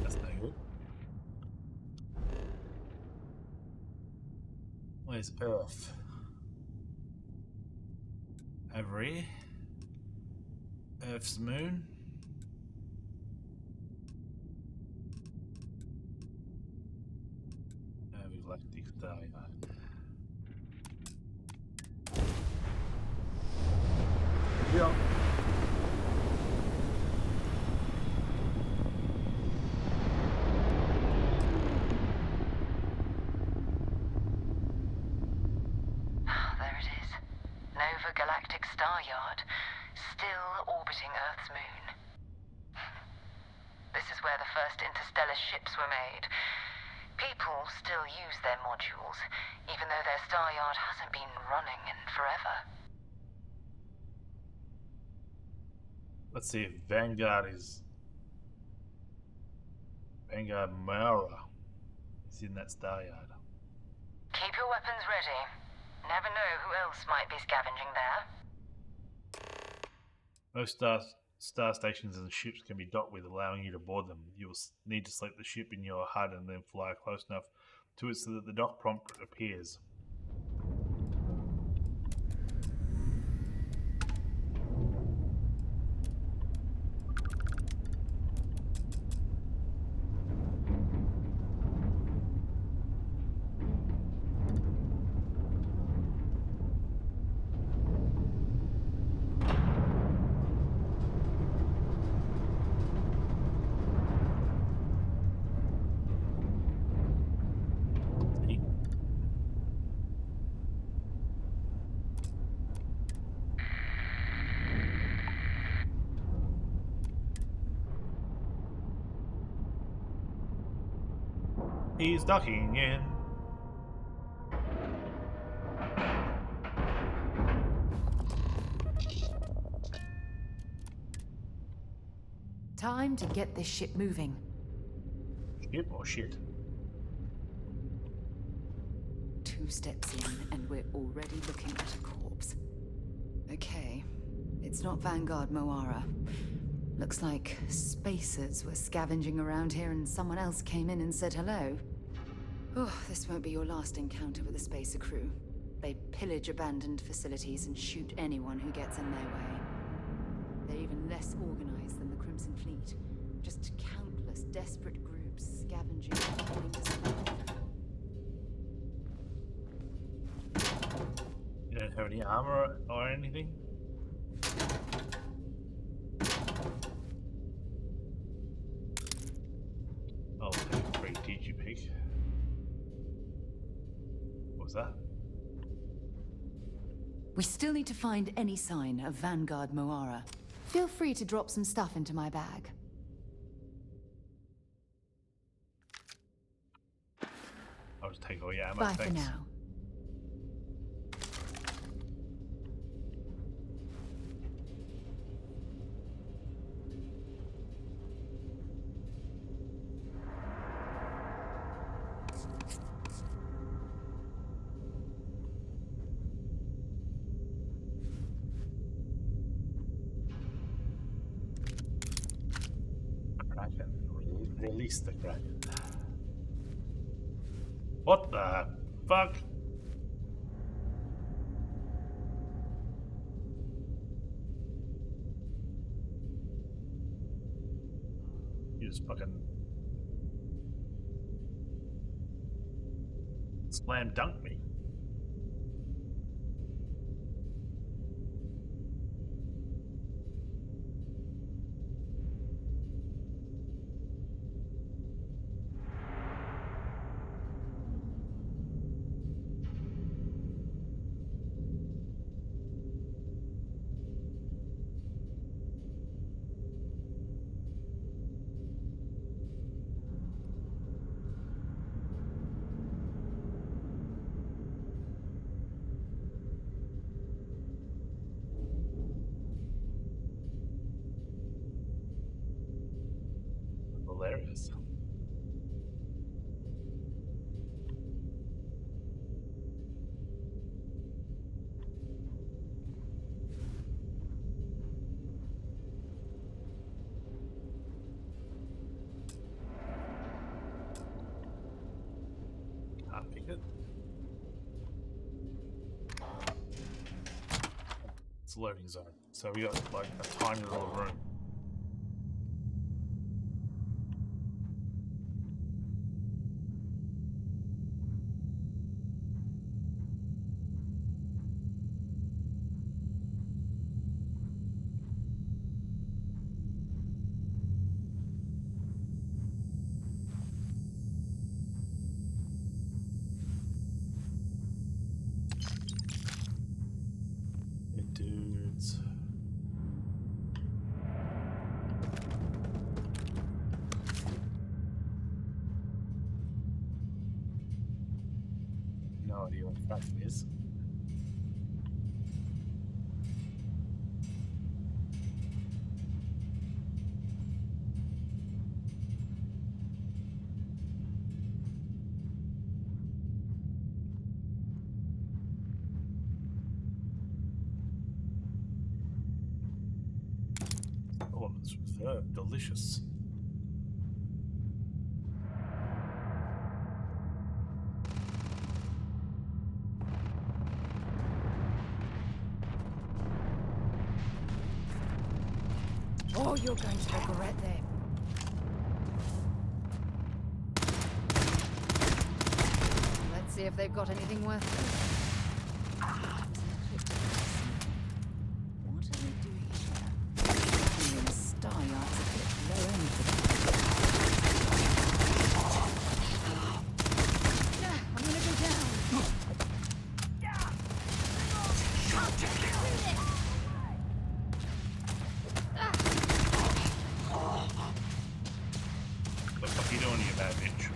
That's not good. Where's Earth? Over here. Earth's moon. Galactic Star Yard. Yeah. There it is. Nova Galactic Star Yard, still orbiting Earth's moon. This is where the first interstellar ships were made. People still use their modules, even though their star yard hasn't been running in forever. Let's see if Vanguard Mara is in that star yard. Keep your weapons ready. Never know who else might be scavenging there. Most star stations and ships can be docked with, allowing you to board them. You will need to select the ship in your HUD and then fly close enough to it so that the dock prompt appears. He's docking in. Time to get this ship moving. Ship or shit? 2 steps in, and we're already looking at a corpse. Okay, it's not Vanguard Moara. Looks like spacers were scavenging around here and someone else came in and said hello. Oh, this won't be your last encounter with a spacer crew. They pillage abandoned facilities and shoot anyone who gets in their way. They're even less organized than the Crimson Fleet. Just countless desperate groups scavenging and killing to survive. You don't have any armor or anything? I'll take a free DG pick. What was that? We still need to find any sign of Vanguard Moara. Feel free to drop some stuff into my bag. I'll just take all your ammo. Bye Thanks. for now. Kraken. Release the Kraken. What the fuck? You just fucking slam dunk me. Hilarious. Can't pick it. It's a loading zone. So we got like a tiny little room. Hey, dudes. what the fact is. Oh, it's delicious. Oh, you're going to regret that. Let's see if they've got anything worth it. What are they doing here? The star yard's a bit low end for them. Yeah, I'm gonna go down. What the fuck are you doing, you bad bitch?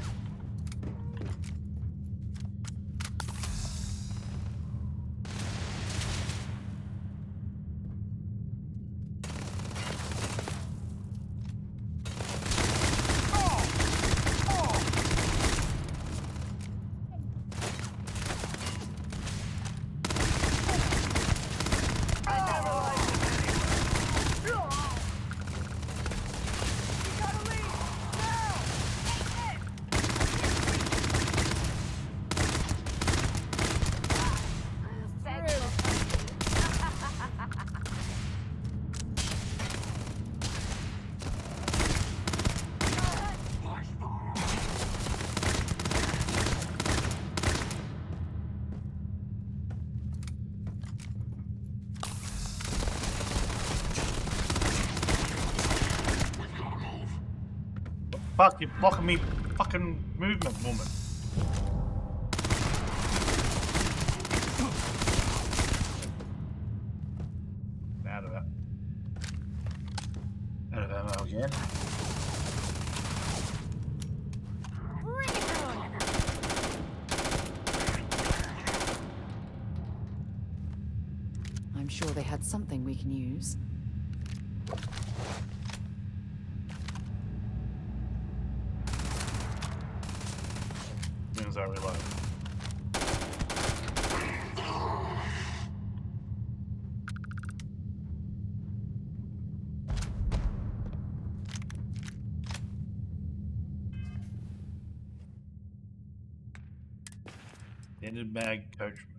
Fuck, you're blocking me fucking movement, woman. Out of it. Out of ammo again. I'm sure they had something we can use. As soon as I reload. Ended mag coachman.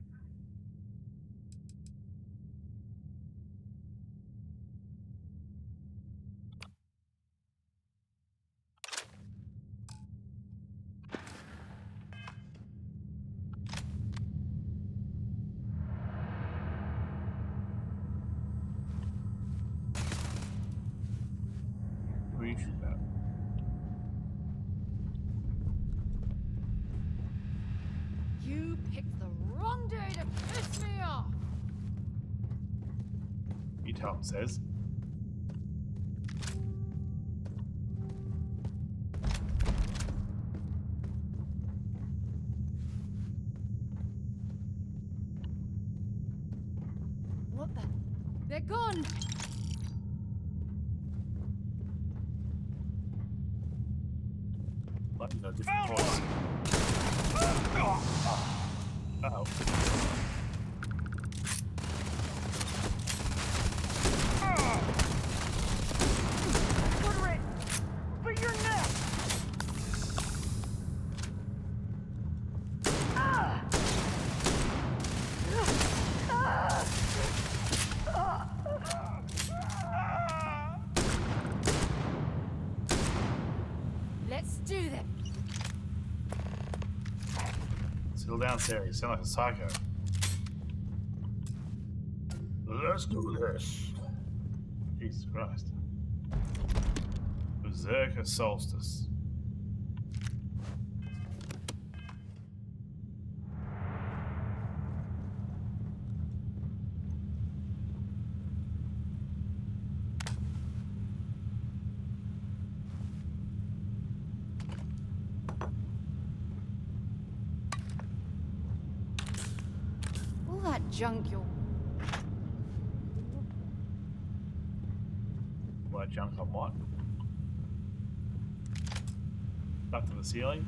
Who are you shooting at? You picked the wrong day to piss me off! You tell him, says. What the? They're gone! Like, you know, different voice. Uh-oh. Let's do that! Settle down, Sarah. You sound like a psycho. Let's do this. Jesus Christ. Berserker Solstice. junk you're... What junk on what? Stuck to the ceiling?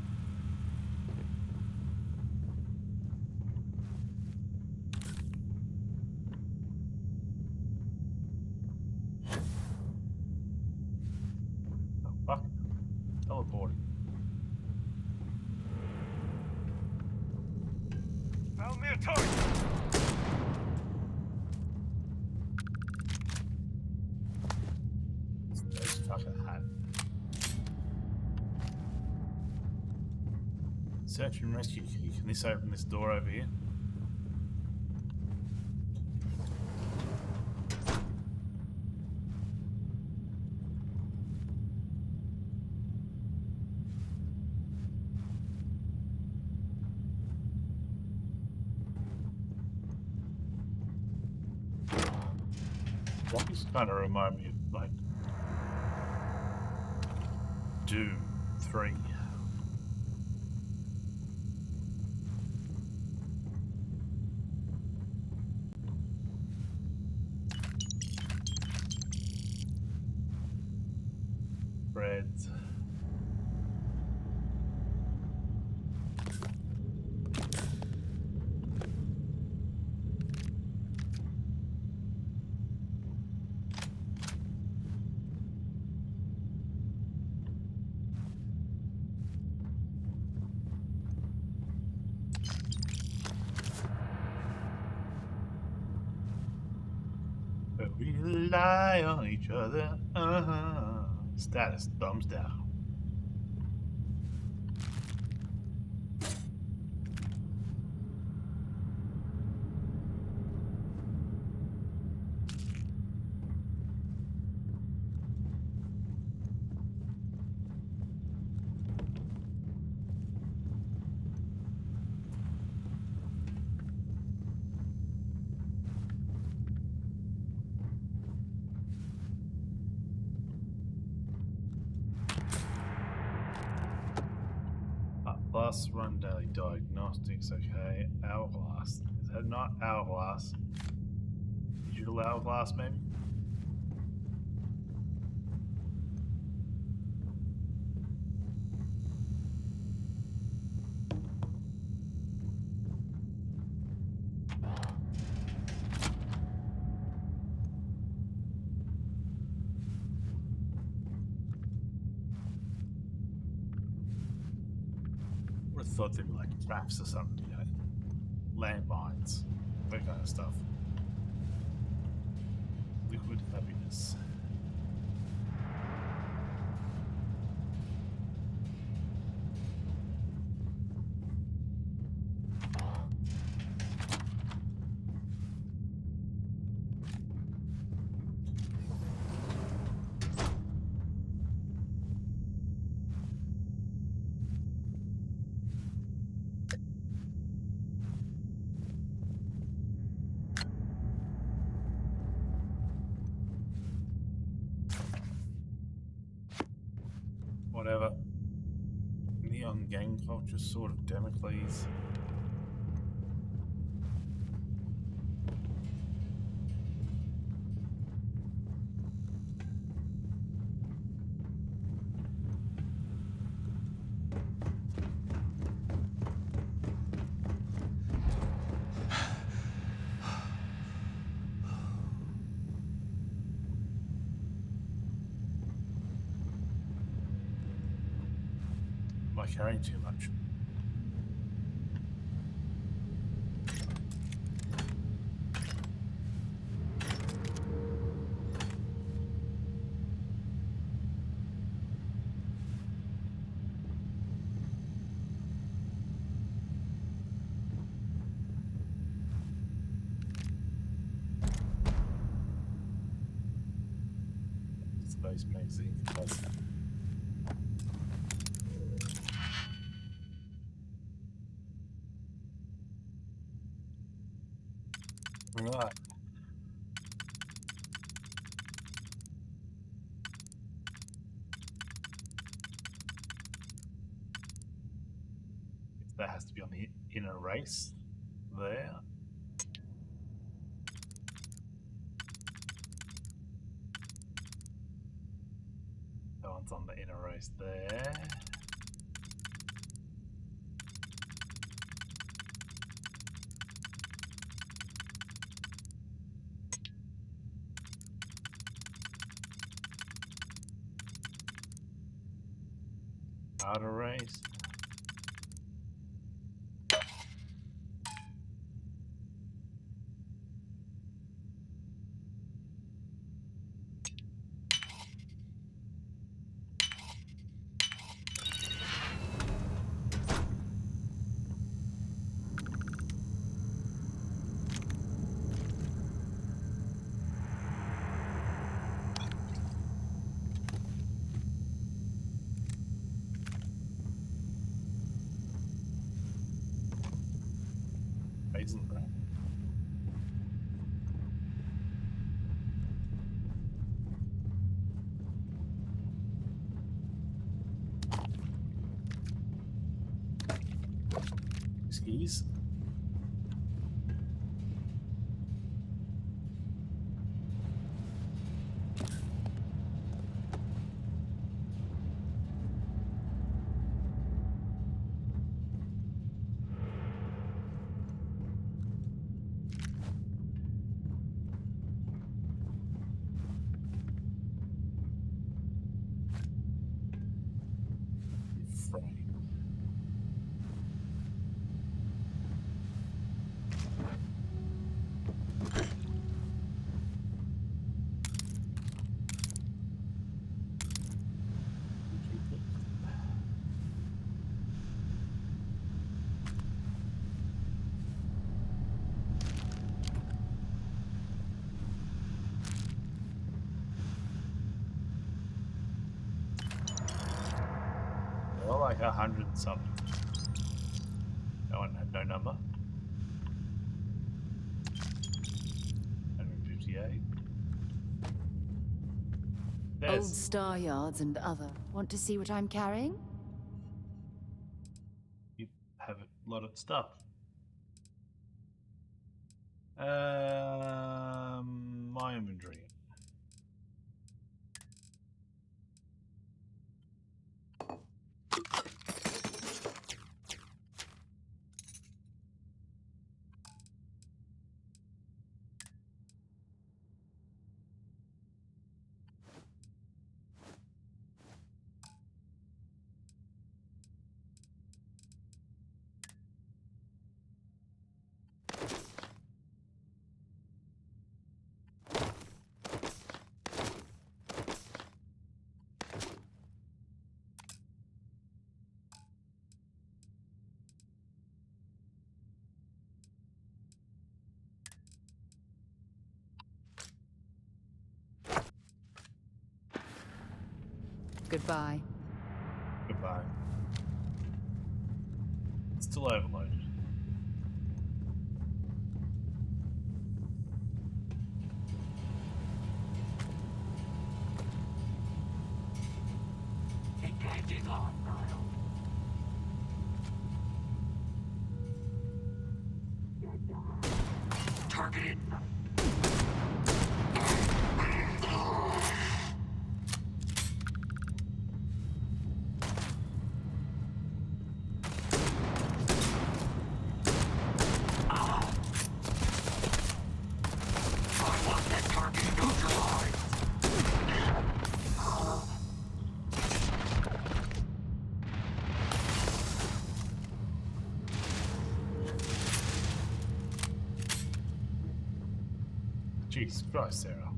Oh fuck. Teleporting. Found me a target! Those fucking hat. Search and rescue key. Can this open this door over here? Zombies kind of remind me of like Doom 3. Breads. But we rely on each other. Status thumbs down. Plus run daily diagnostics, okay. Hourglass. Is that not hourglass? Digital hourglass, maybe? Would have thought they'd be like traps or something, you know? Landmines. That kind of stuff. Liquid happiness. Whatever. Neon gang culture, sort of Damocles. Am I carrying too much? Space magazine. Right. That has to be on the inner race there. That's on the inner race there. Outer race. Raisin bran. Skis. Well, like 100 and something. That one had no number. 158. Old star yards and other. Want to see what I'm carrying? You have a lot of stuff. My inventory. Goodbye. Goodbye. It's still overloaded. Engaging on dial. Targeted. Jesus Christ, Sarah.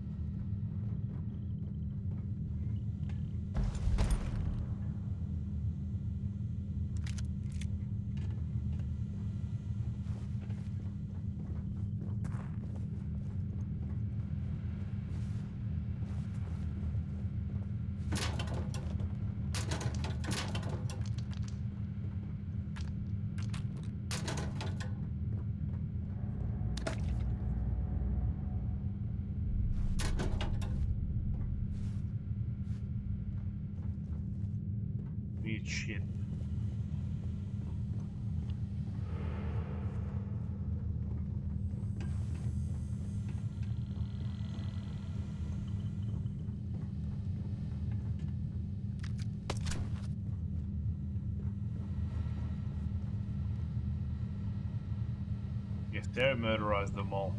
Weird shit. Yes, they murderized them all.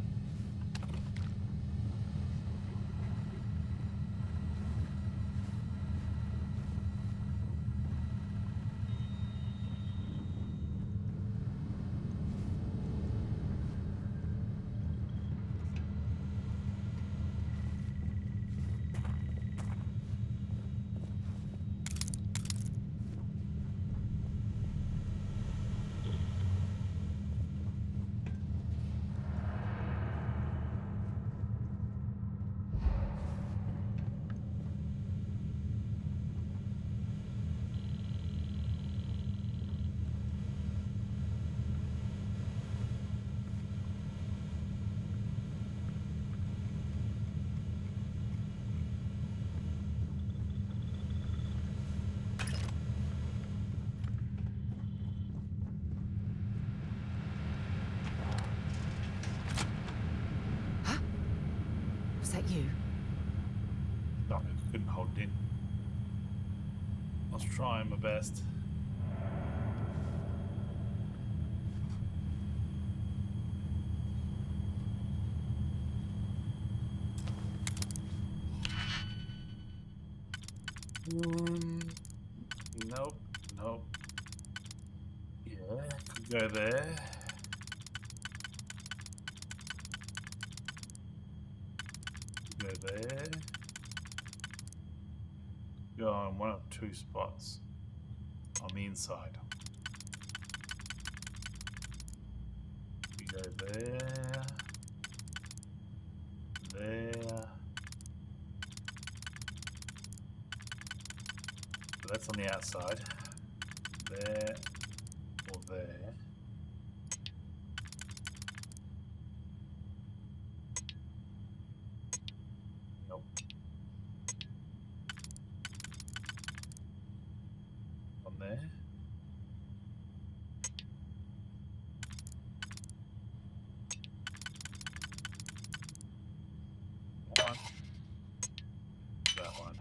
Was that you? No, I couldn't hold it in. I was trying my best. Nope, nope. Yeah, could go there. Go there. Go on one of two spots on the inside. We go there. There. So that's on the outside. There or there. Nope. On there. One. That one.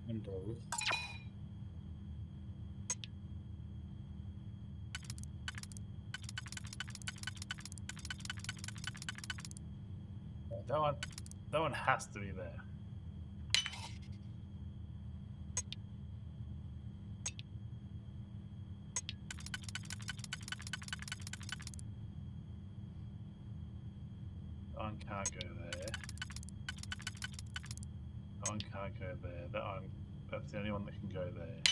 Windows. That one has to be there. That one can't go there. That one can't go there. That one, that's the only one that can go there.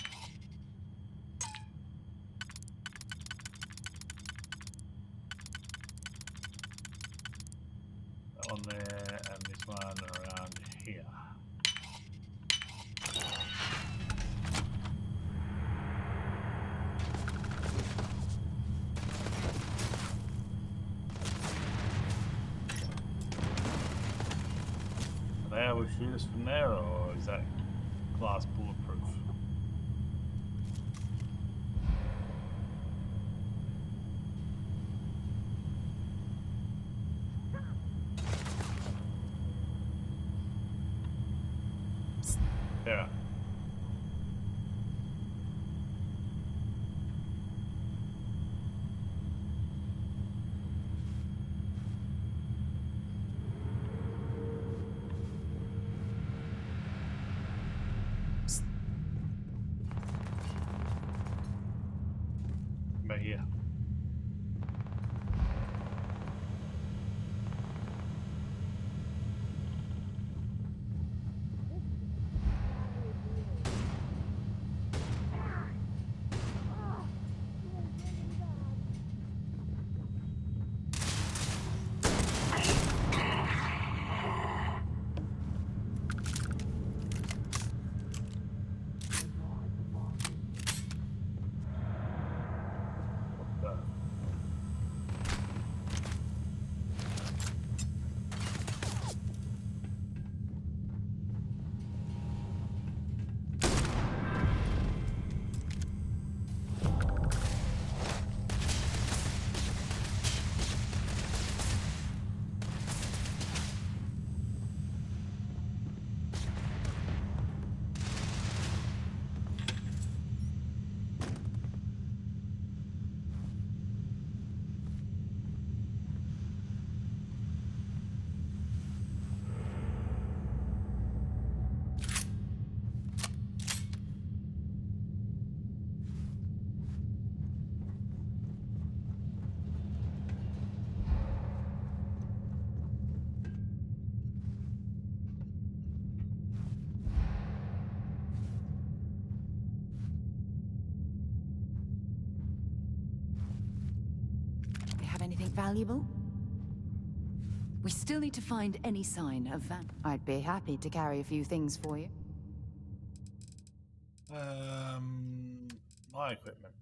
That one there, and this one around here. Are they able to shoot us from there, or is that glass bulletproof? There. Right here. anything valuable? We still need to find any sign of Van. I'd be happy to carry a few things for you. My equipment.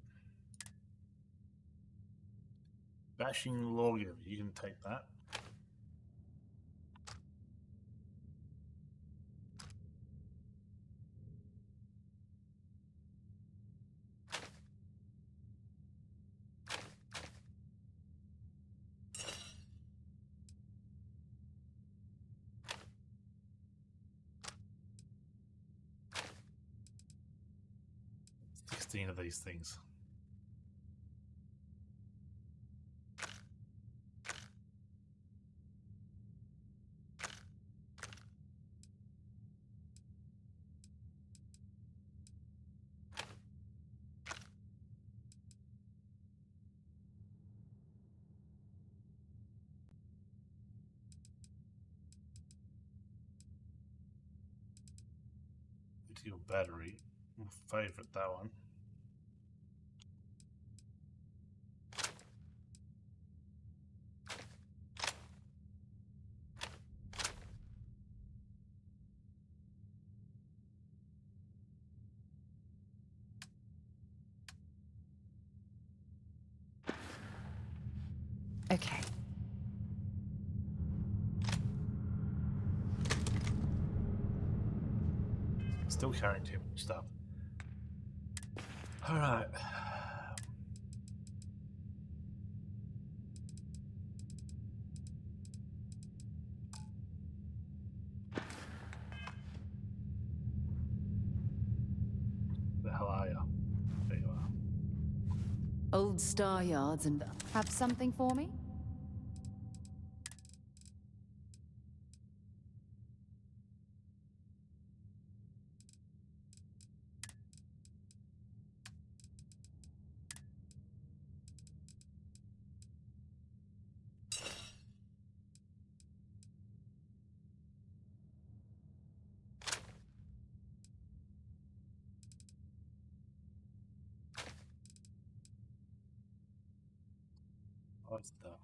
Bashing lawgiver, you can take that. Of these things. Your battery. We'll favorite that one. Okay. Still carrying too much stuff. All right. The hell are you? There you are. Old Star Yards and... Have something for me? What's that?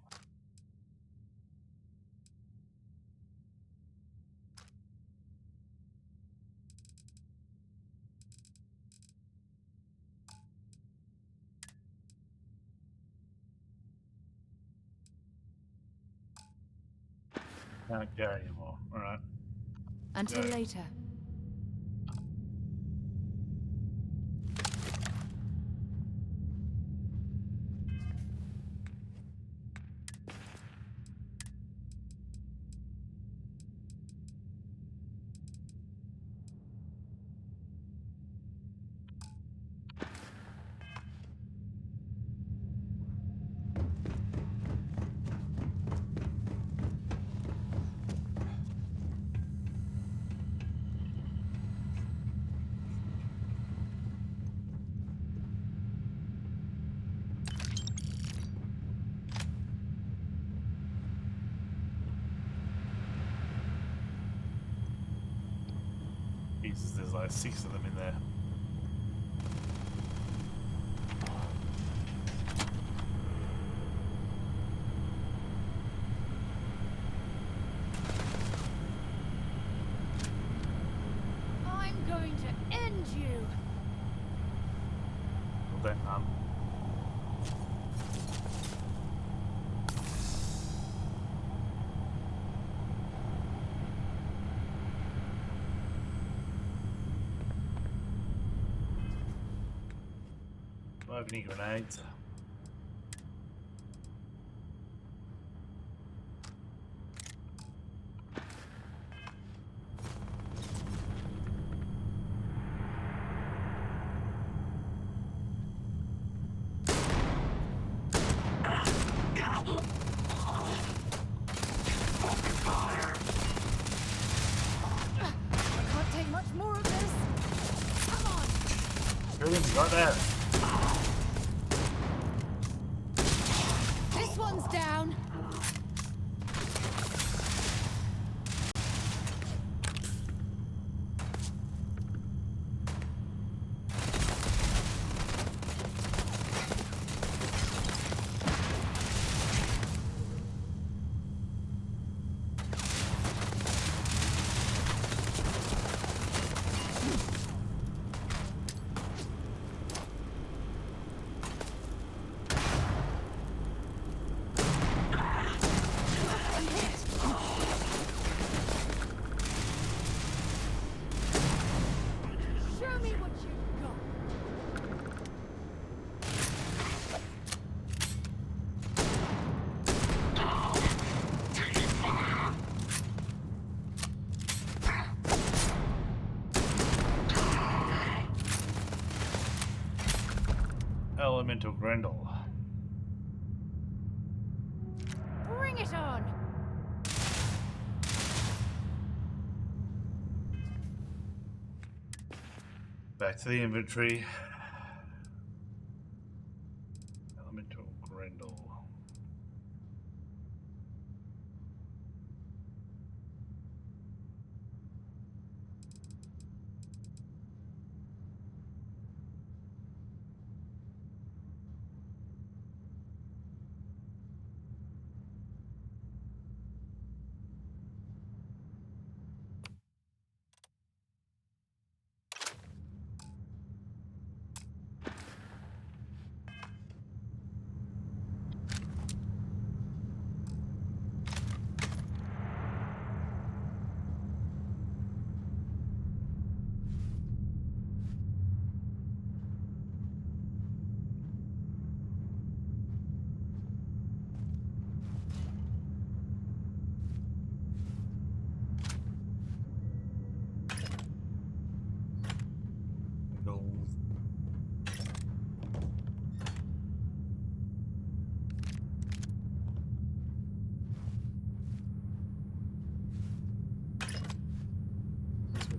Can't carry anymore. All right. Until later. Jesus, there's like 6 of them in there. I'm going to end you. Well done, Do I have any grenades? Can't take much more of this. Come on. Brilliant, got that. This one's down. Elemental Grendel. Bring it on! Back to the inventory. Elemental Grendel.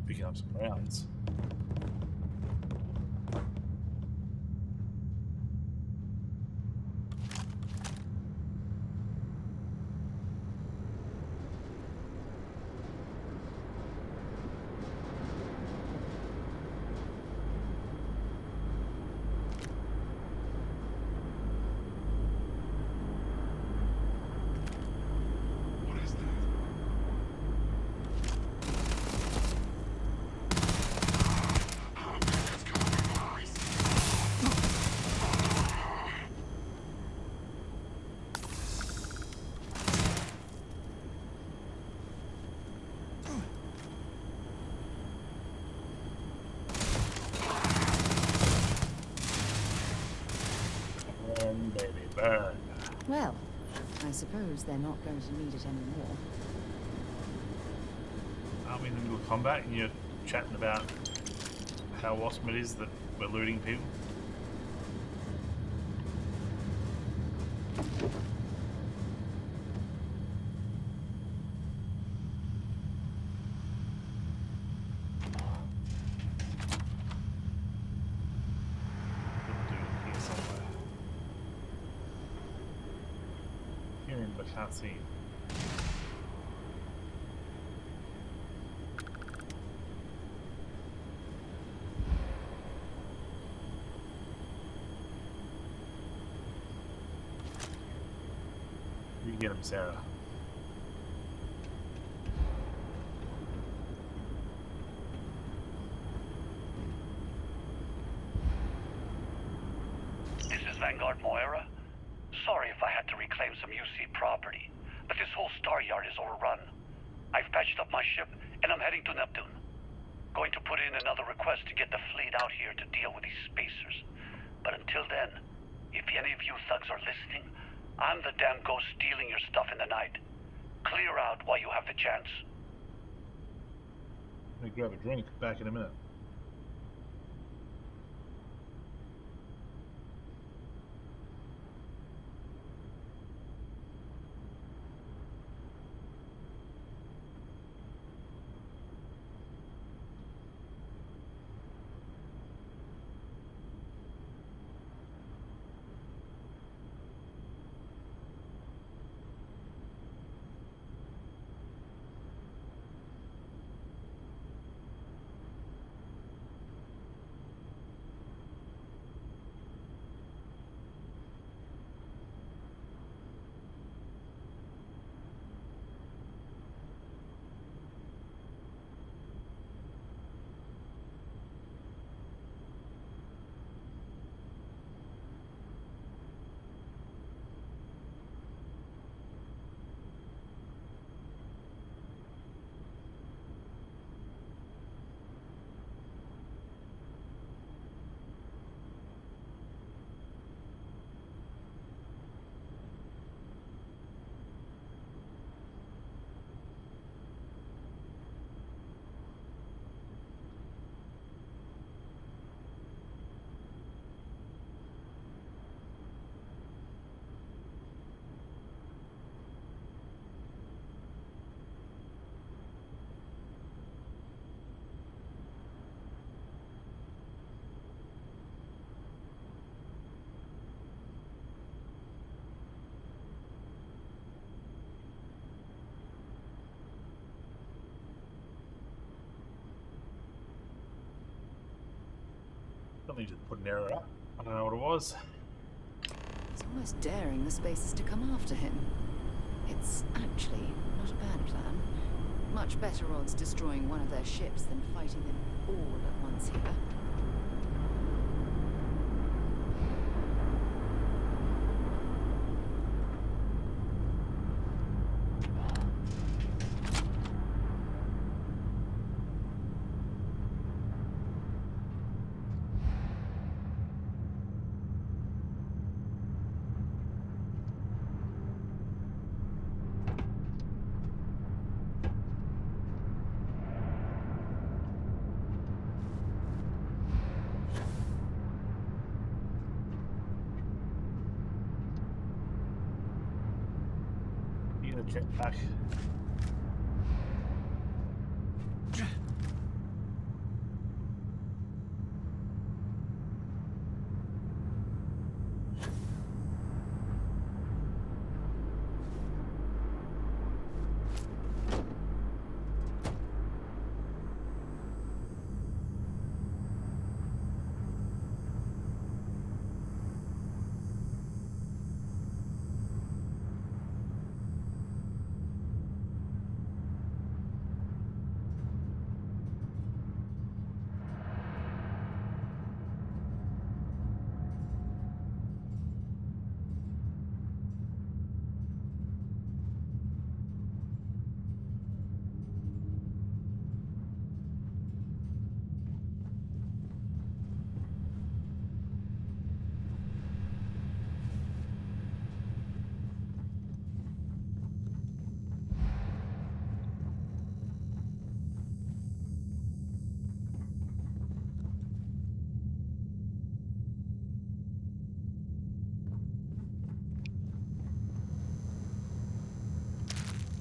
Picking up some rounds. Baby burn. Well, I suppose they're not going to need it anymore. Aren't we in the middle of combat and you're chatting about how awesome it is that we're looting people? But can't see. You get him, Sarah. This is Vanguard Moira. Sorry if I had to reclaim some UC property, but this whole star yard is overrun. I've patched up my ship, and I'm heading to Neptune. Going to put in another request to get the fleet out here to deal with these spacers. But until then, if any of you thugs are listening, I'm the damn ghost stealing your stuff in the night. Clear out while you have the chance. I'm gonna grab a drink. Back in a minute. Probably just put an error up. I don't know what it was. He's almost daring the spacers to come after him. It's actually not a bad plan. Much better odds destroying one of their ships than fighting them all at once here. Jetpack.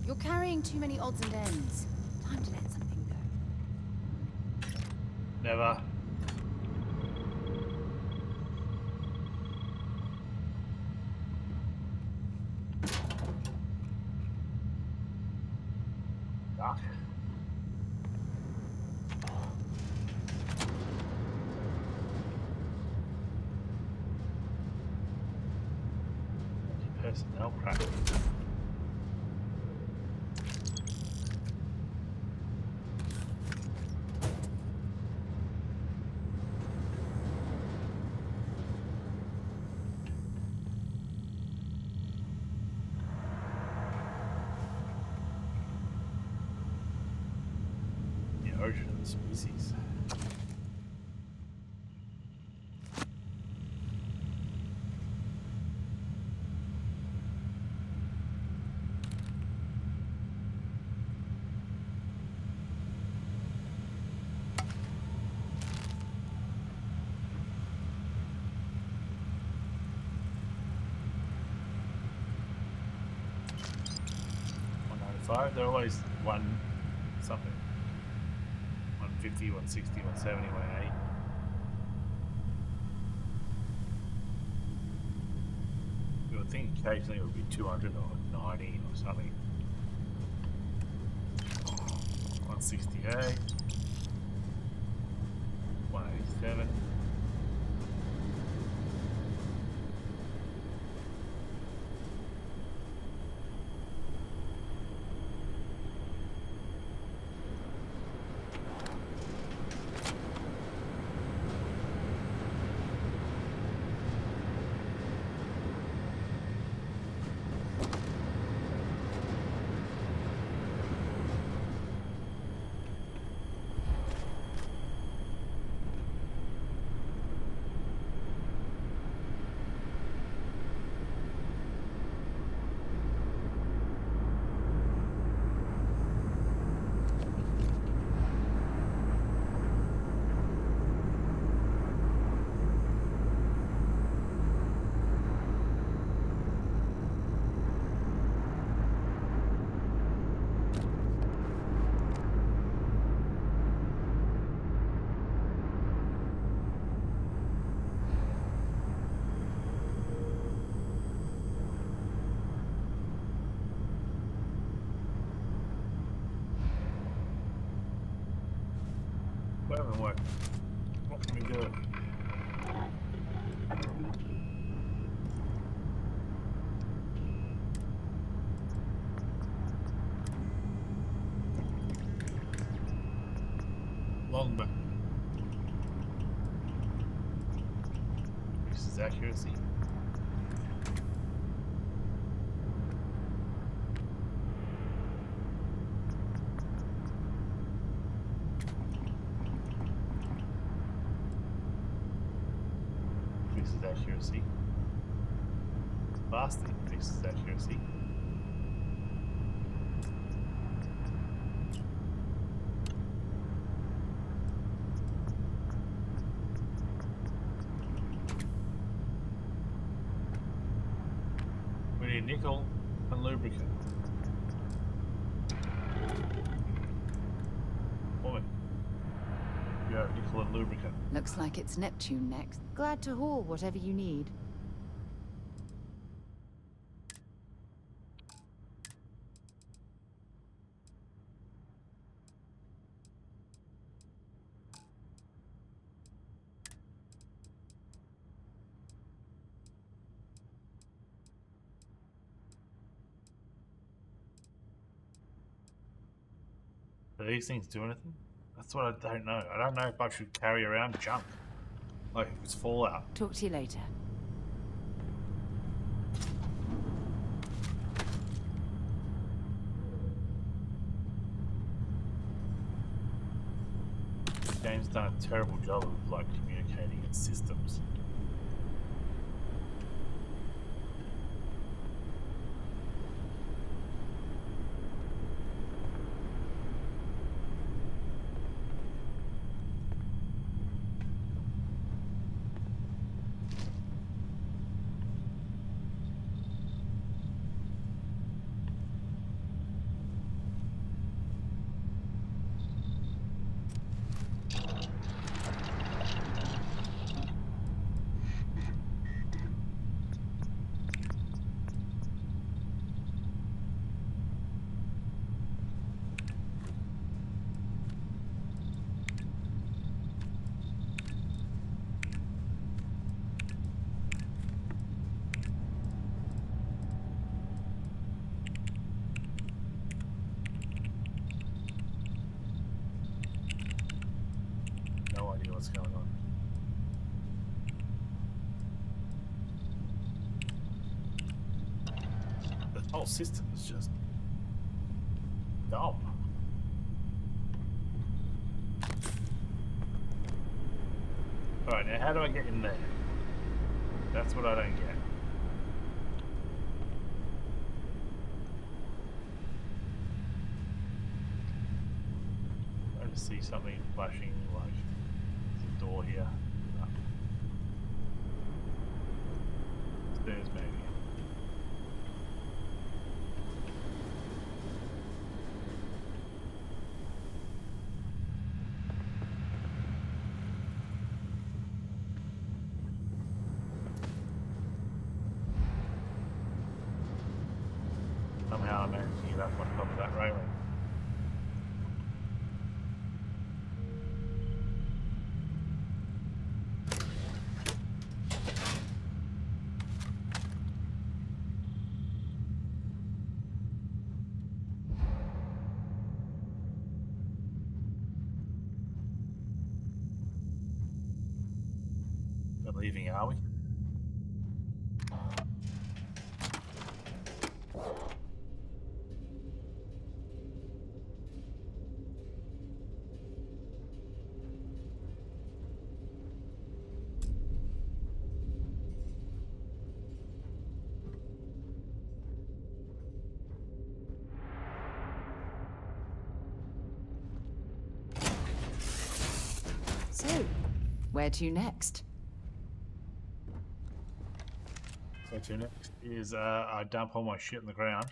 You're carrying too many odds and ends. Time to let something go. Never. Duck. Personnel practice. Origin of the species. They're always one something. 150, 160, 170, 180. You would think occasionally it would be 200 or 90 or something. 168, 187. What can we do? on the increases accuracy. Increases accuracy. Vastly increases accuracy. We need nickel and lubricant. Woman, you have nickel and lubricant. Looks like it's Neptune next. Glad to haul whatever you need. Do these things do anything? That's what I don't know. I don't know if I should carry around junk. Like if it's Fallout. Talk to you later. The game's done a terrible job of like communicating its systems. No idea what's going on. The whole system is just dumb. Alright, now how do I get in there? That's what I don't get. I just see something flashing like there's a door here. No. Stairs maybe. Somehow I managed to get up on top of that railing. We're leaving, are we? So, where to next? So to next is I dump all my shit in the ground.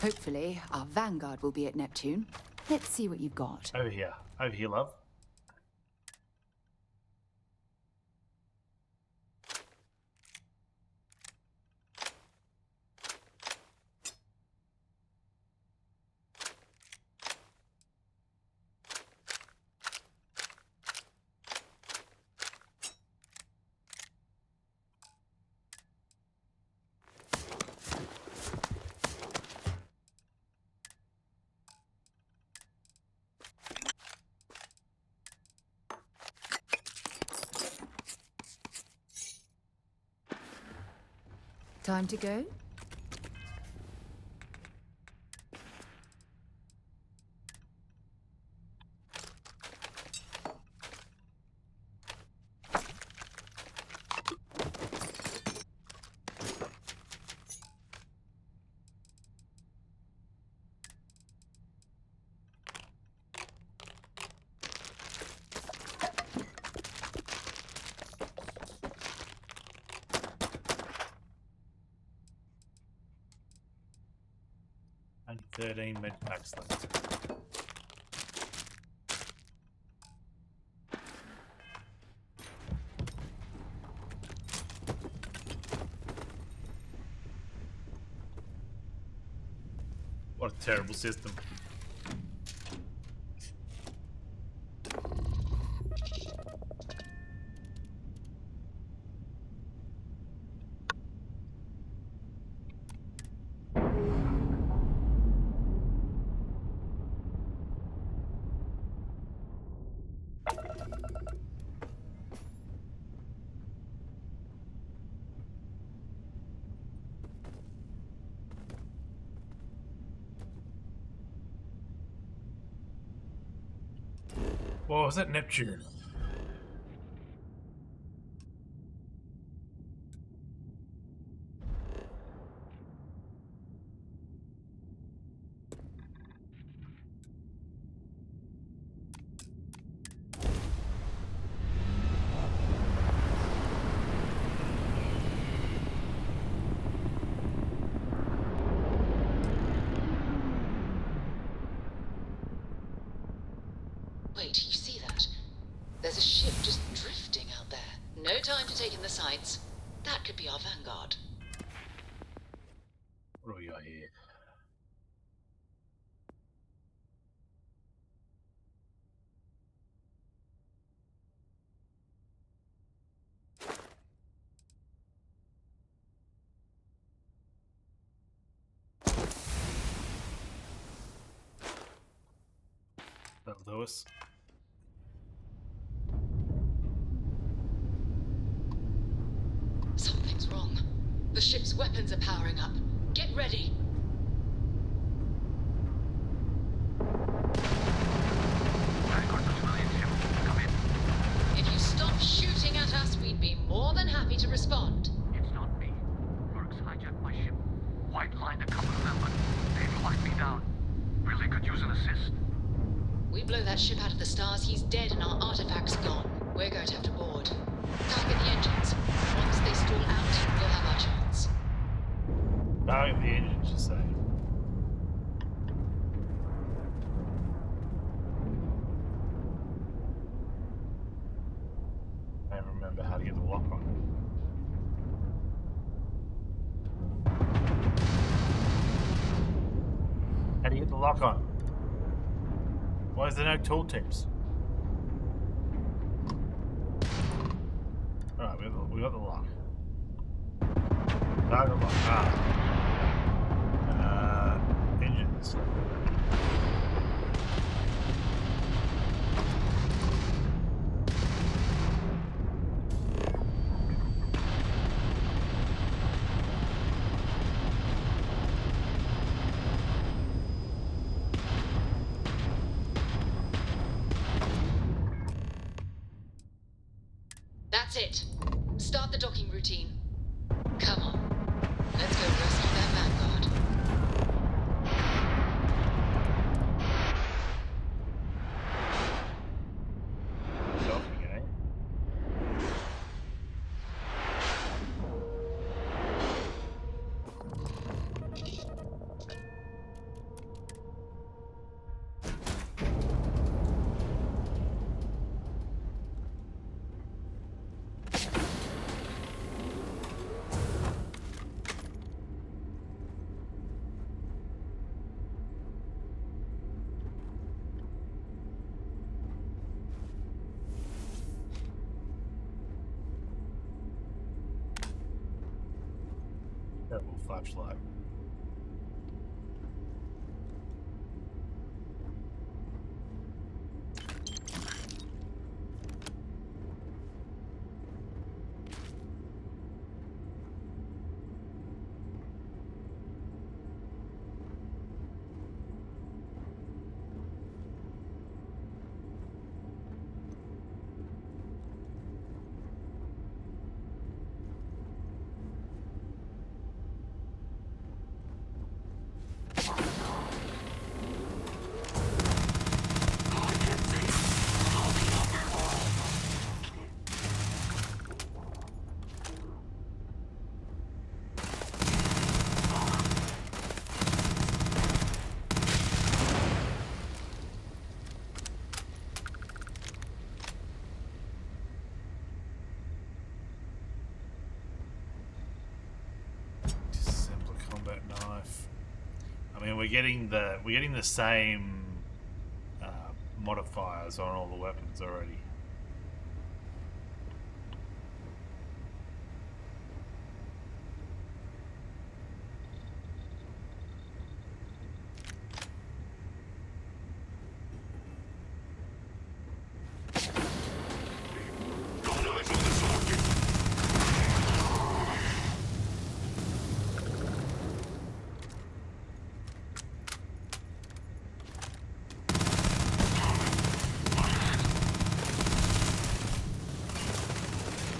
Hopefully, our vanguard will be at Neptune. Let's see what you've got. Over here, love. Time to go? And 13 med packs left. What a terrible system. What was that, Neptune? Wait, you see that? There's a ship just drifting out there. No time to take in the sights. That could be our vanguard. What do we got here? That'll do us. Something's wrong. The ship's weapons are powering up. Get ready. If you stop shooting at us, we'd be more than happy to respond. It's not me. Mercs hijacked my ship. White-lined a couple of them, but they've locked me down. Really could use an assist. We blow that ship out of the stars, he's dead and our artifact's gone. We're going to have to board. Target the engines. Once they stall out, we'll have our chance. Target the engines, you say? I don't remember how to get the lock on. How do you get the lock on? Why is there no tooltips? Alright, we got the lock. Target lock. Engines. That's it. Start the docking routine. Come on. Let's go rescue that vanguard. Docking, eh? flashlight. I mean, we're getting the same modifiers on all the weapons already.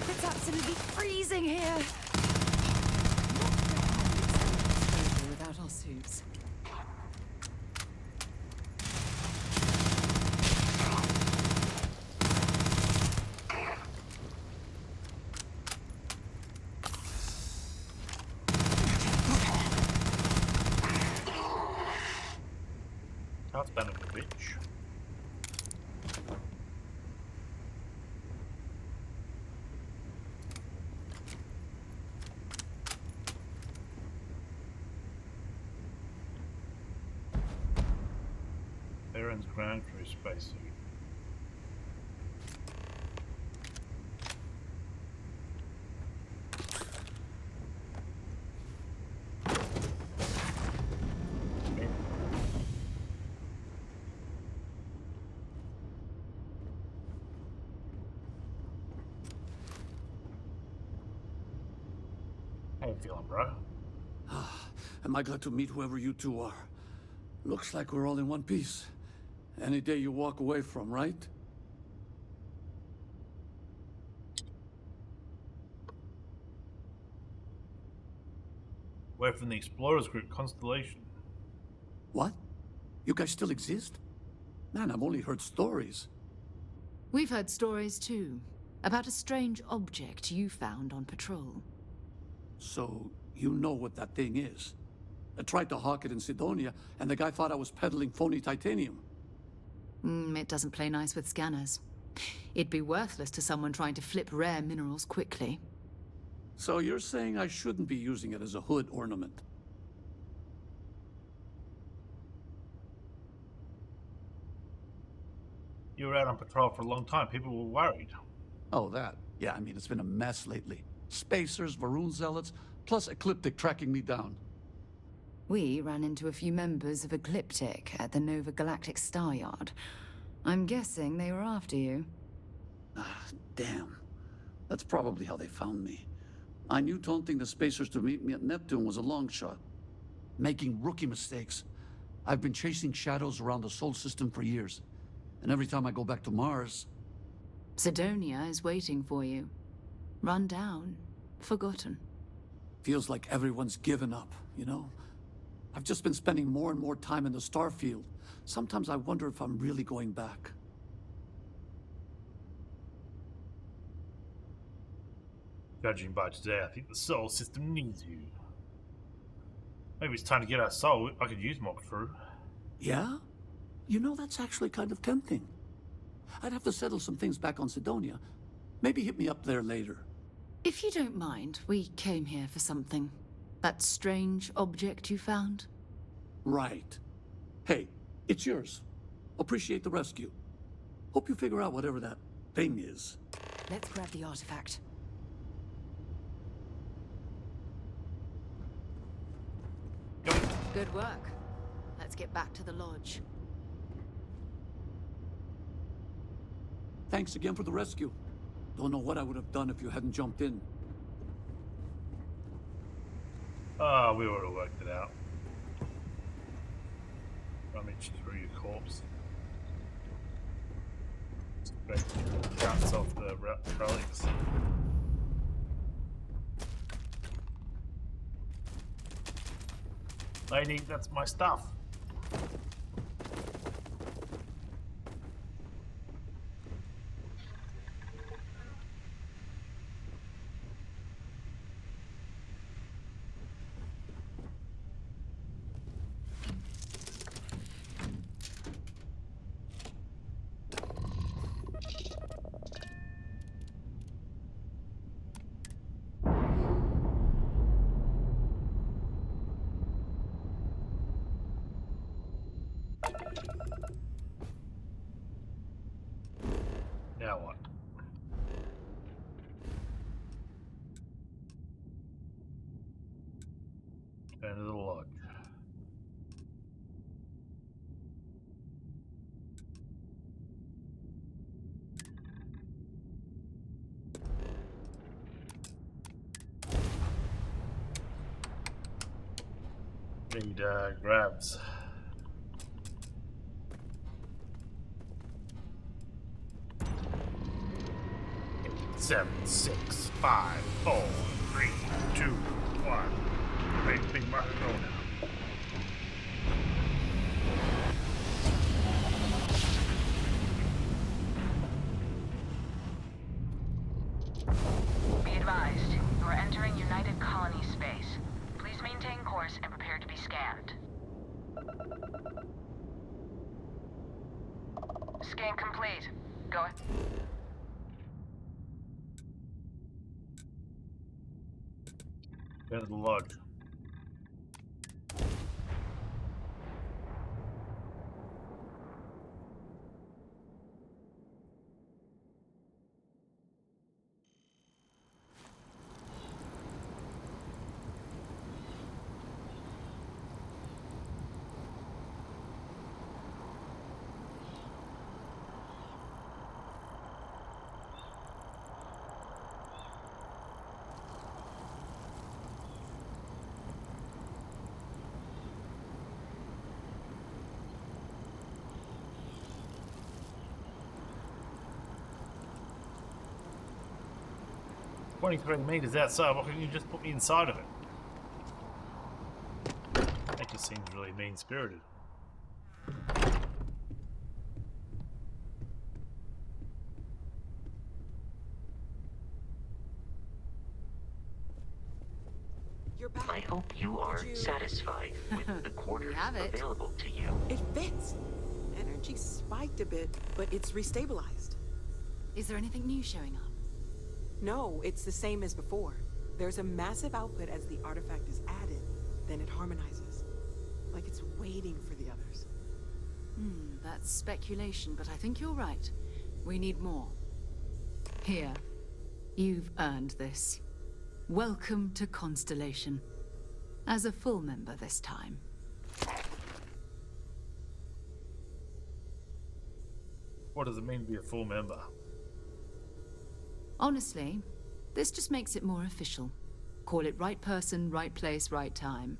It's absolutely freezing here. Without our suits. That's better than a bitch. Baron's ground crew spacesuit. How you feeling, bro? Am I glad to meet whoever you two are? Looks like we're all in one piece. Any day you walk away from, right? We're from the Explorers Group Constellation. What? You guys still exist? Man, I've only heard stories. We've heard stories too, about a strange object you found on patrol. So, you know what that thing is? I tried to hawk it in Sidonia, and the guy thought I was peddling phony titanium. It doesn't play nice with scanners. It'd be worthless to someone trying to flip rare minerals quickly. So you're saying I shouldn't be using it as a hood ornament? You were out on patrol for a long time. People were worried. Oh, that. Yeah, I mean, it's been a mess lately. Spacers, Varun zealots, plus Ecliptic tracking me down. We ran into a few members of Ecliptic at the Nova Galactic Star Yard. I'm guessing they were after you. Ah, damn. That's probably how they found me. I knew taunting the Spacers to meet me at Neptune was a long shot. Making rookie mistakes. I've been chasing shadows around the Sol system for years. And every time I go back to Mars... Sidonia is waiting for you. Run down. Forgotten. Feels like everyone's given up, you know? I've just been spending more and more time in the Starfield. Sometimes I wonder if I'm really going back. Judging by today, I think the Sol system needs you. Maybe it's time to get our Sol. I could use more crew. Yeah? You know, that's actually kind of tempting. I'd have to settle some things back on Sidonia. Maybe hit me up there later. If you don't mind, we came here for something. That strange object you found? Right. Hey, it's yours. Appreciate the rescue. Hope you figure out whatever that thing is. Let's grab the artifact. Good work. Let's get back to the lodge. Thanks again for the rescue. Don't know what I would have done if you hadn't jumped in. Oh, we would have worked it out. Rummage through your corpse. Bounce off the relics. Lady, that's my stuff. Now what? Turn to the lodge. Need grabs. Seven, 6, 5, 4, 3, 2, 1. Great big rock and roll now. Be advised, you are entering United Colony space. Please maintain course and prepare to be scanned. Scan complete. Go ahead. Go to the lodge. $23 outside, why couldn't you just put me inside of it? That just seems really mean-spirited. I hope you are satisfied with the quarters available to you. It fits. Energy spiked a bit, but it's restabilized. Is there anything new showing up? No, it's the same as before. There's a massive output as the artifact is added, then it harmonizes. Like it's waiting for the others. That's speculation, but I think you're right. We need more. Here. You've earned this. Welcome to Constellation. As a full member this time. What does it mean to be a full member? Honestly, this just makes it more official. Call it right person, right place, right time.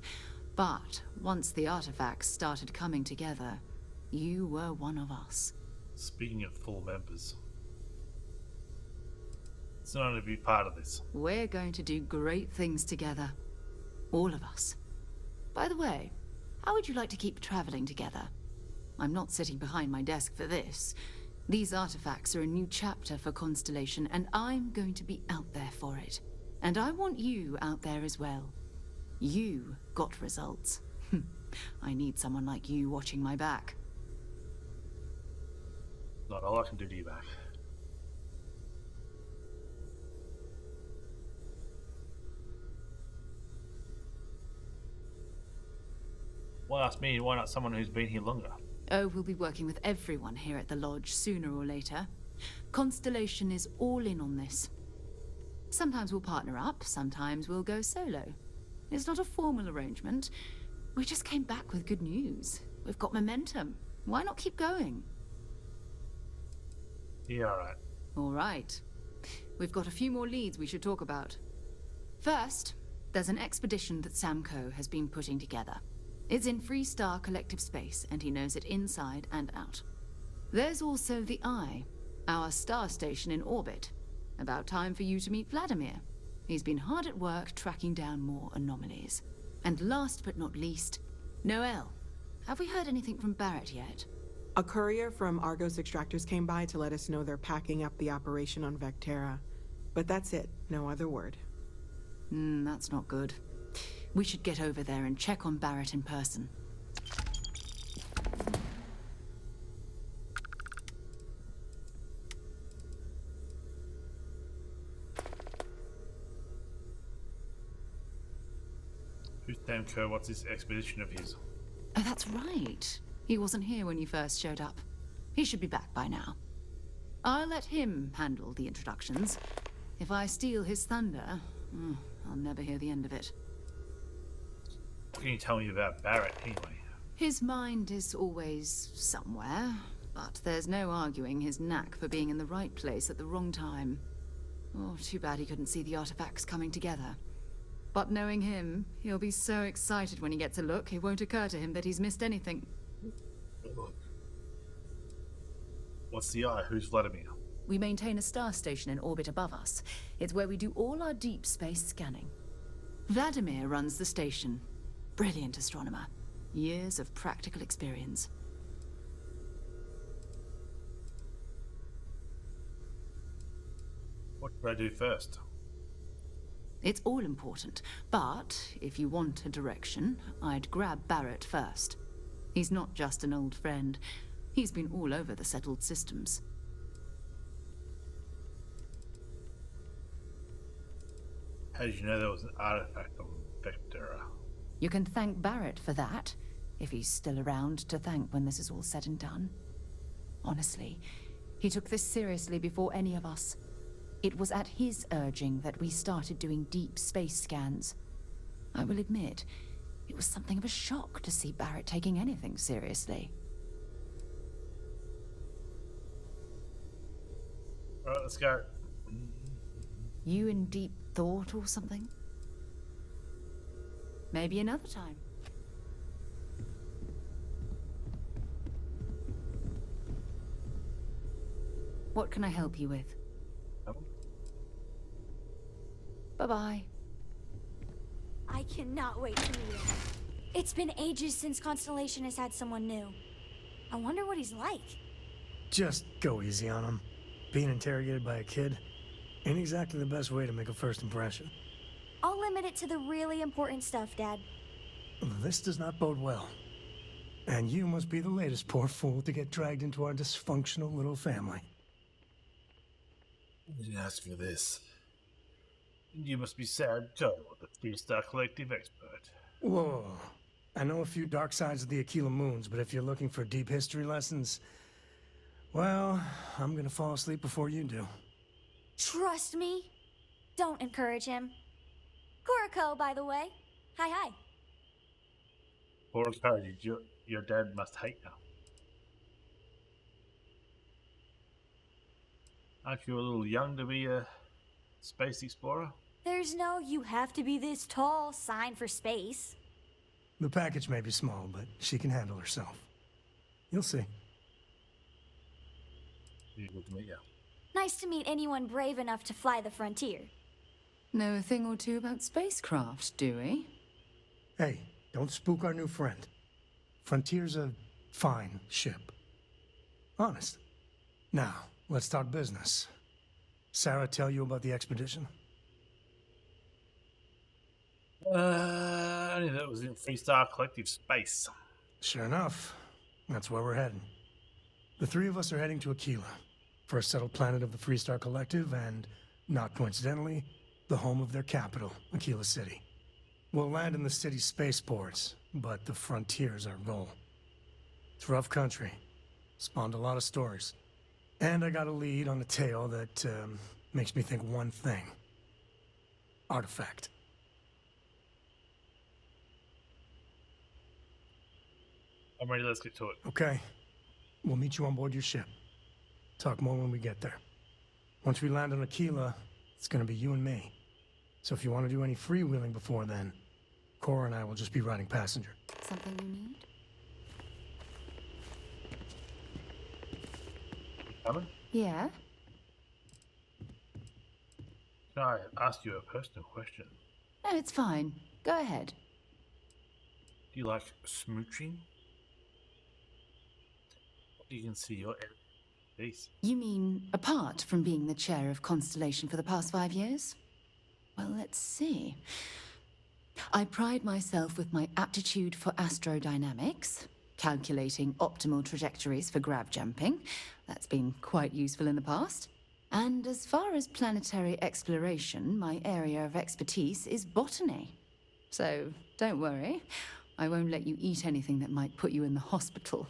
But once the artifacts started coming together, you were one of us. Speaking of full members, it's an honor to be part of this. We're going to do great things together. All of us. By the way, how would you like to keep traveling together? I'm not sitting behind my desk for this. These artifacts are a new chapter for Constellation, and I'm going to be out there for it. And I want you out there as well. You got results. I need someone like you watching my back. Not all I can do to you back. Why ask me? Why not someone who's been here longer? Oh, we'll be working with everyone here at the lodge sooner or later. Constellation is all in on this. Sometimes we'll partner up, sometimes we'll go solo. It's not a formal arrangement, We just came back with good news. We've got momentum. Why not keep going? Yeah, alright. All right. We've got a few more leads we should talk about. First, there's an expedition that Samco has been putting together. It's in Freestar Collective Space, and he knows it inside and out. There's also the Eye, our star station in orbit. About time for you to meet Vladimir. He's been hard at work tracking down more anomalies. And last but not least, Noel. Have we heard anything from Barrett yet? A courier from Argos Extractors came by to let us know they're packing up the operation on Vectera. But that's it, no other word. That's not good. We should get over there and check on Barrett in person. Who's Damco? What's this expedition of his? Oh, that's right. He wasn't here when you first showed up. He should be back by now. I'll let him handle the introductions. If I steal his thunder, I'll never hear the end of it. What can you tell me about Barrett, anyway? His mind is always somewhere, but there's no arguing his knack for being in the right place at the wrong time. Oh, too bad he couldn't see the artifacts coming together. But knowing him, he'll be so excited when he gets a look, it won't occur to him that he's missed anything. What's the Eye? Who's Vladimir? We maintain a star station in orbit above us. It's where we do all our deep space scanning. Vladimir runs the station. Brilliant astronomer. Years of practical experience. What should I do first? It's all important, but if you want a direction, I'd grab Barrett first. He's not just an old friend. He's been all over the settled systems. How did you know there was an artifact on Vectera? You can thank Barrett for that, if he's still around to thank when this is all said and done. Honestly, he took this seriously before any of us. It was at his urging that we started doing deep space scans. I will admit, it was something of a shock to see Barrett taking anything seriously. Alright, let's go. You in deep thought or something? Maybe another time. What can I help you with? Bye-bye. I cannot wait to meet him. It's been ages since Constellation has had someone new. I wonder what he's like. Just go easy on him. Being interrogated by a kid ain't exactly the best way to make a first impression. I'll limit it to the really important stuff, Dad. This does not bode well. And you must be the latest poor fool to get dragged into our dysfunctional little family. I didn't ask for this. You must be Sarah Joe, the Freestar Collective expert. Whoa. I know a few dark sides of the Aquila Moons, but if you're looking for deep history lessons, well, I'm gonna fall asleep before you do. Trust me. Don't encourage him. Kuriko, by the way. Hi, hi. Poor encouraged, your dad must hate you. Aren't you a little young to be a space explorer? There's no "you have to be this tall" sign for space. The package may be small, but she can handle herself. You'll see. Good to meet you. Nice to meet anyone brave enough to fly the frontier. Know a thing or two about spacecraft, do we? Hey, don't spook our new friend. Frontier's a fine ship. Honest. Now, let's talk business. Sarah tell you about the expedition? I knew that was in Freestar Collective Space. Sure enough. That's where we're heading. The three of us are heading to Aquila, first settled planet of the Freestar Collective and, not coincidentally, the home of their capital, Aquila City. We'll land in the city's spaceports, but the frontier's our goal. It's rough country. Spawned a lot of stories. And I got a lead on a tale that makes me think one thing. Artifact. I'm ready. Let's get to it. Okay. We'll meet you on board your ship. Talk more when we get there. Once we land on Aquila, it's gonna be you and me. So if you want to do any freewheeling before then, Cora and I will just be riding passenger. Something you need? Coming? Yeah? Can I ask you a personal question? No, it's fine. Go ahead. Do you like smooching? You can see your face. You mean apart from being the chair of Constellation for the past 5 years? Well, let's see. I pride myself with my aptitude for astrodynamics, calculating optimal trajectories for grav jumping. That's been quite useful in the past. And as far as planetary exploration, my area of expertise is botany. So don't worry, I won't let you eat anything that might put you in the hospital.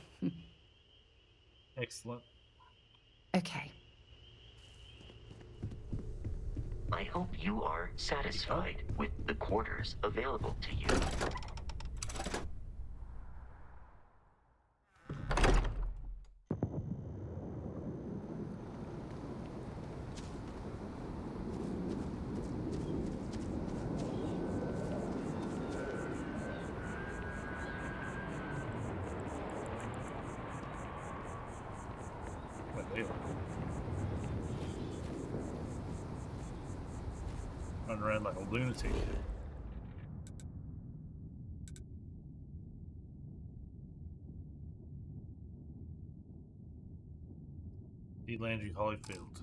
Excellent. Okay. I hope you are satisfied with the quarters available to you. Run around like a lunatic. The Landry Holyfield.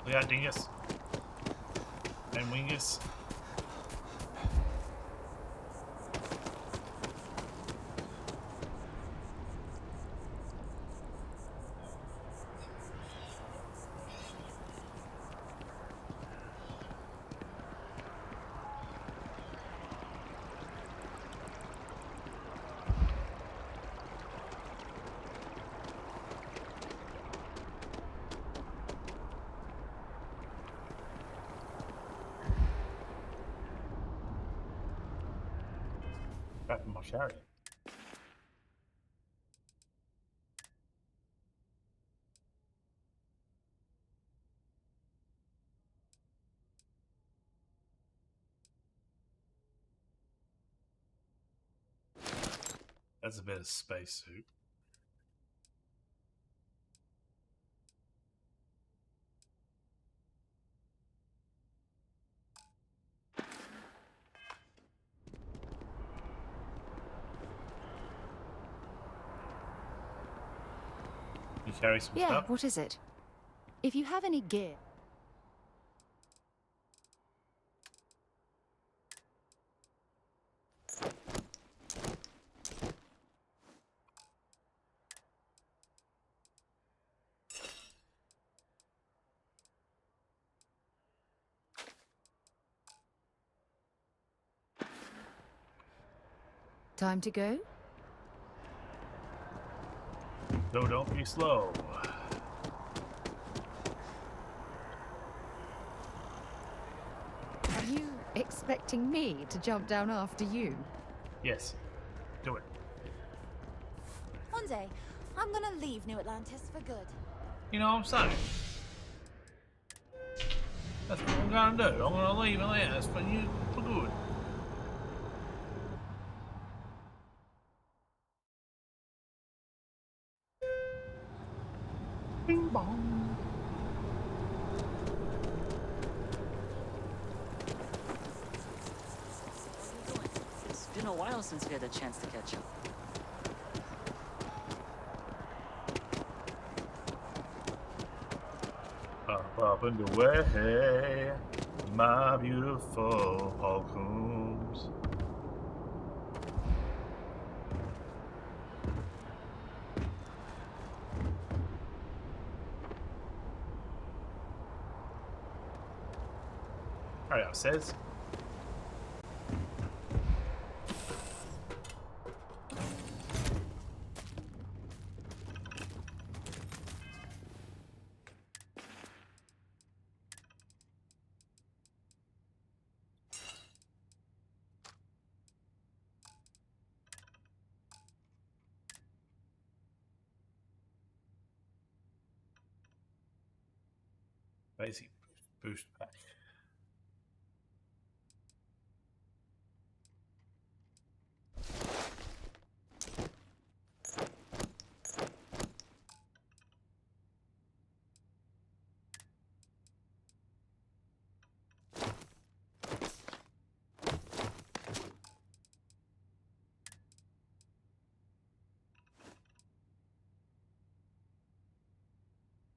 Look out, Dingus. And Wingus. Back in my chariot. That's a better spacesuit. You carry some Yeah, stuff? what is it? If you have any gear... Time to go? No, don't be slow. Are you expecting me to jump down after you? Yes. Do it. One day, I'm gonna leave New Atlantis for good. You know what I'm saying? That's what I'm gonna do. I'm gonna leave Atlantis for you for good. Bing bong. It's been a while since we had a chance to catch up. Up and away, my beautiful Paul Coombs. Hurry up, says. Basic boost pack.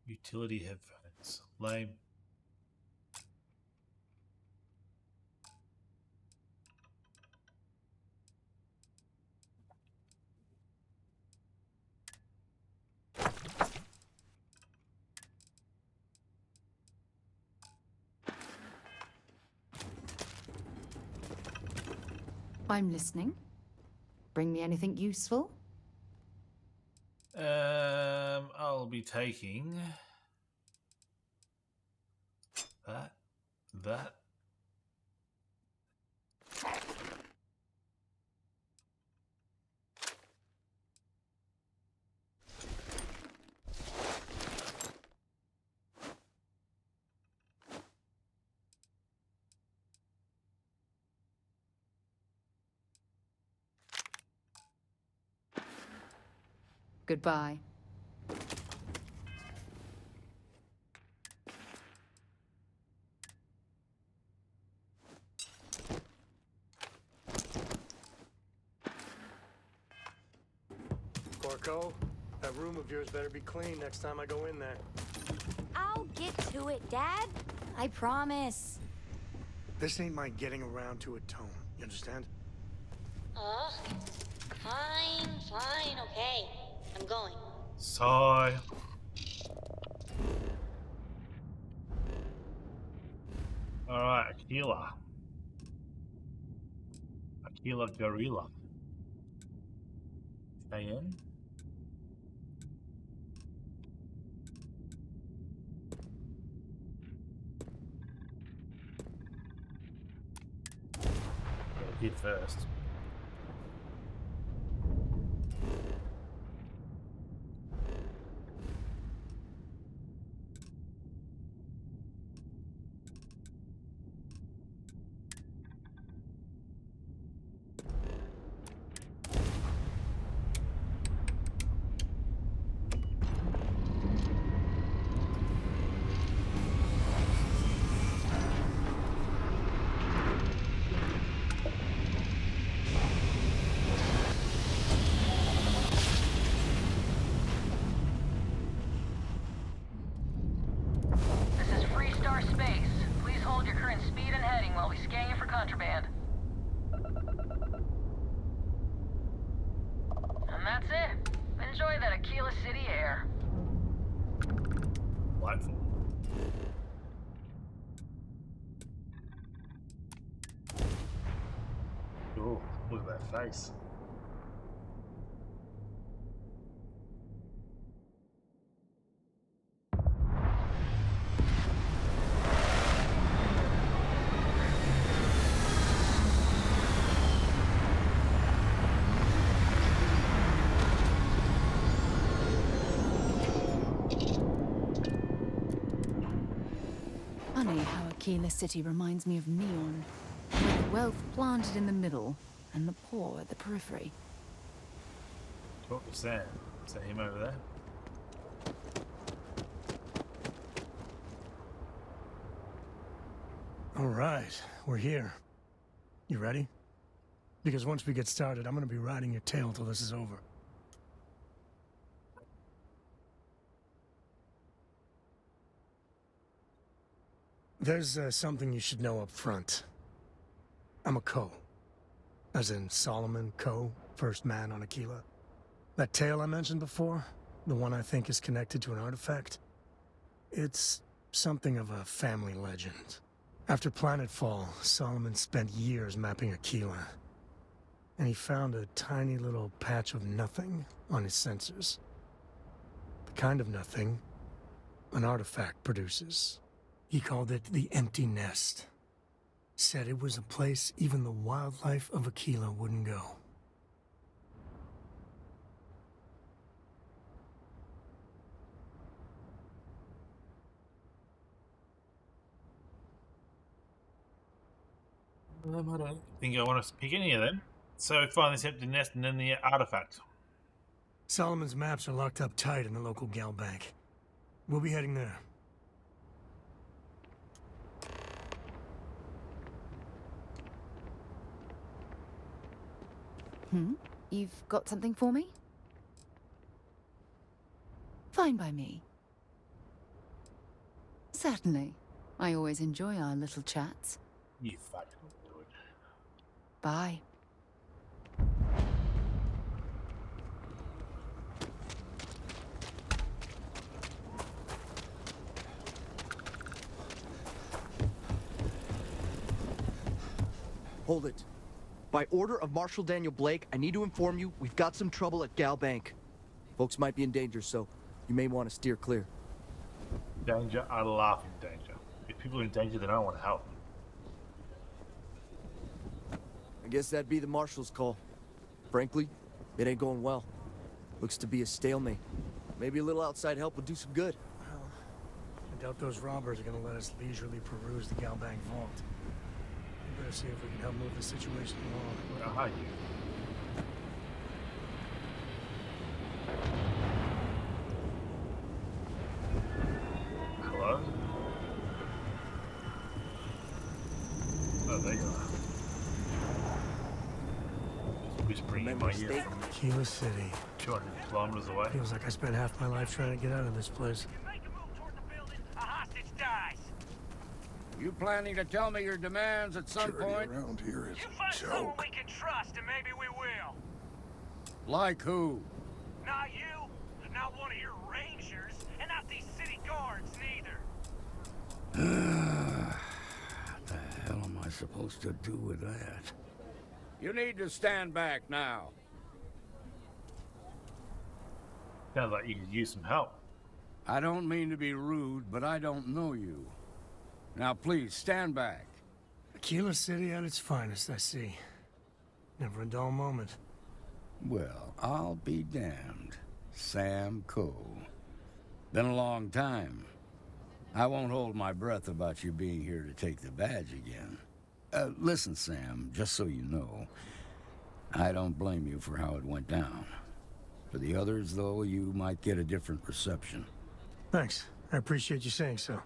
Utility headphones. Lame. I'm listening. Bring me anything useful? I'll be taking that. Goodbye. Corco, that room of yours better be clean next time I go in there. I'll get to it, Dad. I promise. This ain't my getting around to a tone, you understand? Oh, fine, okay. I'm going. Sigh. Alright, Aquila. Aquila Gorilla. Stay in. Hit first. This is Freestar Space. Please hold your current speed and heading while we scan you for contraband. And that's it. Enjoy that Aquila City air. Delightful. Ooh, look at that face. Funny how Aquila City reminds me of Neon, with the wealth planted in the middle and the poor at the periphery. Talk to Sam. Is that him over there? All right, we're here. You ready? Because once we get started, I'm gonna be riding your tail till this is over. There's something you should know up front. I'm a Co. As in Solomon Co., first man on Aquila. That tale I mentioned before, the one I think is connected to an artifact, it's something of a family legend. After Planetfall, Solomon spent years mapping Aquila, and he found a tiny little patch of nothing on his sensors. The kind of nothing an artifact produces. He called it the Empty Nest. Said it was a place even the wildlife of Aquila wouldn't go. I don't think I want to pick any of them. So find this empty nest and then the artifact. Solomon's maps are locked up tight in the local gal bank. We'll be heading there. You've got something for me? Fine by me. Certainly. I always enjoy our little chats. You fucking do it. Bye. Hold it. By order of Marshal Daniel Blake, I need to inform you we've got some trouble at Gal Bank. Folks might be in danger, so you may want to steer clear. Danger? I laugh in danger. If people are in danger, then I want to help. I guess that'd be the Marshal's call. Frankly, it ain't going well. Looks to be a stalemate. Maybe a little outside help would do some good. Well, I doubt those robbers are gonna let us leisurely peruse the Gal Bank vault. We better see if we can help move the situation along. I'll hide you. Hello? Oh, there you are. Just whispering in my ear from Aquila City. 200 kilometers away. Feels like I spent half my life trying to get out of this place. You planning to tell me your demands at some point? Around here is You find someone we can trust, and maybe we will. Like who? Not you, not one of your rangers, and not these city guards neither. What the hell am I supposed to do with that? You need to stand back now. Sounds like you could use some help. I don't mean to be rude, but I don't know you. Now please, stand back. Aquila City at its finest, I see. Never a dull moment. Well, I'll be damned. Sam Coe. Been a long time. I won't hold my breath about you being here to take the badge again. Listen, Sam, just so you know, I don't blame you for how it went down. For the others, though, you might get a different reception. Thanks. I appreciate you saying so.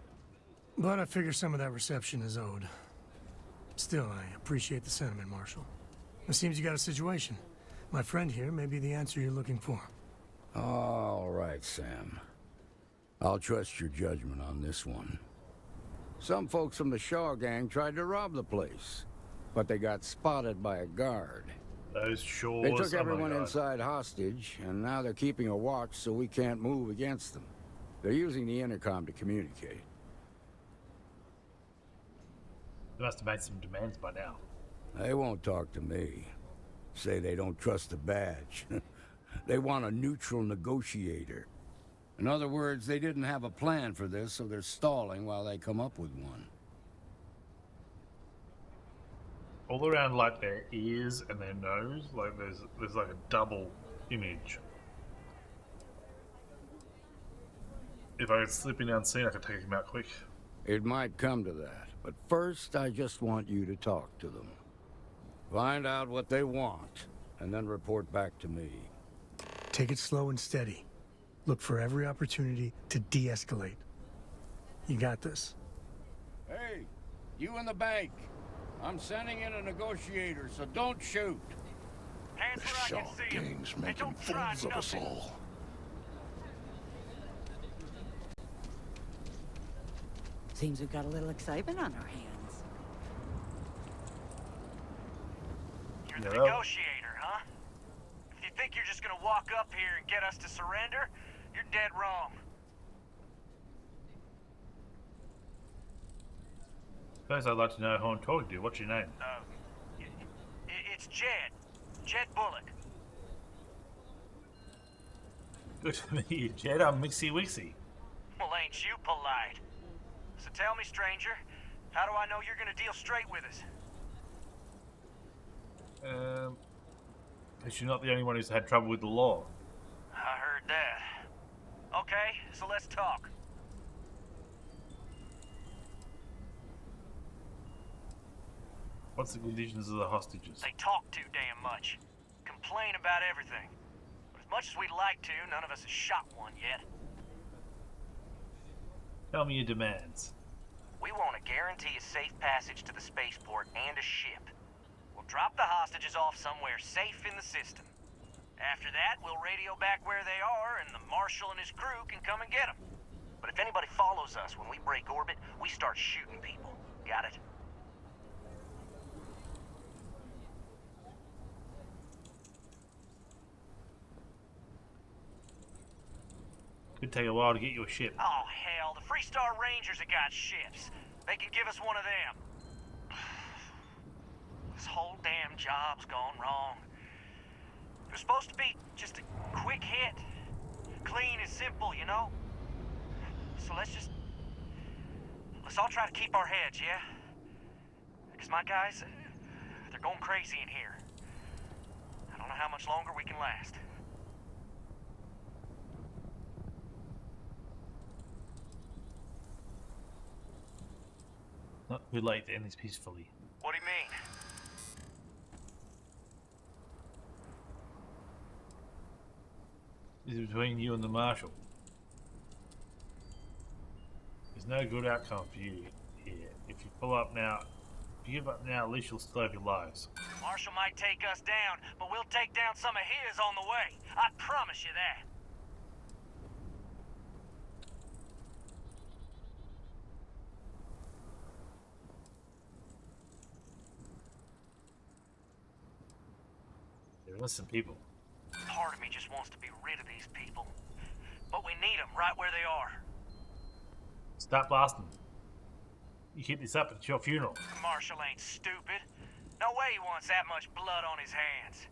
But I figure some of that reception is owed. Still, I appreciate the sentiment, Marshal. It seems you got a situation. My friend here may be the answer you're looking for. All right, Sam. I'll trust your judgment on this one. Some folks from the Shaw gang tried to rob the place, but they got spotted by a guard. Those Shaws. They took everyone inside hostage, and now they're keeping a watch so we can't move against them. They're using the intercom to communicate. They must have made some demands by now. They won't talk to me. Say they don't trust the badge. They want a neutral negotiator. In other words, they didn't have a plan for this, so they're stalling while they come up with one. All around, like their ears and their nose, like there's like a double image. If I could slip in unseen, I could take him out quick. It might come to that, but first I just want you to talk to them. Find out what they want, and then report back to me. Take it slow and steady. Look for every opportunity to de-escalate. You got this. Hey, you in the bank. I'm sending in a negotiator, so don't shoot. Hands where I can see him. And don't try nothing. Seems we've got a little excitement on our hands. You're the negotiator, huh? If you think you're just gonna walk up here and get us to surrender, you're dead wrong. First, I'd like to know who I'm talking to. What's your name? It's Jed. Jed Bullock. Good to meet you, Jed. I'm MicksysPCGaming. Well, ain't you polite? So tell me, stranger, how do I know you're gonna deal straight with us? Because you're not the only one who's had trouble with the law. I heard that. Okay, so let's talk. What's the conditions of the hostages? They talk too damn much. Complain about everything. But as much as we'd like to, none of us has shot one yet. Tell me your demands. We want to guarantee a safe passage to the spaceport and a ship. We'll drop the hostages off somewhere safe in the system. After that, we'll radio back where they are, and the Marshal and his crew can come and get them. But if anybody follows us when we break orbit, we start shooting people. Got it? Could take a while to get you a ship. Oh, hell, the Freestar Rangers have got ships. They can give us one of them. This whole damn job's gone wrong. It was supposed to be just a quick hit. Clean and simple, you know? So let's all try to keep our heads, yeah? Because my guys, they're going crazy in here. I don't know how much longer we can last. Not too late to end this peacefully. What do you mean? This is between you and the Marshal. There's no good outcome for you here. If you give up now, at least you'll still have your lives. Marshal might take us down, but we'll take down some of his on the way. I promise you that. They're innocent people. Part of me just wants to be rid of these people. But we need them right where they are. Stop blasting. You keep this up, it's your funeral. Marshal ain't stupid. No way he wants that much blood on his hands.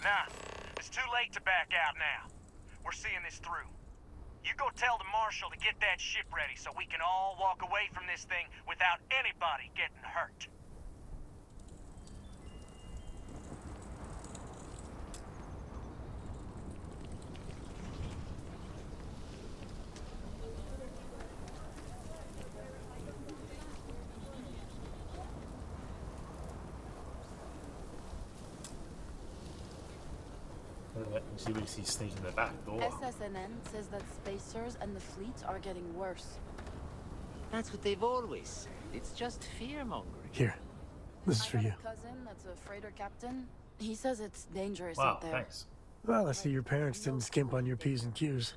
Nah, it's too late to back out now. We're seeing this through. You go tell the Marshal to get that ship ready so we can all walk away from this thing without anybody getting hurt. See what he's sneaking the back door. SSNN says that spacers and the fleet are getting worse. That's what they've always said. It's just fear-mongering. Here, this is for you. A cousin that's a freighter captain. He says it's dangerous Wow, out there. thanks. Well, I see your parents didn't skimp on your P's and Q's.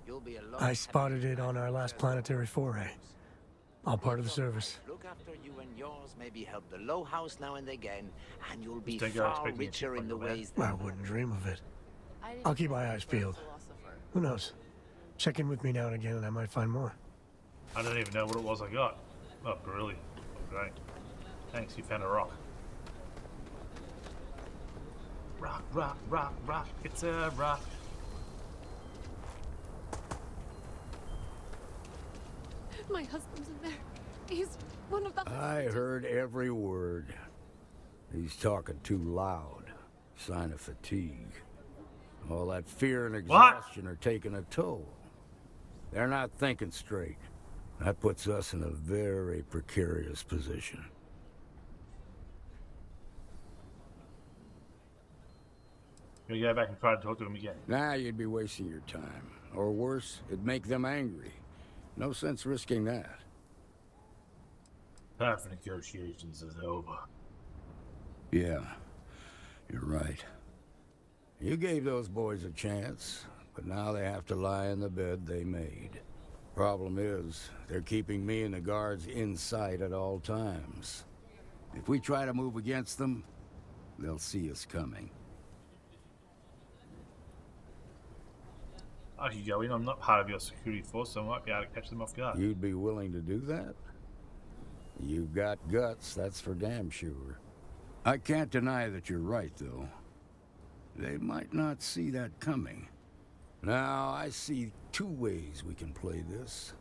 You'll be alone. I spotted it on our last planetary foray. All part of the service. Look after you and yours, maybe help the low house now and again, and you'll be Think I was far expecting a richer ship in the like that. ways I wouldn't dream of it. I'll keep my eyes peeled. Who knows? Check in with me now and again and I might find more. I don't even know what it was I got. Oh, brilliant. Great. Thanks, you found a rock. Rock, rock, rock, rock. It's a rock. My husband's in there. He's one of the... I heard every word. He's talking too loud. Sign of fatigue. All that fear and exhaustion are taking a toll. They're not thinking straight. That puts us in a very precarious position. Gonna go back and try to talk to him again. Nah, you'd be wasting your time. Or worse, it'd make them angry. No sense risking that. Time for negotiations is over. Yeah, you're right. You gave those boys a chance, but now they have to lie in the bed they made. Problem is, they're keeping me and the guards in sight at all times. If we try to move against them, they'll see us coming. I could go in. I'm not part of your security force, so I might be able to catch them off guard. You'd be willing to do that? You've got guts, that's for damn sure. I can't deny that you're right, though. They might not see that coming. Now, I see two ways we can play this.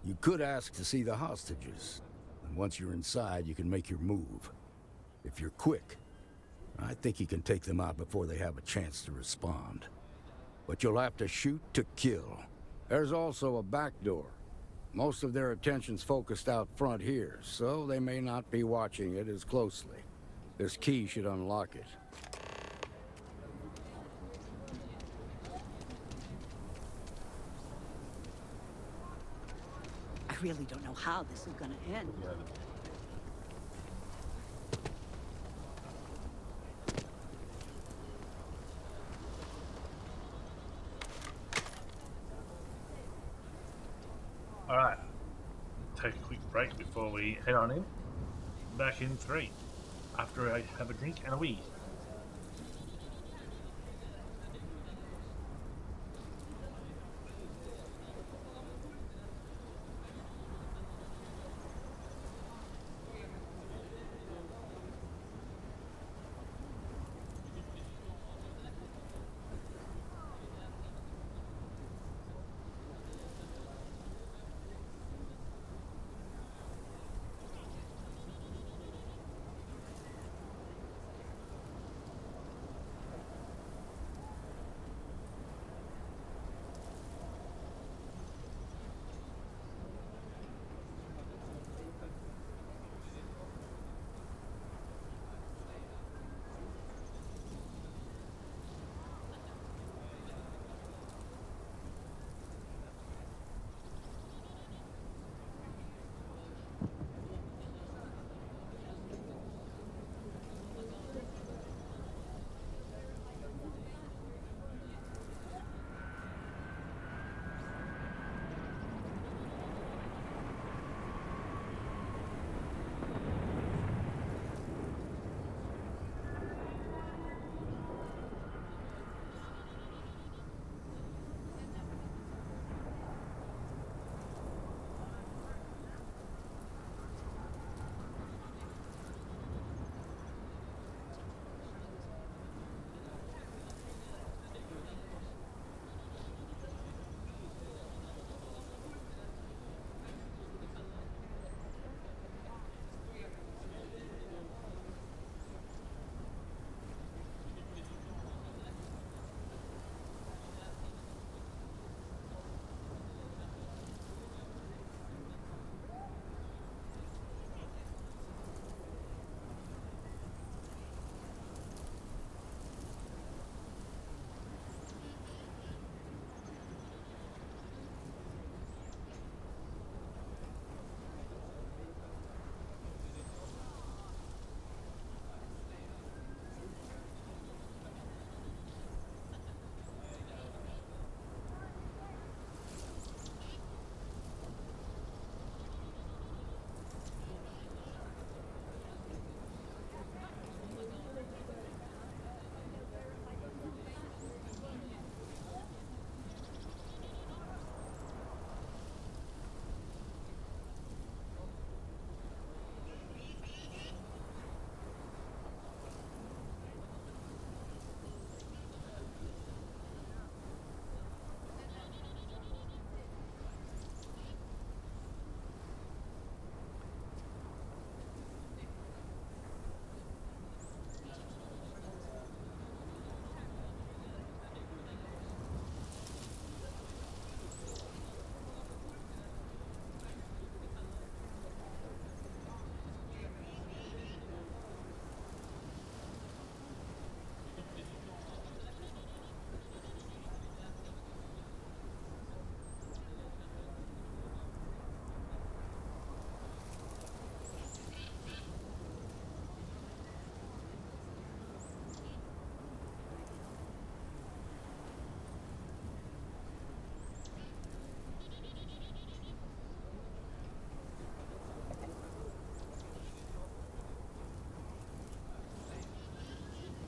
You could ask to see the hostages, and once you're inside, you can make your move. If you're quick, I think you can take them out before they have a chance to respond. But you'll have to shoot to kill. There's also a back door. Most of their attention's focused out front here, so they may not be watching it as closely. This key should unlock it. I really don't know how this is gonna end. Yeah. Alright. Take a quick break before we head on in. Back in 3. After I have a drink and a wee.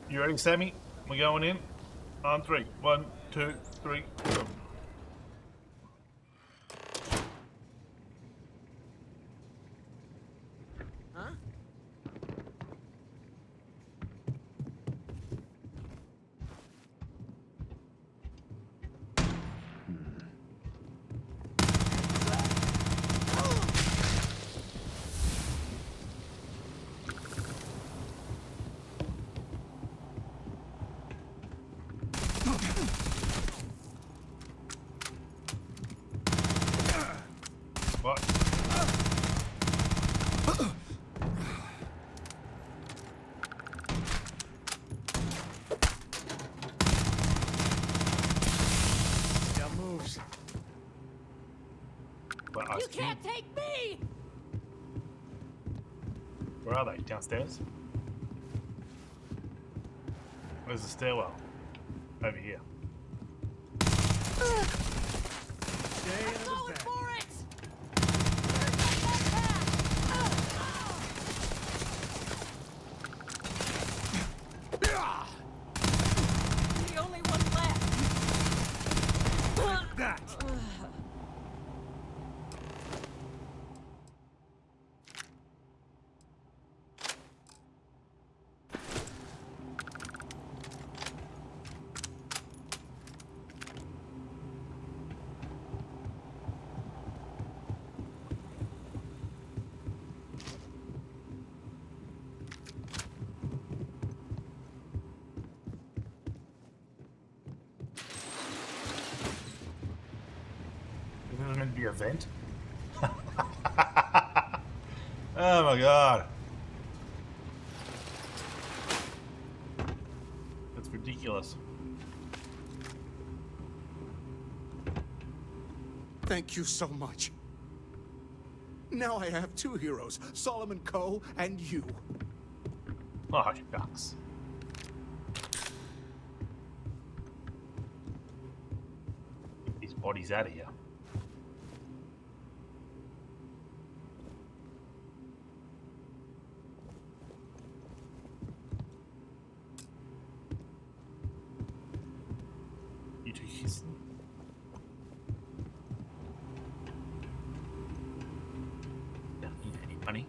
You ready, Sammy? We're going in on 3. 1, 2, 3, go. Huh? What? Got moves. Well, You can't take me! Where are they? Downstairs? Where's the stairwell? Over here. Stay in the back. For it! The only one left. That. Isn't it meant to be a vent? Oh my god. That's ridiculous. Thank you so much. Now I have two heroes, Solomon Coe and you. Oh, shucks. His body's out of here. You two kissing? Don't need any money.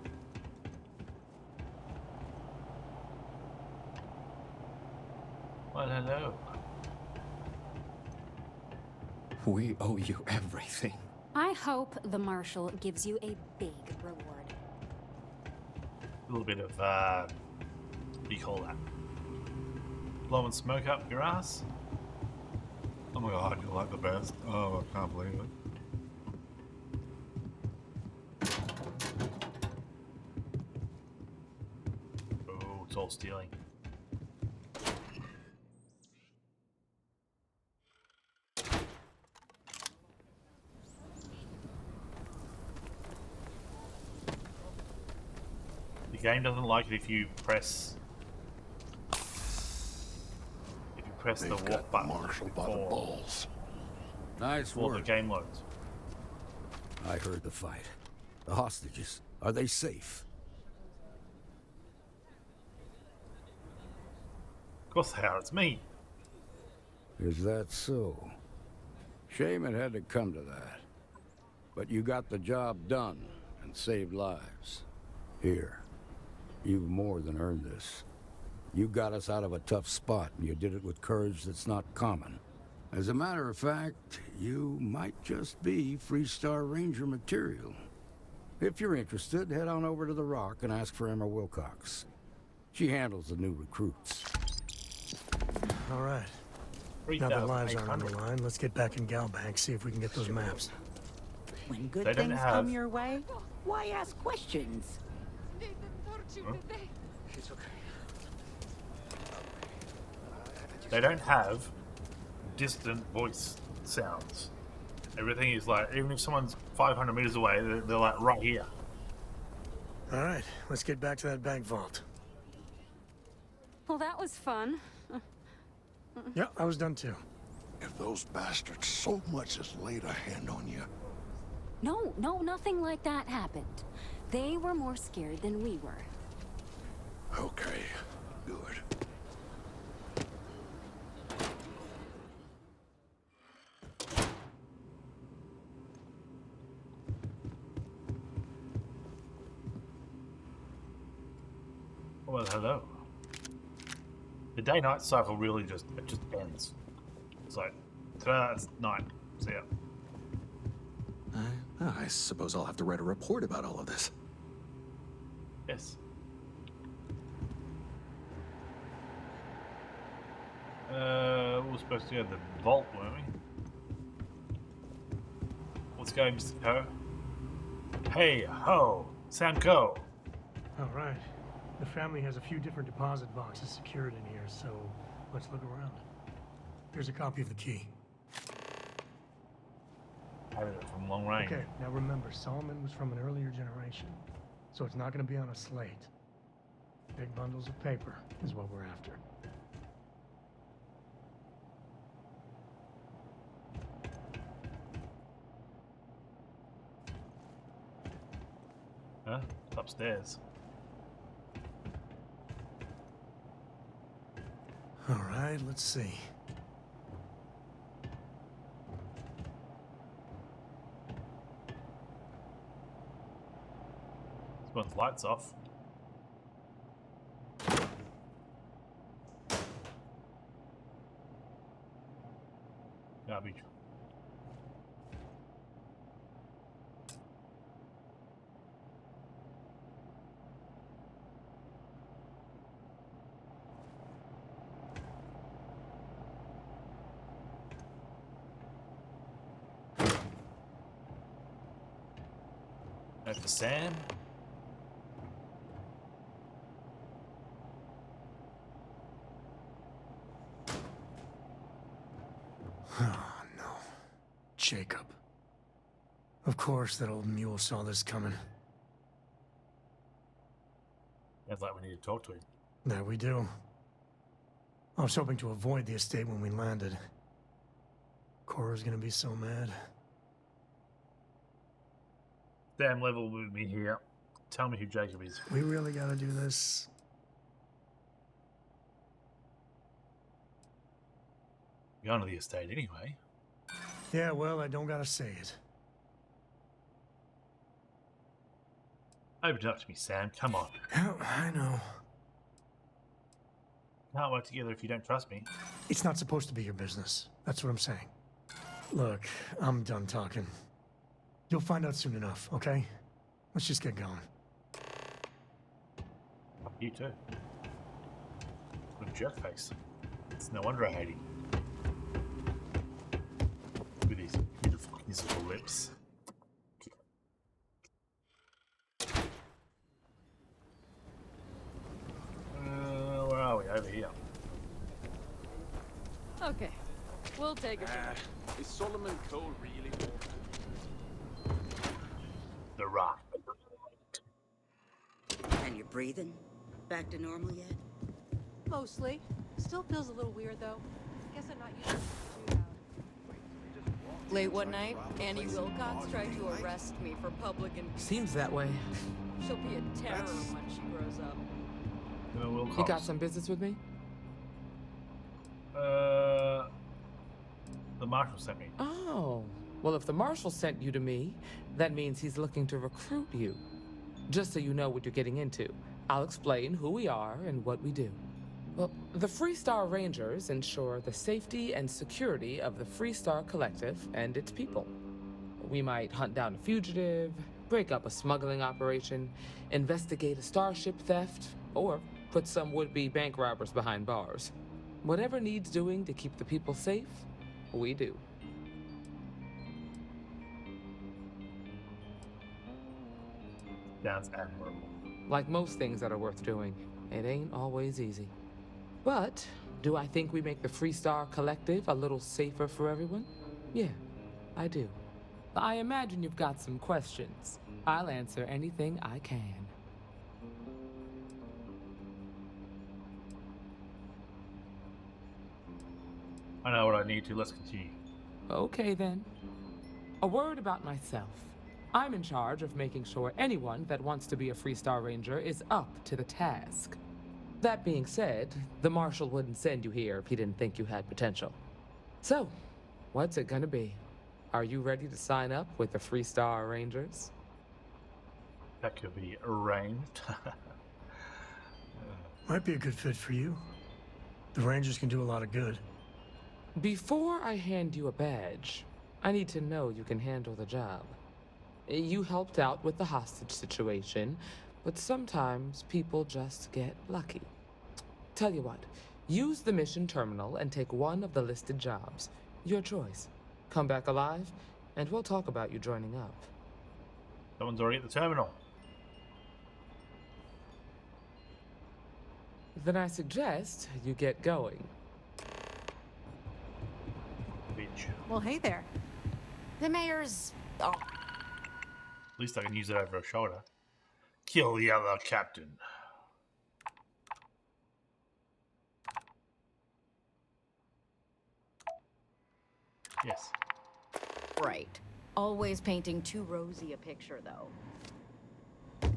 Well, hello. We owe you everything. I hope the Marshal gives you a big reward. A little bit of, what do you call that? Blowing smoke up your ass? Oh my god, you're like the best. Oh, I can't believe it. Oh, it's all stealing. The game doesn't like it if you press the walk button. Marshal by the balls. Nice Before work. the game loads. I heard the fight. The hostages, are they safe? Of course they are, it's me. Is that so? Shame it had to come to that. But you got the job done and saved lives. Here, you've more than earned this. You got us out of a tough spot, and you did it with courage that's not common. As a matter of fact, you might just be Freestar Ranger material. If you're interested, head on over to the Rock and ask for Emma Wilcox. She handles the new recruits. All right. Now that lives aren't on the line, let's get back in Galbank, see if we can get those maps. When good They don't things have- come your way, why ask questions? Huh? They don't have distant voice sounds. Everything is like, even if someone's 500 meters away, they're like right here. All right, let's get back to that bank vault. Well, that was fun. Yeah, I was done too. If those bastards so much as laid a hand on you. No, nothing like that happened. They were more scared than we were. Okay, good. Well, hello. The day-night cycle really just ends. It's like, today it's night. See ya. I suppose I'll have to write a report about all of this. Yes. We were supposed to go to the vault, weren't we? Let's go, Mr. Coe. Hey ho, Sam Coe. All right. The family has a few different deposit boxes secured in here, so let's look around. Here's a copy of the key. Having it from long range. Okay, now remember, Solomon was from an earlier generation, so it's not going to be on a slate. Big bundles of paper is what we're after. Huh? It's upstairs. All right, let's see. This one's lights off. Garbage. That's for Sam. Oh, no. Jacob. Of course that old mule saw this coming. Sounds like we need to talk to him. There we do. I was hoping to avoid the estate when we landed. Cora's gonna be so mad. Sam, level with me here. Tell me who Jacob is. We really gotta do this. Going to the estate anyway. Yeah, well, I don't gotta say it. Open it up to me, Sam. Come on. Oh, I know. Can't work together if you don't trust me. It's not supposed to be your business. That's what I'm saying. Look, I'm done talking. You'll find out soon enough, okay? Let's just get going. You too. With jerk face. It's no wonder I hate him. With his beautiful musical lips. Where are we? Over here. Okay, we'll take a break. Is Solomon Cole really more? The Rock. And you're breathing? Back to normal yet? Mostly. Still feels a little weird though. Guess I'm not used to it too loud. Late one night, Annie Wilcox tried to arrest me for public and Seems that way. she'll be a terror when she grows up. You got some business with me? The marshal sent me. Oh, well, if the marshal sent you to me, that means he's looking to recruit you. Just so you know what you're getting into, I'll explain who we are and what we do. Well, the Freestar Rangers ensure the safety and security of the Freestar Collective and its people. We might hunt down a fugitive, break up a smuggling operation, investigate a starship theft, or put some would-be bank robbers behind bars. Whatever needs doing to keep the people safe, we do. Sounds admirable. Like most things that are worth doing, it ain't always easy. But do I think we make the Freestar Collective a little safer for everyone? Yeah, I do. I imagine you've got some questions. I'll answer anything I can. I know what I need to. Let's continue. Okay then. A word about myself. I'm in charge of making sure anyone that wants to be a Freestar Ranger is up to the task. That being said, the Marshal wouldn't send you here if he didn't think you had potential. So, what's it gonna be? Are you ready to sign up with the Freestar Rangers? That could be arranged. Might be a good fit for you. The Rangers can do a lot of good. Before I hand you a badge, I need to know you can handle the job. You helped out with the hostage situation, but sometimes people just get lucky. Tell you what, use the mission terminal and take one of the listed jobs. Your choice. Come back alive, and we'll talk about you joining up. Someone's already at the terminal. Then I suggest you get going. Bitch. Well, hey there. The mayor's... Oh. At least I can use it over her shoulder. Kill the other captain. Yes. Right. Always painting too rosy a picture, though. Get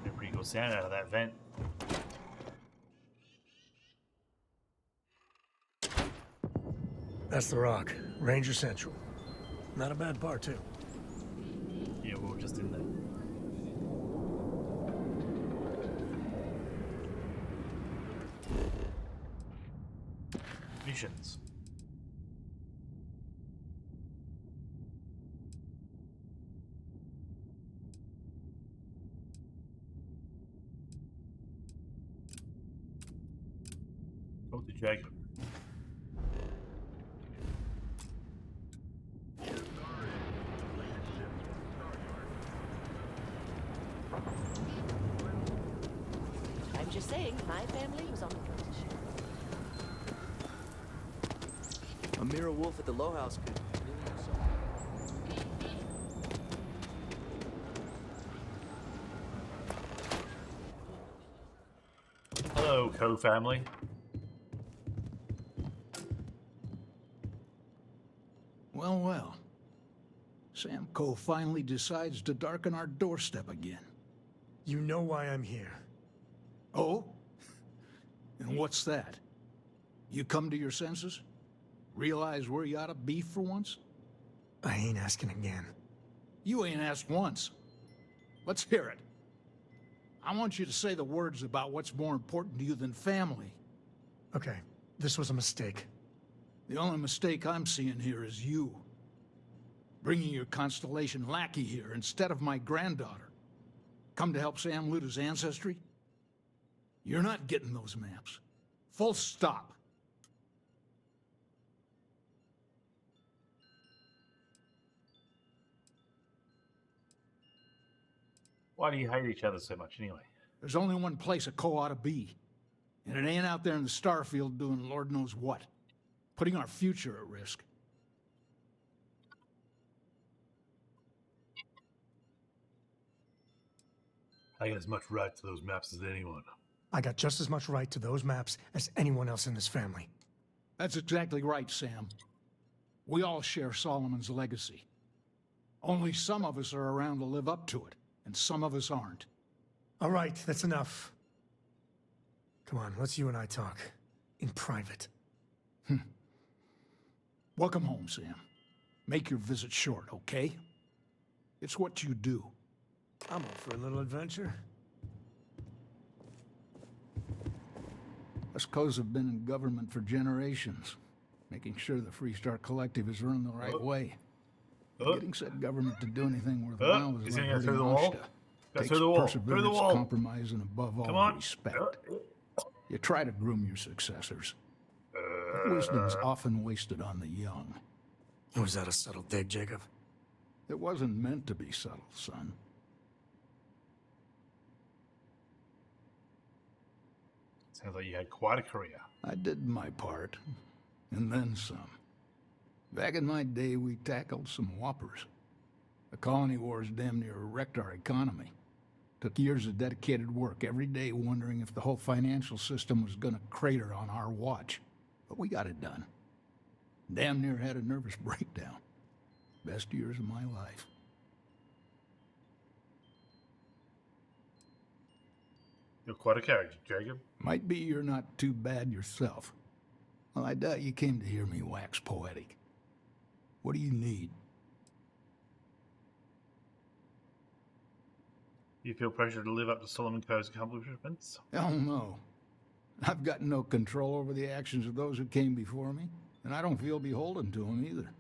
a pretty good sound out of that vent. That's the Rock. Ranger Central. Not a bad part, too. Yeah, we were just in there. Missions. Talk to Jacob. I'm just saying, my family was on the front ship. Amira Wolf at the Low House could really use some. Hello, co-family. Well, well. Sam Coe finally decides to darken our doorstep again. You know why I'm here. Oh? And what's that? You come to your senses? Realize where you ought to be for once? I ain't asking again. You ain't asked once. Let's hear it. I want you to say the words about what's more important to you than family. Okay, this was a mistake. The only mistake I'm seeing here is you. Bringing your Constellation lackey here instead of my granddaughter. Come to help Sam loot his ancestry? You're not getting those maps. Full stop. Why do you hate each other so much anyway? There's only one place a Coe ought to be. And it ain't out there in the Starfield doing Lord knows what. Putting our future at risk. I got as much right to those maps as anyone. I got just as much right to those maps as anyone else in this family. That's exactly right, Sam. We all share Solomon's legacy. Only some of us are around to live up to it, and some of us aren't. All right, that's enough. Come on, let's you and I talk. In private. Welcome home, Sam. Make your visit short, okay? It's what you do. I'm up for a little adventure. Us Coes have been in government for generations, making sure the Freestar Collective is run the right way. Getting said government to do anything worthwhile was He's like gonna go through hurting the wall. Ashta. Go Takes through the wall. perseverance, Through the wall. compromise, and above all, Come on. respect. You try to groom your successors. But wisdom's often wasted on the young. Was that a subtle dig, Jacob? It wasn't meant to be subtle, son. Sounds like you had quite a career. I did my part, and then some. Back in my day, we tackled some whoppers. The colony wars damn near wrecked our economy. Took years of dedicated work, every day wondering if the whole financial system was gonna crater on our watch. But we got it done. Damn near had a nervous breakdown. Best years of my life. You're quite a character, Jacob. Might be you're not too bad yourself. Well, I doubt you came to hear me wax poetic. What do you need? You feel pressure to live up to Solomon Coe's accomplishments? Hell no. I've got no control over the actions of those who came before me, and I don't feel beholden to them either.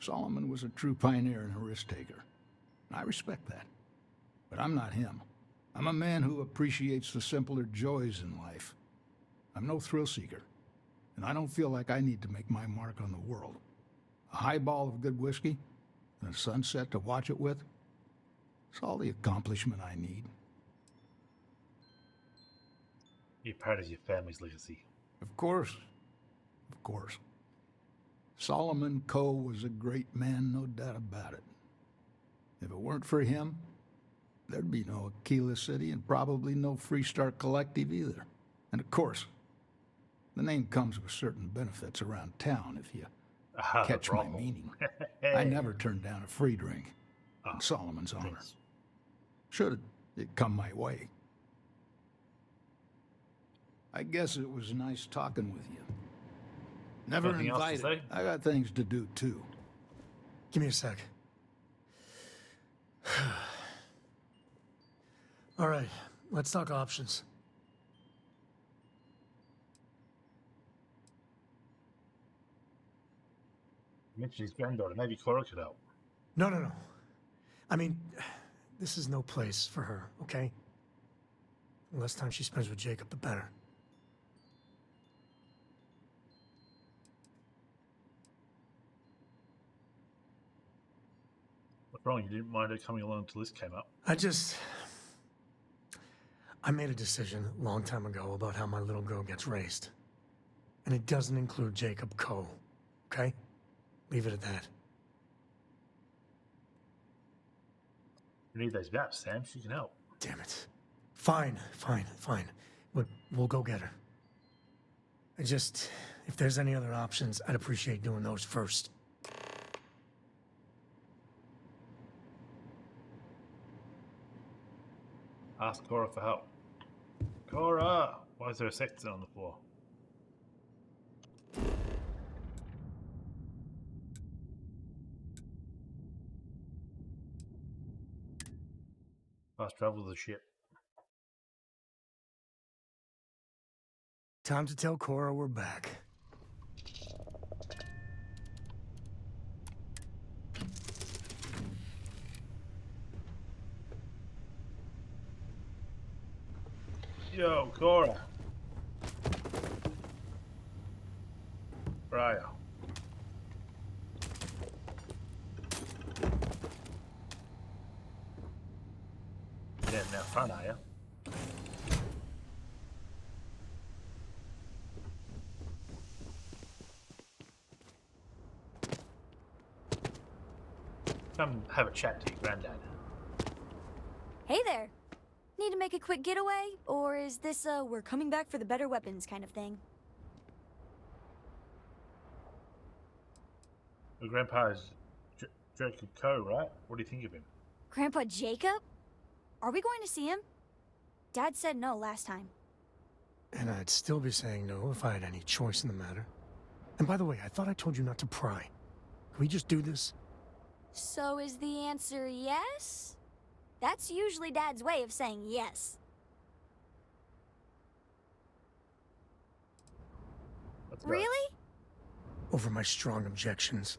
Solomon was a true pioneer and a risk-taker. I respect that. But I'm not him. I'm a man who appreciates the simpler joys in life. I'm no thrill-seeker. and I don't feel like I need to make my mark on the world. A highball of good whiskey, and a sunset to watch it with, it's all the accomplishment I need. You're proud of your family's legacy. Of course. Of course. Solomon Coe was a great man, no doubt about it. If it weren't for him, there'd be no Aquila City and probably no Freestar Collective either. And of course, the name comes with certain benefits around town if you catch my meaning. I never turned down a free drink in Solomon's honor. Should it come my way. I guess it was nice talking with you. Never Nothing else to invited. say? I got things to do too. Give me a sec. All right, let's talk options. You mentioned his granddaughter. Maybe Cora could help. No. I mean, this is no place for her, okay? The less time she spends with Jacob, the better. What's wrong? You didn't mind her coming along until this came up? I made a decision a long time ago about how my little girl gets raised. And it doesn't include Jacob Coe, okay? Leave it at that. You need those maps, Sam. She can help. Damn it. Fine. We'll go get her. If there's any other options, I'd appreciate doing those first. Ask Cora for help. Cora! Why is there a sextant on the floor? Fast travel to the ship. Time to tell Cora we're back. Yo, Cora. Where are you? You're getting out front, are you? Come have a chat to your granddad. Hey there. Need to make a quick getaway? Or is this a we're coming back for the better weapons kind of thing? Your grandpa is Jacob Coe, right? What do you think of him? Grandpa Jacob? Are we going to see him? Dad said no last time. And I'd still be saying no if I had any choice in the matter. And by the way, I thought I told you not to pry. Can we just do this? So is the answer yes? That's usually Dad's way of saying yes. Really? Over my strong objections.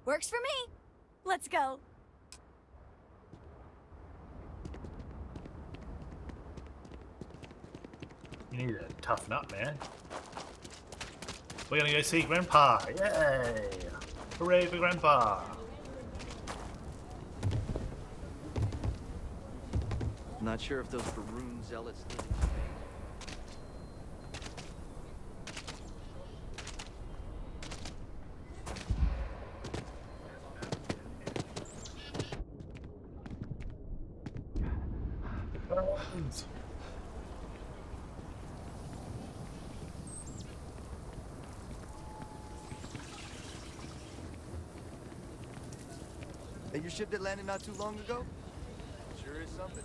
Works for me. Let's go. You need to toughen up, man. We're gonna go see Grandpa. Yay! Hooray for Grandpa! Not sure if those Faroon zealots did. Hey, your ship that landed not too long ago? Sure is something.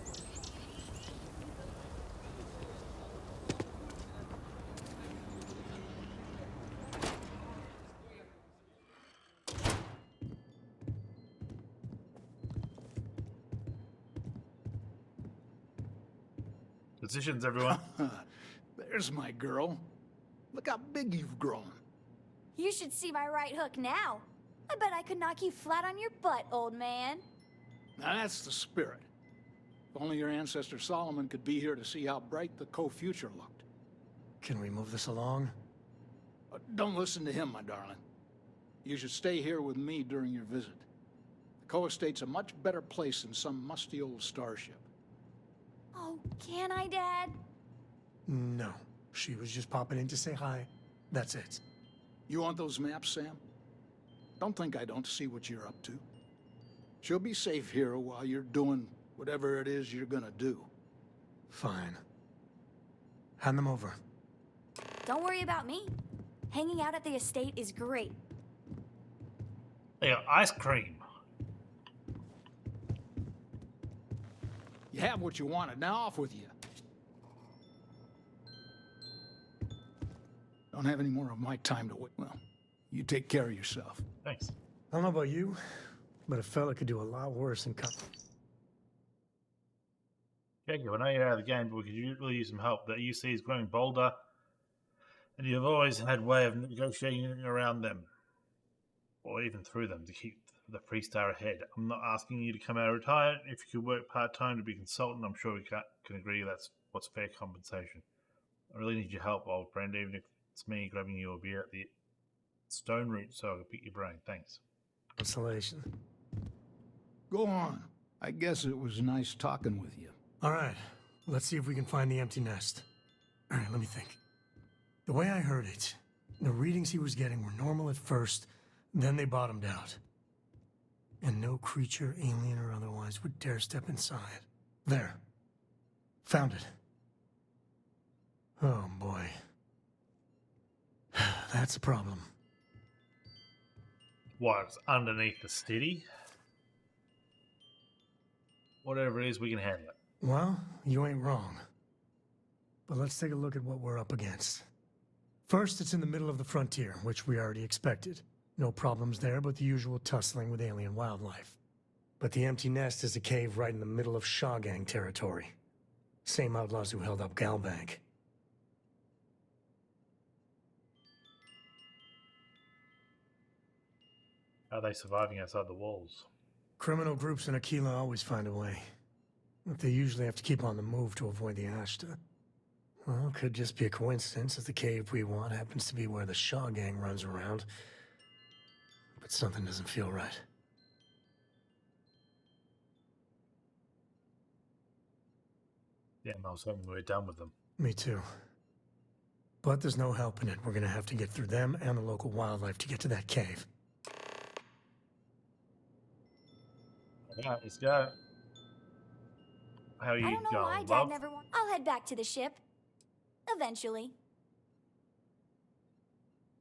Positions, everyone. There's my girl. Look how big you've grown. You should see my right hook now. I bet I could knock you flat on your butt, old man. Now that's the spirit. If only your ancestor Solomon could be here to see how bright the co-future looked. Can we move this along? Don't listen to him, my darling. You should stay here with me during your visit. The Co-Estate's a much better place than some musty old starship. Oh, can I, Dad? No. She was just popping in to say hi. That's it. You want those maps, Sam? Don't think I don't see what you're up to. She'll be safe here while you're doing whatever it is you're gonna do. Fine. Hand them over. Don't worry about me. Hanging out at the estate is great. They got ice cream. You have what you wanted. Now off with you. Don't have any more of my time to wait. Well, you take care of yourself. Thanks. I don't know about you, but a fella could do a lot worse than come. Jacob, I know you're out of the game, but we could really use some help. The UC is growing bolder, and you've always had a way of negotiating around them, or even through them, to keep the Freestar ahead. I'm not asking you to come out of retirement. If you could work part-time to be a consultant, I'm sure we can agree that's what's fair compensation. I really need your help, old friend, even if it's me grabbing you a beer at the Stone Root so I can pick your brain. Thanks. Consolation. Go on. I guess it was nice talking with you. All right. Let's see if we can find the empty nest. All right, let me think. The way I heard it, the readings he was getting were normal at first, then they bottomed out. And no creature, alien or otherwise, would dare step inside. There. Found it. Oh, boy. That's a problem. What's underneath the steady? Whatever it is, we can handle it. Well, you ain't wrong. But let's take a look at what we're up against. First, it's in the middle of the frontier, which we already expected. No problems there, but the usual tussling with alien wildlife. But the empty nest is a cave right in the middle of Shawgang territory. Same outlaws who held up Galbank. How are they surviving outside the walls? Criminal groups in Aquila always find a way. But they usually have to keep on the move to avoid the Ashta. Well, could just be a coincidence that the cave we want happens to be where the Shawgang runs around. But something doesn't feel right. Yeah, I was hoping we were done with them. Me too. But there's no helping it. We're gonna have to get through them and the local wildlife to get to that cave. Yeah, let's go. How are you I don't know going, why love? Dad never wants. I'll head back to the ship. Eventually.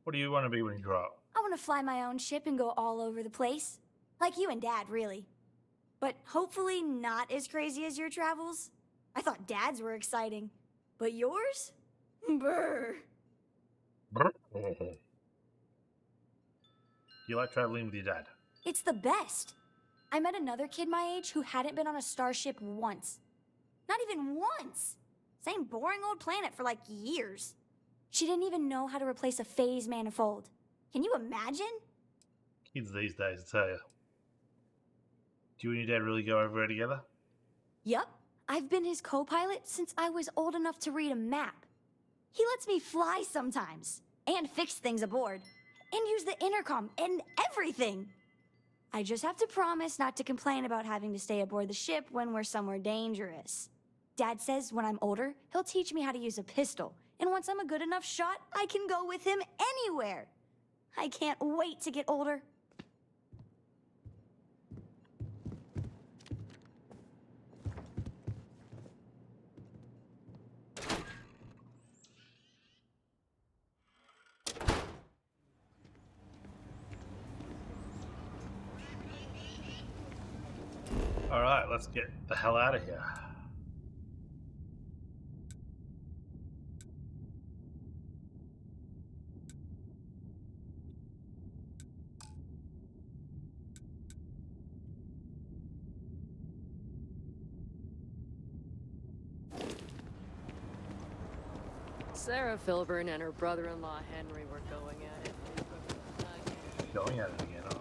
What do you want to be when you grow up? I want to fly my own ship and go all over the place. Like you and Dad, really. But hopefully not as crazy as your travels. I thought Dad's were exciting. But yours? Brr. Brr. Do you like traveling with your dad? It's the best. I met another kid my age who hadn't been on a starship once. Not even once. Same boring old planet for like years. She didn't even know how to replace a phase manifold. Can you imagine? Kids these days, I tell you. Do you and your dad really go over there together? Yup. I've been his co-pilot since I was old enough to read a map. He lets me fly sometimes, and fix things aboard, and use the intercom and everything. I just have to promise not to complain about having to stay aboard the ship when we're somewhere dangerous. Dad says when I'm older, he'll teach me how to use a pistol, and once I'm a good enough shot, I can go with him anywhere. I can't wait to get older. Alright, let's get the hell out of here. Sarah Filburn and her brother-in-law Henry were going at it. Going at it again. Oh.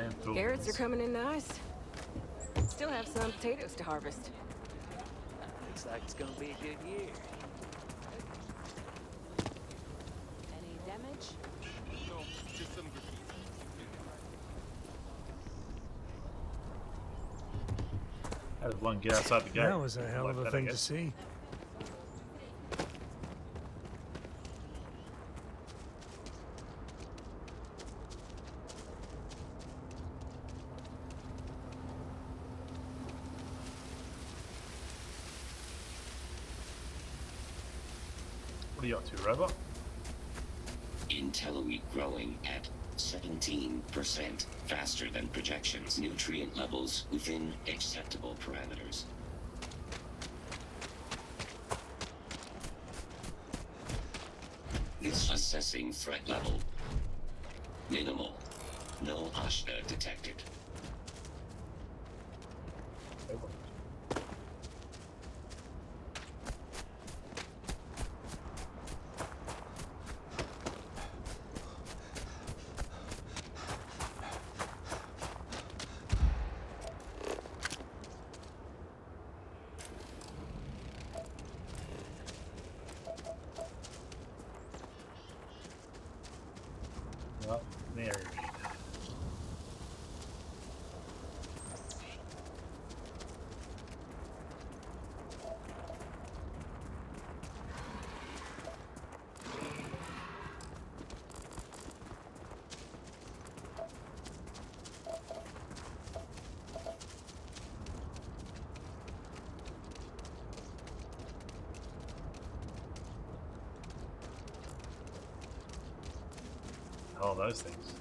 landfill. Carrots are coming in nice. Still have some potatoes to harvest. Looks like it's gonna be a good year. Any damage? No, just some graffiti. How does one get outside the gate? That was a hell of a that, I thing to guess. see. What are you up to, robot? Intelli growing at 17% faster than projections. Nutrient levels within acceptable parameters. This assessing threat level. Minimal. No Ashta detected. Well, there. All those things.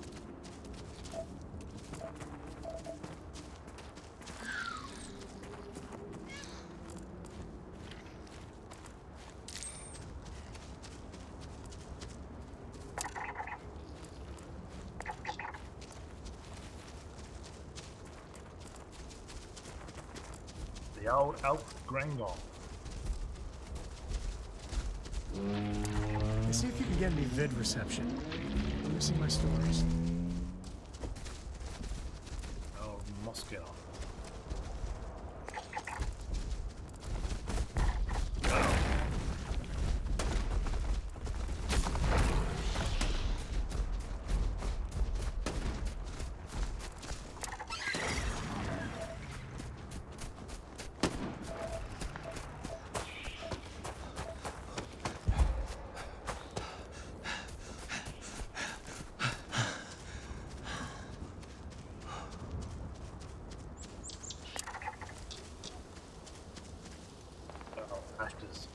The old elf Grangol. See if you can get me vid reception. Let me see my stories. Oh, Moscow. Ashes.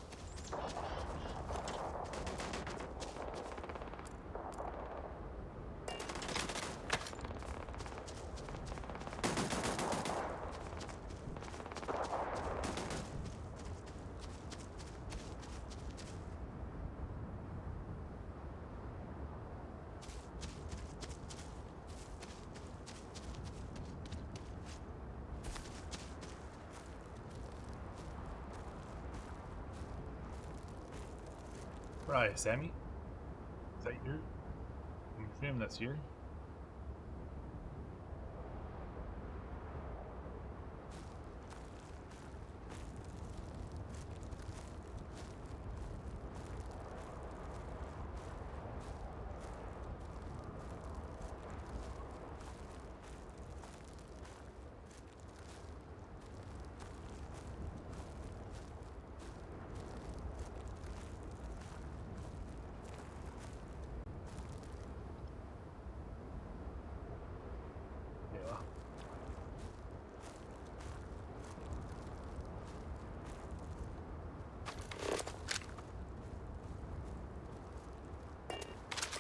Right, Sammy? Is that you? I'm assuming that's you.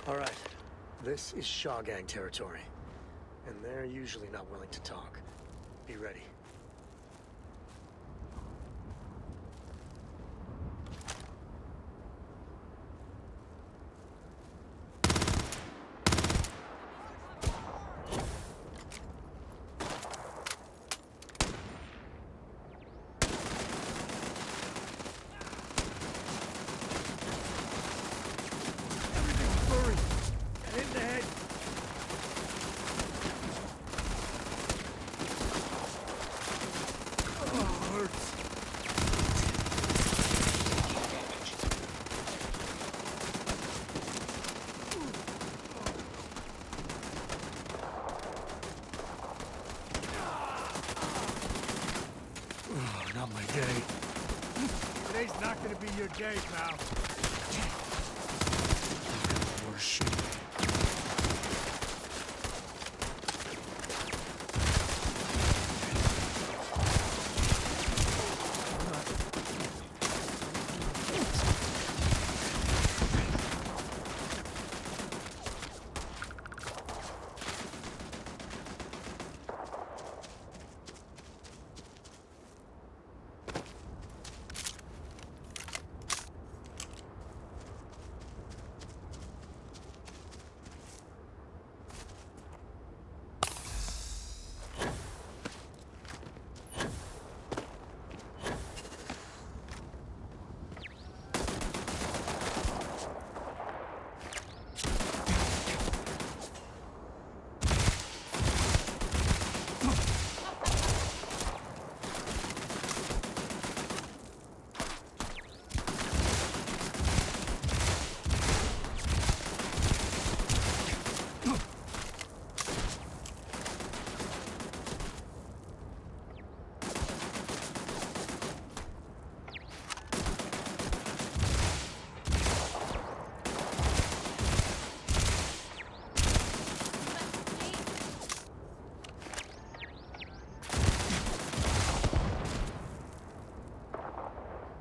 All right, this is Shaw Gang territory, and they're usually not willing to talk. Be ready. days now. Worse shit.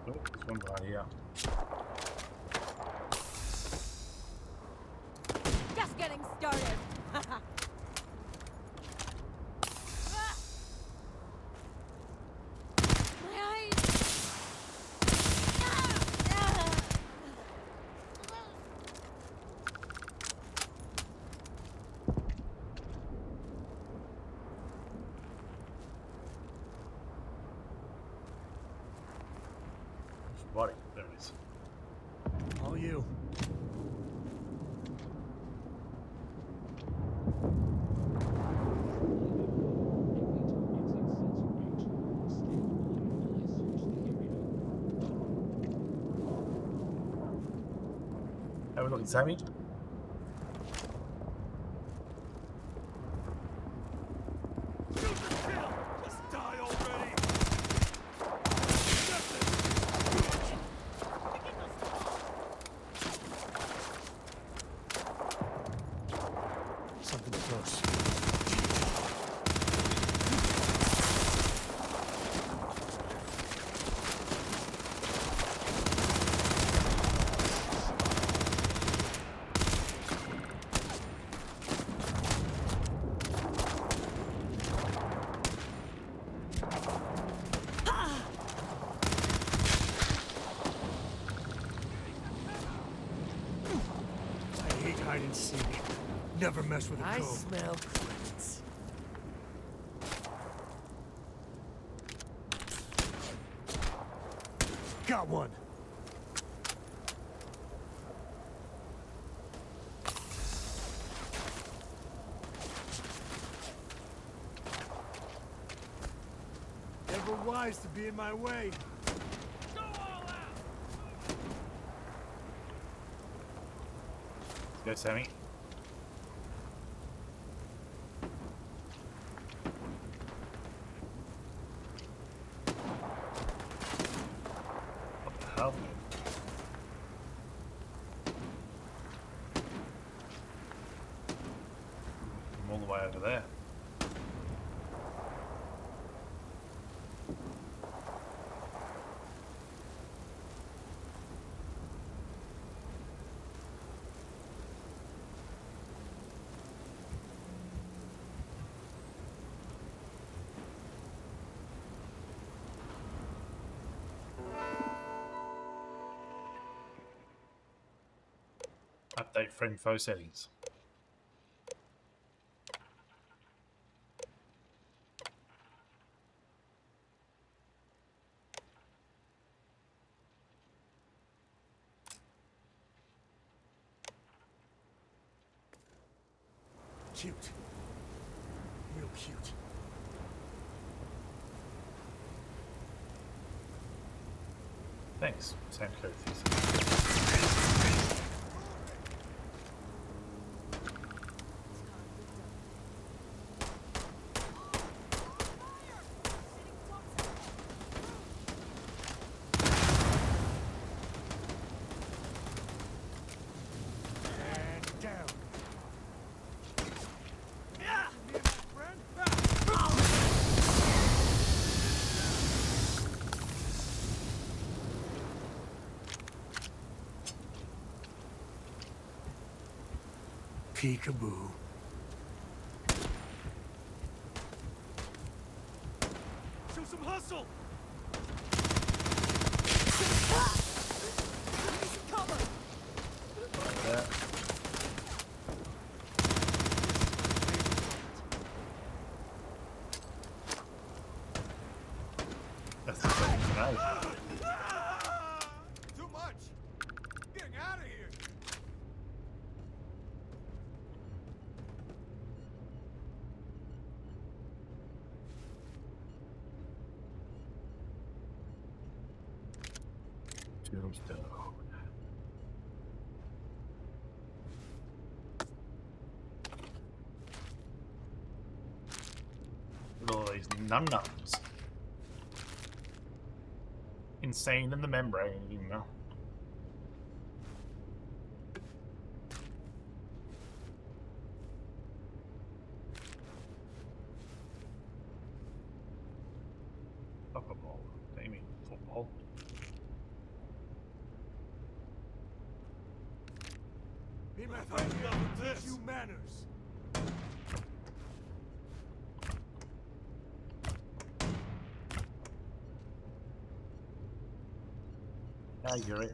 There's one right here. Just getting started. My eyes. Body. There it is. All you. Have we looking, Sammy? Something close. I hate hide and seek. Never mess with a I cove. smell credits. Got one. Never wise to be in my way. Go, Sammy. What the hell? I'm all the way over there. Update friend foe settings. Cute. Real cute. Thanks, Sam Curtis. Peekaboo. Show some hustle! That's the fucking grenade. Too much! Getting out of here! Tombstone. Look at all these num-nums. Insane in the membrane, you know. Soccer ball. What do you mean football? Be my friend, teach you manners. Hi, Yuri.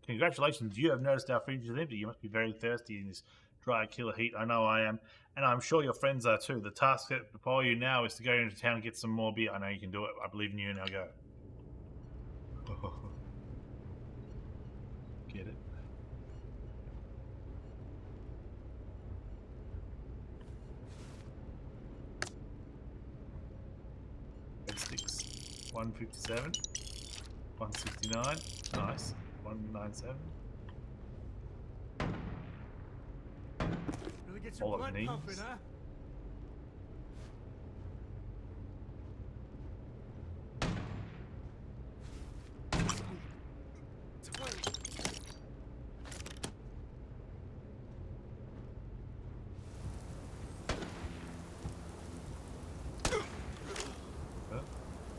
Congratulations, you have noticed our fridge is empty. You must be very thirsty in this dry killer heat. I know I am, and I'm sure your friends are too. The task before you now is to go into town and get some more beer. I know you can do it. I believe in you. Now go. Get it? Sticks. 157. 169. Nice. 197. Really get your All it blood needs. pumping, huh?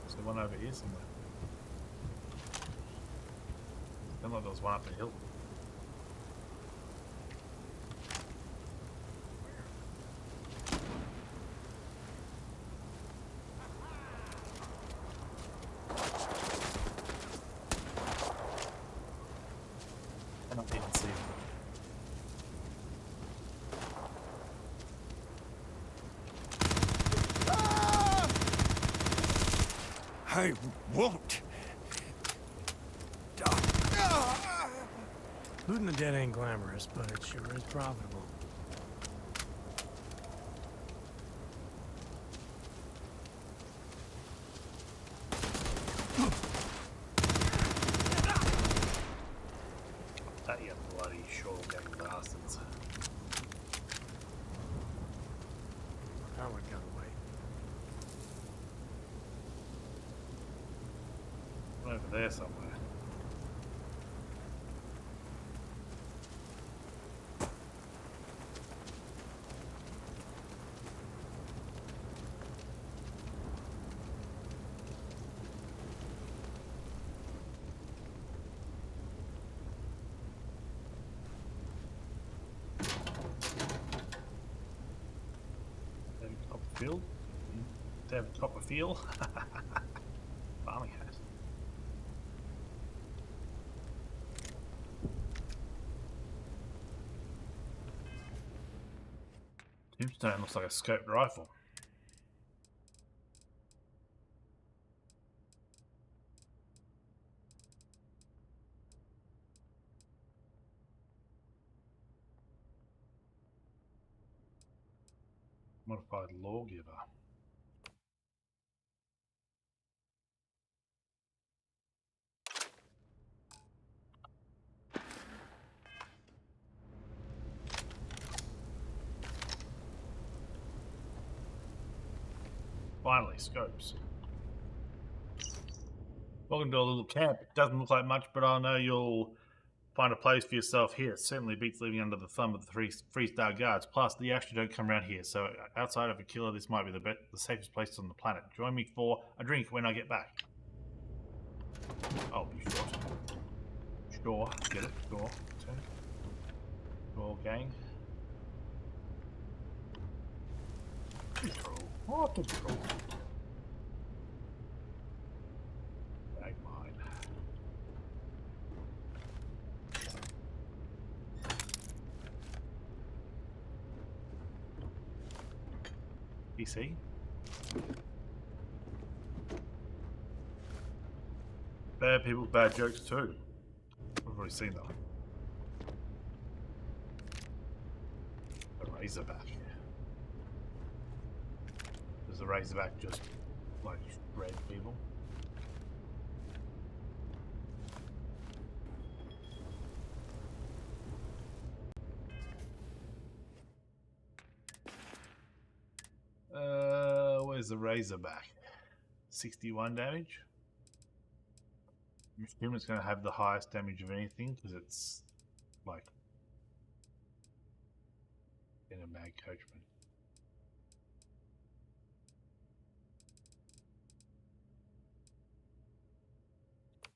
There's the one over here somewhere. Sounds like there was one up the hill. Cannot even see. I won't. Looting the dead ain't glamorous, but it sure is profitable. That you bloody short-gang bastards. That one got away. Over there somewhere. Copperfield? David Copperfield? Farming hat. Tombstone looks like a scoped rifle. Modified lawgiver. Finally, scopes. Welcome to a little camp. It doesn't look like much, but I know you'll find a place for yourself here. It certainly beats living under the thumb of the three-star guards. Plus, the actually don't come around here, so outside of a killer, this might be the safest place on the planet. Join me for a drink when I get back. I'll be sure. Sure. Get it? Sure. Turn. Ball gang. Control. Oh, control. Bag mine. PC. Bad people, bad jokes too. We've already seen that. The Razorback. Does the Razorback just like shred people? Where's the Razorback? 61 damage. I'm assuming it's going to have the highest damage of anything because it's like in a mag coachman.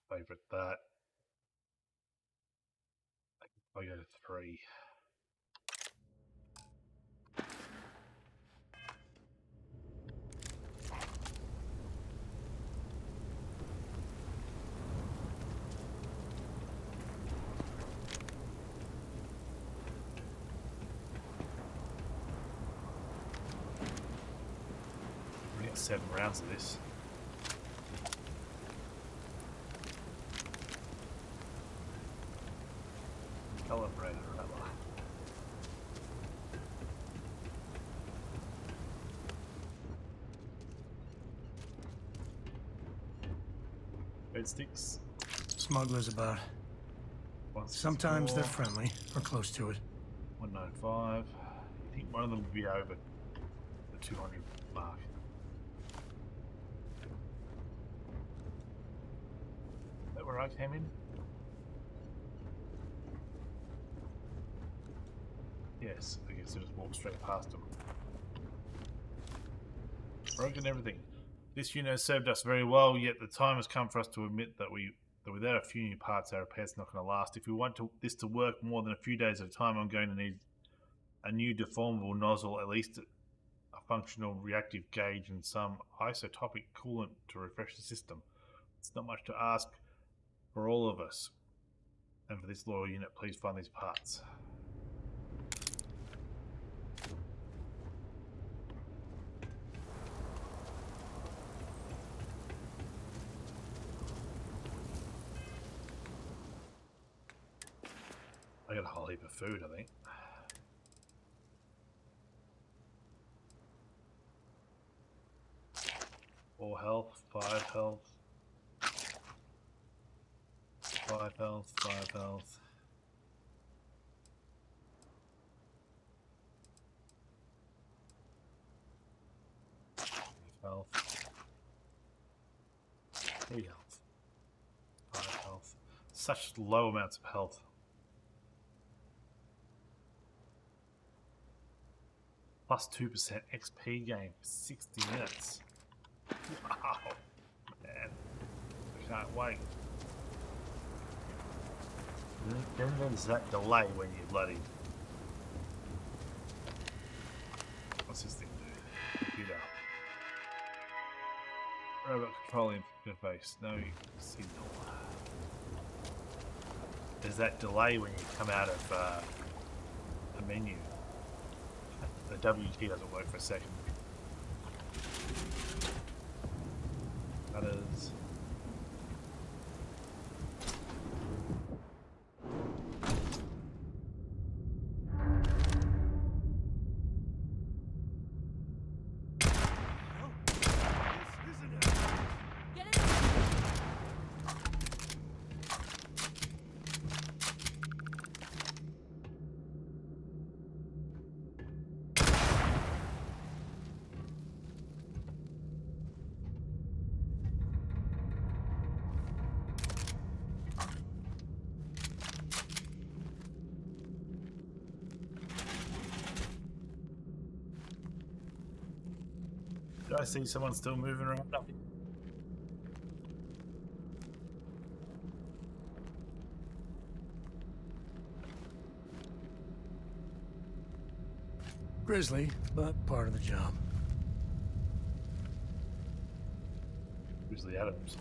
Favorite that. I go to 3. We got 7 rounds of this. Calibrated rather. Red sticks. Smugglers about. Sometimes they're friendly, or close to it. 195. I think one of them would be over the 200 mark. Is that where I came in? Yes, I guess I just walked straight past them. Broken everything. This unit has served us very well, yet the time has come for us to admit that without a few new parts, our repair's not going to last. If we want this to work more than a few days at a time, I'm going to need a new deformable nozzle, at least a functional reactive gauge, and some isotopic coolant to refresh the system. It's not much to ask for all of us. And for this loyal unit, please find these parts. I got a whole heap of food, I think. Four health, 5 health. 5 health, 5 health. 5 health. 3 health. 5 health. Such low amounts of health. Plus 2% XP gain for 60 minutes. Wow, man. I can't wait. Then there's that delay when you bloody... What's this thing do? Computer. Robot control interface. No signal. There's that delay when you come out of a menu. The WT doesn't work for a second. Cutters. Do I see someone still moving around? Nothing. Grisly, but part of the job. Grizzly Adams.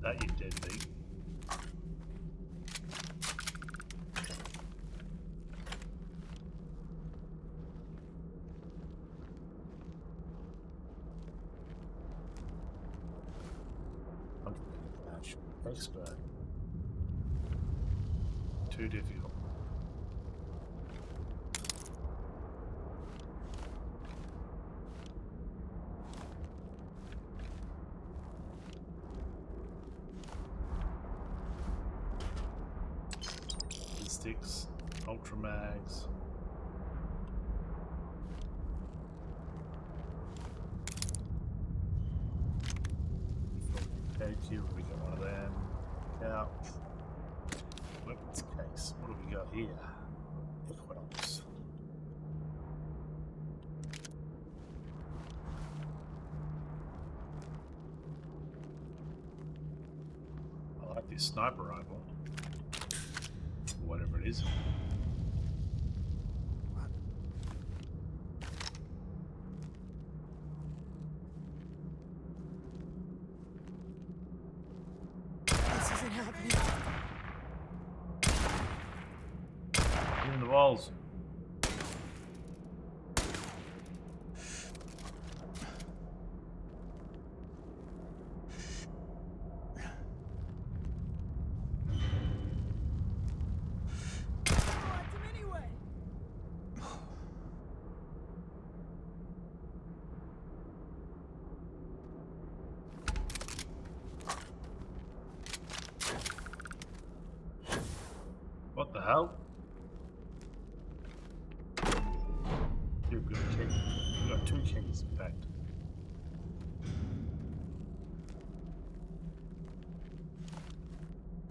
That you deadbeat. Expert. Too difficult. Sticks, ultra mags. Here we got one of them. Couch. Weapons case. What have we got here? Equinox. I like this sniper rifle. Whatever it is. This isn't happening. In the walls. What the hell? You've got a key. You've got 2 keys, in fact.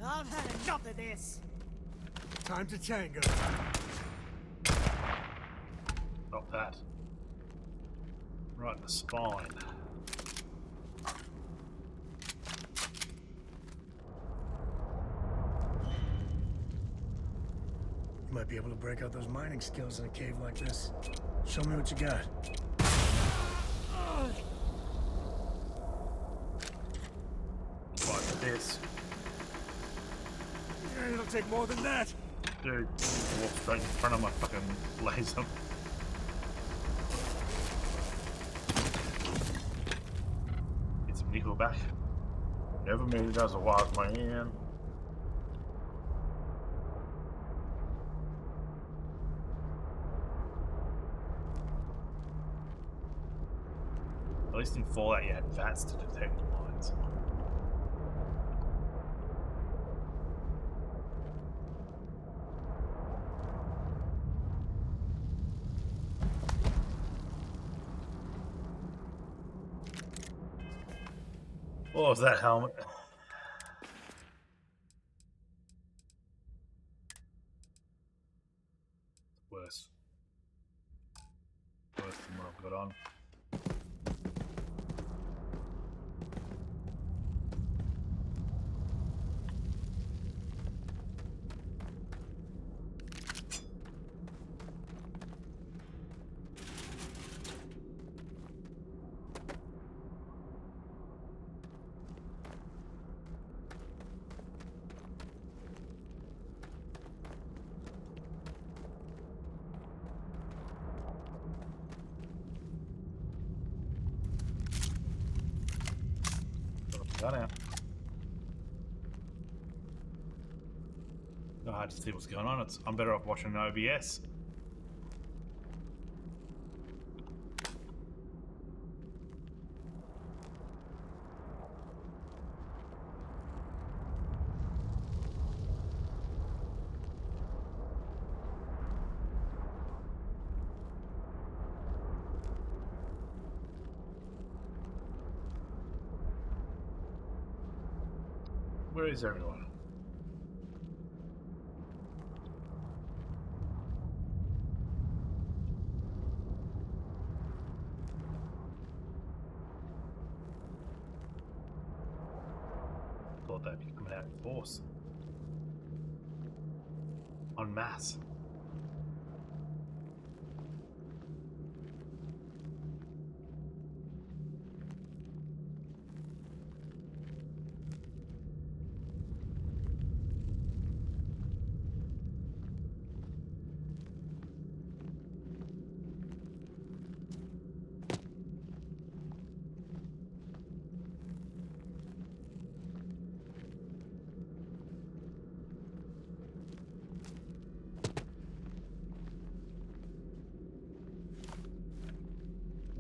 I've had enough of this. Time to tango. Not that. Right in the spine. You might be able to break out those mining skills in a cave like this. Show me what you got. Like this. Yeah, it'll take more than that. Dude, walk straight in front of my fucking laser. Get some nickel back. Never made it as a wild man. At least in Fallout you had VATs to detect mines. What was that helmet? Worse. Worse than what I've got on. Got out. Oh, hard to see what's going on. I'm better off watching OBS. Where is everyone? thought they'd be coming out in force. En masse.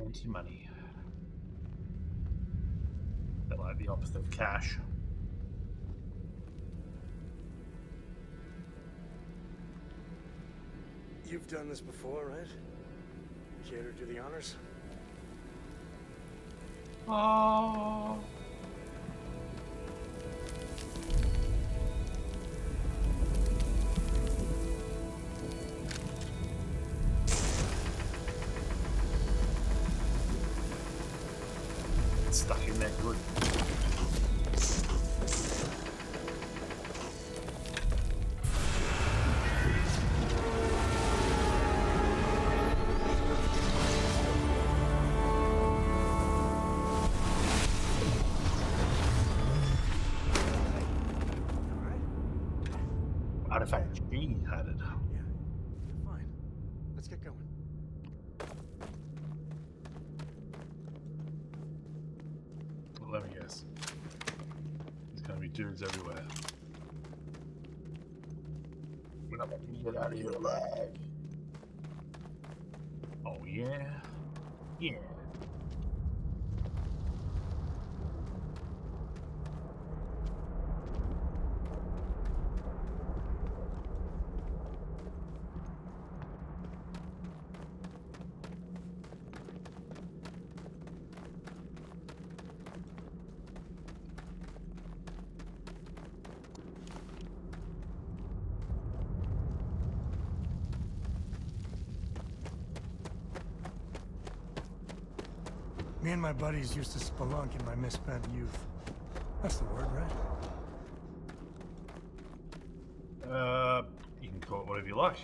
Anti-money. They're like the opposite of cash. You've done this before, right? Care to do the honors? Oh. Stuck in there good. Artifact G had it. Yeah, you're fine. Let's get going. Well, let me guess. There's gonna be dudes everywhere. We're not going to get out of here alive. Oh yeah? Yeah. Me and my buddies used to spelunk in my misspent youth. That's the word, right? You can call it whatever you like.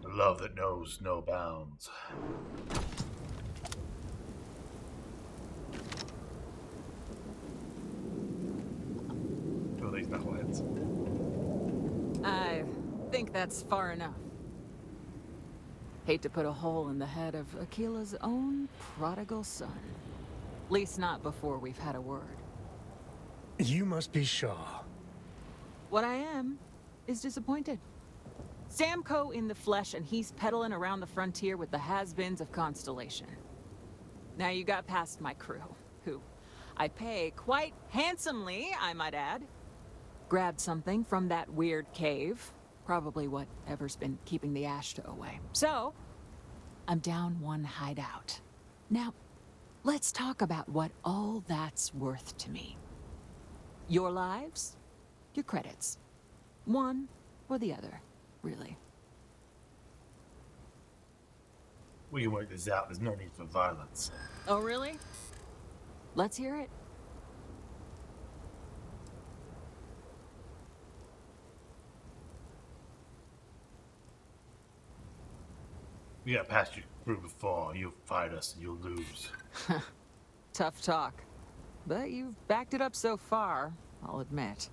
A love that knows no bounds. Two of these knuckleheads. I think that's far enough. Hate to put a hole in the head of Akila's own prodigal son. Least not before we've had a word. You must be Shaw. What I am is disappointed. Samco in the flesh, and he's peddling around the frontier with the has-beens of Constellation. Now you got past my crew, who I pay quite handsomely, I might add. Grabbed something from that weird cave. Probably whatever's been keeping the Ashta away. So, I'm down one hideout. Now, let's talk about what all that's worth to me. Your lives, your credits. One or the other, really. We can work this out. There's no need for violence. Oh, really? Let's hear it. We got past your crew before. You'll fight us and you'll lose. Tough talk. But you've backed it up so far, I'll admit.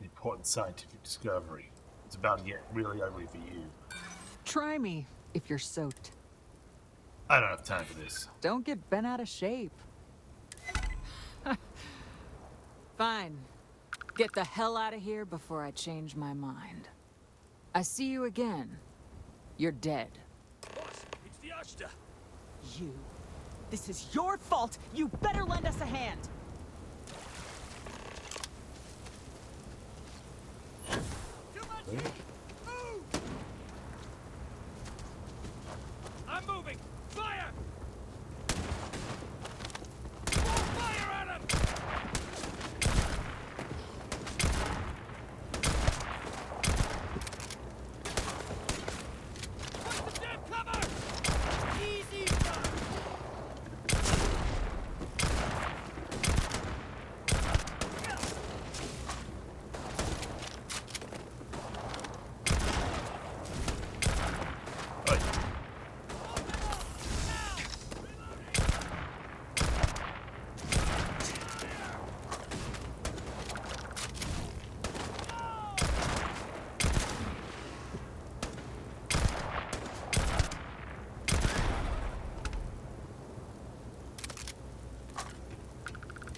An important scientific discovery. It's about to get really ugly for you. Try me if you're soaked. I don't have time for this. Don't get bent out of shape. Fine. Get the hell out of here before I change my mind. I see you again. You're dead. Boss, it's the Ashta. You. This is your fault. You better lend us a hand. Move! I'm moving! Fire! Fire at him! Put the damn cover! Easy!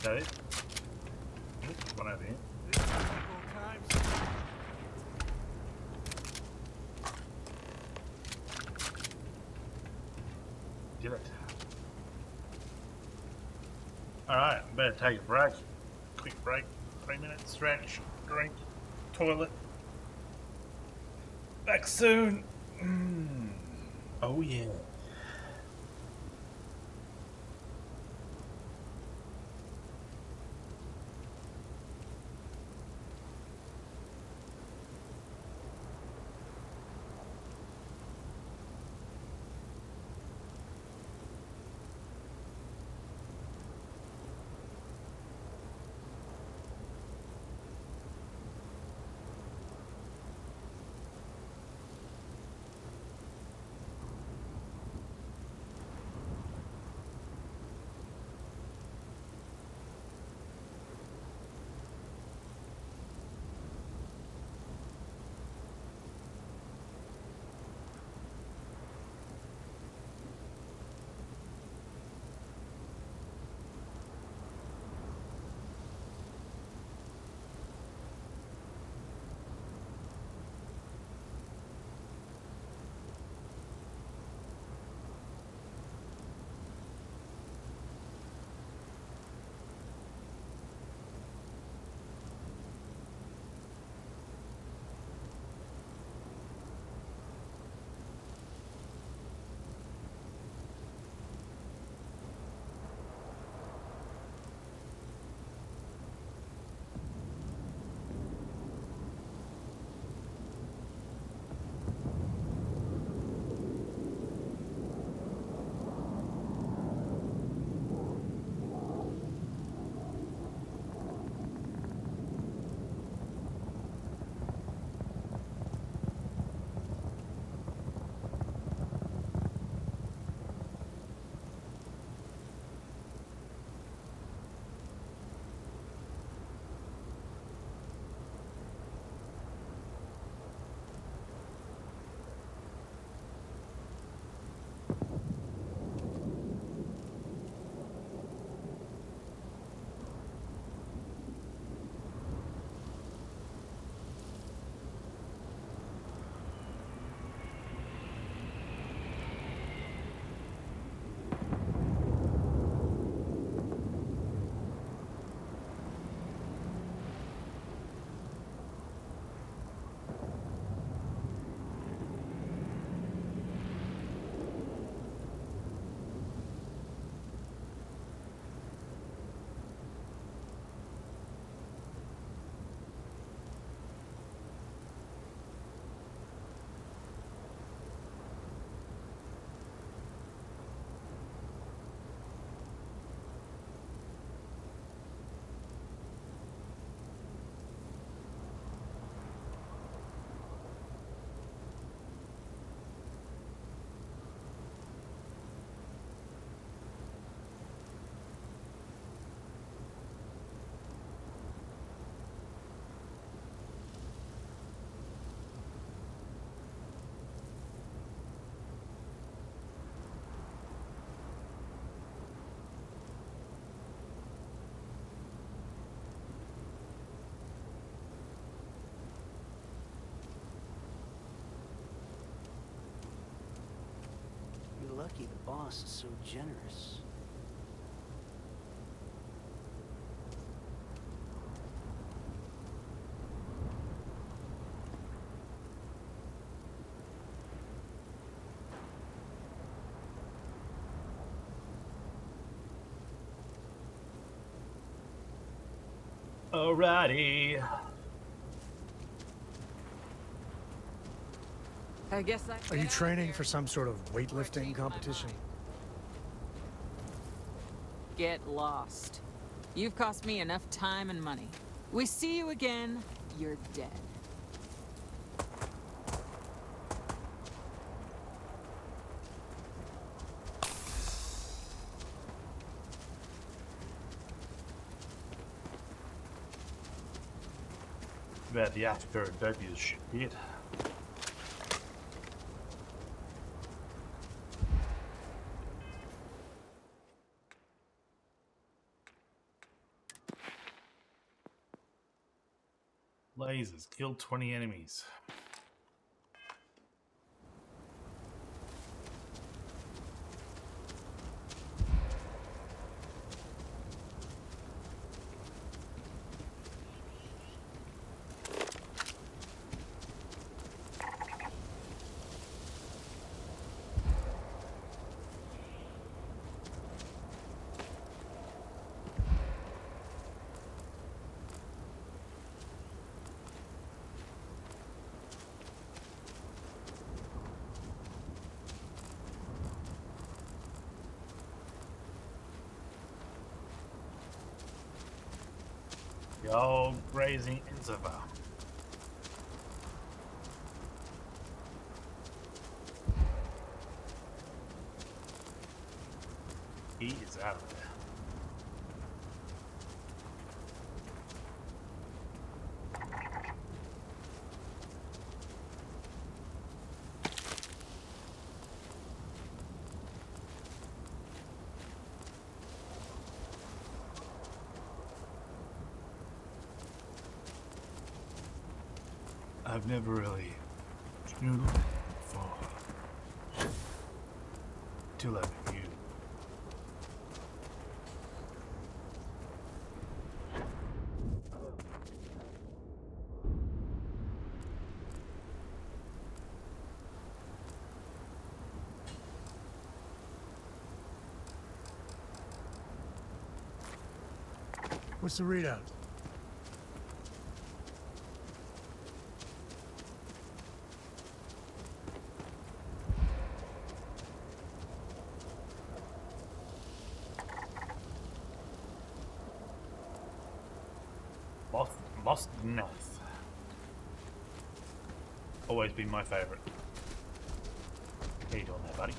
that it? One over here. Did it. Alright, better take a break. Quick break. 3 minutes, stretch, drink, toilet. Back soon. Oh yeah. You're lucky the boss is so generous. Alrighty. I guess I. Are you training for some sort of weightlifting competition? Get lost. You've cost me enough time and money. We see you again, you're dead. About the after W's shit. Lasers. Killed 20 enemies. The old grazing interval. He is out of there. I've never really tuned before. Till I met you. What's the readout? Lost Knife. Always been my favourite. How you doing there, buddy?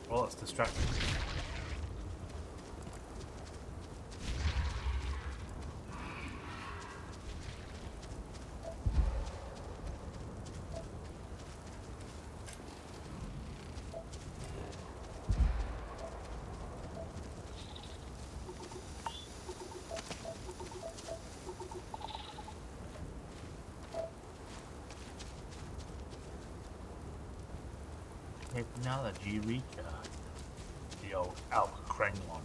Well, it's distracting. Technology recharge. The old Alpha Kranglon.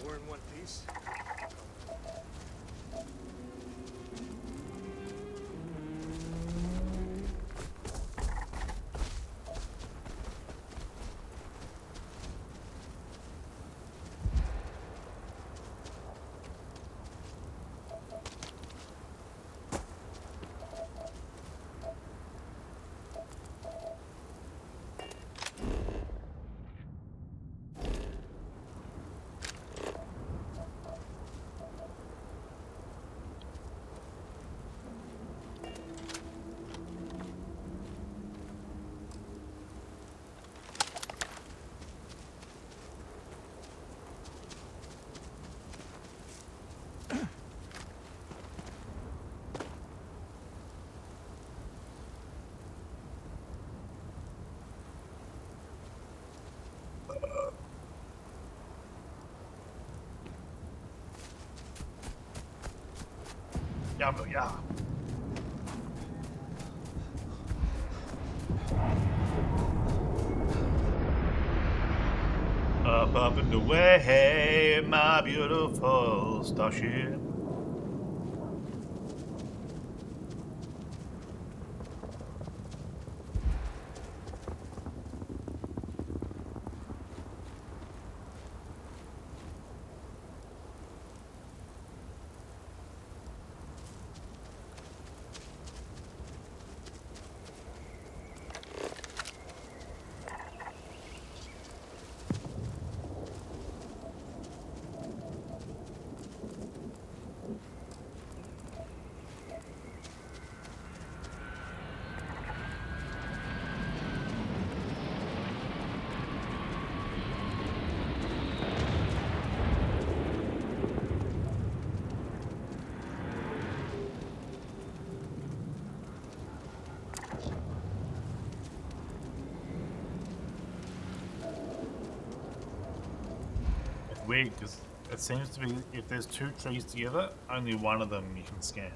We're in one piece. Yeah. Up and away, my beautiful starship. weird because it seems to be if there's two trees together, only one of them you can scan.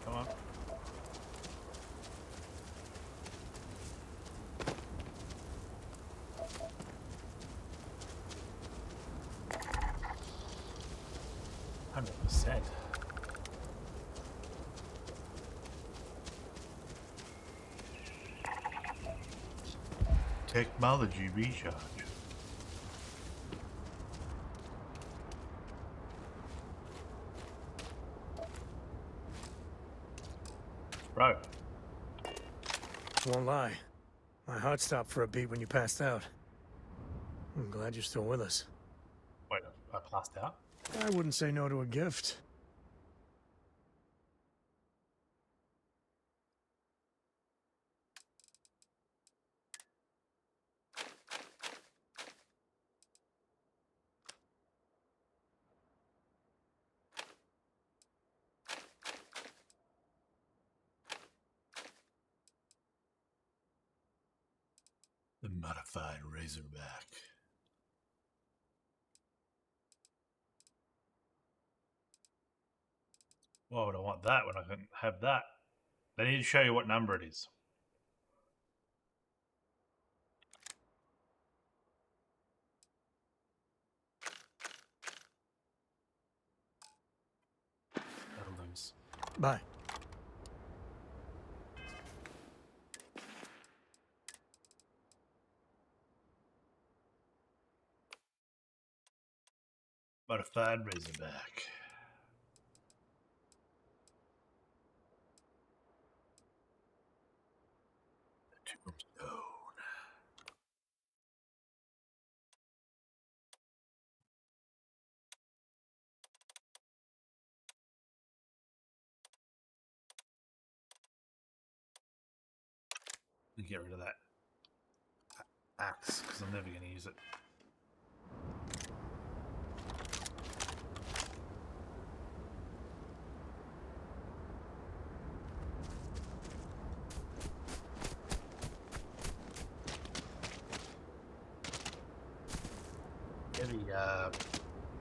Come on. %. Technology recharge. Bro. Won't lie. My heart stopped for a beat when you passed out. I'm glad you're still with us. Wait, I passed out? I wouldn't say no to a gift. The modified Razorback. Why would I want that when I can have that? They need to show you what number it is. That'll lose. Bye. Modified Razorback. Tombstone. Get rid of that axe because I'm never going to use it.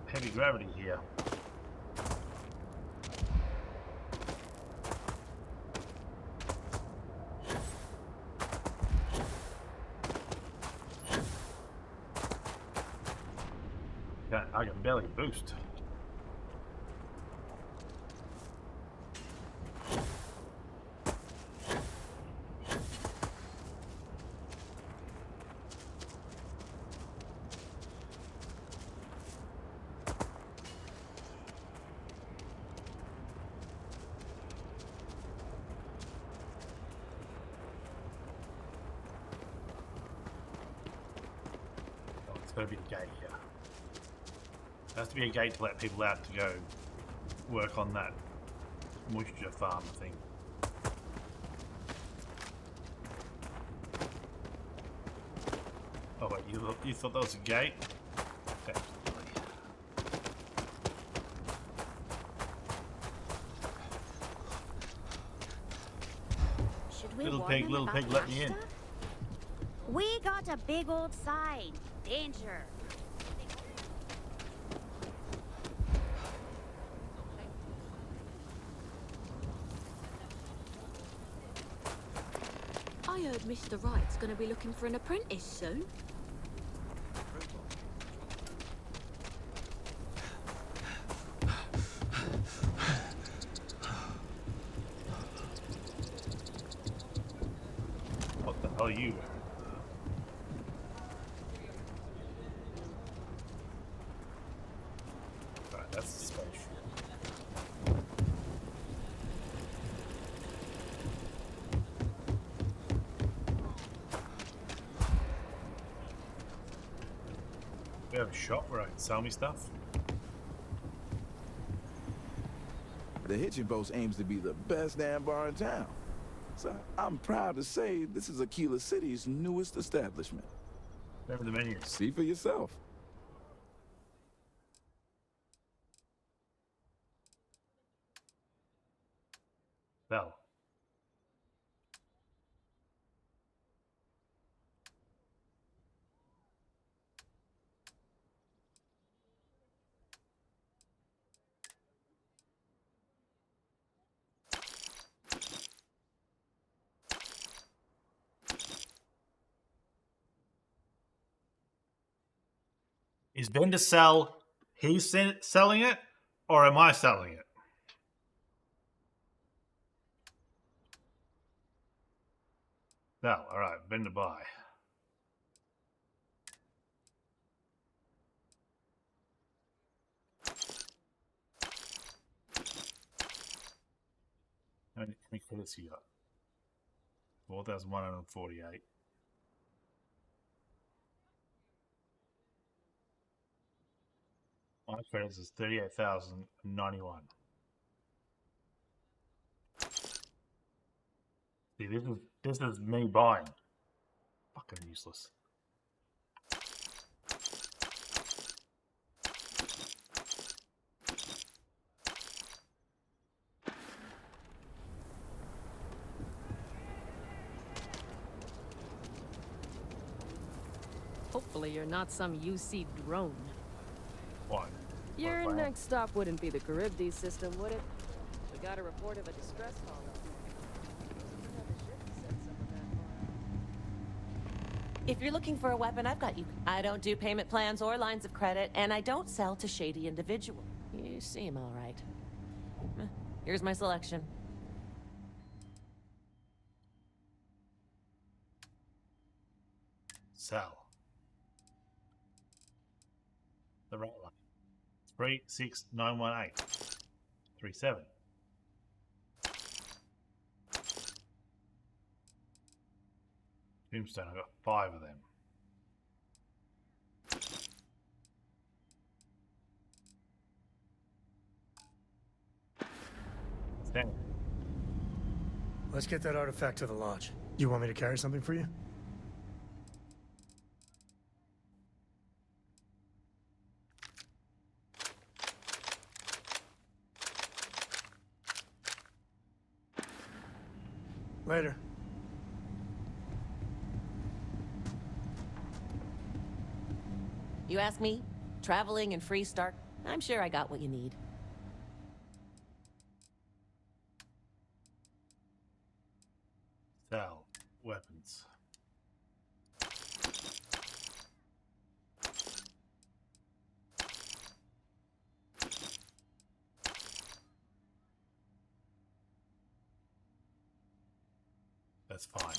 Heavy gravity here. I can barely boost. Oh, it's got to be a gate here. There has to be a gate to let people out to go work on that moisture farm thing. Oh wait, you thought that was a gate? Little pig, let me in. We got a big old sign. Danger. I heard Mr. Wright's gonna be looking for an apprentice soon. What the hell are you? Right, that's the space. We have a shop where I can sell me stuff. The Hitching Post aims to be the best damn bar in town. So I'm proud to say this is Aquila City's newest establishment. Remember the menu. See for yourself. Bell. Is Ben to sell? He's selling it, or am I selling it? No, all right, Ben to buy. How many credits you got? 4,148. My credits is 38,091. See, this is me buying. Fucking useless. Hopefully you're not some UC drone. What? Your What next stop wouldn't be the Charybdis system, would it? We got a report of a distress call. If you're looking for a weapon, I've got you. I don't do payment plans or lines of credit, and I don't sell to shady individuals. You seem all right. Here's my selection. Sell. The right one. 36918. 37. Tombstone, I got 5 of them. Stand. Let's get that artifact to the lodge. You want me to carry something for you? Later. You ask me? Traveling in Freestar? I'm sure I got what you need. Sell. Weapons. That's fine.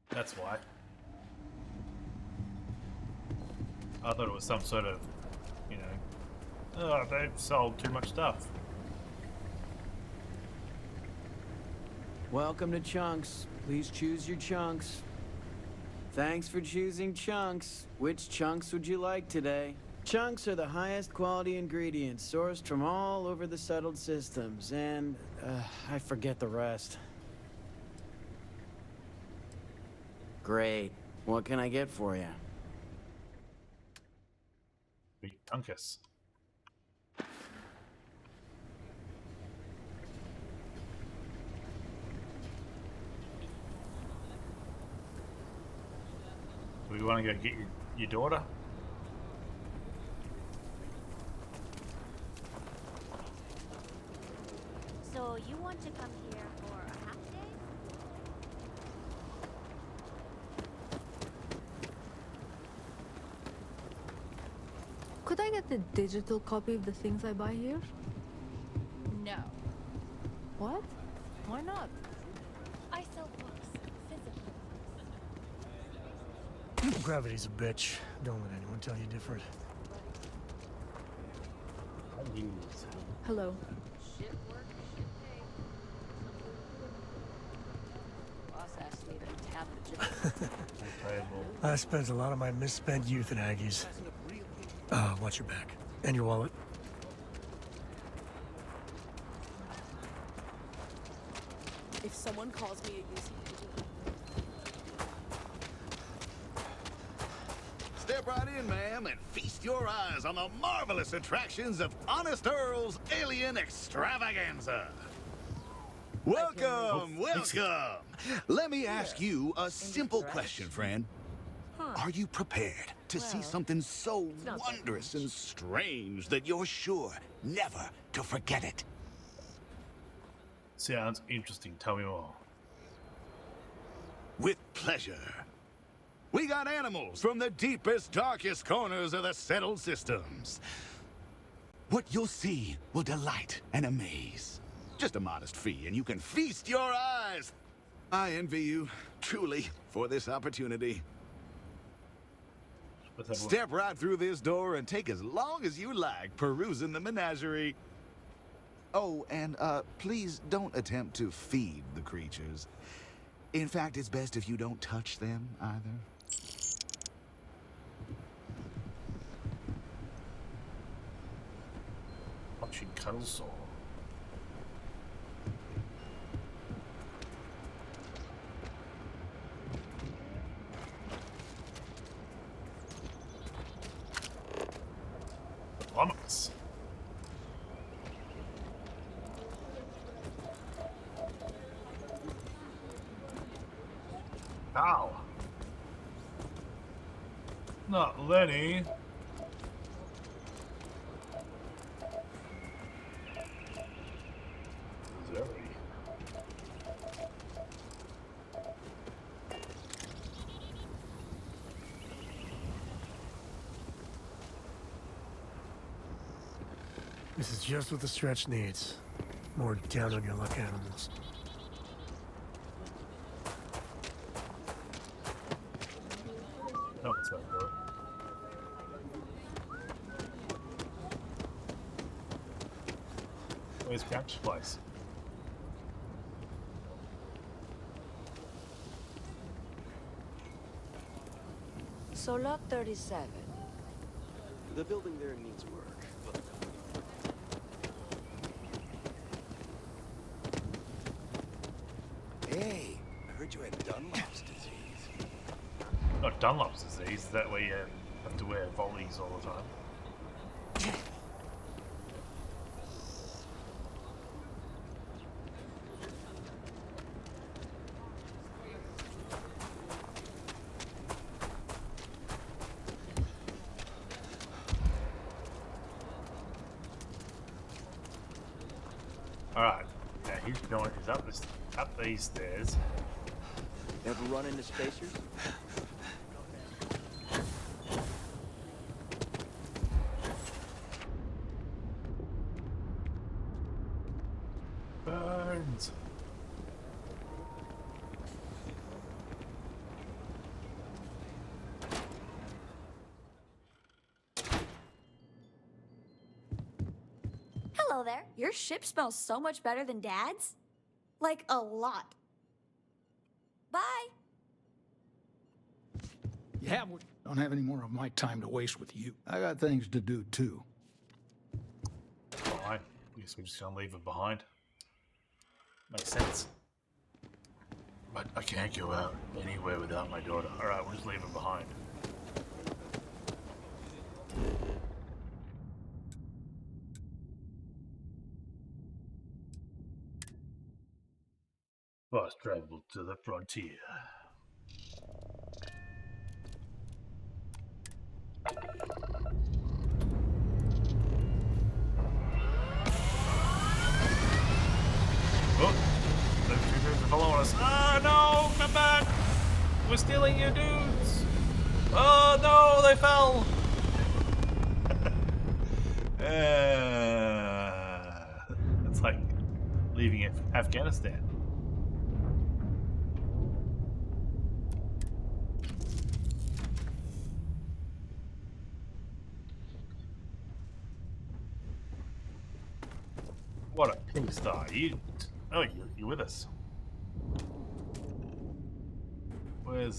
That's why. I thought it was some sort of, you know, oh, they've sold too much stuff. Welcome to Chunks. Please choose your chunks. Thanks for choosing Chunks. Which chunks would you like today? Chunks are the highest quality ingredients sourced from all over the settled systems, and I forget the rest. Great. What can I get for you? Big Dunkus. We want to go get your daughter? So you want to come here for a half day? Could I get the digital copy of the things I buy here? No. What? Why not? I sell books, physical. Gravity's a bitch. Don't let anyone tell you different. Hello. process to even tap the gym. I spent a lot of my misspent youth in Aggies. Watch your back. And your wallet. If someone calls me a UC Step right in, ma'am, and feast your eyes on the marvelous attractions of Honest Earl's Alien Extravaganza. Welcome, welcome. Let me ask you a simple question, friend. Are you prepared to see something so wondrous and strange that you're sure never to forget it? Sounds interesting. Tell me more. With pleasure. We got animals from the deepest, darkest corners of the settled systems. What you'll see will delight and amaze. Just a modest fee, and you can feast your eyes. I envy you, truly, for this opportunity. Step right through this door and take as long as you like perusing the menagerie. Oh, and please don't attempt to feed the creatures. In fact, it's best if you don't touch them either. Watching cuddle saw. Plummets. Ow. Not Lenny. Zoe. This is just what the stretch needs. More down on your luck animals. No, it's not good. Where's Cap's place? So lot 37. The building there needs work. Hey, I heard you had Dunlop's disease. Not Dunlop's disease, is that where you have to wear volleys all the time? Alright, now he's going, he's up these stairs. Ever run into spacers? Burns. Hello there. Your ship smells so much better than Dad's. Like, a lot. Bye. Yeah, we don't have any more of my time to waste with you. I got things to do, too. Alright, I guess we're just gonna leave it behind. Makes sense. But I can't go out anywhere without my daughter. Alright, we'll just leave it behind. Fast travel to the frontier. Oh, those two dudes are following us. Ah, no, come back! We're stealing your dudes! Oh, no, they fell! It's like leaving Afghanistan. What a pink star. You with us. Where's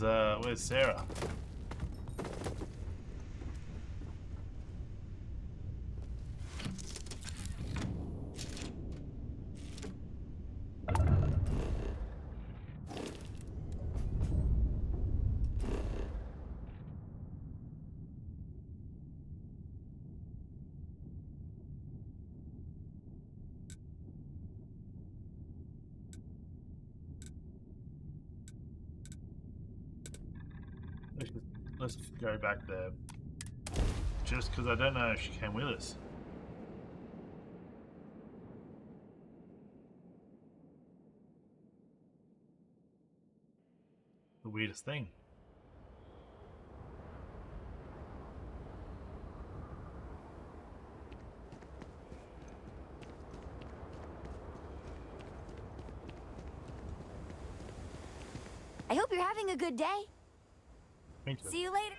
Sarah? Let's go back there. Just because I don't know if she came with us. The weirdest thing. I hope you're having a good day. Thank you. See you later.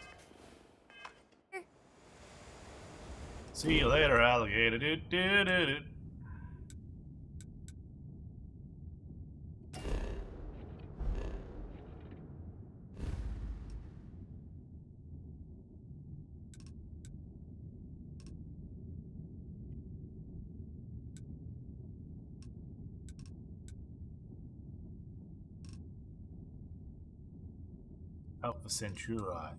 See you later, alligator. Do, do, do, do. Alpha Centauri.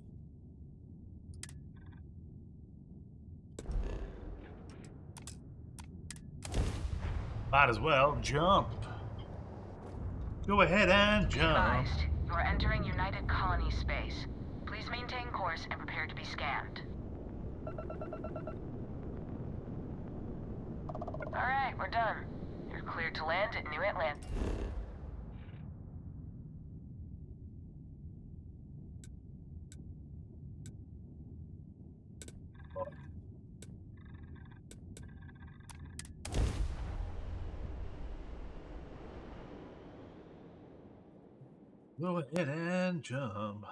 Might as well jump. Go ahead and jump. Advised, you are entering United Colony space. Please maintain course and prepare to be scanned. Alright, we're done. You're cleared to land at New Atlantis. Go ahead and jump.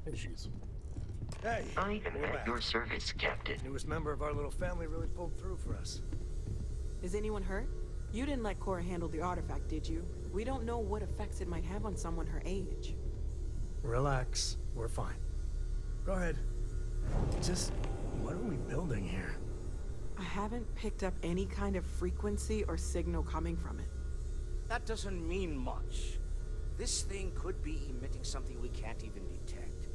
Issues. Hey, I am we're at back. your service, Captain. Newest member of our little family really pulled through for us. Is anyone hurt? You didn't let Cora handle the artifact, did you? We don't know what effects it might have on someone her age. Relax, we're fine. Go ahead. Just, what are we building here? I haven't picked up any kind of frequency or signal coming from it. That doesn't mean much. This thing could be emitting something we can't even detect.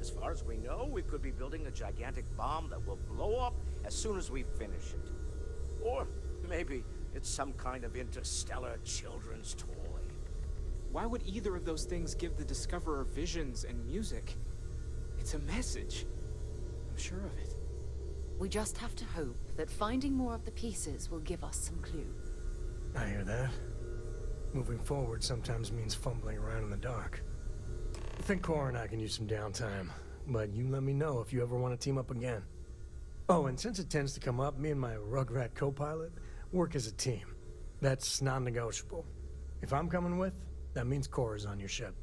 As far as we know, we could be building a gigantic bomb that will blow up as soon as we finish it. Or maybe it's some kind of interstellar children's toy. Why would either of those things give the Discoverer visions and music? It's a message. I'm sure of it. We just have to hope that finding more of the pieces will give us some clue. I hear that. Moving forward sometimes means fumbling around in the dark. I think Cora and I can use some downtime, but you let me know if you ever want to team up again. Oh, and since it tends to come up, me and my Rugrat co-pilot work as a team. That's non-negotiable. If I'm coming with, that means Cora's on your ship.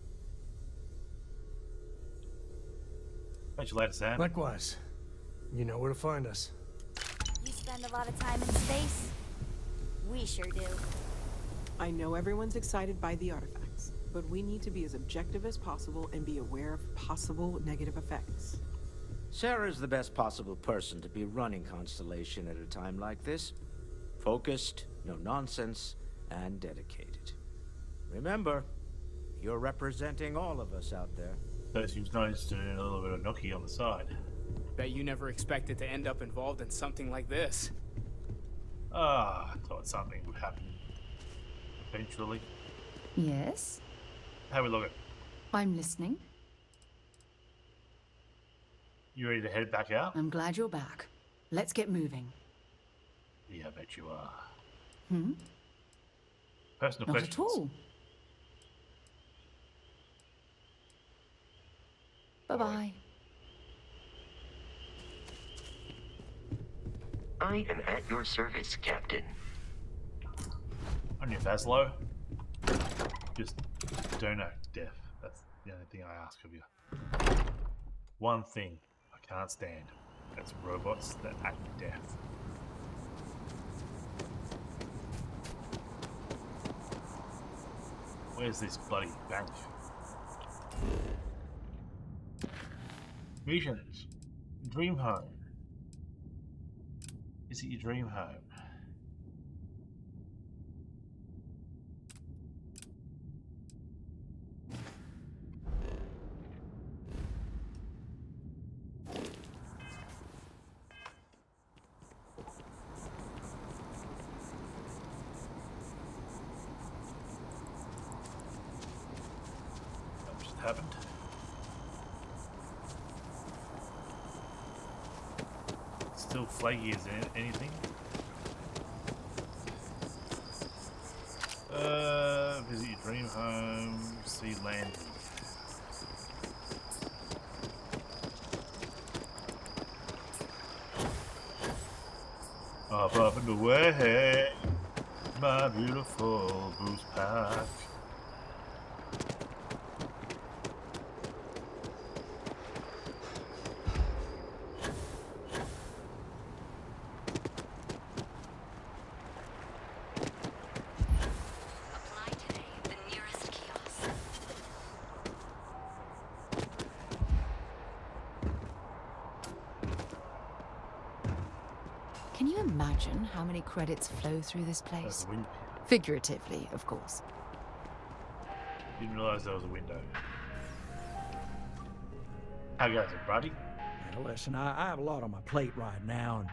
Catch you later, Sam. Likewise. You know where to find us. You spend a lot of time in space? We sure do. I know everyone's excited by the artifacts, but we need to be as objective as possible and be aware of possible negative effects. Sarah's the best possible person to be running Constellation at a time like this. Focused, no nonsense, and dedicated. Remember, you're representing all of us out there. So she was nice doing a little bit of nookie on the side. Bet you never expected to end up involved in something like this. Ah, I thought something would happen eventually. Yes? How we look at? I'm listening. You ready to head back out? I'm glad you're back. Let's get moving. Yeah, I bet you are. Hmm? Personal Not questions. at all. Bye-bye. I am at your service, Captain. On your Vaslo, just don't act deaf. That's the only thing I ask of you. One thing I can't stand. That's robots that act deaf. Where's this bloody bank? Visions. Dream home. Is it your dream home? That just happened. Still flaky as anything. Visit your dream home, see land. Up and away, my beautiful Bruce Pack. Can you imagine how many credits flow through this place? Figuratively, of course. Didn't realize there was a window. How goes it, buddy? Now listen, I have a lot on my plate right now,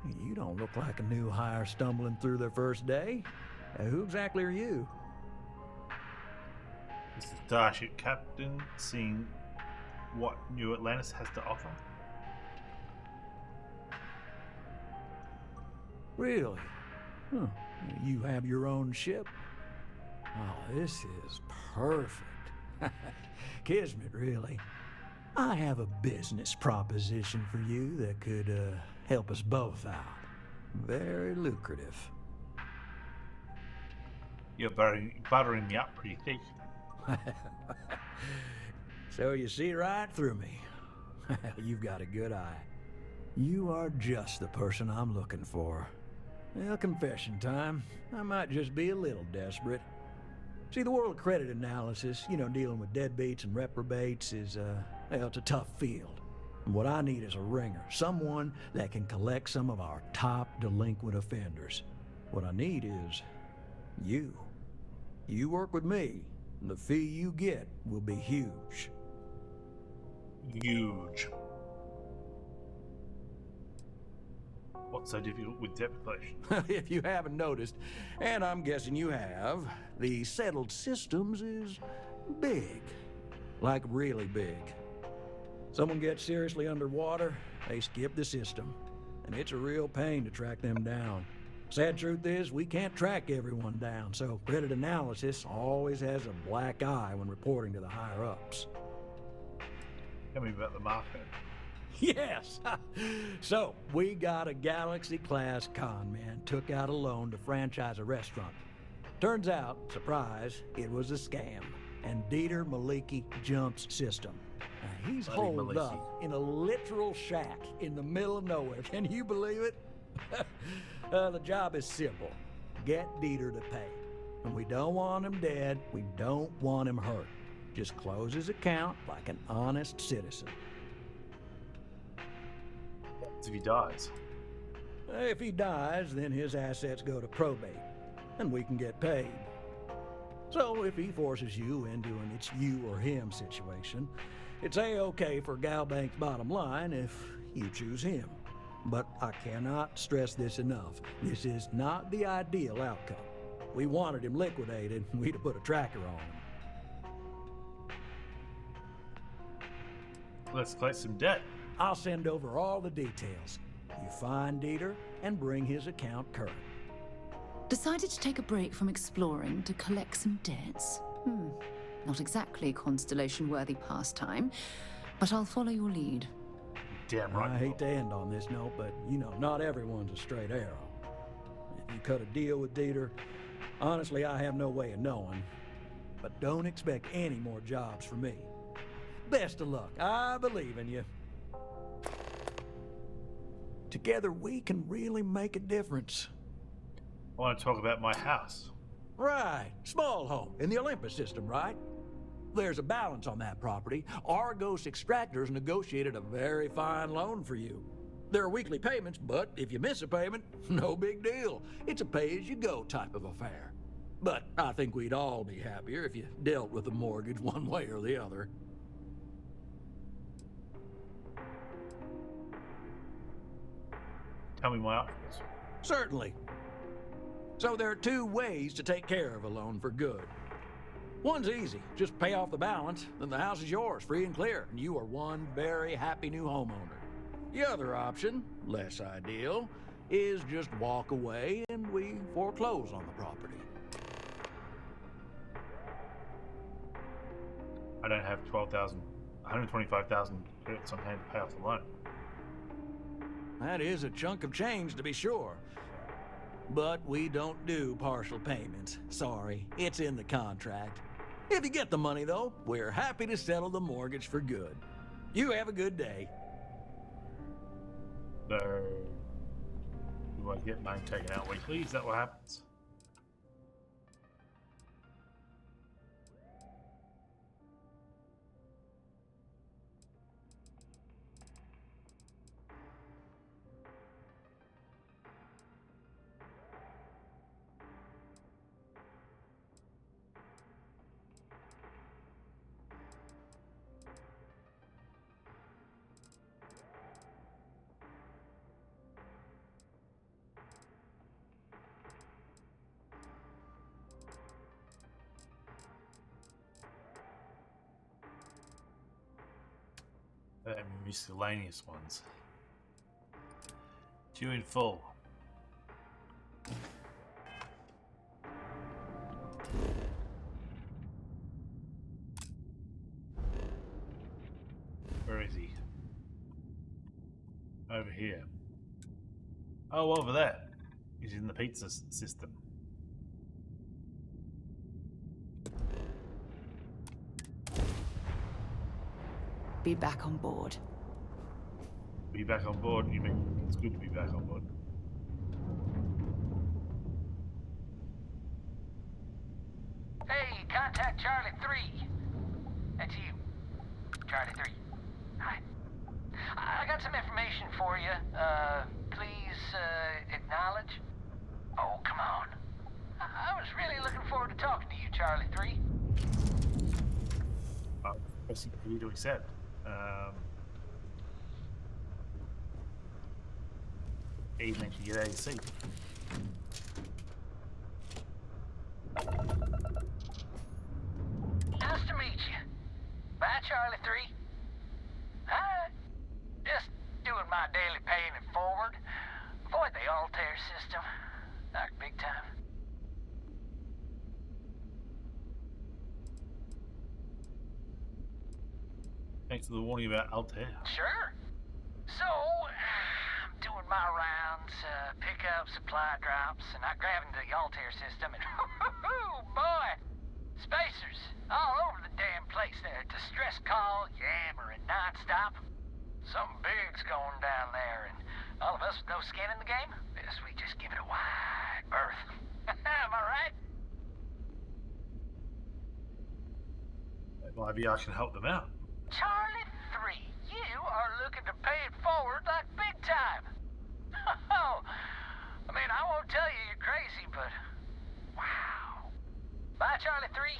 and you don't look like a new hire stumbling through their first day. Who exactly are you? This is Starship Captain, seeing what New Atlantis has to offer. Really? Huh. You have your own ship? Oh, this is perfect. Kismet, really. I have a business proposition for you that could help us both out. Very lucrative. You're buttering me up pretty thick. So you see right through me. You've got a good eye. You are just the person I'm looking for. Well, confession time. I might just be a little desperate. See, the world of credit analysis, dealing with deadbeats and reprobates is, well, it's a tough field. And what I need is a ringer, someone that can collect some of our top delinquent offenders. What I need is you. You work with me, and the fee you get will be huge. Huge. What's so difficult with debt collection? If you haven't noticed, and I'm guessing you have, the settled systems is big. Like really big. Someone gets seriously underwater, they skip the system. And it's a real pain to track them down. Sad truth is, we can't track everyone down, so credit analysis always has a black eye when reporting to the higher-ups. Tell me about the market. Yes! So, we got a Galaxy-class con man took out a loan to franchise a restaurant. Turns out, surprise, it was a scam. And Dieter Maliki jumps system. Now, he's holed up in a literal shack in the middle of nowhere. Can you believe it? The job is simple. Get Dieter to pay. And we don't want him dead. We don't want him hurt. Just close his account like an honest citizen. If he dies? If he dies, then his assets go to probate, and we can get paid. So if he forces you into an it's you or him situation, it's A-okay for GalBank's bottom line if you choose him. But I cannot stress this enough. This is not the ideal outcome. We wanted him liquidated, we'd have put a tracker on him. Let's collect some debt. I'll send over all the details. You find Dieter and bring his account current. Decided to take a break from exploring to collect some debts? Not exactly constellation-worthy pastime, but I'll follow your lead. Damn right. I hate to end on this note, but, you know, not everyone's a straight arrow. If you cut a deal with Dieter, honestly, I have no way of knowing. But don't expect any more jobs for me. Best of luck. I believe in you. Together, we can really make a difference. I want to talk about my house. Right. Small home in the Olympus system, right? There's a balance on that property. Argos Extractors negotiated a very fine loan for you. There are weekly payments, but if you miss a payment, no big deal. It's a pay-as-you-go type of affair. But I think we'd all be happier if you dealt with the mortgage one way or the other. Tell me my options. Certainly. So there are two ways to take care of a loan for good. One's easy. Just pay off the balance, then the house is yours, free and clear, and you are one very happy new homeowner. The other option, less ideal, is just walk away and we foreclose on the property. I don't have 125,000 credits on hand to pay off the loan. That is a chunk of change, to be sure. But we don't do partial payments. Sorry, it's in the contract. If you get the money, though, we're happy to settle the mortgage for good. You have a good day. So, do I get mine taken out weekly? Is that what happens? Miscellaneous ones. Due in full. Where is he? Over here. Oh, over there. He's in the pizza system. Be back on board. Be back on board? You mean it's good to be back on board? Hey, contact Charlie 3. That's you. Charlie 3. Hi. I got some information for you. Please, acknowledge. Oh, come on. I was really looking forward to talking to you, Charlie 3. Pressing for you to accept. Evening to get AC. Nice to meet you. Bye, Charlie 3. Hi. Just doing my daily paying it forward. Avoid the Altair system. Like big time. Thanks for the warning about Altair. Sure. So, I'm doing my rounds, pick up supply drops, and I grab into the Altair system, and boy, spacers all over the damn place there. Distress call, yammering nonstop. Something big's going down there, and all of us with no skin in the game, we just give it a wide berth. Am I right? Maybe I can help them out. Charlie 3, you are looking to pay it forward like big time. Oh, I mean, I won't tell you you're crazy, but wow. Bye, Charlie 3.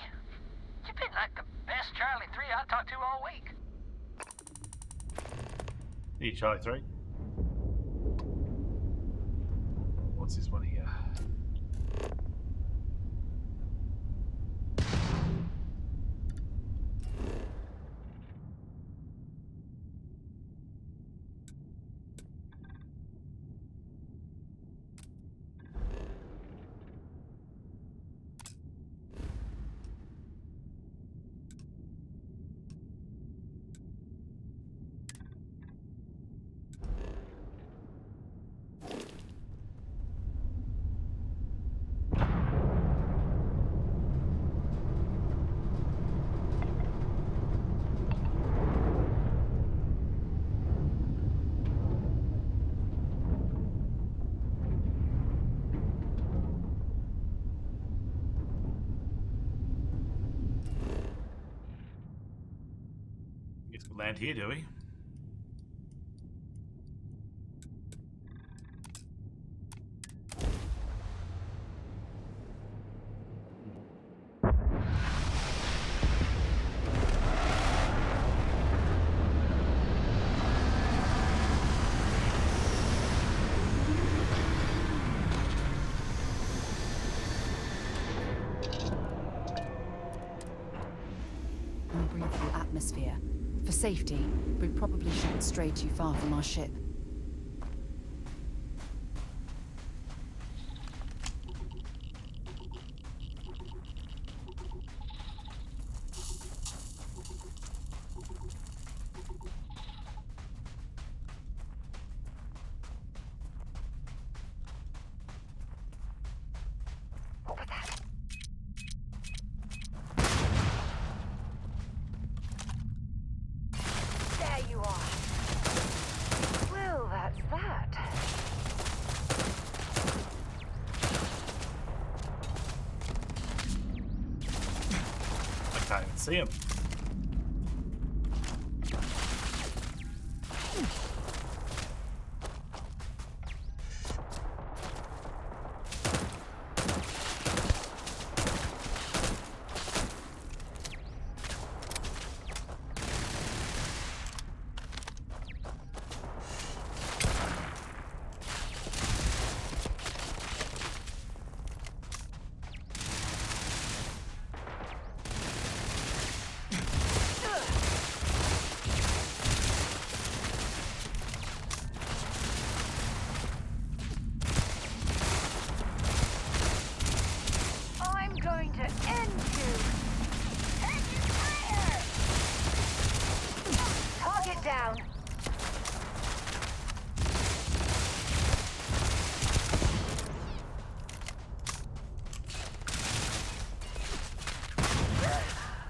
You've been like the best Charlie 3 I talked to all week. Hey, Charlie 3. What's this one here? land here, do we? Unbreathable atmosphere. For safety, we probably shouldn't stray too far from our ship. There you are. Well, that's that. I can't even see him. I'm going to end you. Taking fire! Target down.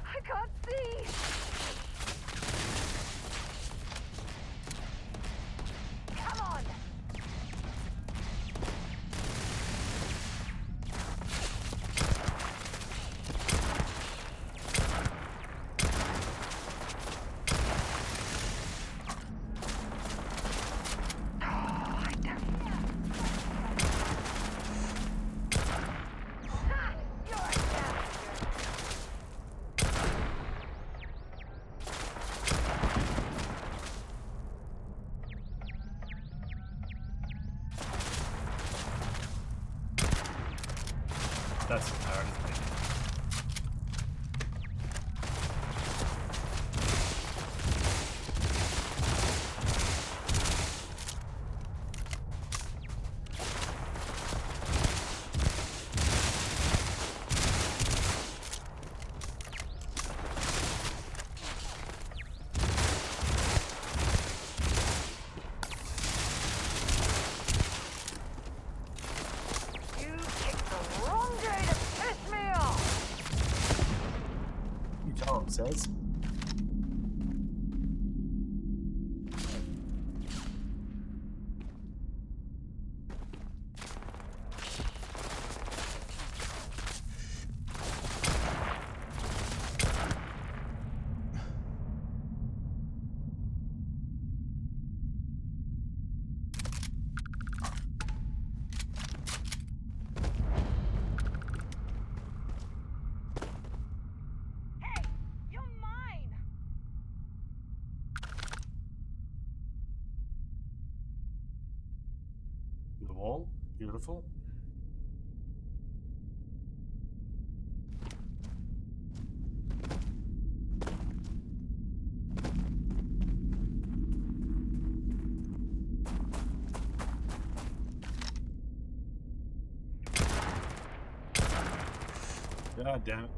I can't see. Come on. That's hard, isn't it? You picked the wrong day to piss me off. You tell him, says. Hey, you're mine. The wall, beautiful. God damn it.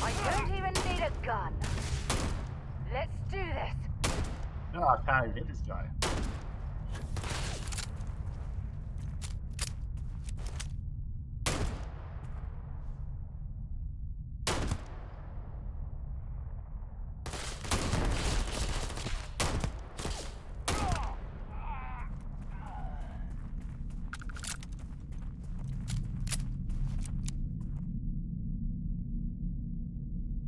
I don't even need a gun. Let's do this. No, I can't even hit this guy.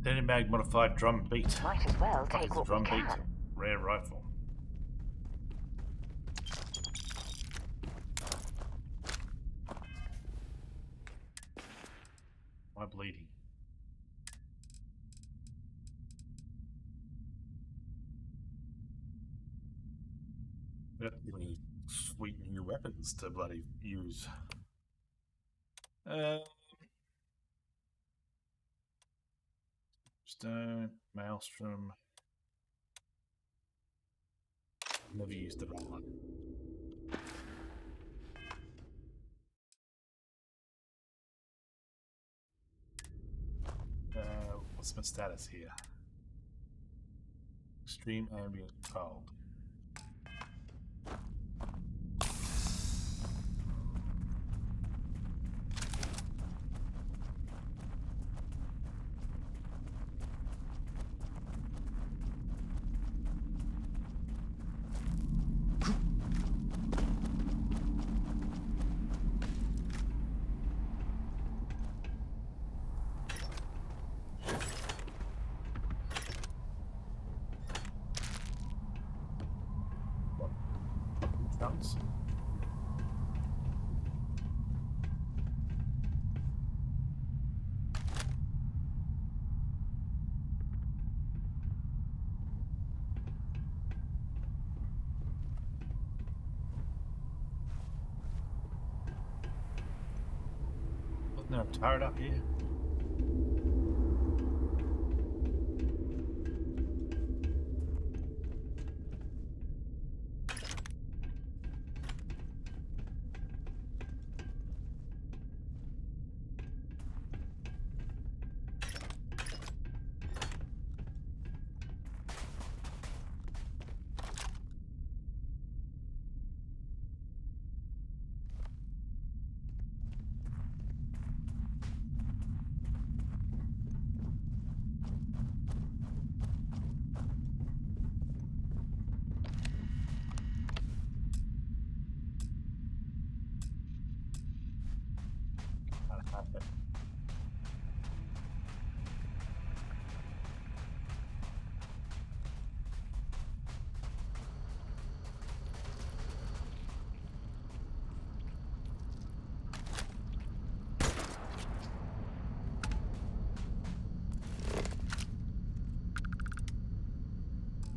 Denny Mag modified drum beat. Might as well What take is a what drum we beat? can. Rare rifle. Am I bleeding? Really sweet new weapons to bloody use. Stone, Maelstrom. Never used the wrong one. What's my status here? Extreme ambient cold. Sounds. Wasn't there a turret up here?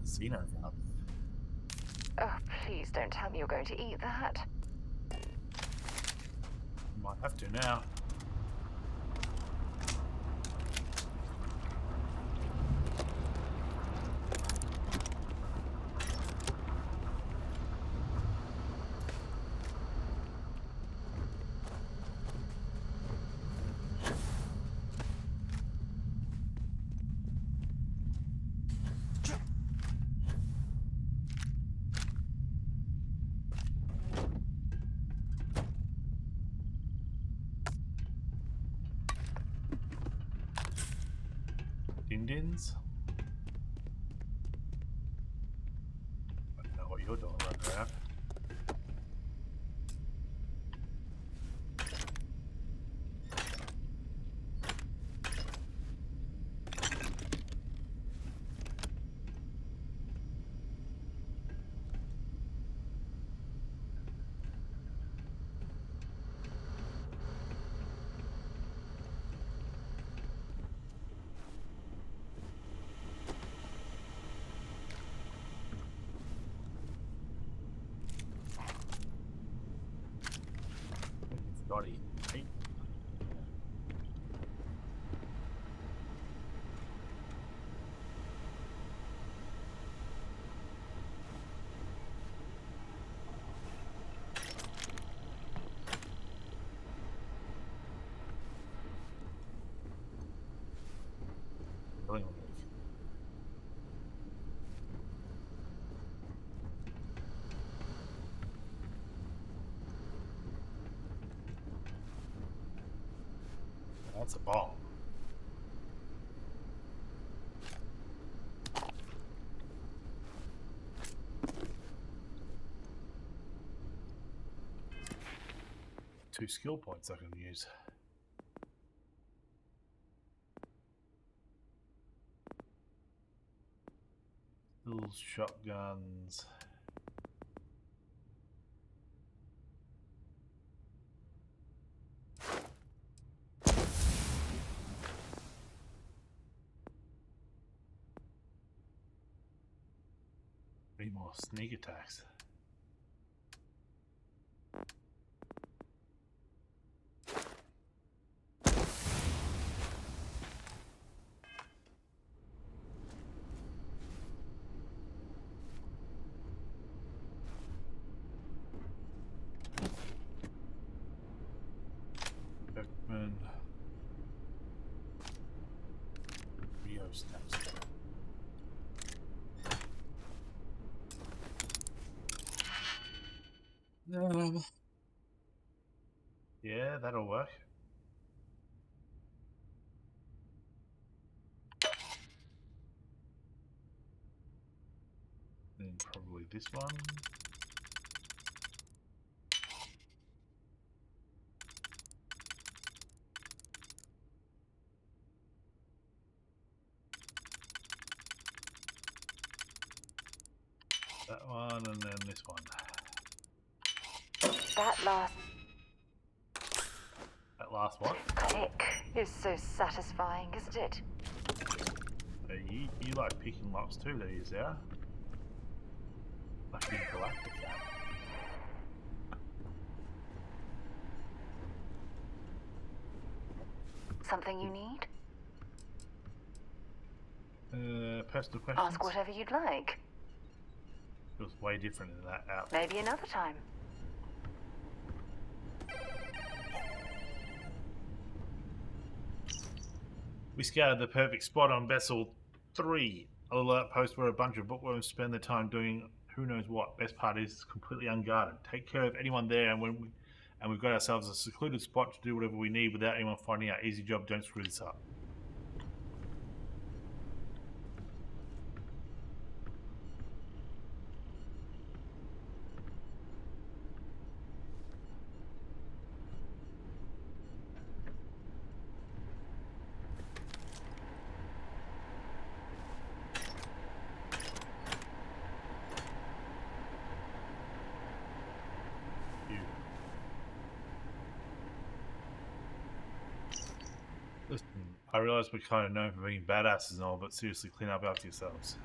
Xeno up. Oh, please don't tell me you're going to eat that. Might have to now. Indians? I don't know what you're doing running around. Body. Right? Really want to move. That's a bomb. Two skill points I can use. Rifles, shotguns. Three more sneak attacks. Beckman. Rio snaps. Yeah, that'll work. Then probably this one. That one, and then this one. That last one? Click is so satisfying, isn't it? You like picking locks too, do you, Sarah? Like in Galactic. Something you need? Personal questions? Ask whatever you'd like. It was way different in that out. Maybe another time. We scouted the perfect spot on Vessel 3. A little outpost where a bunch of bookworms spend their time doing who knows what. Best part is it's completely unguarded. Take care of anyone there, and we've got ourselves a secluded spot to do whatever we need without anyone finding out. Easy job, don't screw this up. Listen, I realise we're kind of known for being badasses and all, but seriously, clean up after yourselves.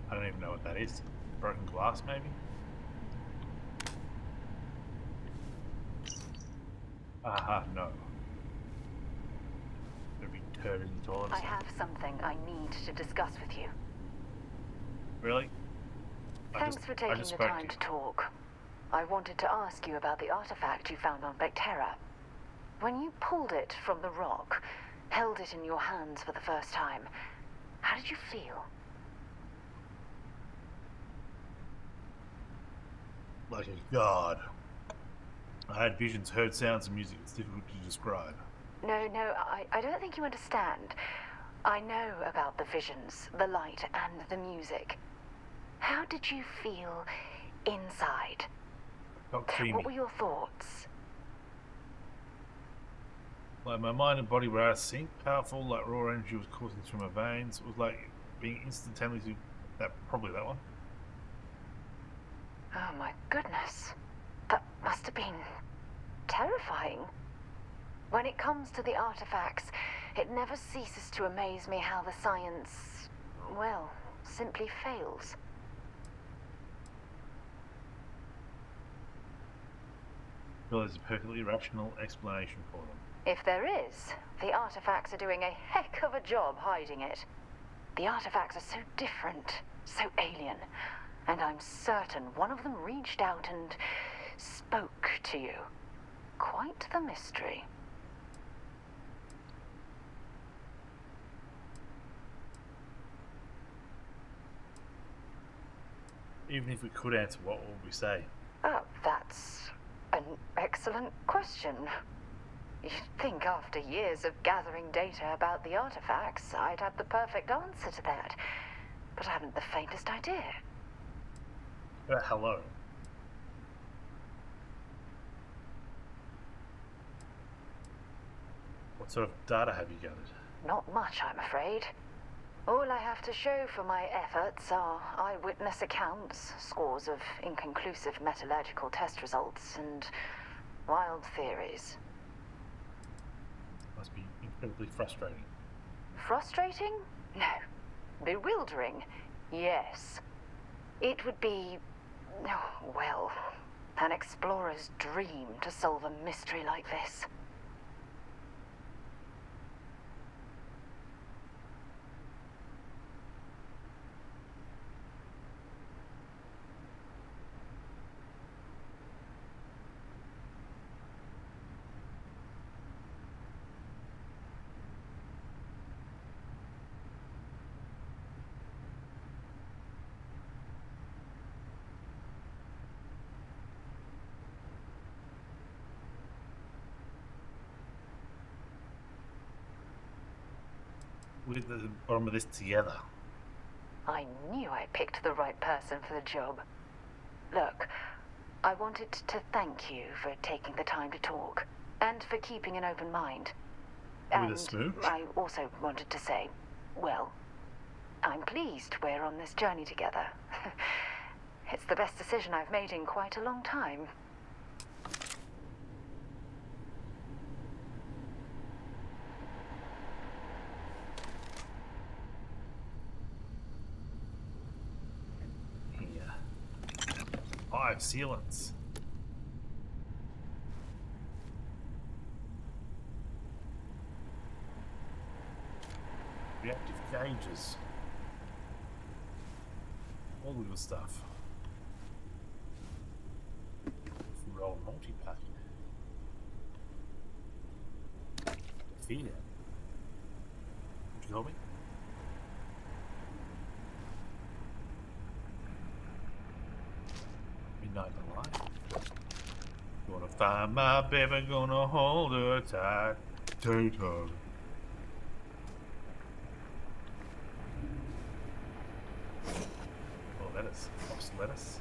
I don't even know what that is. Broken glass, maybe? Aha, no. There'd be turd in the toilet. I have something I need to discuss with you. Really? Thanks for taking the time to talk. I wanted to ask you about the artifact you found on Bethesda. When you pulled it from the rock, held it in your hands for the first time, how did you feel? Like a god. I had visions, heard sounds and music. It's difficult to describe. No, I don't think you understand. I know about the visions, the light, and the music. How did you feel inside? Felt creamy. What were your thoughts? Like my mind and body were out of sync, powerful, like raw energy was coursing through my veins. It was like being instantaneously probably that one. Oh my goodness. That must have been terrifying. When it comes to the artifacts, it never ceases to amaze me how the science, well, simply fails. Well, there's a perfectly rational explanation for them. If there is, the artifacts are doing a heck of a job hiding it. The artifacts are so different, so alien, and I'm certain one of them reached out and spoke to you. Quite the mystery. Even if we could answer, what would we say? Oh, that's an excellent question. You'd think after years of gathering data about the artifacts, I'd have the perfect answer to that. But I haven't the faintest idea. Hello. What sort of data have you gathered? Not much, I'm afraid. All I have to show for my efforts are eyewitness accounts, scores of inconclusive metallurgical test results, and wild theories. Must be incredibly frustrating. Frustrating? No. Bewildering? Yes. It would be, oh, well, an explorer's dream to solve a mystery like this. With the bottom of this together. I knew I picked the right person for the job. Look, I wanted to thank you for taking the time to talk, and for keeping an open mind. With a smooch? I also wanted to say, well, I'm pleased we're on this journey together. It's the best decision I've made in quite a long time. Here. 5 sealants. Reactive gauges. All the good stuff. Roll multi-pack. Feed it. Would you call me? Midnight Alive. Gonna find my baby, gonna hold her tight. Tight. Lost lettuce.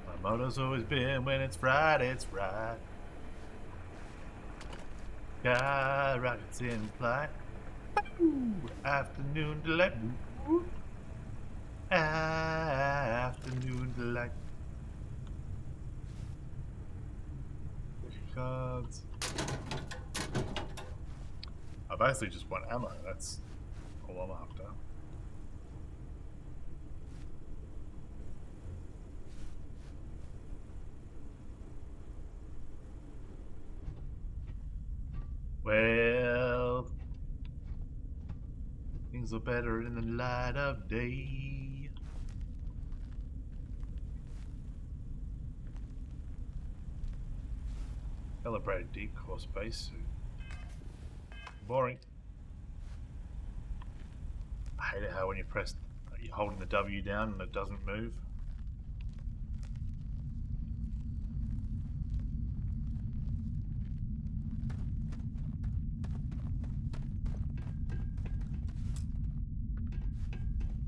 My motto's always been, when it's right, it's right. Got rockets in flight. Ooh, afternoon delight. Ooh. Afternoon delight. Cards. I basically just want ammo. That's all I'm after. Well, things are better in the light of day. Calibrated deep core spacesuit. Boring. I hate it how when you're holding the W down and it doesn't move.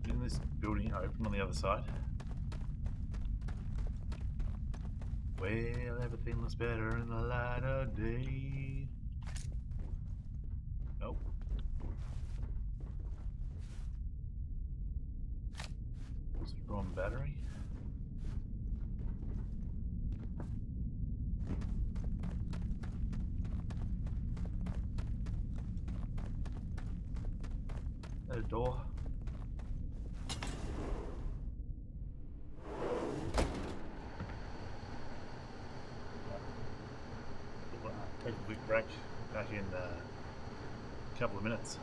Isn't this building open on the other side? Well, everything looks better in the light of day. Nope. Strong battery. A door. Take a quick break. Back in a couple of minutes.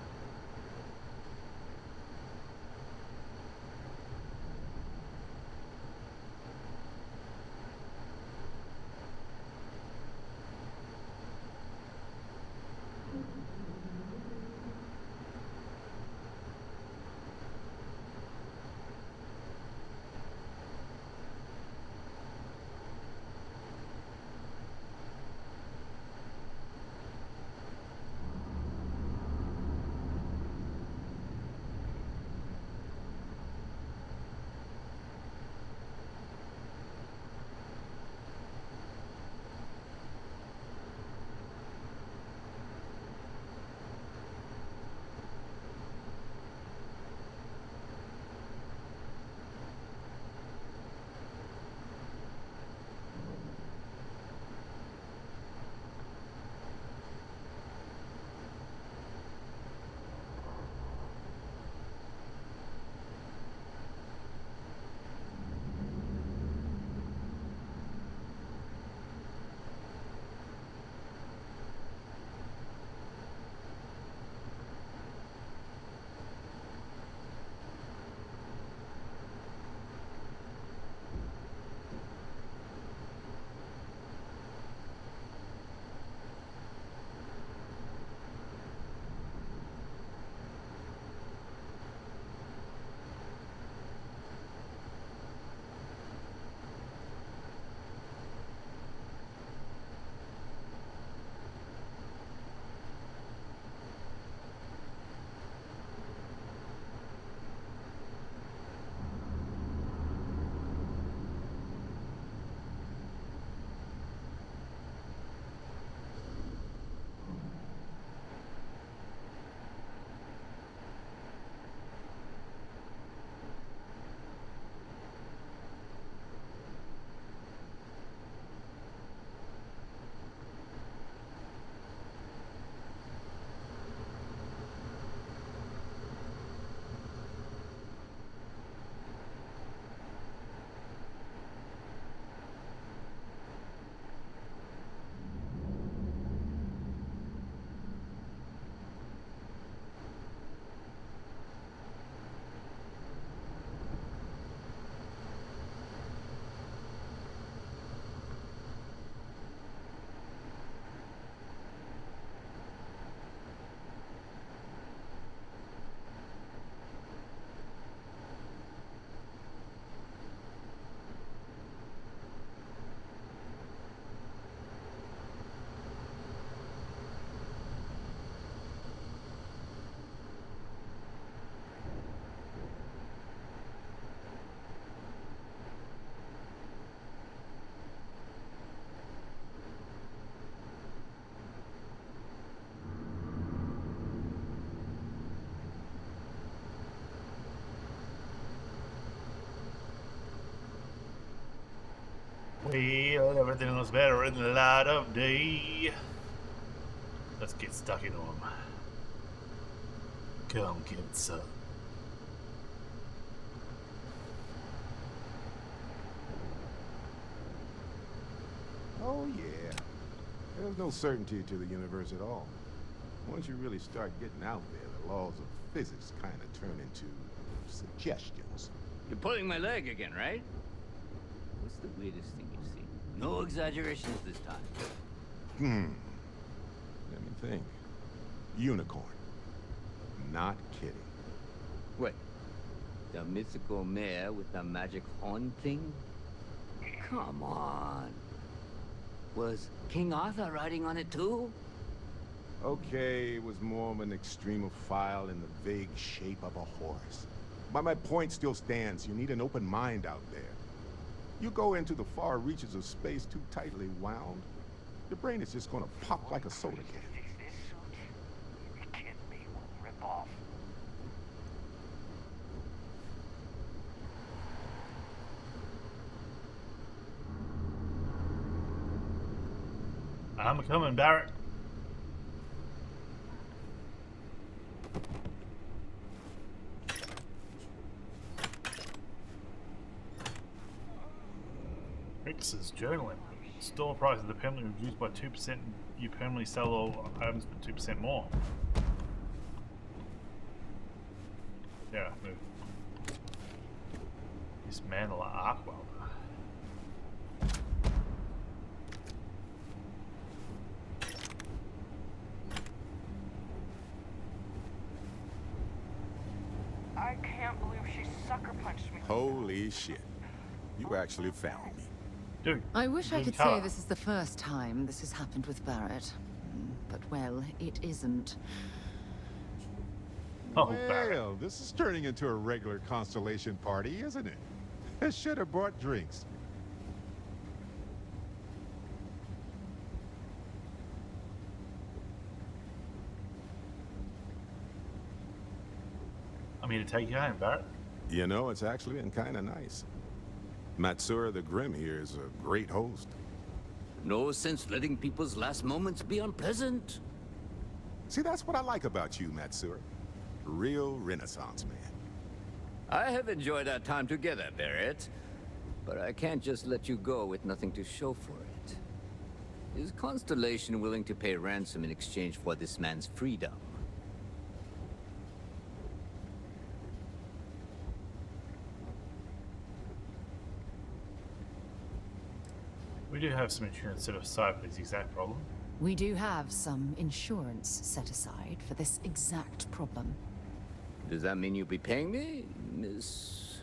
Well, everything was better in the light of day. Let's get stuck into them. Come get some. Oh, yeah. There's no certainty to the universe at all. Once you really start getting out there, the laws of physics kind of turn into suggestions. You're pulling my leg again, right? What's the weirdest thing you've seen? No exaggerations this time. Let me think. Unicorn. Not kidding. Wait. The mythical mare with the magic horn thing? Come on. Was King Arthur riding on it too? Okay, it was more of an extremophile in the vague shape of a horse. But my point still stands. You need an open mind out there. You go into the far reaches of space too tightly wound, your brain is just gonna pop like a soda can. I'm coming, Barrett. Micks's journaling. Store prices are permanently reduced by 2%. You permanently sell all items for 2% more. Yeah, move. Dismantle arc welder. I can't believe she sucker punched me. Holy shit. You actually found me. Dude, I wish I could say this is the first time this has happened with Barrett. But, well, it isn't. Oh, well, this is turning into a regular Constellation party, isn't it? I should have brought drinks. I'm here to take you home, Barrett. You know, it's actually been kind of nice. Matsura the Grim here is a great host. No sense letting people's last moments be unpleasant. See, that's what I like about you, Matsura. Real Renaissance man. I have enjoyed our time together, Barrett. But I can't just let you go with nothing to show for it. Is Constellation willing to pay ransom in exchange for this man's freedom? We do have some insurance set aside for this exact problem. We do have some insurance set aside for this exact problem. Does that mean you'll be paying me, Miss?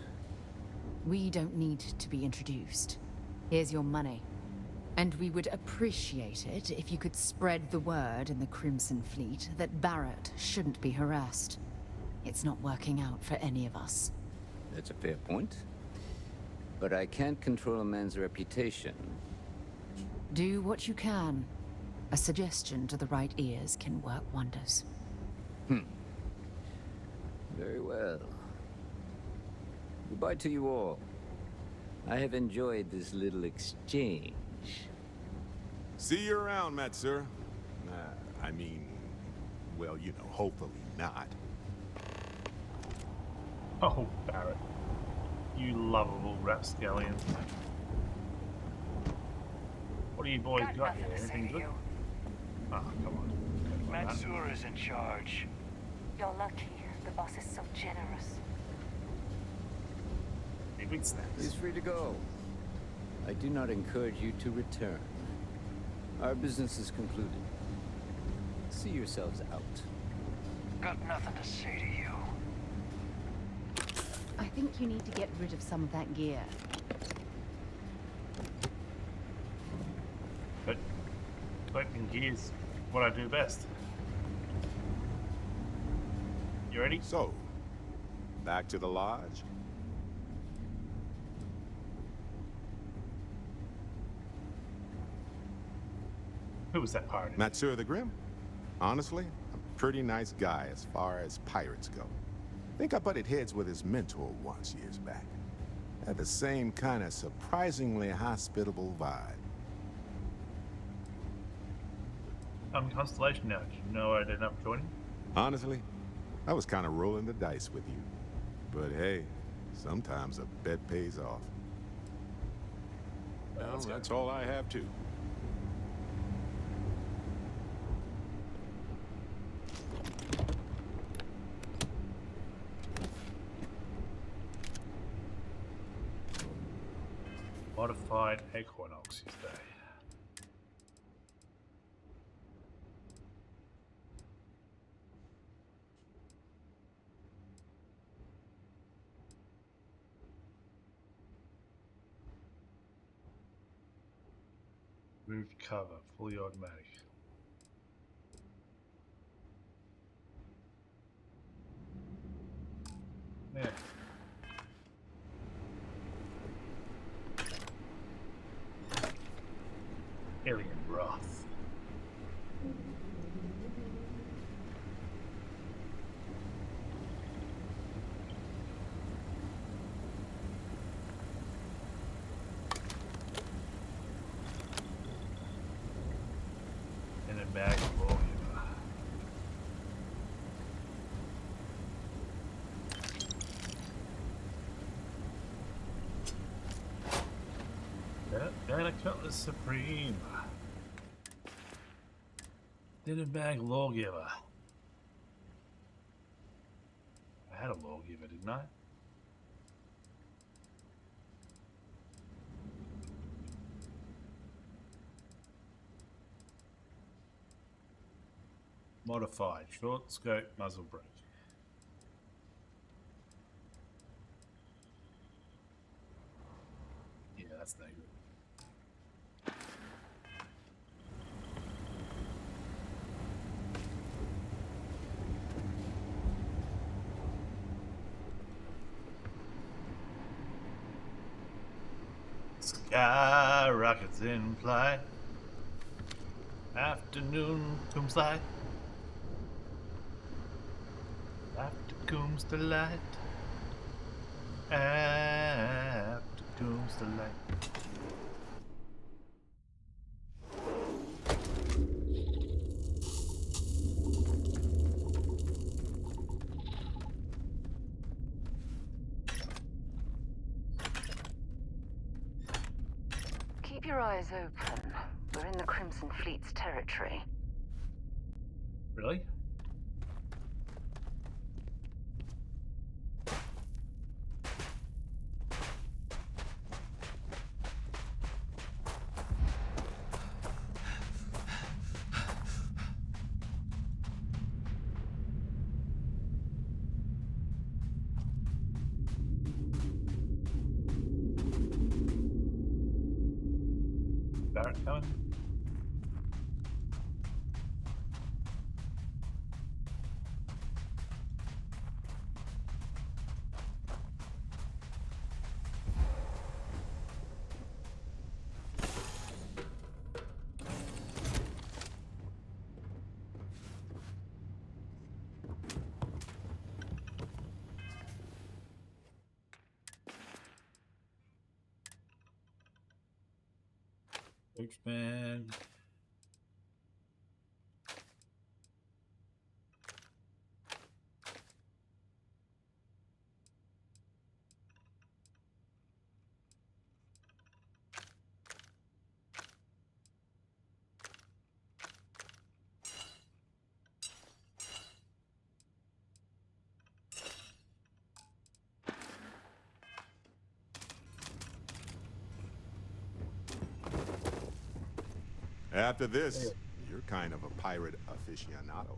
We don't need to be introduced. Here's your money. And we would appreciate it if you could spread the word in the Crimson Fleet that Barrett shouldn't be harassed. It's not working out for any of us. That's a fair point. But I can't control a man's reputation. Do what you can. A suggestion to the right ears can work wonders. Very well. Goodbye to you all. I have enjoyed this little exchange. See you around, Matsura. I mean, well, you know, hopefully not. Oh, Barrett. You lovable rapscallion. What do you boys got here? Anything good? Ah, come on. Matsura's in charge. You're lucky. The boss is so generous. Hey, big snacks. He's free to go. I do not encourage you to return. Our business is concluded. See yourselves out. Got nothing to say to you. I think you need to get rid of some of that gear. But collecting gear's what I do best. You ready? So, back to the lodge? Who was that pirate? Matsura the Grim? Honestly, a pretty nice guy as far as pirates go. Think I butted heads with his mentor once years back. Had the same kind of surprisingly hospitable vibe. I'm Constellation now. Did you know I'd end up joining? Honestly, I was kind of rolling the dice with you. But hey, sometimes a bet pays off. Well, that's all I have too. Modified Equinox, you say? Moved cover, fully automatic. Yeah. Alien Wrath. And a bag of lawgiver. Dana Cutlass Supreme. Dinner bag lawgiver. I had a lawgiver, didn't I? Modified, short scope, muzzle brake. Yeah, that's no good. Sky rockets in flight. Afternoon comes light. After comes the light. After comes the light. Keep your eyes open. We're in the Crimson Fleet's territory. Really? Barrett coming? Coachman. After this, you're kind of a pirate aficionado.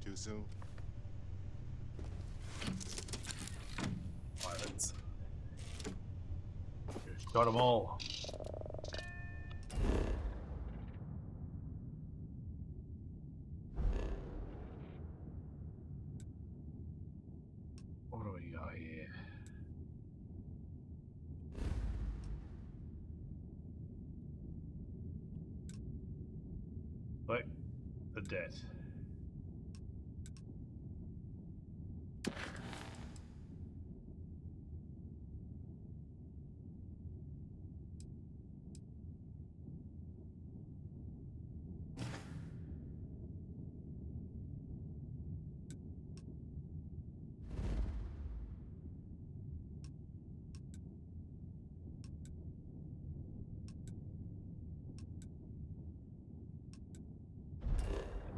Too soon? Pirates. Got them all. What do we got here? Like the debt.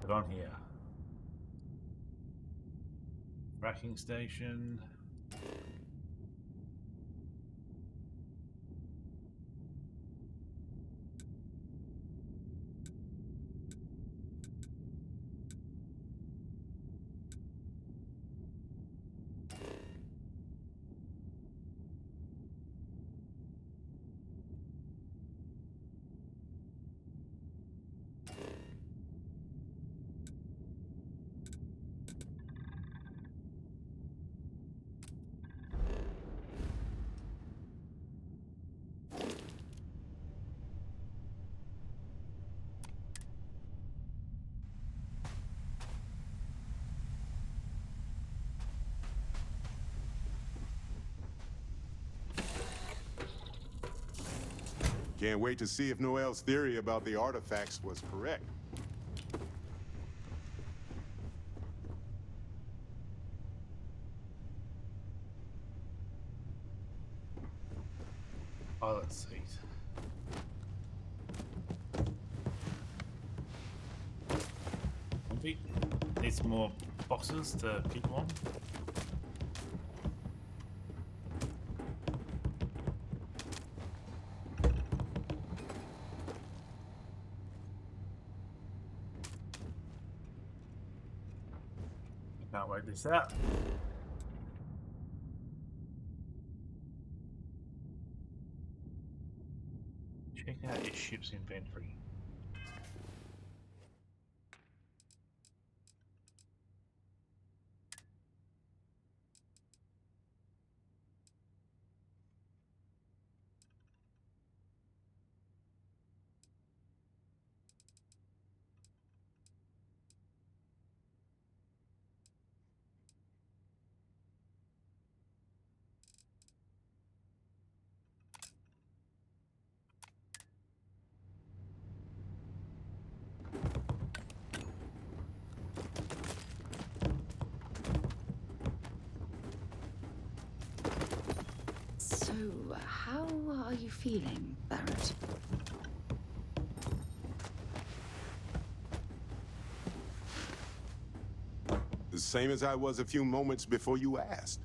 it on here? Fracking station. Can't wait to see if Noel's theory about the artifacts was correct. Pilot seat. Need some more boxes to keep them on. Can't wait this out. Check out your ship's inventory. So, how are you feeling, Barrett? The same as I was a few moments before you asked.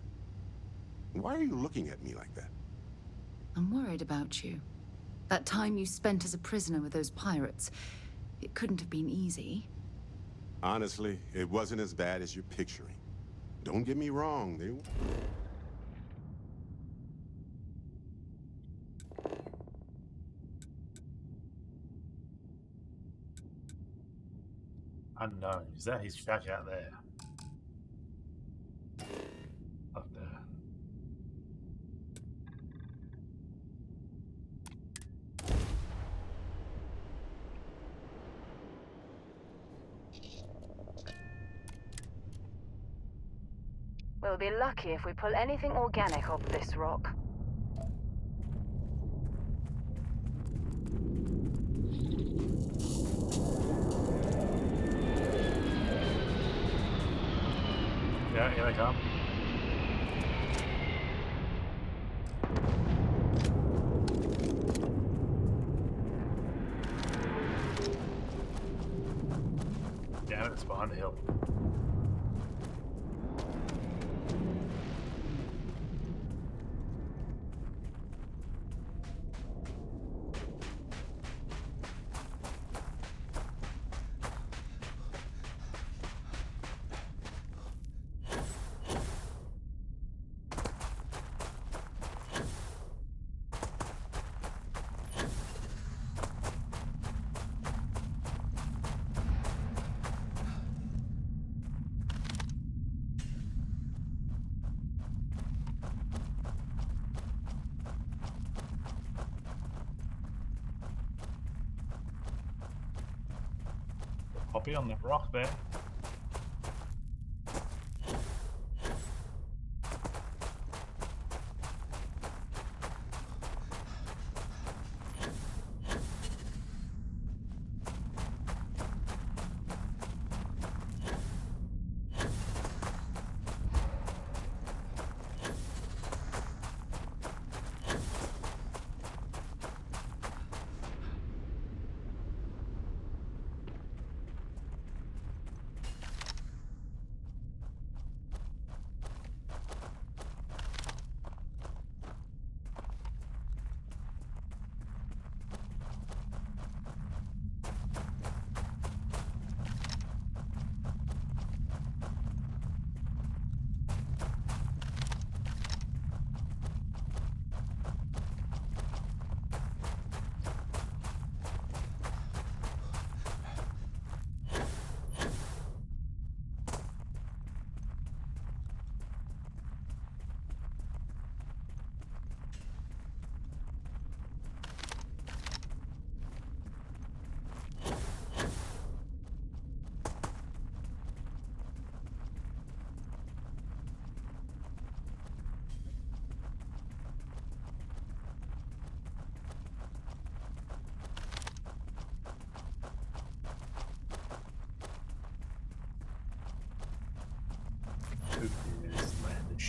Why are you looking at me like that? I'm worried about you. That time you spent as a prisoner with those pirates, it couldn't have been easy. Honestly, it wasn't as bad as you're picturing. Don't get me wrong, they... Unknown. Is that his shack out there? Up there. We'll be lucky if we pull anything organic off this rock. Yeah, here they come. Damn it, it's behind the hill. Poppy on the rock there.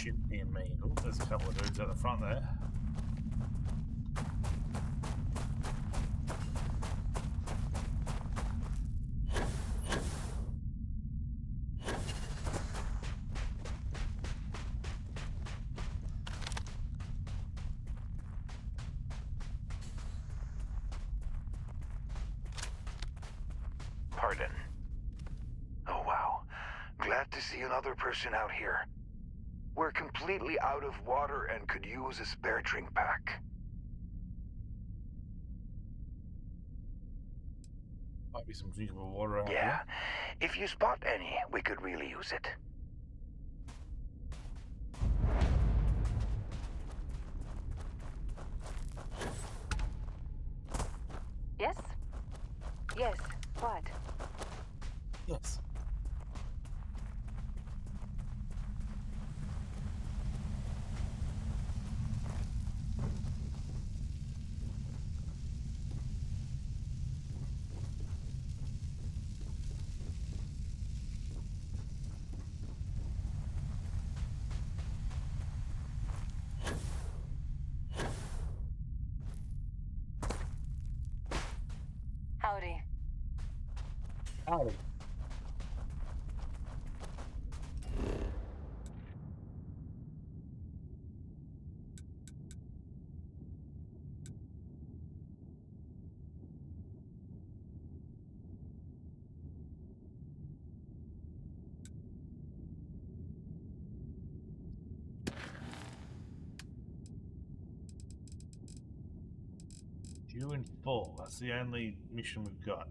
shit near me. Oh, there's a couple of dudes at the front there. Pardon. Oh, wow. Glad to see another person out here. We're completely out of water and could use a spare drink pack. Might be some drinkable water out Yeah. here. If you spot any, we could really use it. Yes? Yes. What? Yes. Howdy. Howdy. Due in full. That's the only mission we've got.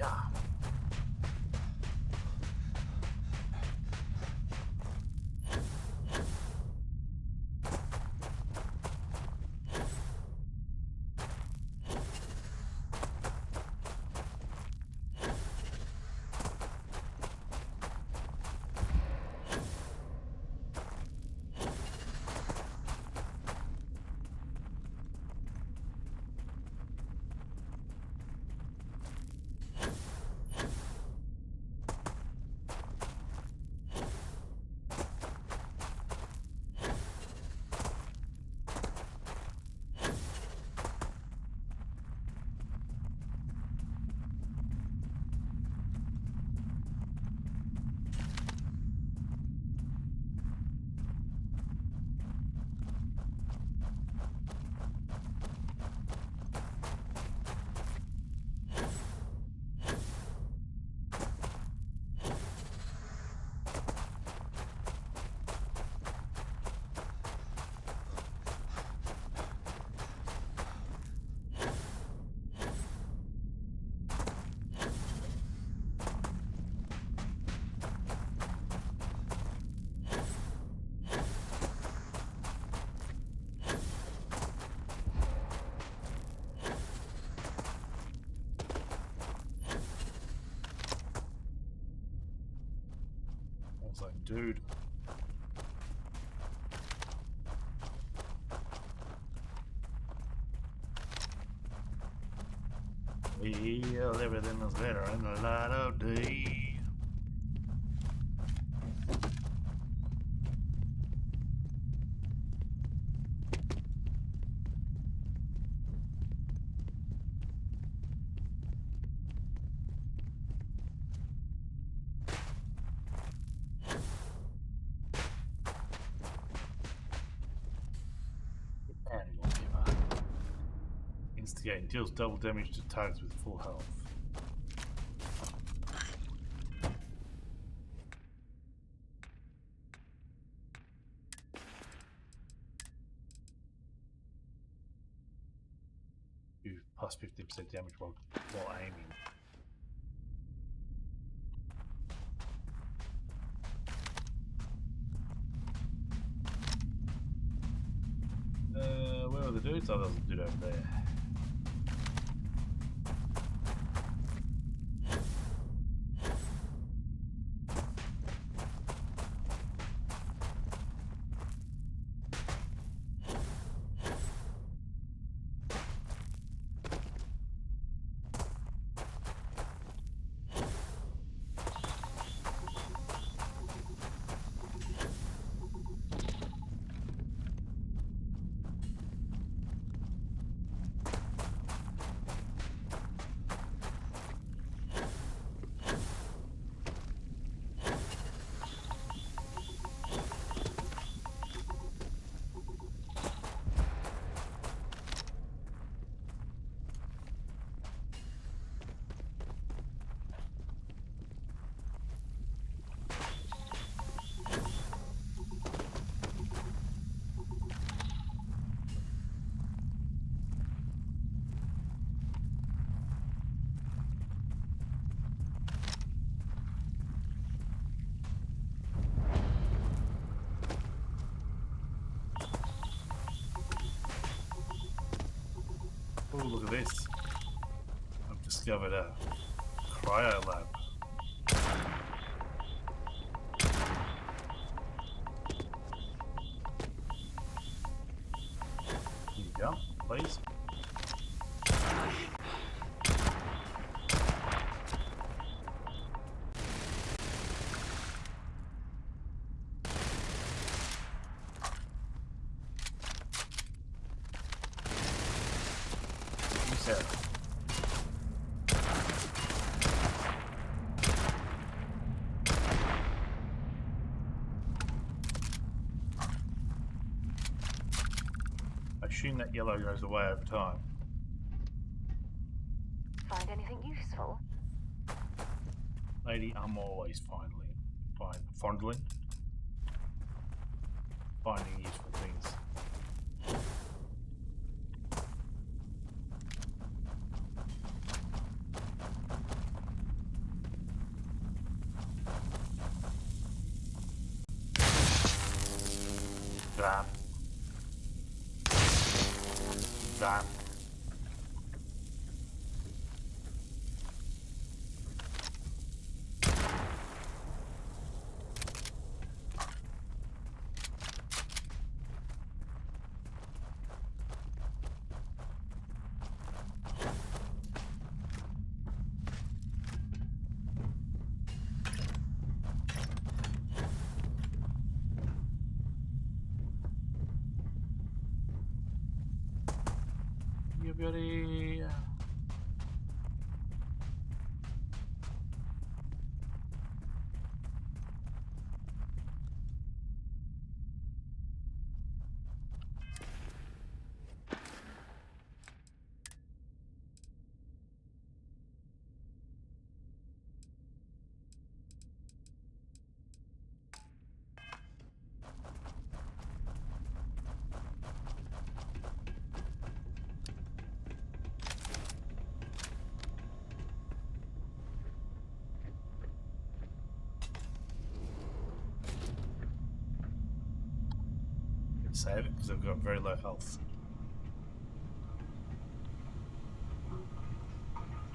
Yeah. I was like, dude. Well, everything is better in the light of day. Investigating deals double damage to targets with full health. Do plus 15% damage while aiming. Where are the dudes? Oh, there's a dude over there. Oh, look at this. I've discovered a cryo lab. Here you go, please. You said. I assume that yellow goes away over time. Find anything useful? Lady, I'm always fondling. Finding useful things. That. That. You very. Save it because I've got very low health.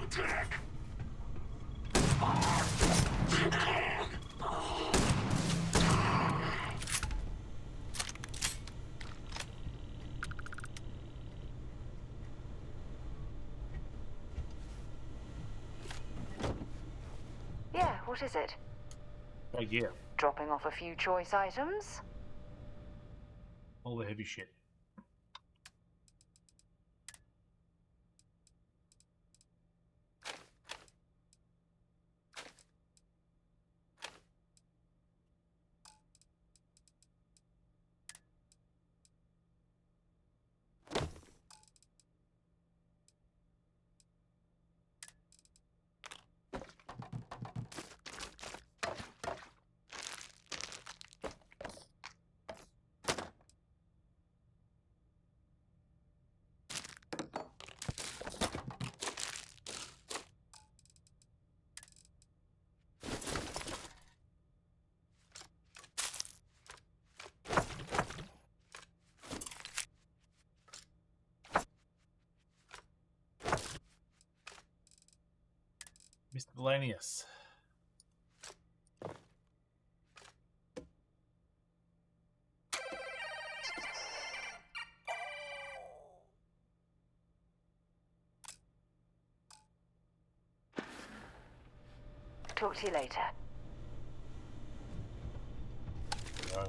Attack. Yeah, what is it? Oh yeah, Dropping off a few choice items? all the heavy shit. Valenius. Talk to you later. Right.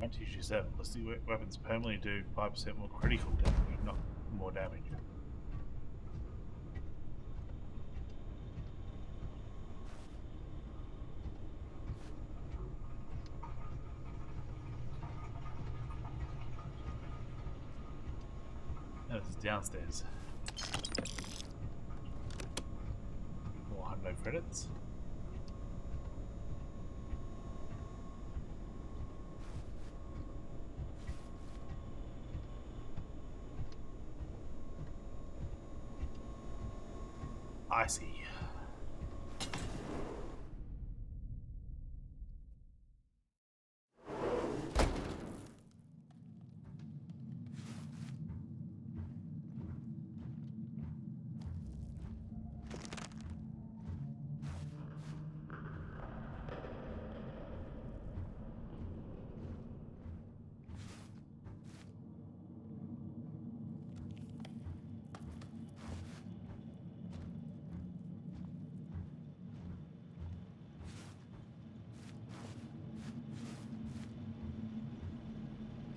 Anti-G7. Ballistic weapons permanently do 5% more critical damage, not more damage. No, this is downstairs. More hundo credits. I see.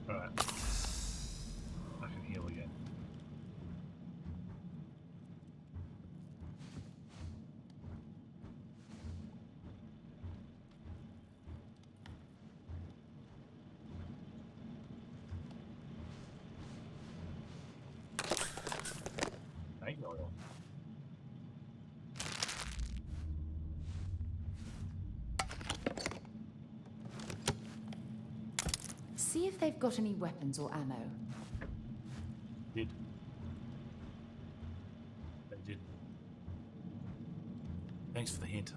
Alright. I can heal again. Thank you. See if they've got any weapons or ammo. Did. They did. Thanks for the hint.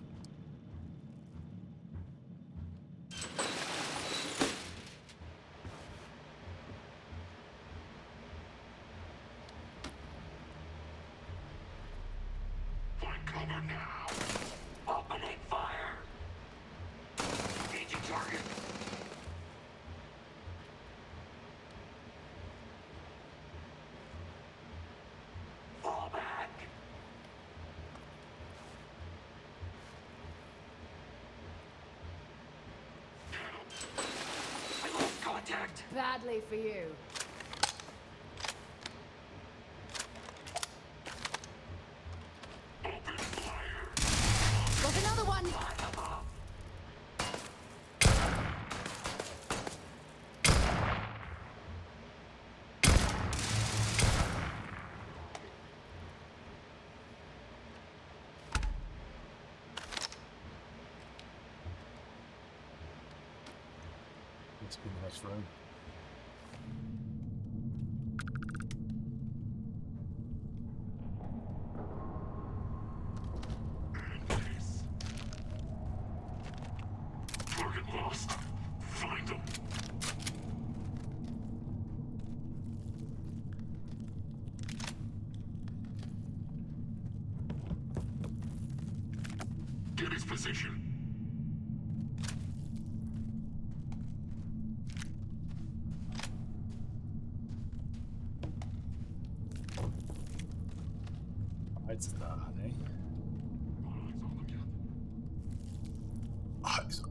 Find cover now. Opening fire. Engaging target. Fall back. I lost contact. Badly for you. Got another one! Let's be in the next room. Target lost. Find them. Get his position. I'd start, eh?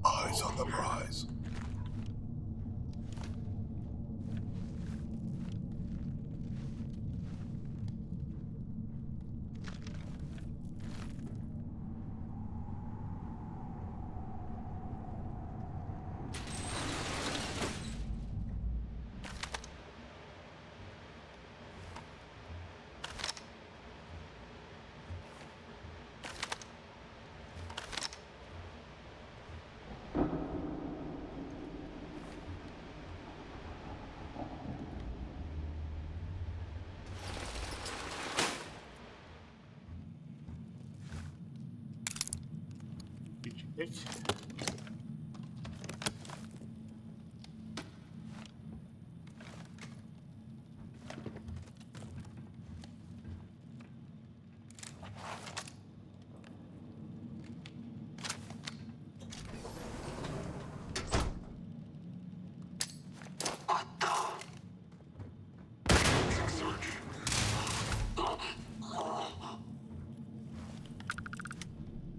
Eyes on the prize. Pick.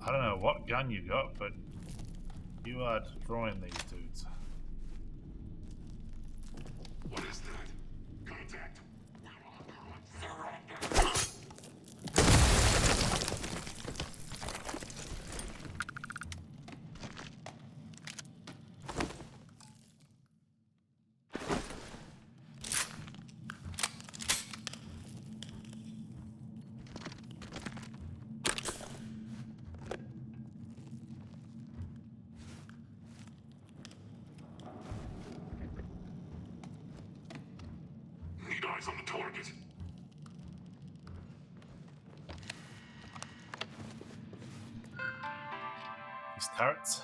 I don't know what gun you got, but you are destroying these dudes. What is that? Contact. Need eyes on the target. These turrets.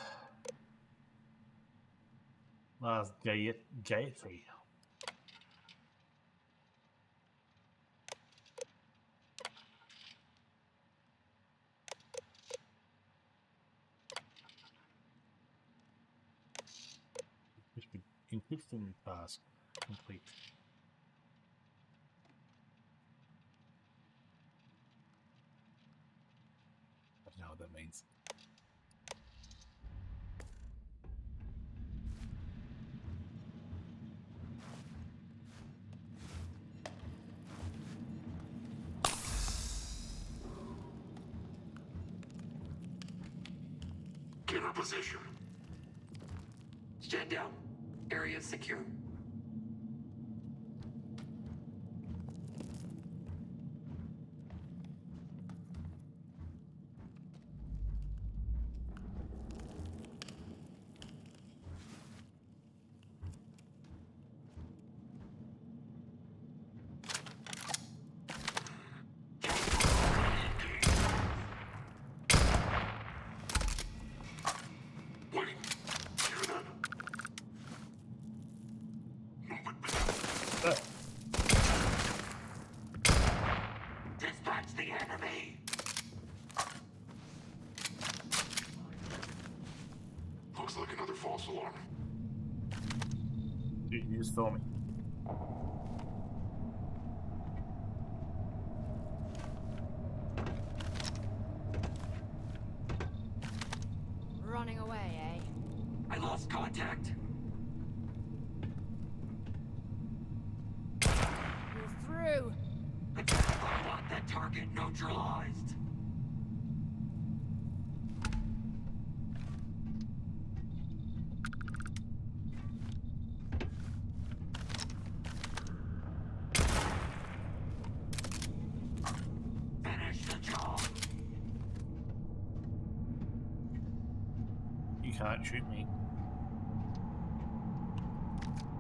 Last Gayetri. Interesting task complete. I don't know what that means. Get our position. Stand down. Area secure. Dispatch the enemy. Looks like another false alarm. You can use filming. Running away, eh? I lost contact. You're through. I want that target neutralized. Finish the job. You can't shoot me.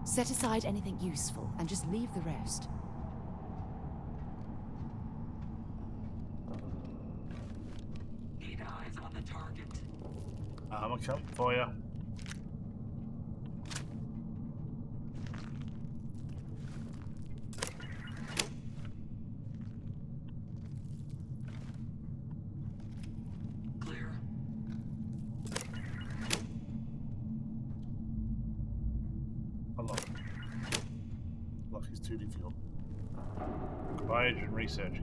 Set aside anything useful and just leave the rest. Need eyes on the target. I'm coming for you. Clear. Unlock. Lock is 2D fuel. Biogen researching.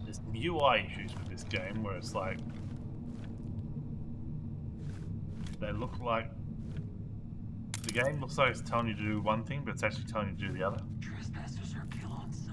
There's UI issues with this game where it's like they look like the game looks like it's telling you to do one thing, but it's actually telling you to do the other. Trespassers are kill on sight.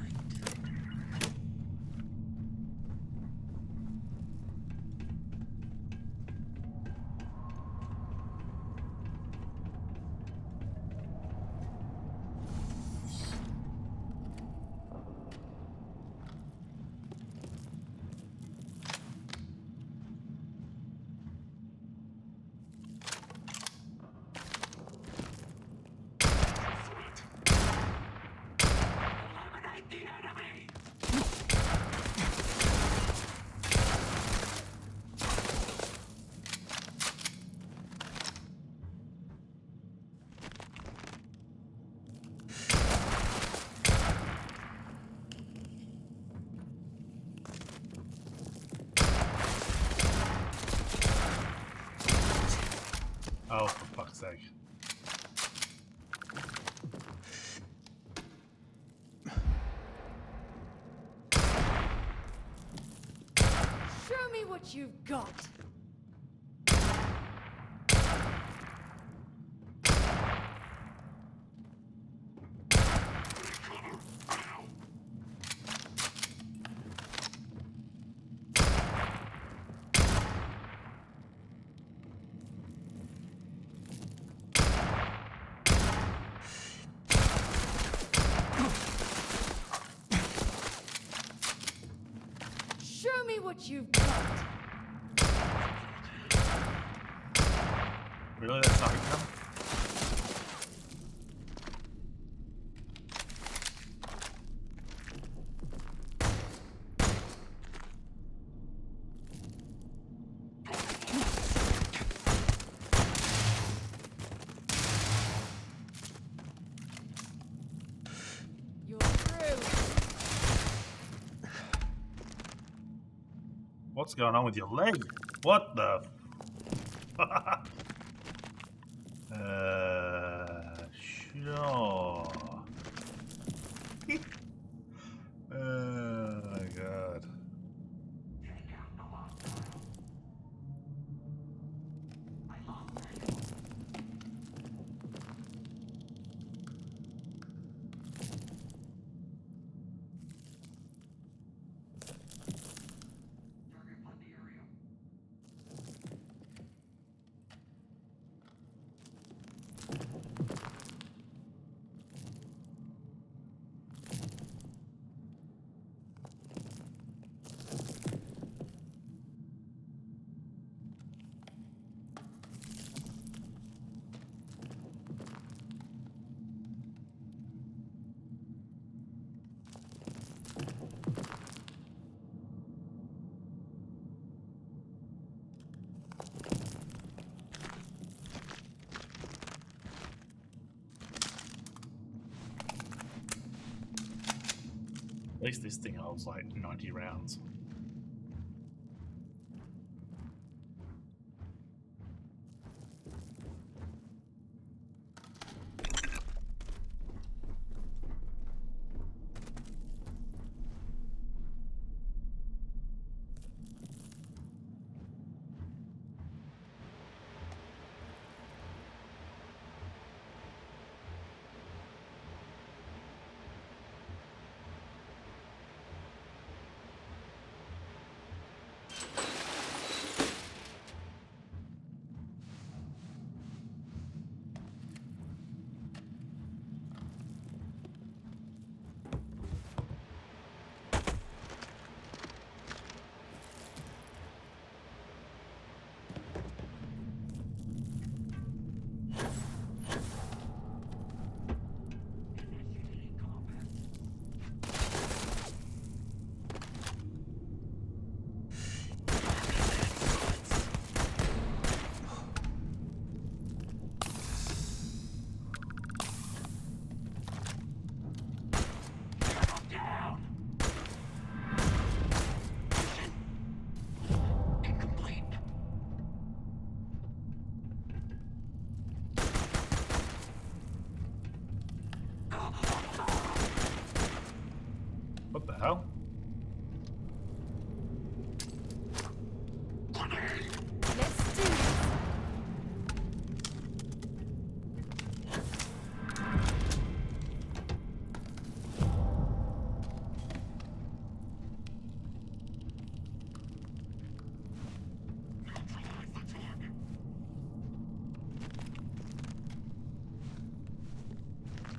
Oh, for fuck's sake. Show me what you've got. Show me what you've got. Really? That's not him? You're through. What's going on with your leg? What the? Sure. Oh my god. At least this thing holds like 90 rounds. What the hell? Let's do this.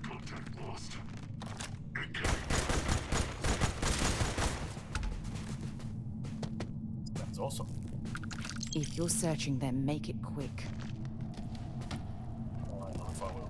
Contact lost. That's awesome. If you're searching them, make it quick. Oh, I don't know if I will.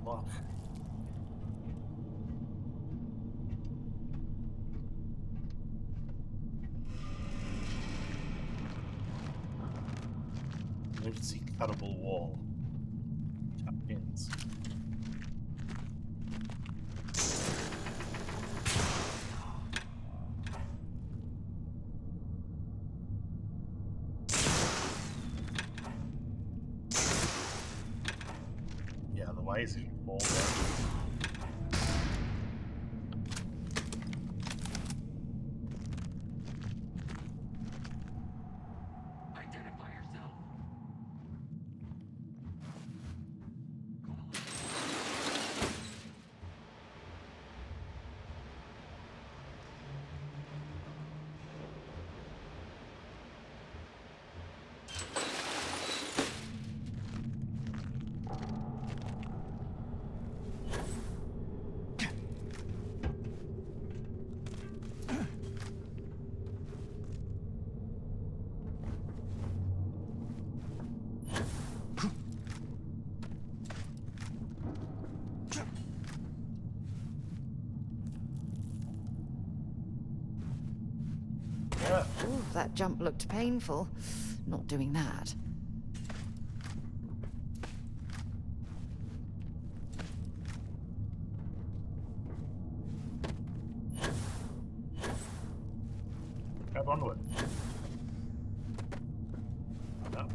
Lock. Emergency cuttable wall. Tap pins. Yeah, the ways you fall down. Identify yourself. Ooh, that jump looked painful. Not doing that. Grab onto it. No.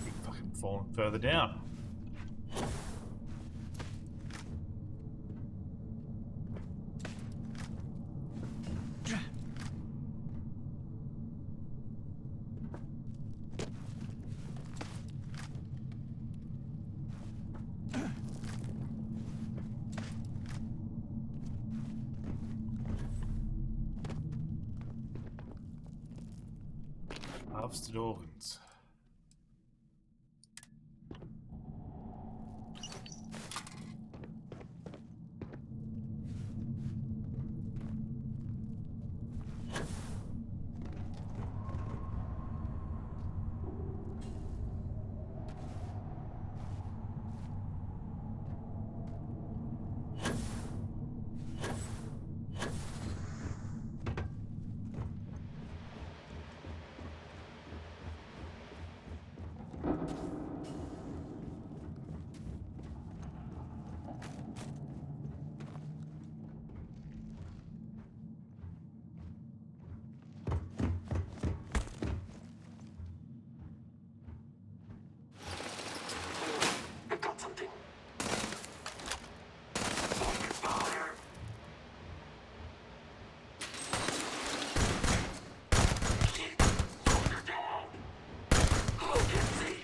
Keep fucking falling further down. Harvested organs. I got something. Focus fire. Shit. Soldier down. Who can see?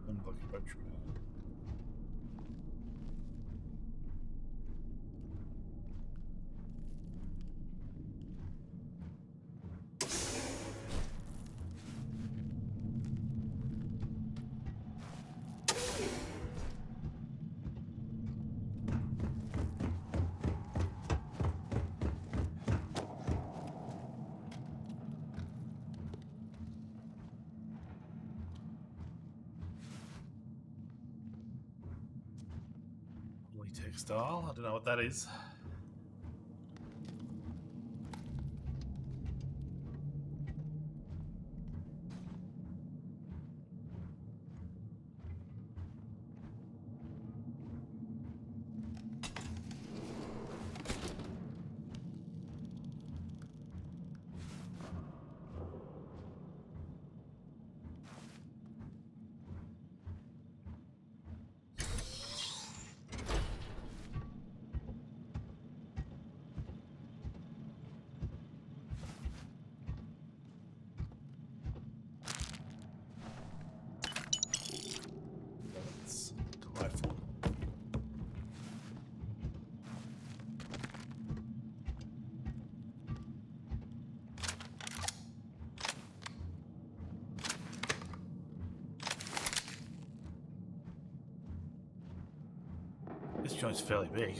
Unlock approach. Textile. I don't know what that is. joint's fairly big.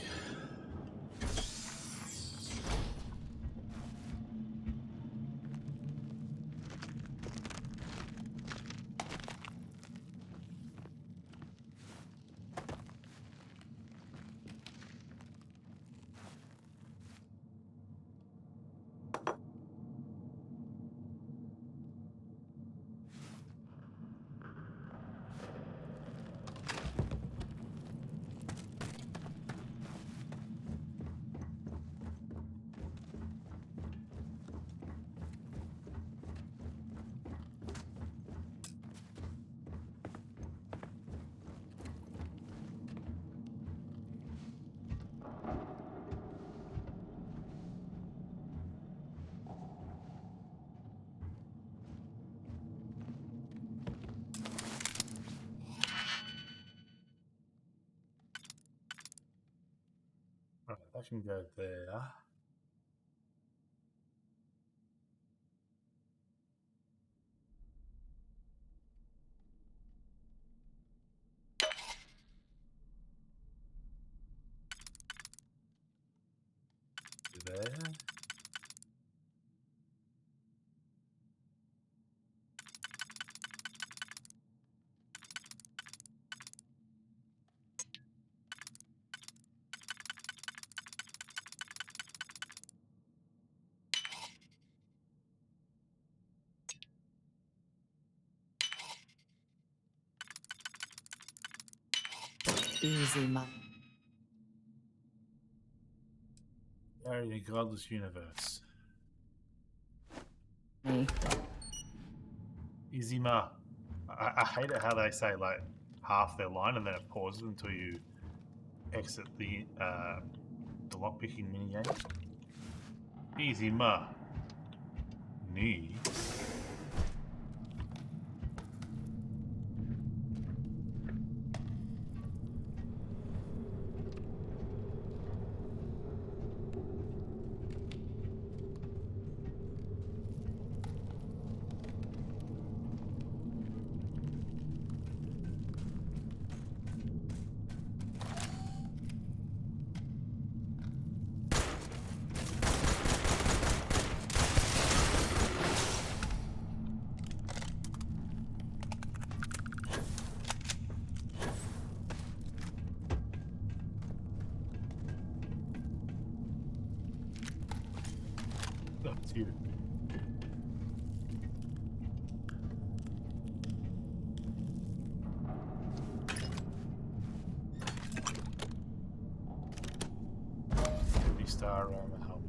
Right, that can go there. There. Easy, Mum. Very a godless universe. Me. Easy ma. I hate it how they say like half their line and then it pauses until you exit the lockpicking minigame. Easy ma. Knee. That's you. Star around the helmet.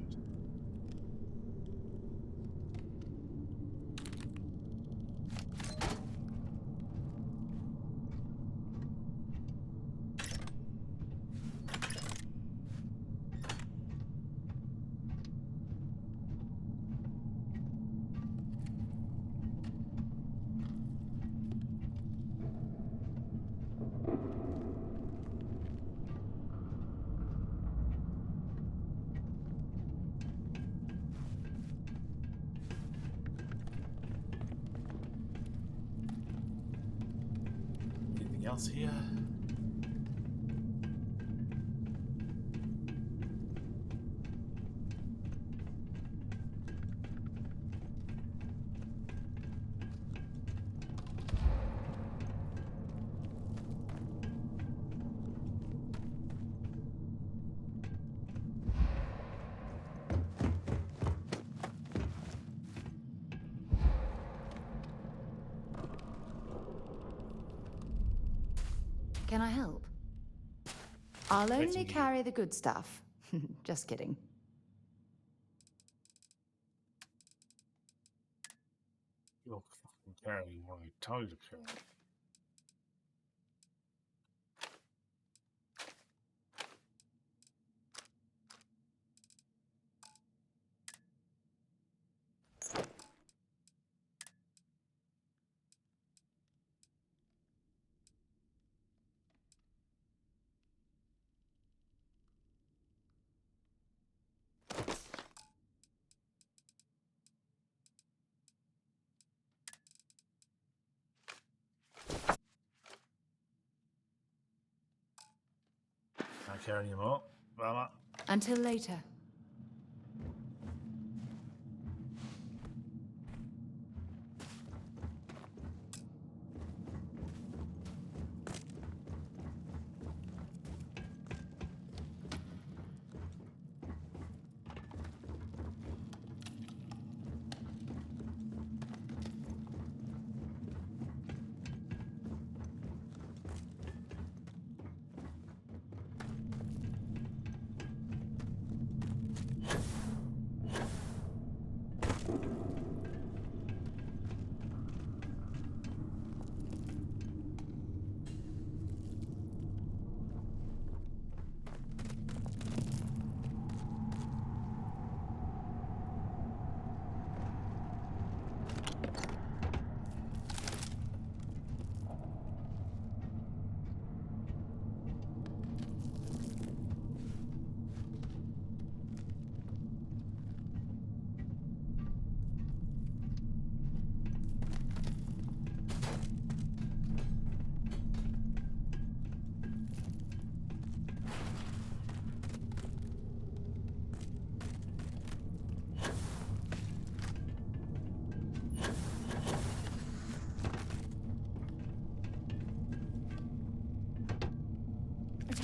Anything else here? Can I help? I'll only Waiting you. carry the good stuff. Just kidding. You're fucking carrying what I told you to carry. care anymore. Bummer. Until later.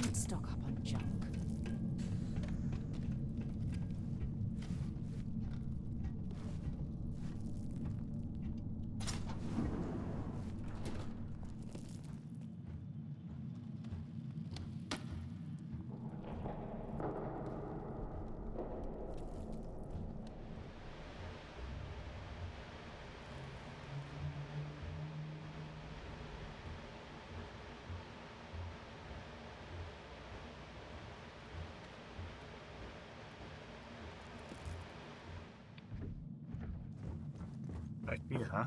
Don't stock up on junk. Back here, huh?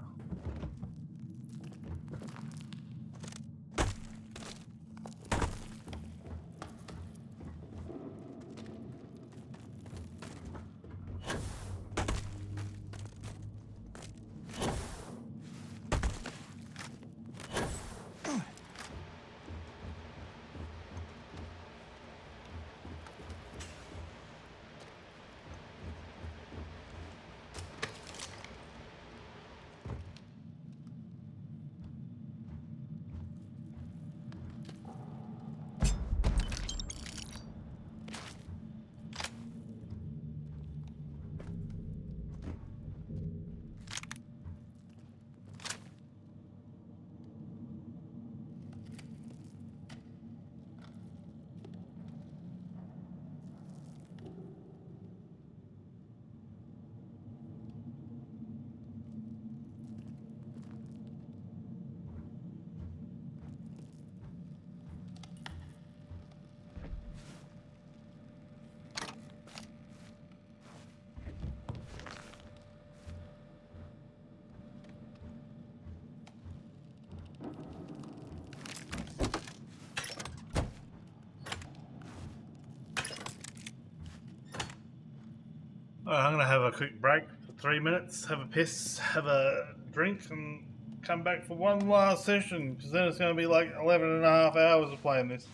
Alright, I'm gonna have a quick break for 3 minutes, have a piss, have a drink, and come back for one last session, because then it's gonna be like 11 and a half hours of playing this.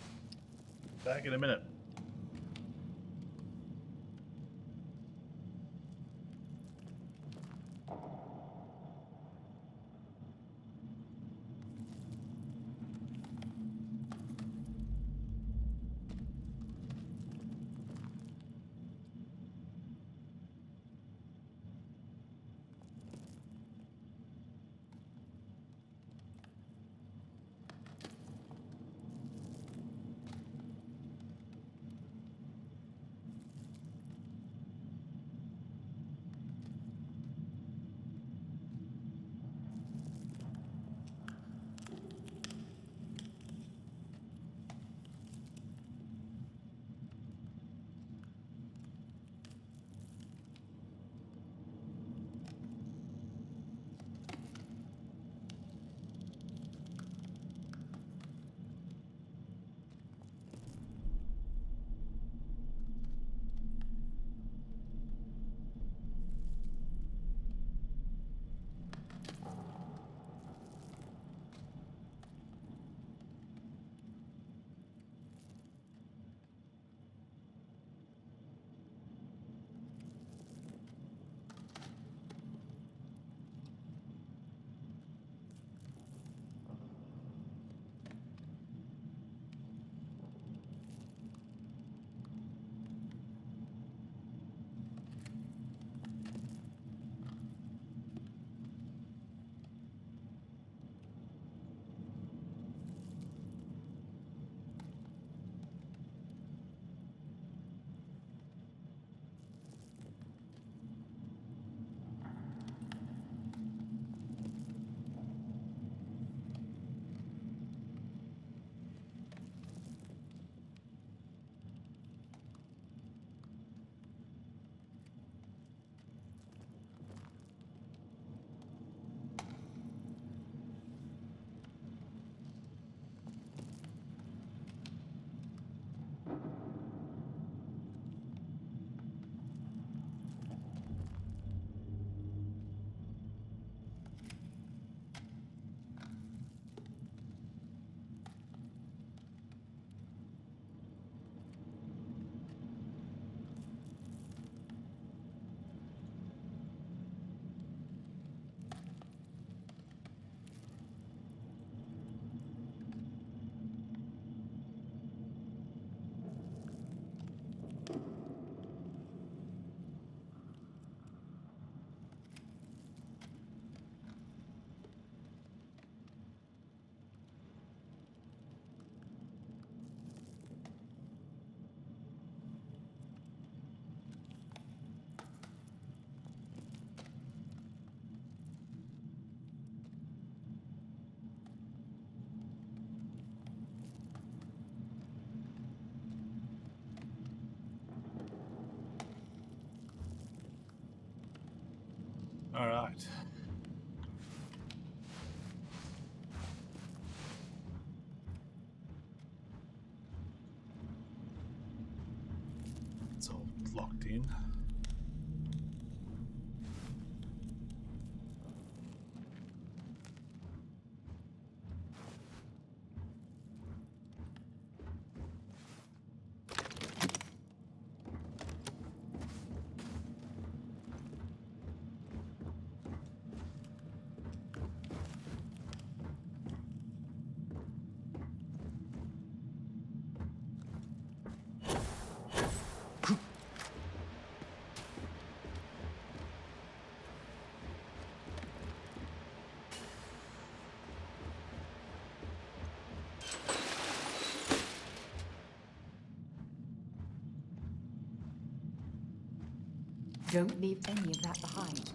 Back in a minute. Right. It's all locked in. Don't leave any of that behind.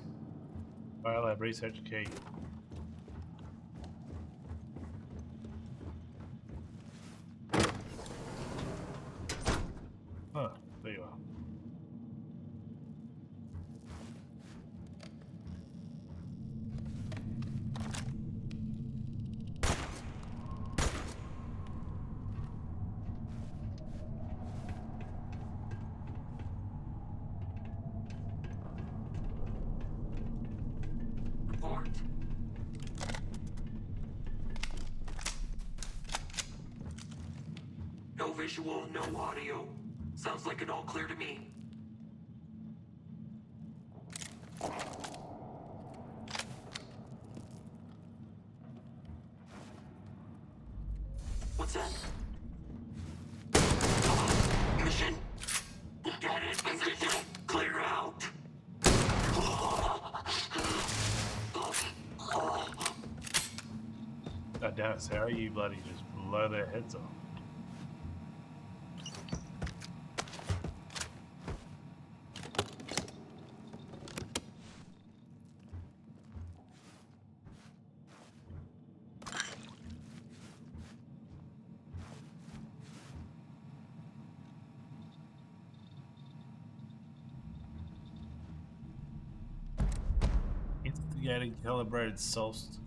Biolab research key. Oh, there you are. Report. No visual, no audio. Sounds like it all clear to me. What's that? Mission. Get it, position. Clear out. God damn it, Sarah, you bloody just blow their heads off. Instigating calibrated solstice.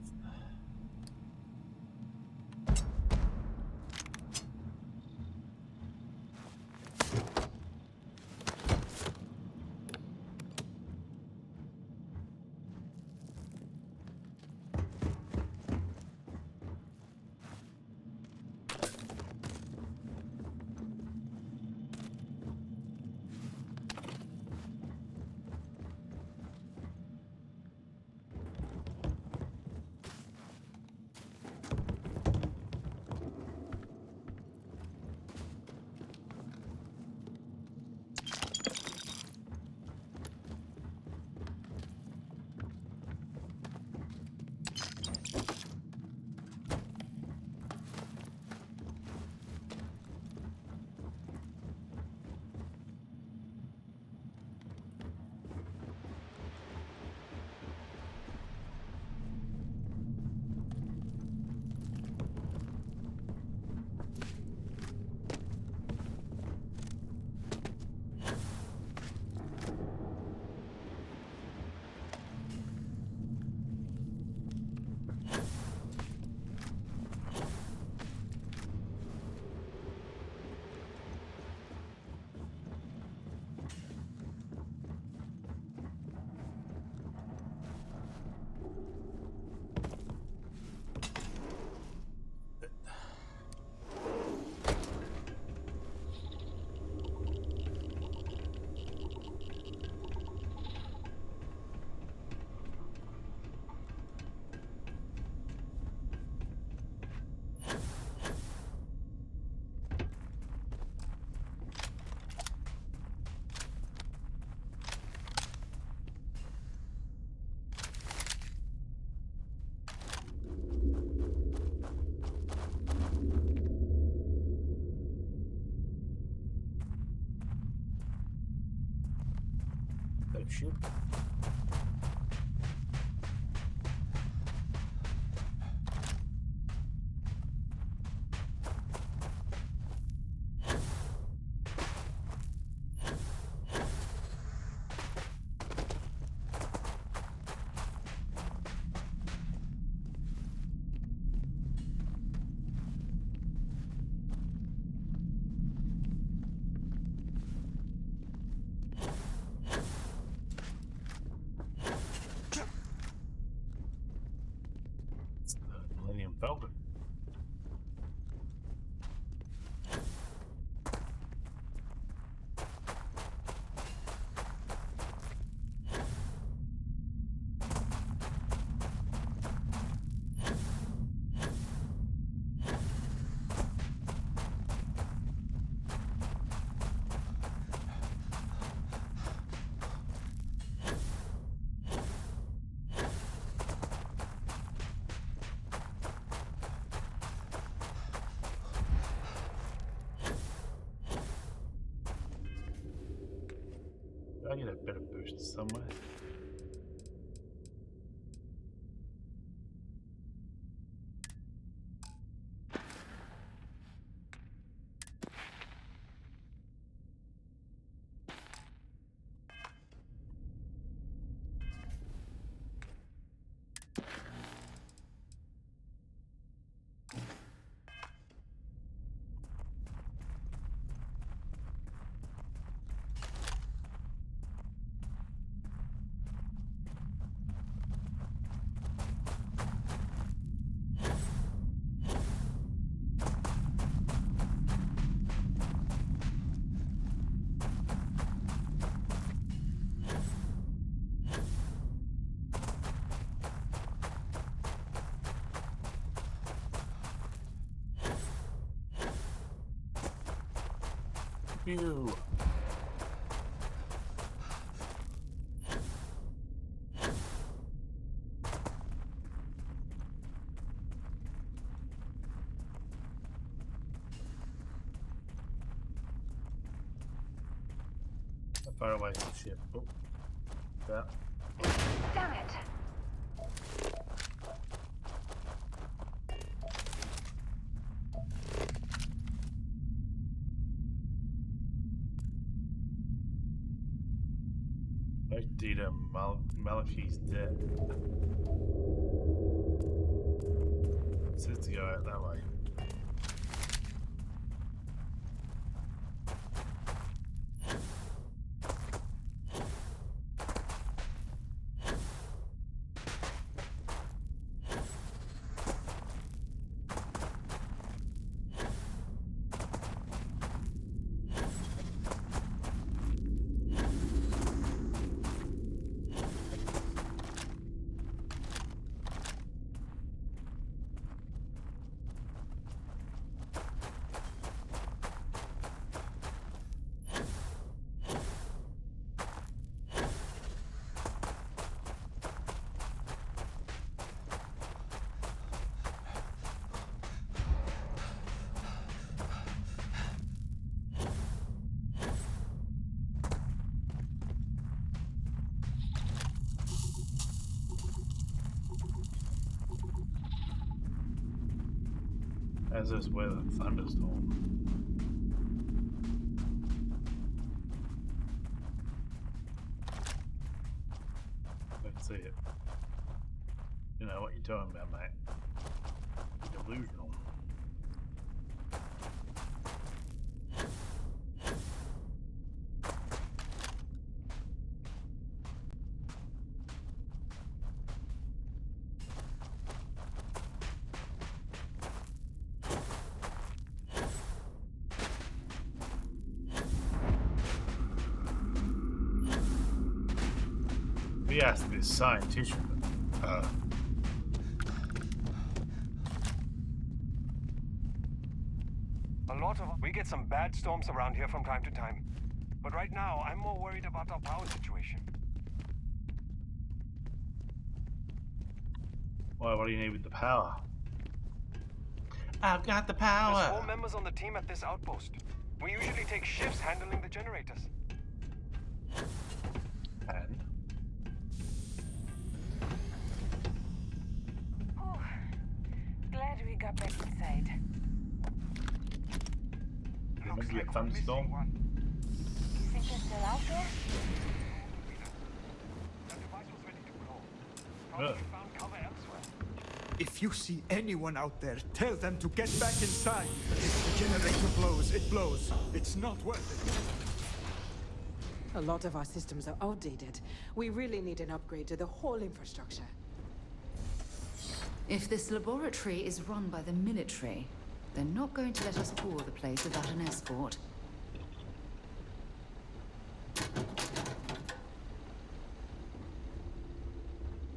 Oh shit. Velvet. I need a better boost somewhere. Ew. How far away is the ship? Oh, that. Damn it! Dita Malachi's dead. It says to go out that way. As is where the thunderstorm. Let's see it. You know what you're talking about, mate. Delusional. We asked this scientist. We get some bad storms around here from time to time. But right now, I'm more worried about our power situation. Why, what do you need with the power? I've got the power! There's 4 members on the team at this outpost. We usually take shifts handling the generators. And? Oh, glad we got back inside. There must be a thunderstorm. You think they're still out there? If you see anyone out there, tell them to get back inside. If the generator blows, it blows. It's not worth it. A lot of our systems are outdated. We really need an upgrade to the whole infrastructure. If this laboratory is run by the military, they're not going to let us tour the place without an escort.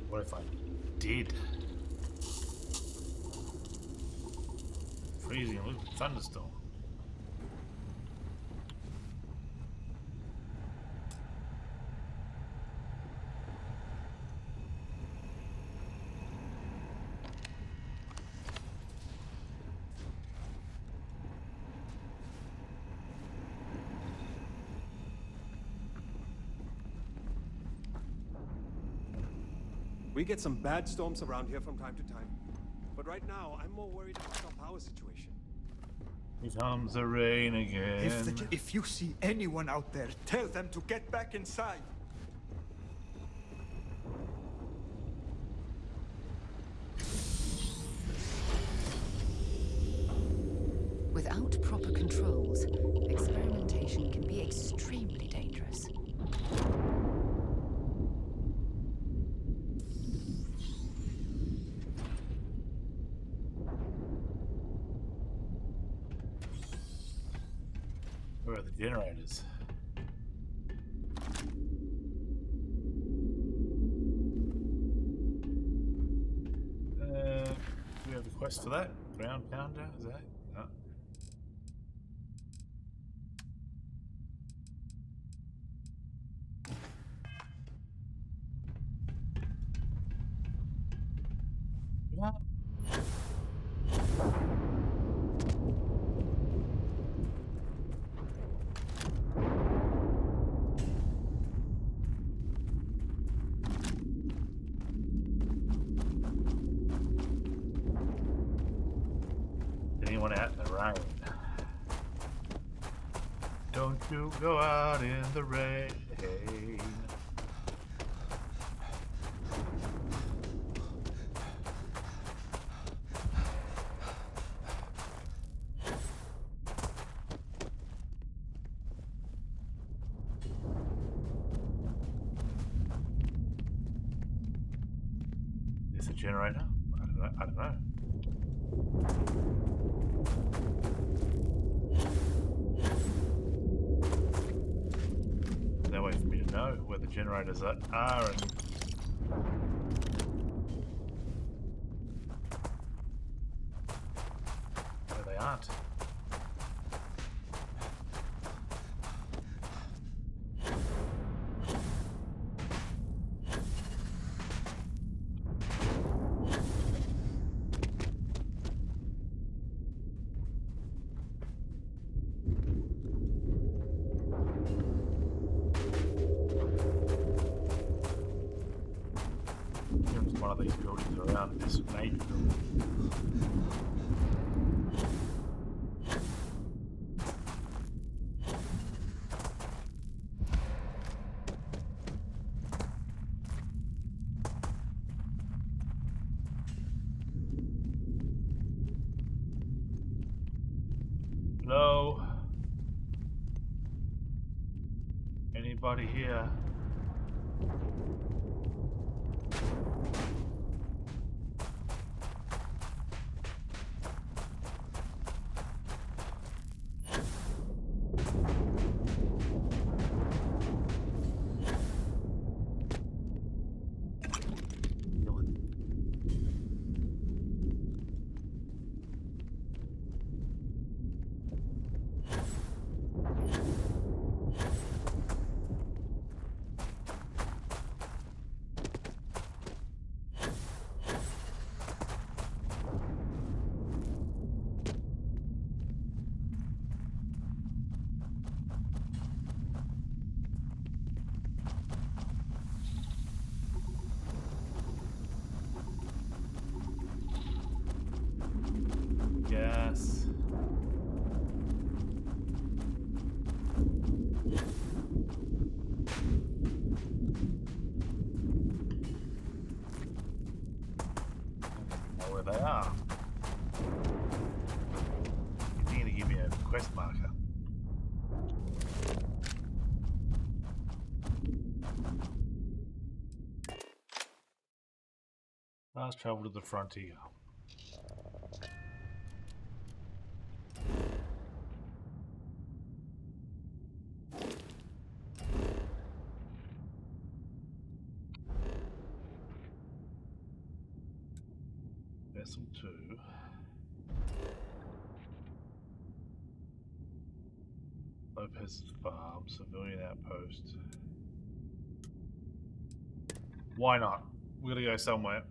What if I did? Freezing and thunderstorm. We get some bad storms around here from time to time. But right now, I'm more worried about our power situation. Here comes the rain again. If you see anyone out there, tell them to get back inside. Without proper controls, experimentation can be extremely dangerous. Where are the generators? Do we have a quest for that? Ground pounder? Is that? No. No. Anyone out in the rain? Don't you go out in the rain. Is this a generator? I don't know. No way for me to know where the generators are and where they aren't. There's one of these buildings around this major building. Hello? Anybody here? Yes. Know where they are. You need to give me a quest marker. Fast travel to the frontier. Vessel 2. Lopez's farm, civilian outpost. Why not? We gotta go somewhere.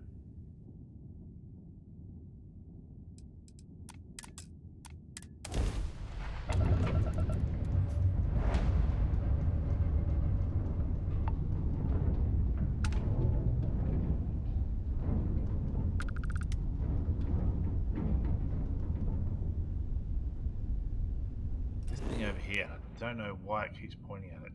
This thing over here, I don't know why it keeps pointing at it.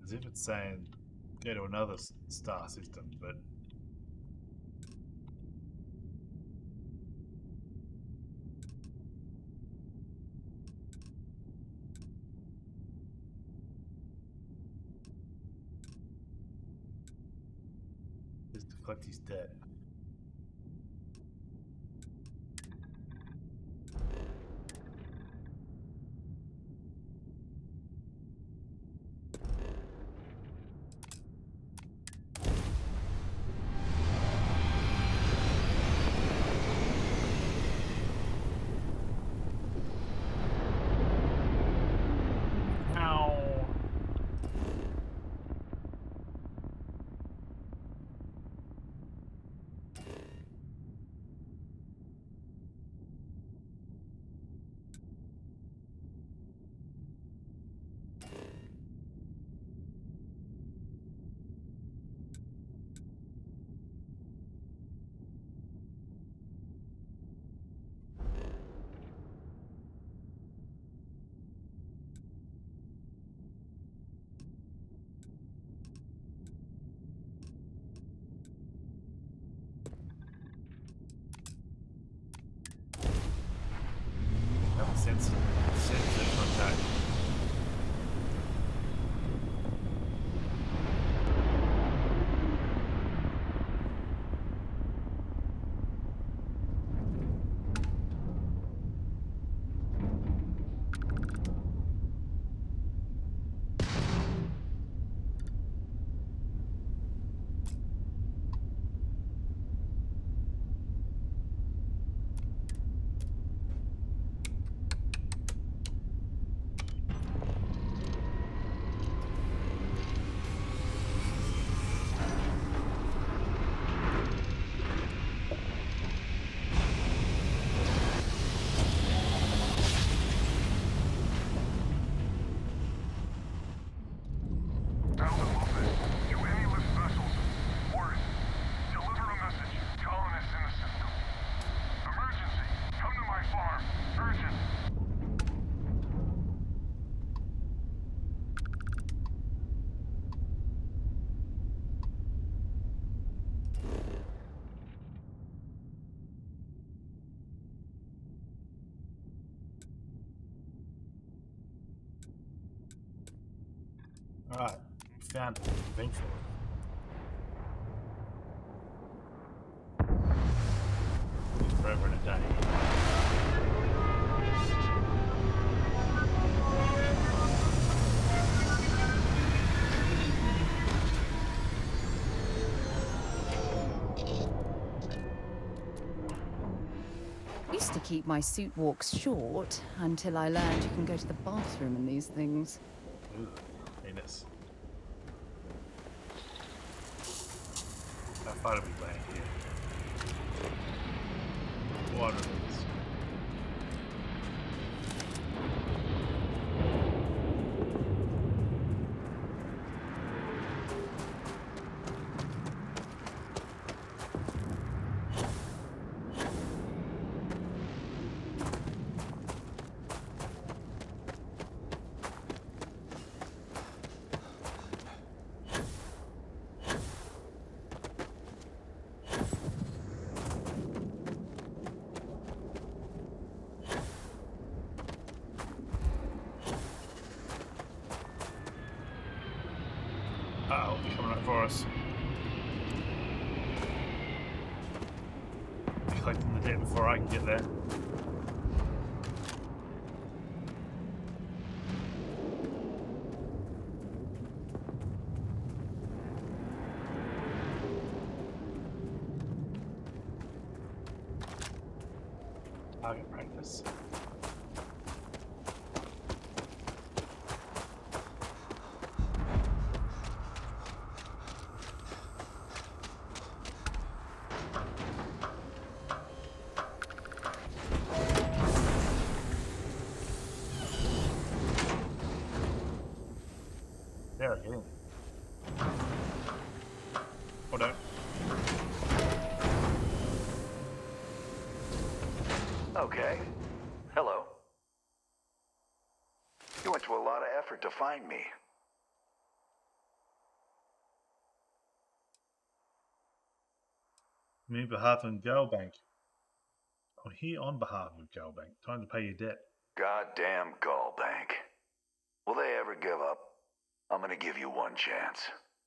As if it's saying go to another star system, but just deflect his debt. Sensor contact. Alright, found it, eventually. Forever and a day. Used to keep my suit walks short until I learned you can go to the bathroom in these things. Ooh, heinous. How far do we land here? Water is. Uh-oh, they're coming right for us. Collecting the debt before I can get there. Target practice. There again. Or don't. Okay. Hello. You went to a lot of effort to find me. Me on behalf of Galbank. I'm here on behalf of Galbank. Time to pay your debt. Goddamn Gallbank. Will they ever give up? I'm gonna give you one chance.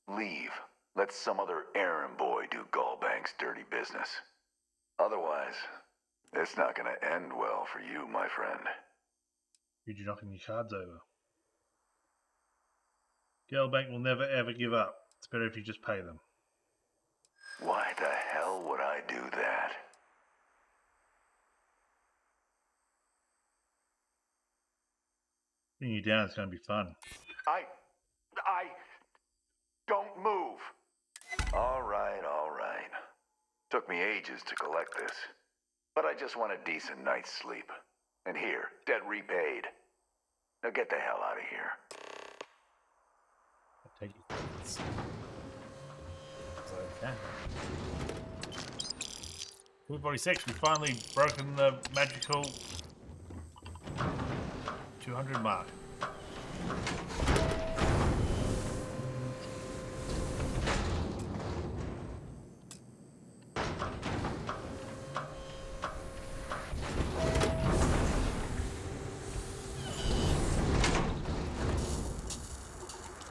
Leave. Let some other errand boy do Gallbank's dirty business. Otherwise, it's not gonna end well for you, my friend. You're knocking your cards over. Galbank will never ever give up. It's better if you just pay them. Why the hell would I do that? Bringing you down is going to be fun. I don't move. All right. Took me ages to collect this. But I just want a decent night's sleep. And here, debt repaid. Now get the hell out of here. I'll take your credits. Okay. 246, we've finally broken the magical 200 mark.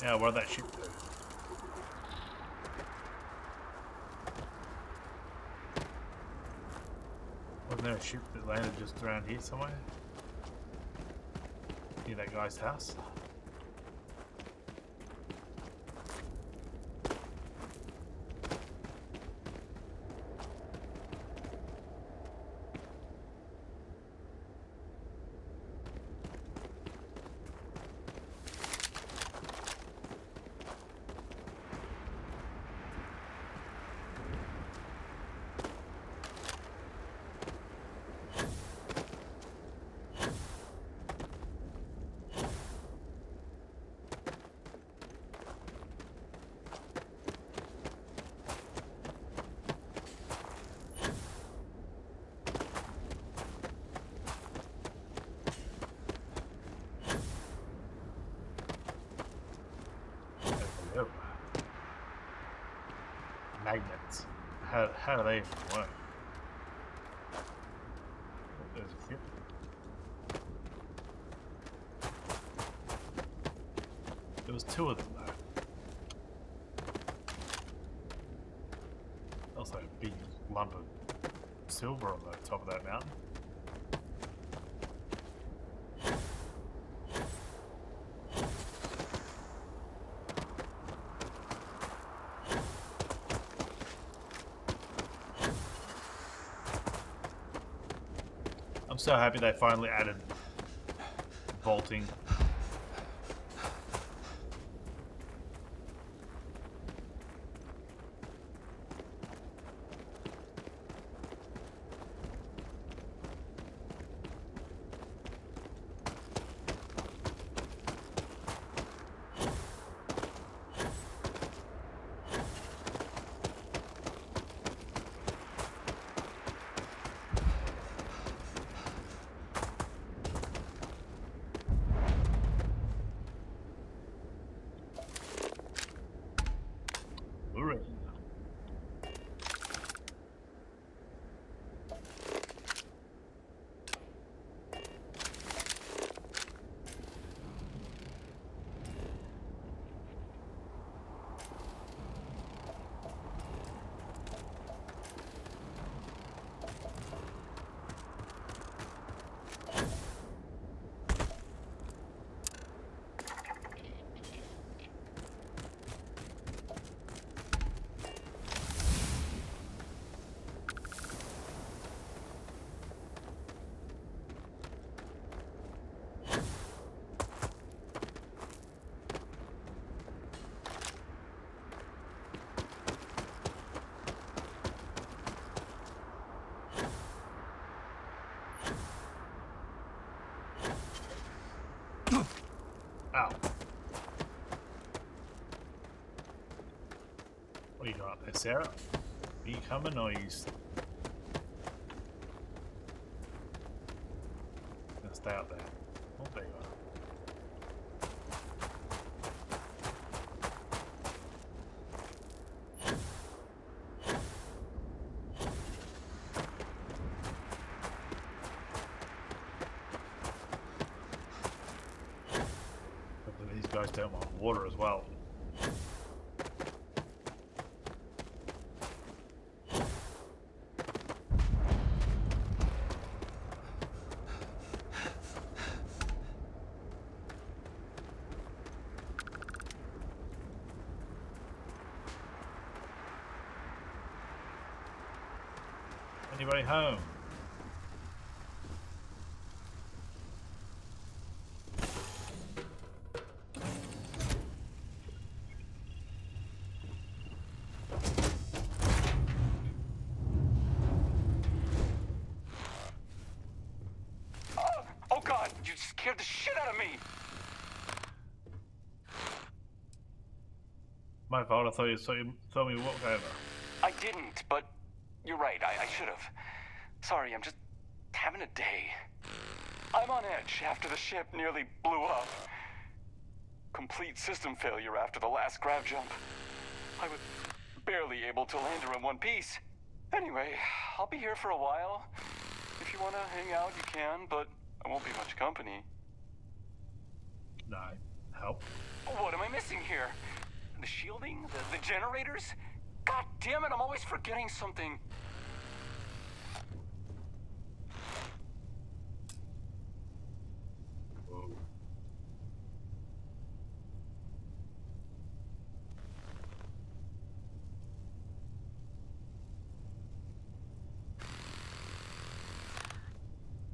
Yeah, where'd that ship go? Wasn't there a ship that landed just around here somewhere? Near that guy's house? Magnets. How do they even work? Oh, there's a ship. There was two of them though. Also a big lump of silver on the top of that mountain. I'm so happy they finally added vaulting. What you got up there, Sarah? Are you coming or are you gonna stay up there? Oh, there you are. Hopefully these guys don't want water as well. Anybody home? Oh God! You scared the shit out of me! My fault, I thought you saw me walk over. I didn't, but you're right, I should have. Sorry, I'm just having a day. I'm on edge after the ship nearly blew up. Complete system failure after the last grav jump. I was barely able to land her in one piece. Anyway, I'll be here for a while. If you want to hang out, you can, but I won't be much company. No, help. What am I missing here? The shielding? The generators? God damn it, I'm always forgetting something. Whoa.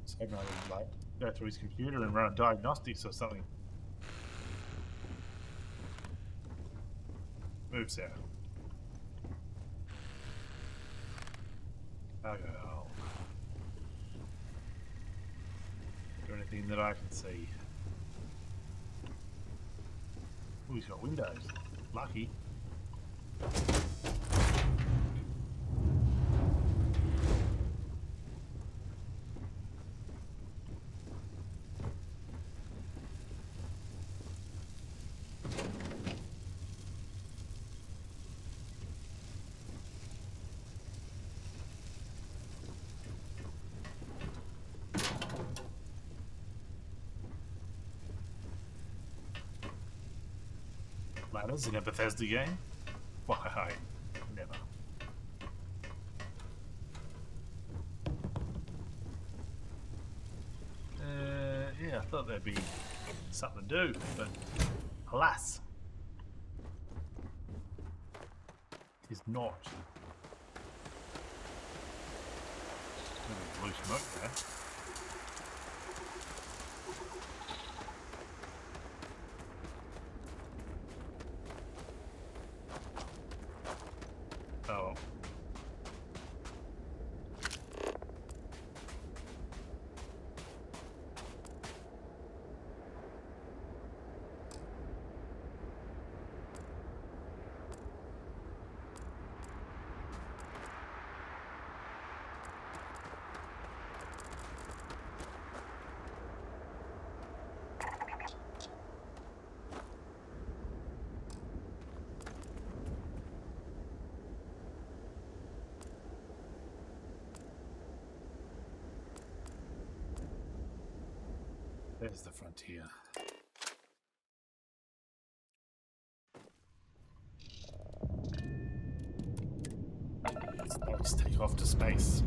So I would like go through his computer and run a diagnostics or something. Move, Sarah. Okay, do anything that I can see. Oh, he's got windows. Lucky. Ladders in a Bethesda game? Why? Never. Yeah, I thought there'd be something to do, but alas, it is not. There's blue smoke there. Oh. There's the frontier. Let's take off to space.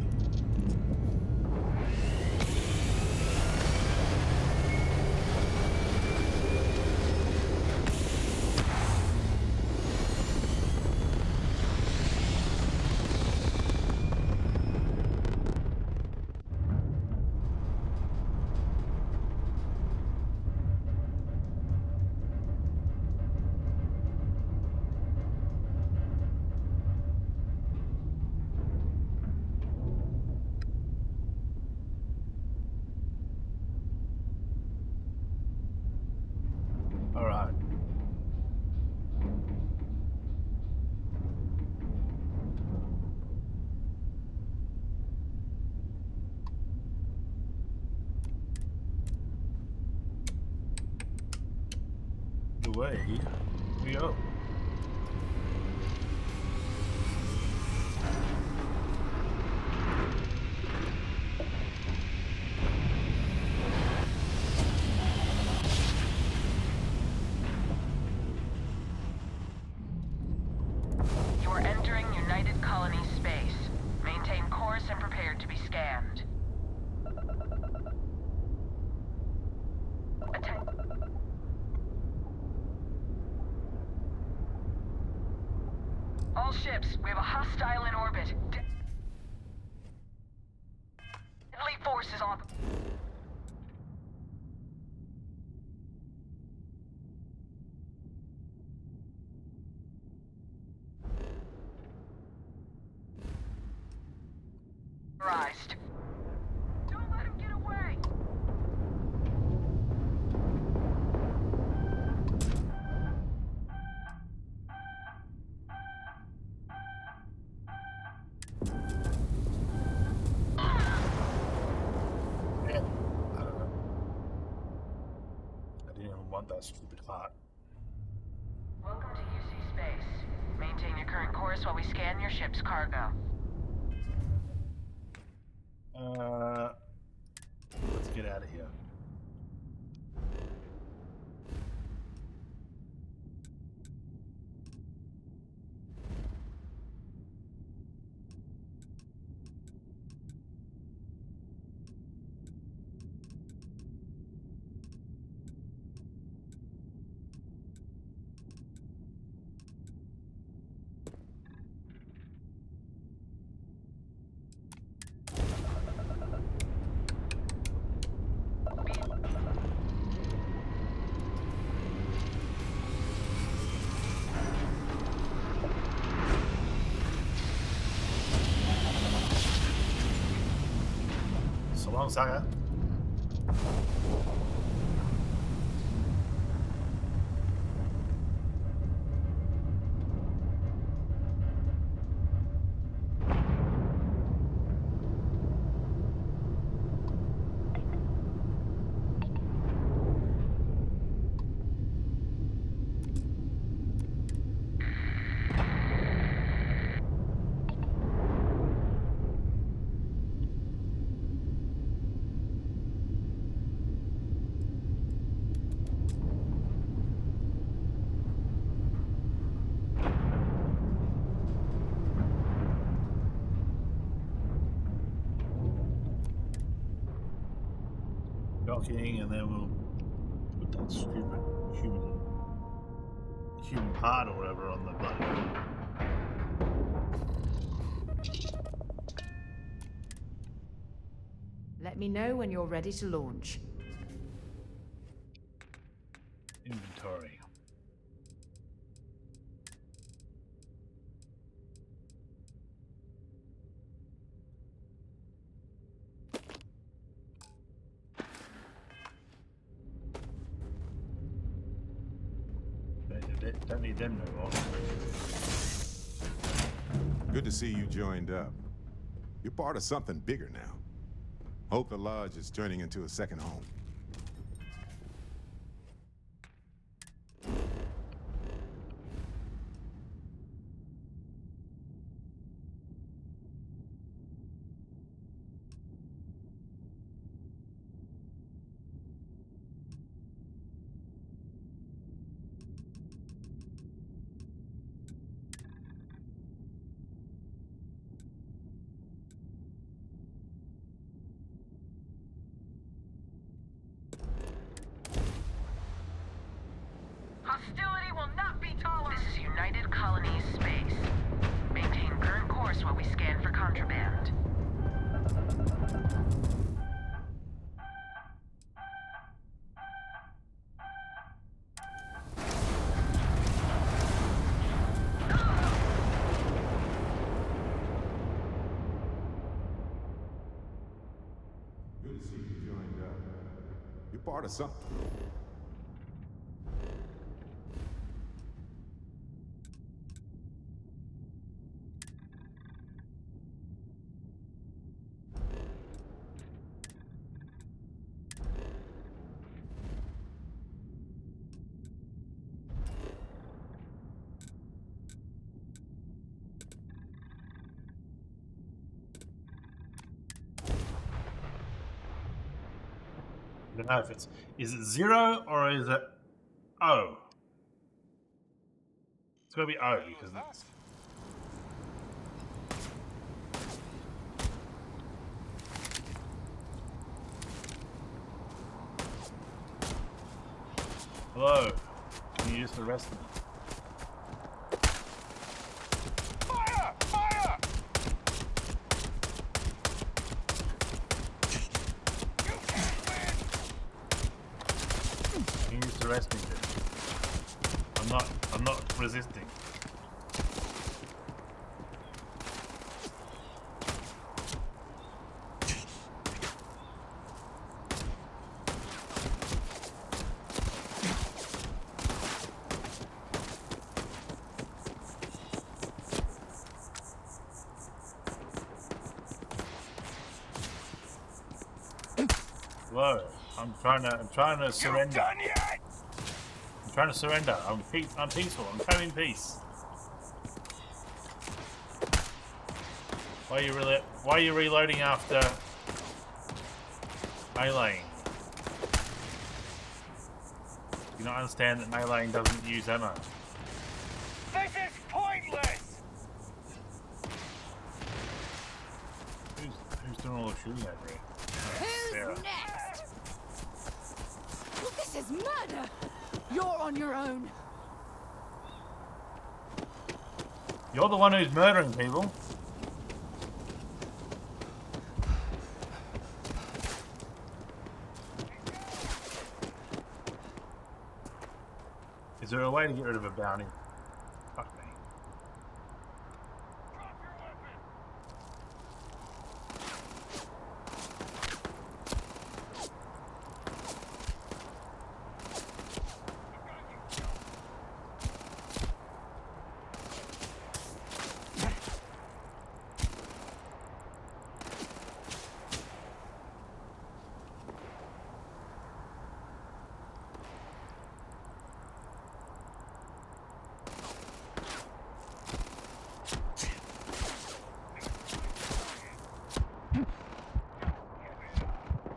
away we go. You are entering United Colony space. Maintain course and prepare to be scanned. All ships, we have a hostile in orbit. Deadly forces on. Authorized. Don't let him get away. Man, I don't know. I didn't even want that stupid heart. Welcome to UC space. Maintain your current course while we scan your ship's cargo. Let's get out of here. So long, Saga. Docking, and then we'll put that stupid human part or whatever on the button. Let me know when you're ready to launch. Inventory. Don't need them no more. Good to see you joined up. You're part of something bigger now. Hope the Lodge is turning into a second home. Hostility will not be tolerated. This is United Colonies space. Maintain current course while we scan for contraband. Good to see you joined up. You're part of something. even know if it's... Is it 0 or is it O? It's gotta be O because it's... Hello. Can you just arrest me? Fire! Fire! You can't win! Can you just arrest me, dude? I'm not resisting. Whoa, I'm trying to surrender. Done yet? I'm trying to surrender. I'm peaceful. I'm coming in peace. Why are you reloading after meleeing? You don't understand that meleeing doesn't use ammo. This is pointless! Who's doing all the shooting over here? Who's next? Well, this is murder! You're on your own. You're the one who's murdering people. Is there a way to get rid of a bounty? Fuck me.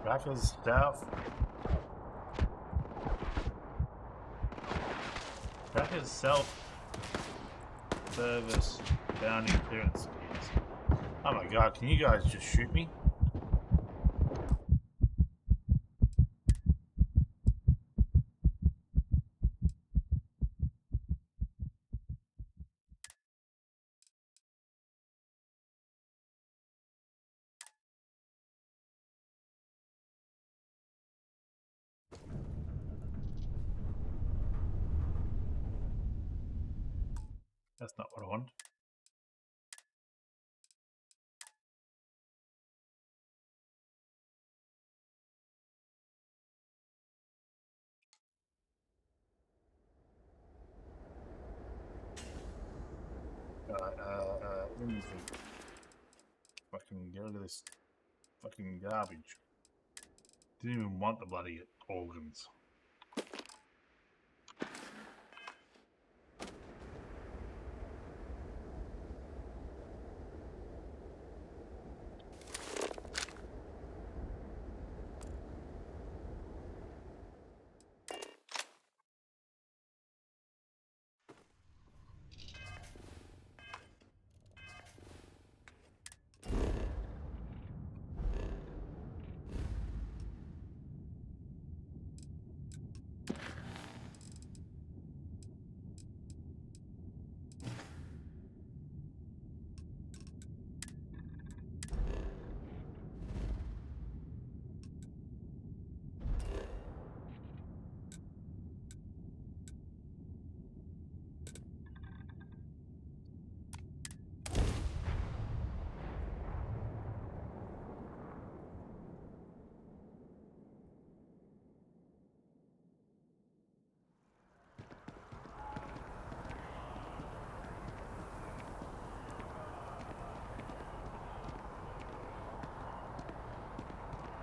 Raffles staff. Raffles self-service bounty clearance schemes. Oh my god, can you guys just shoot me? That's not what I want. Let me think. Fucking get rid of this fucking garbage. Didn't even want the bloody organs.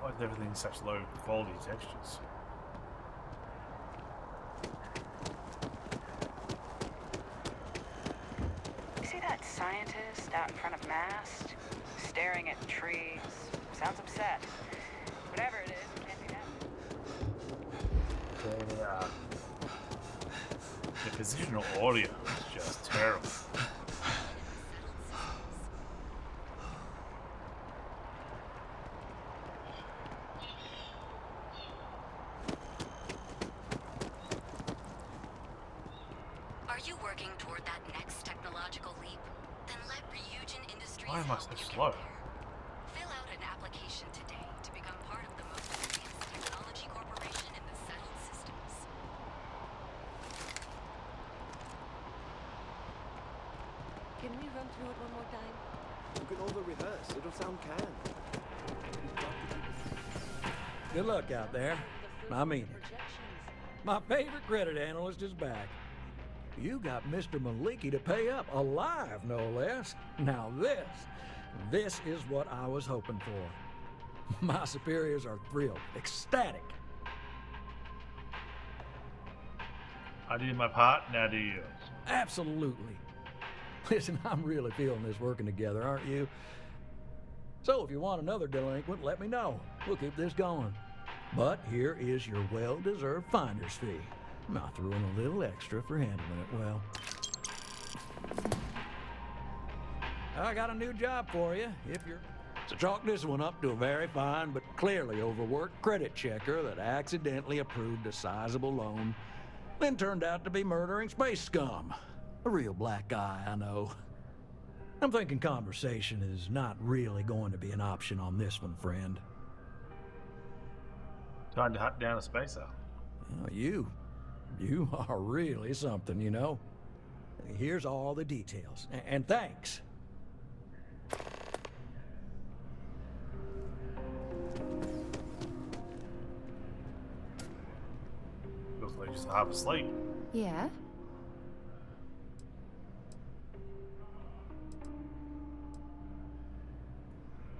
Why is everything such low quality textures? You see that scientist out in front of mast, staring at trees? Sounds upset. Whatever it is, it can't be that. The positional audio is just terrible. Are you working toward that next technological leap? Then let Ryujin Industries Why am I help so you get slow? there. Fill out an application today to become part of the most advanced technology corporation in the settled systems. Can we run through it one more time? You can over-rehearse. It'll sound canned. Good luck out there. I mean it. My favorite credit analyst is back. You got Mr. Maliki to pay up, alive no less. Now this is what I was hoping for. My superiors are thrilled, ecstatic. I did my part, now do yours. Absolutely. Listen, I'm really feeling this working together, aren't you? So if you want another delinquent, let me know. We'll keep this going. But here is your well-deserved finder's fee. I threw in a little extra for handling it well. I got a new job for you, if you're... So chalk this one up to a very fine but clearly overworked credit checker that accidentally approved a sizable loan, then turned out to be murdering space scum. A real black guy, I know. I'm thinking conversation is not really going to be an option on this one, friend. Time to hunt down a spacer. Well, you are really something, you know. Here's all the details, and thanks. Looks like just half asleep. Yeah?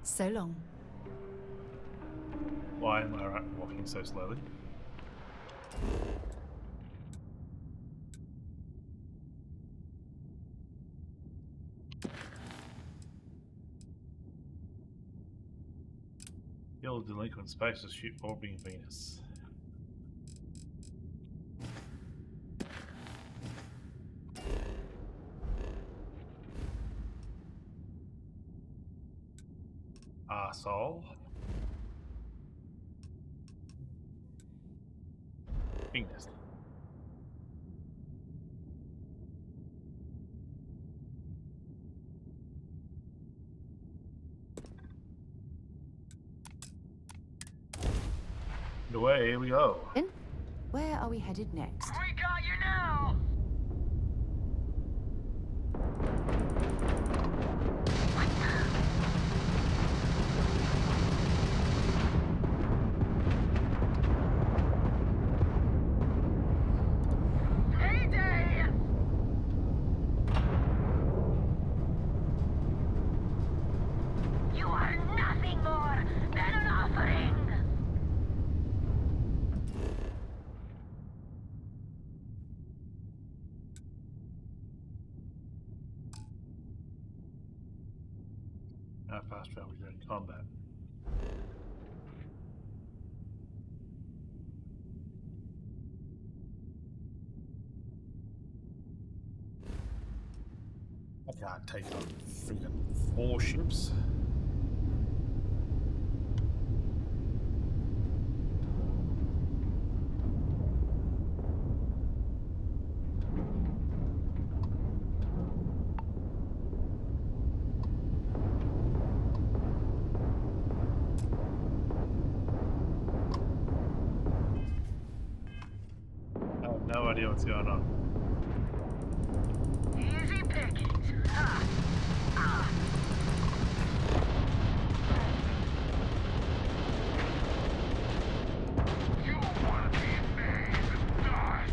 So long. Why am I walking so slowly? Kill delinquent spaces, shoot orbiting Venus. Arsehole. Venus. Away we go. Where are we headed next? We got you now! Heyday! You are nothing more than an offering! How fast travel during combat. I can't take on freaking 4 ships. I have no idea what's going on. Easy pickings. Ha! Ah! You want to be made dust!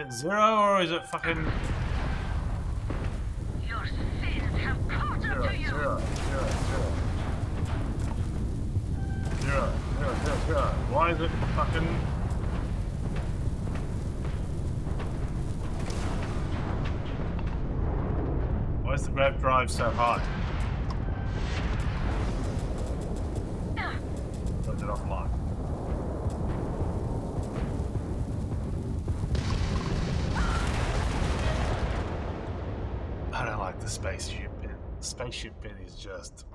it 0 or is it fucking... Your sins have caught up to you. 0. Why is it fucking... Why is the grav drive so high? Turned it offline. I don't like the spaceship bit. The spaceship bit is just...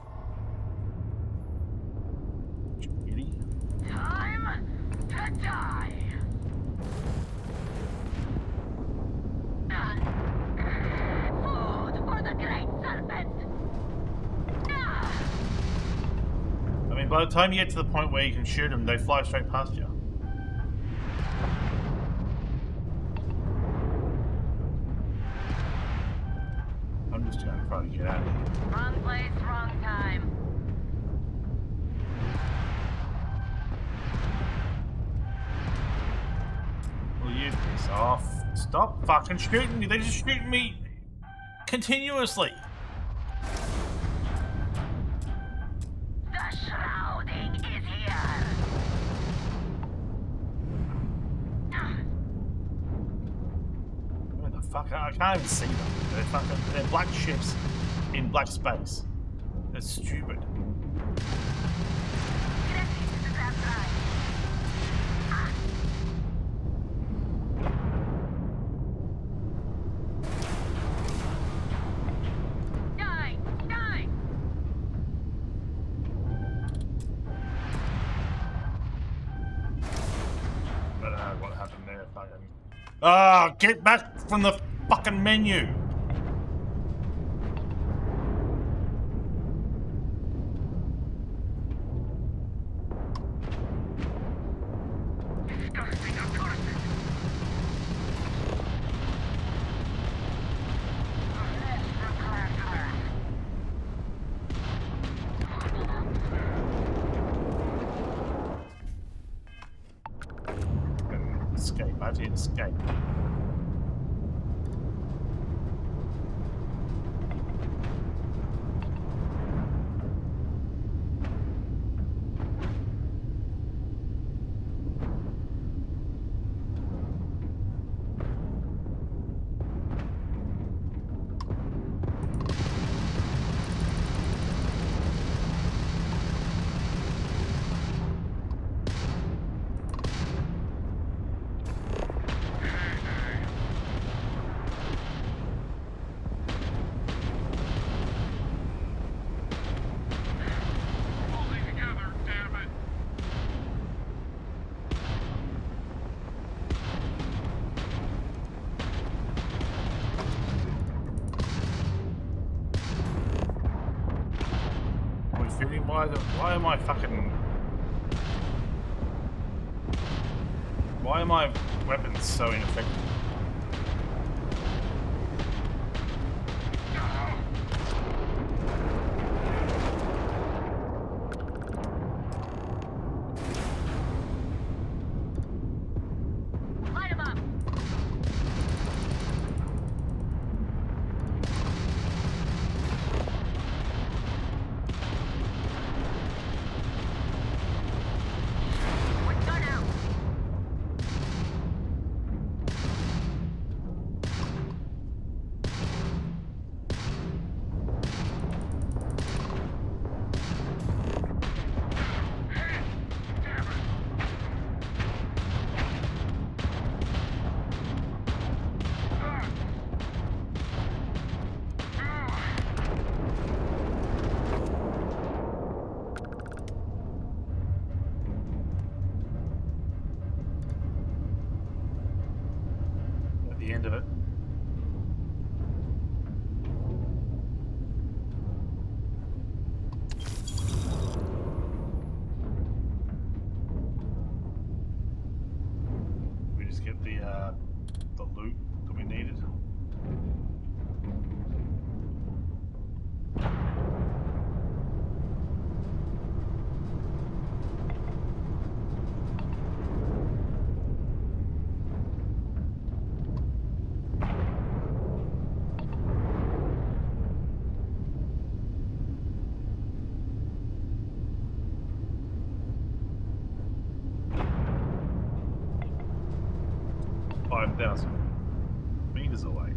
Time to die. Food for the great serpent. I mean, by the time you get to the point where you can shoot them, they fly straight past you. I'm just gonna try to get out of here. Wrong place, wrong time. Will you piss off? Stop fucking shooting me. They're just shooting me continuously. The shrouding is here. Where the fuck? I can't even see them. They're black ships in black space. That's stupid. I don't know what happened there. Fucking. Ah, get back from the fucking menu. Escape. I did escape. Why am I fucking... Why are my weapons so ineffective? Light 'em up. The end of it. We just get the loot that we needed. 1,000 meters away.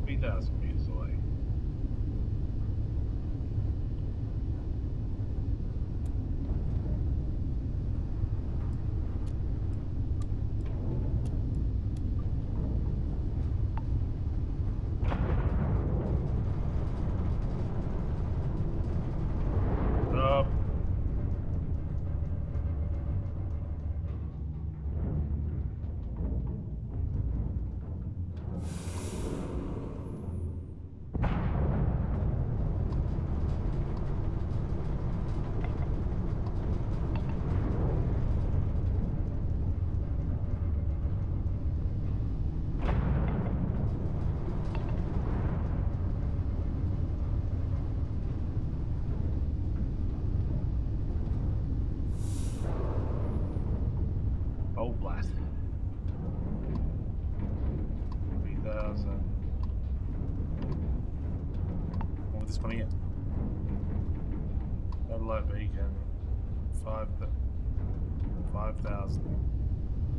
Meters away. Oh, blast. 3,000. What was this one again? Satellite beacon. 5,000.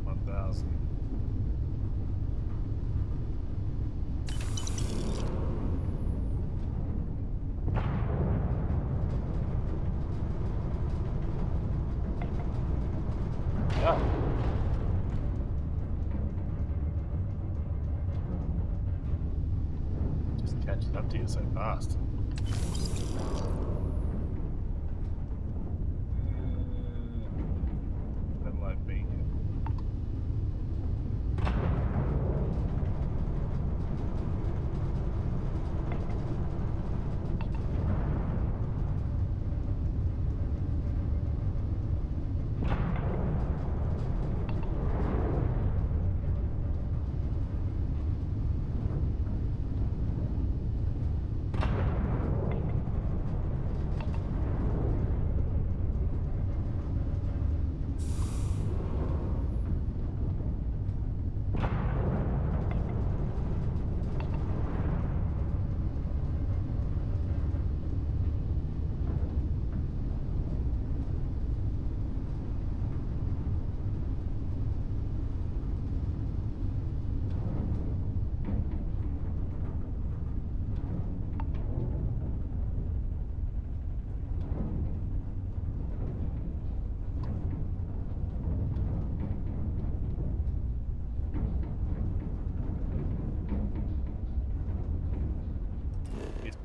1,000. Yeah. Just catching up to you so fast. Satellite beacon.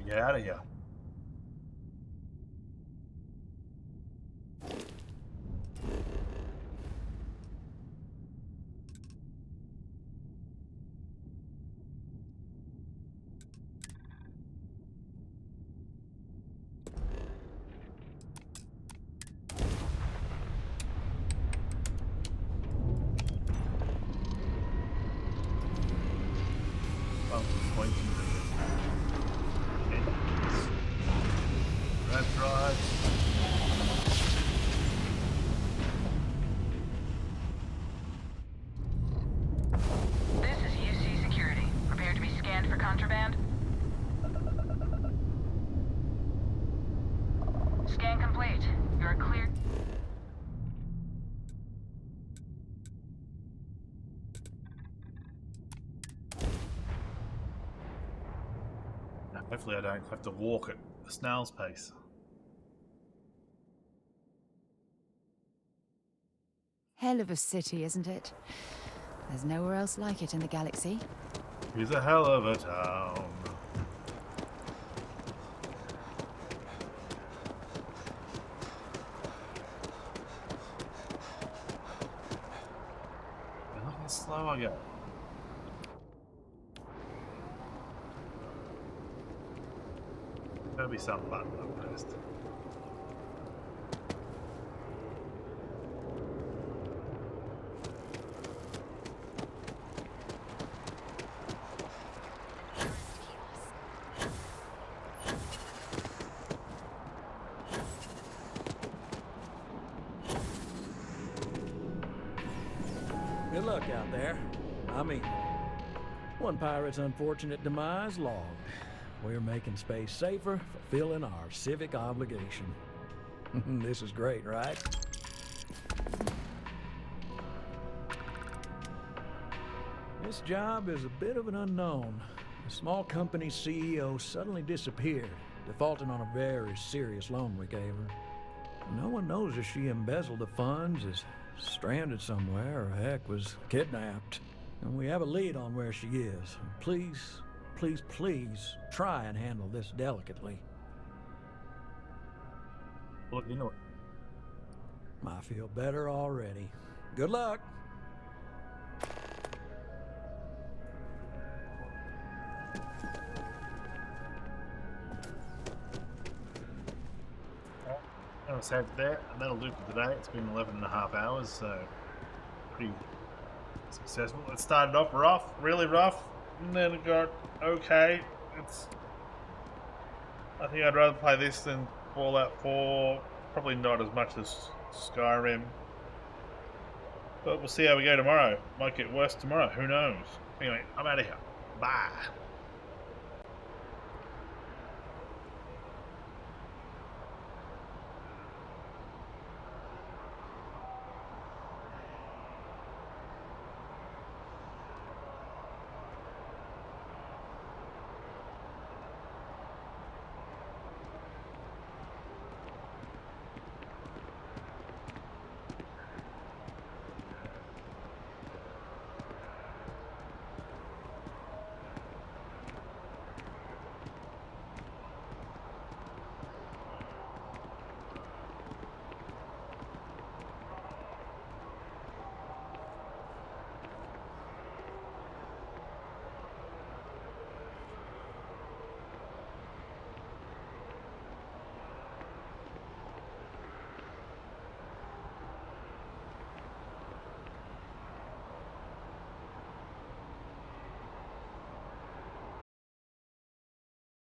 Get out of here. Oh, pointing. That's right. This is UC Security. Prepare to be scanned for contraband. Scan complete. You are cleared. Now, hopefully I don't have to walk at a snail's pace. Hell of a city, isn't it? There's nowhere else like it in the galaxy. He's a hell of a town. Look how slow I go. There'll be some button I pressed. Good luck out there. I mean, one pirate's unfortunate demise logged. We're making space safer, fulfilling our civic obligation. This is great, right? This job is a bit of an unknown. The small company's CEO suddenly disappeared, defaulting on a very serious loan we gave her. No one knows if she embezzled the funds, is stranded somewhere, or heck, was kidnapped. And we have a lead on where she is. Please, please, please try and handle this delicately. Look, you know what? I feel better already. Good luck. I'll save it there, and that'll do for today. It's been 11.5 hours, so pretty successful. It started off rough, really rough, and then it got okay. I think I'd rather play this than Fallout 4. Probably not as much as Skyrim. But we'll see how we go tomorrow. Might get worse tomorrow, who knows? Anyway, I'm out of here. Bye.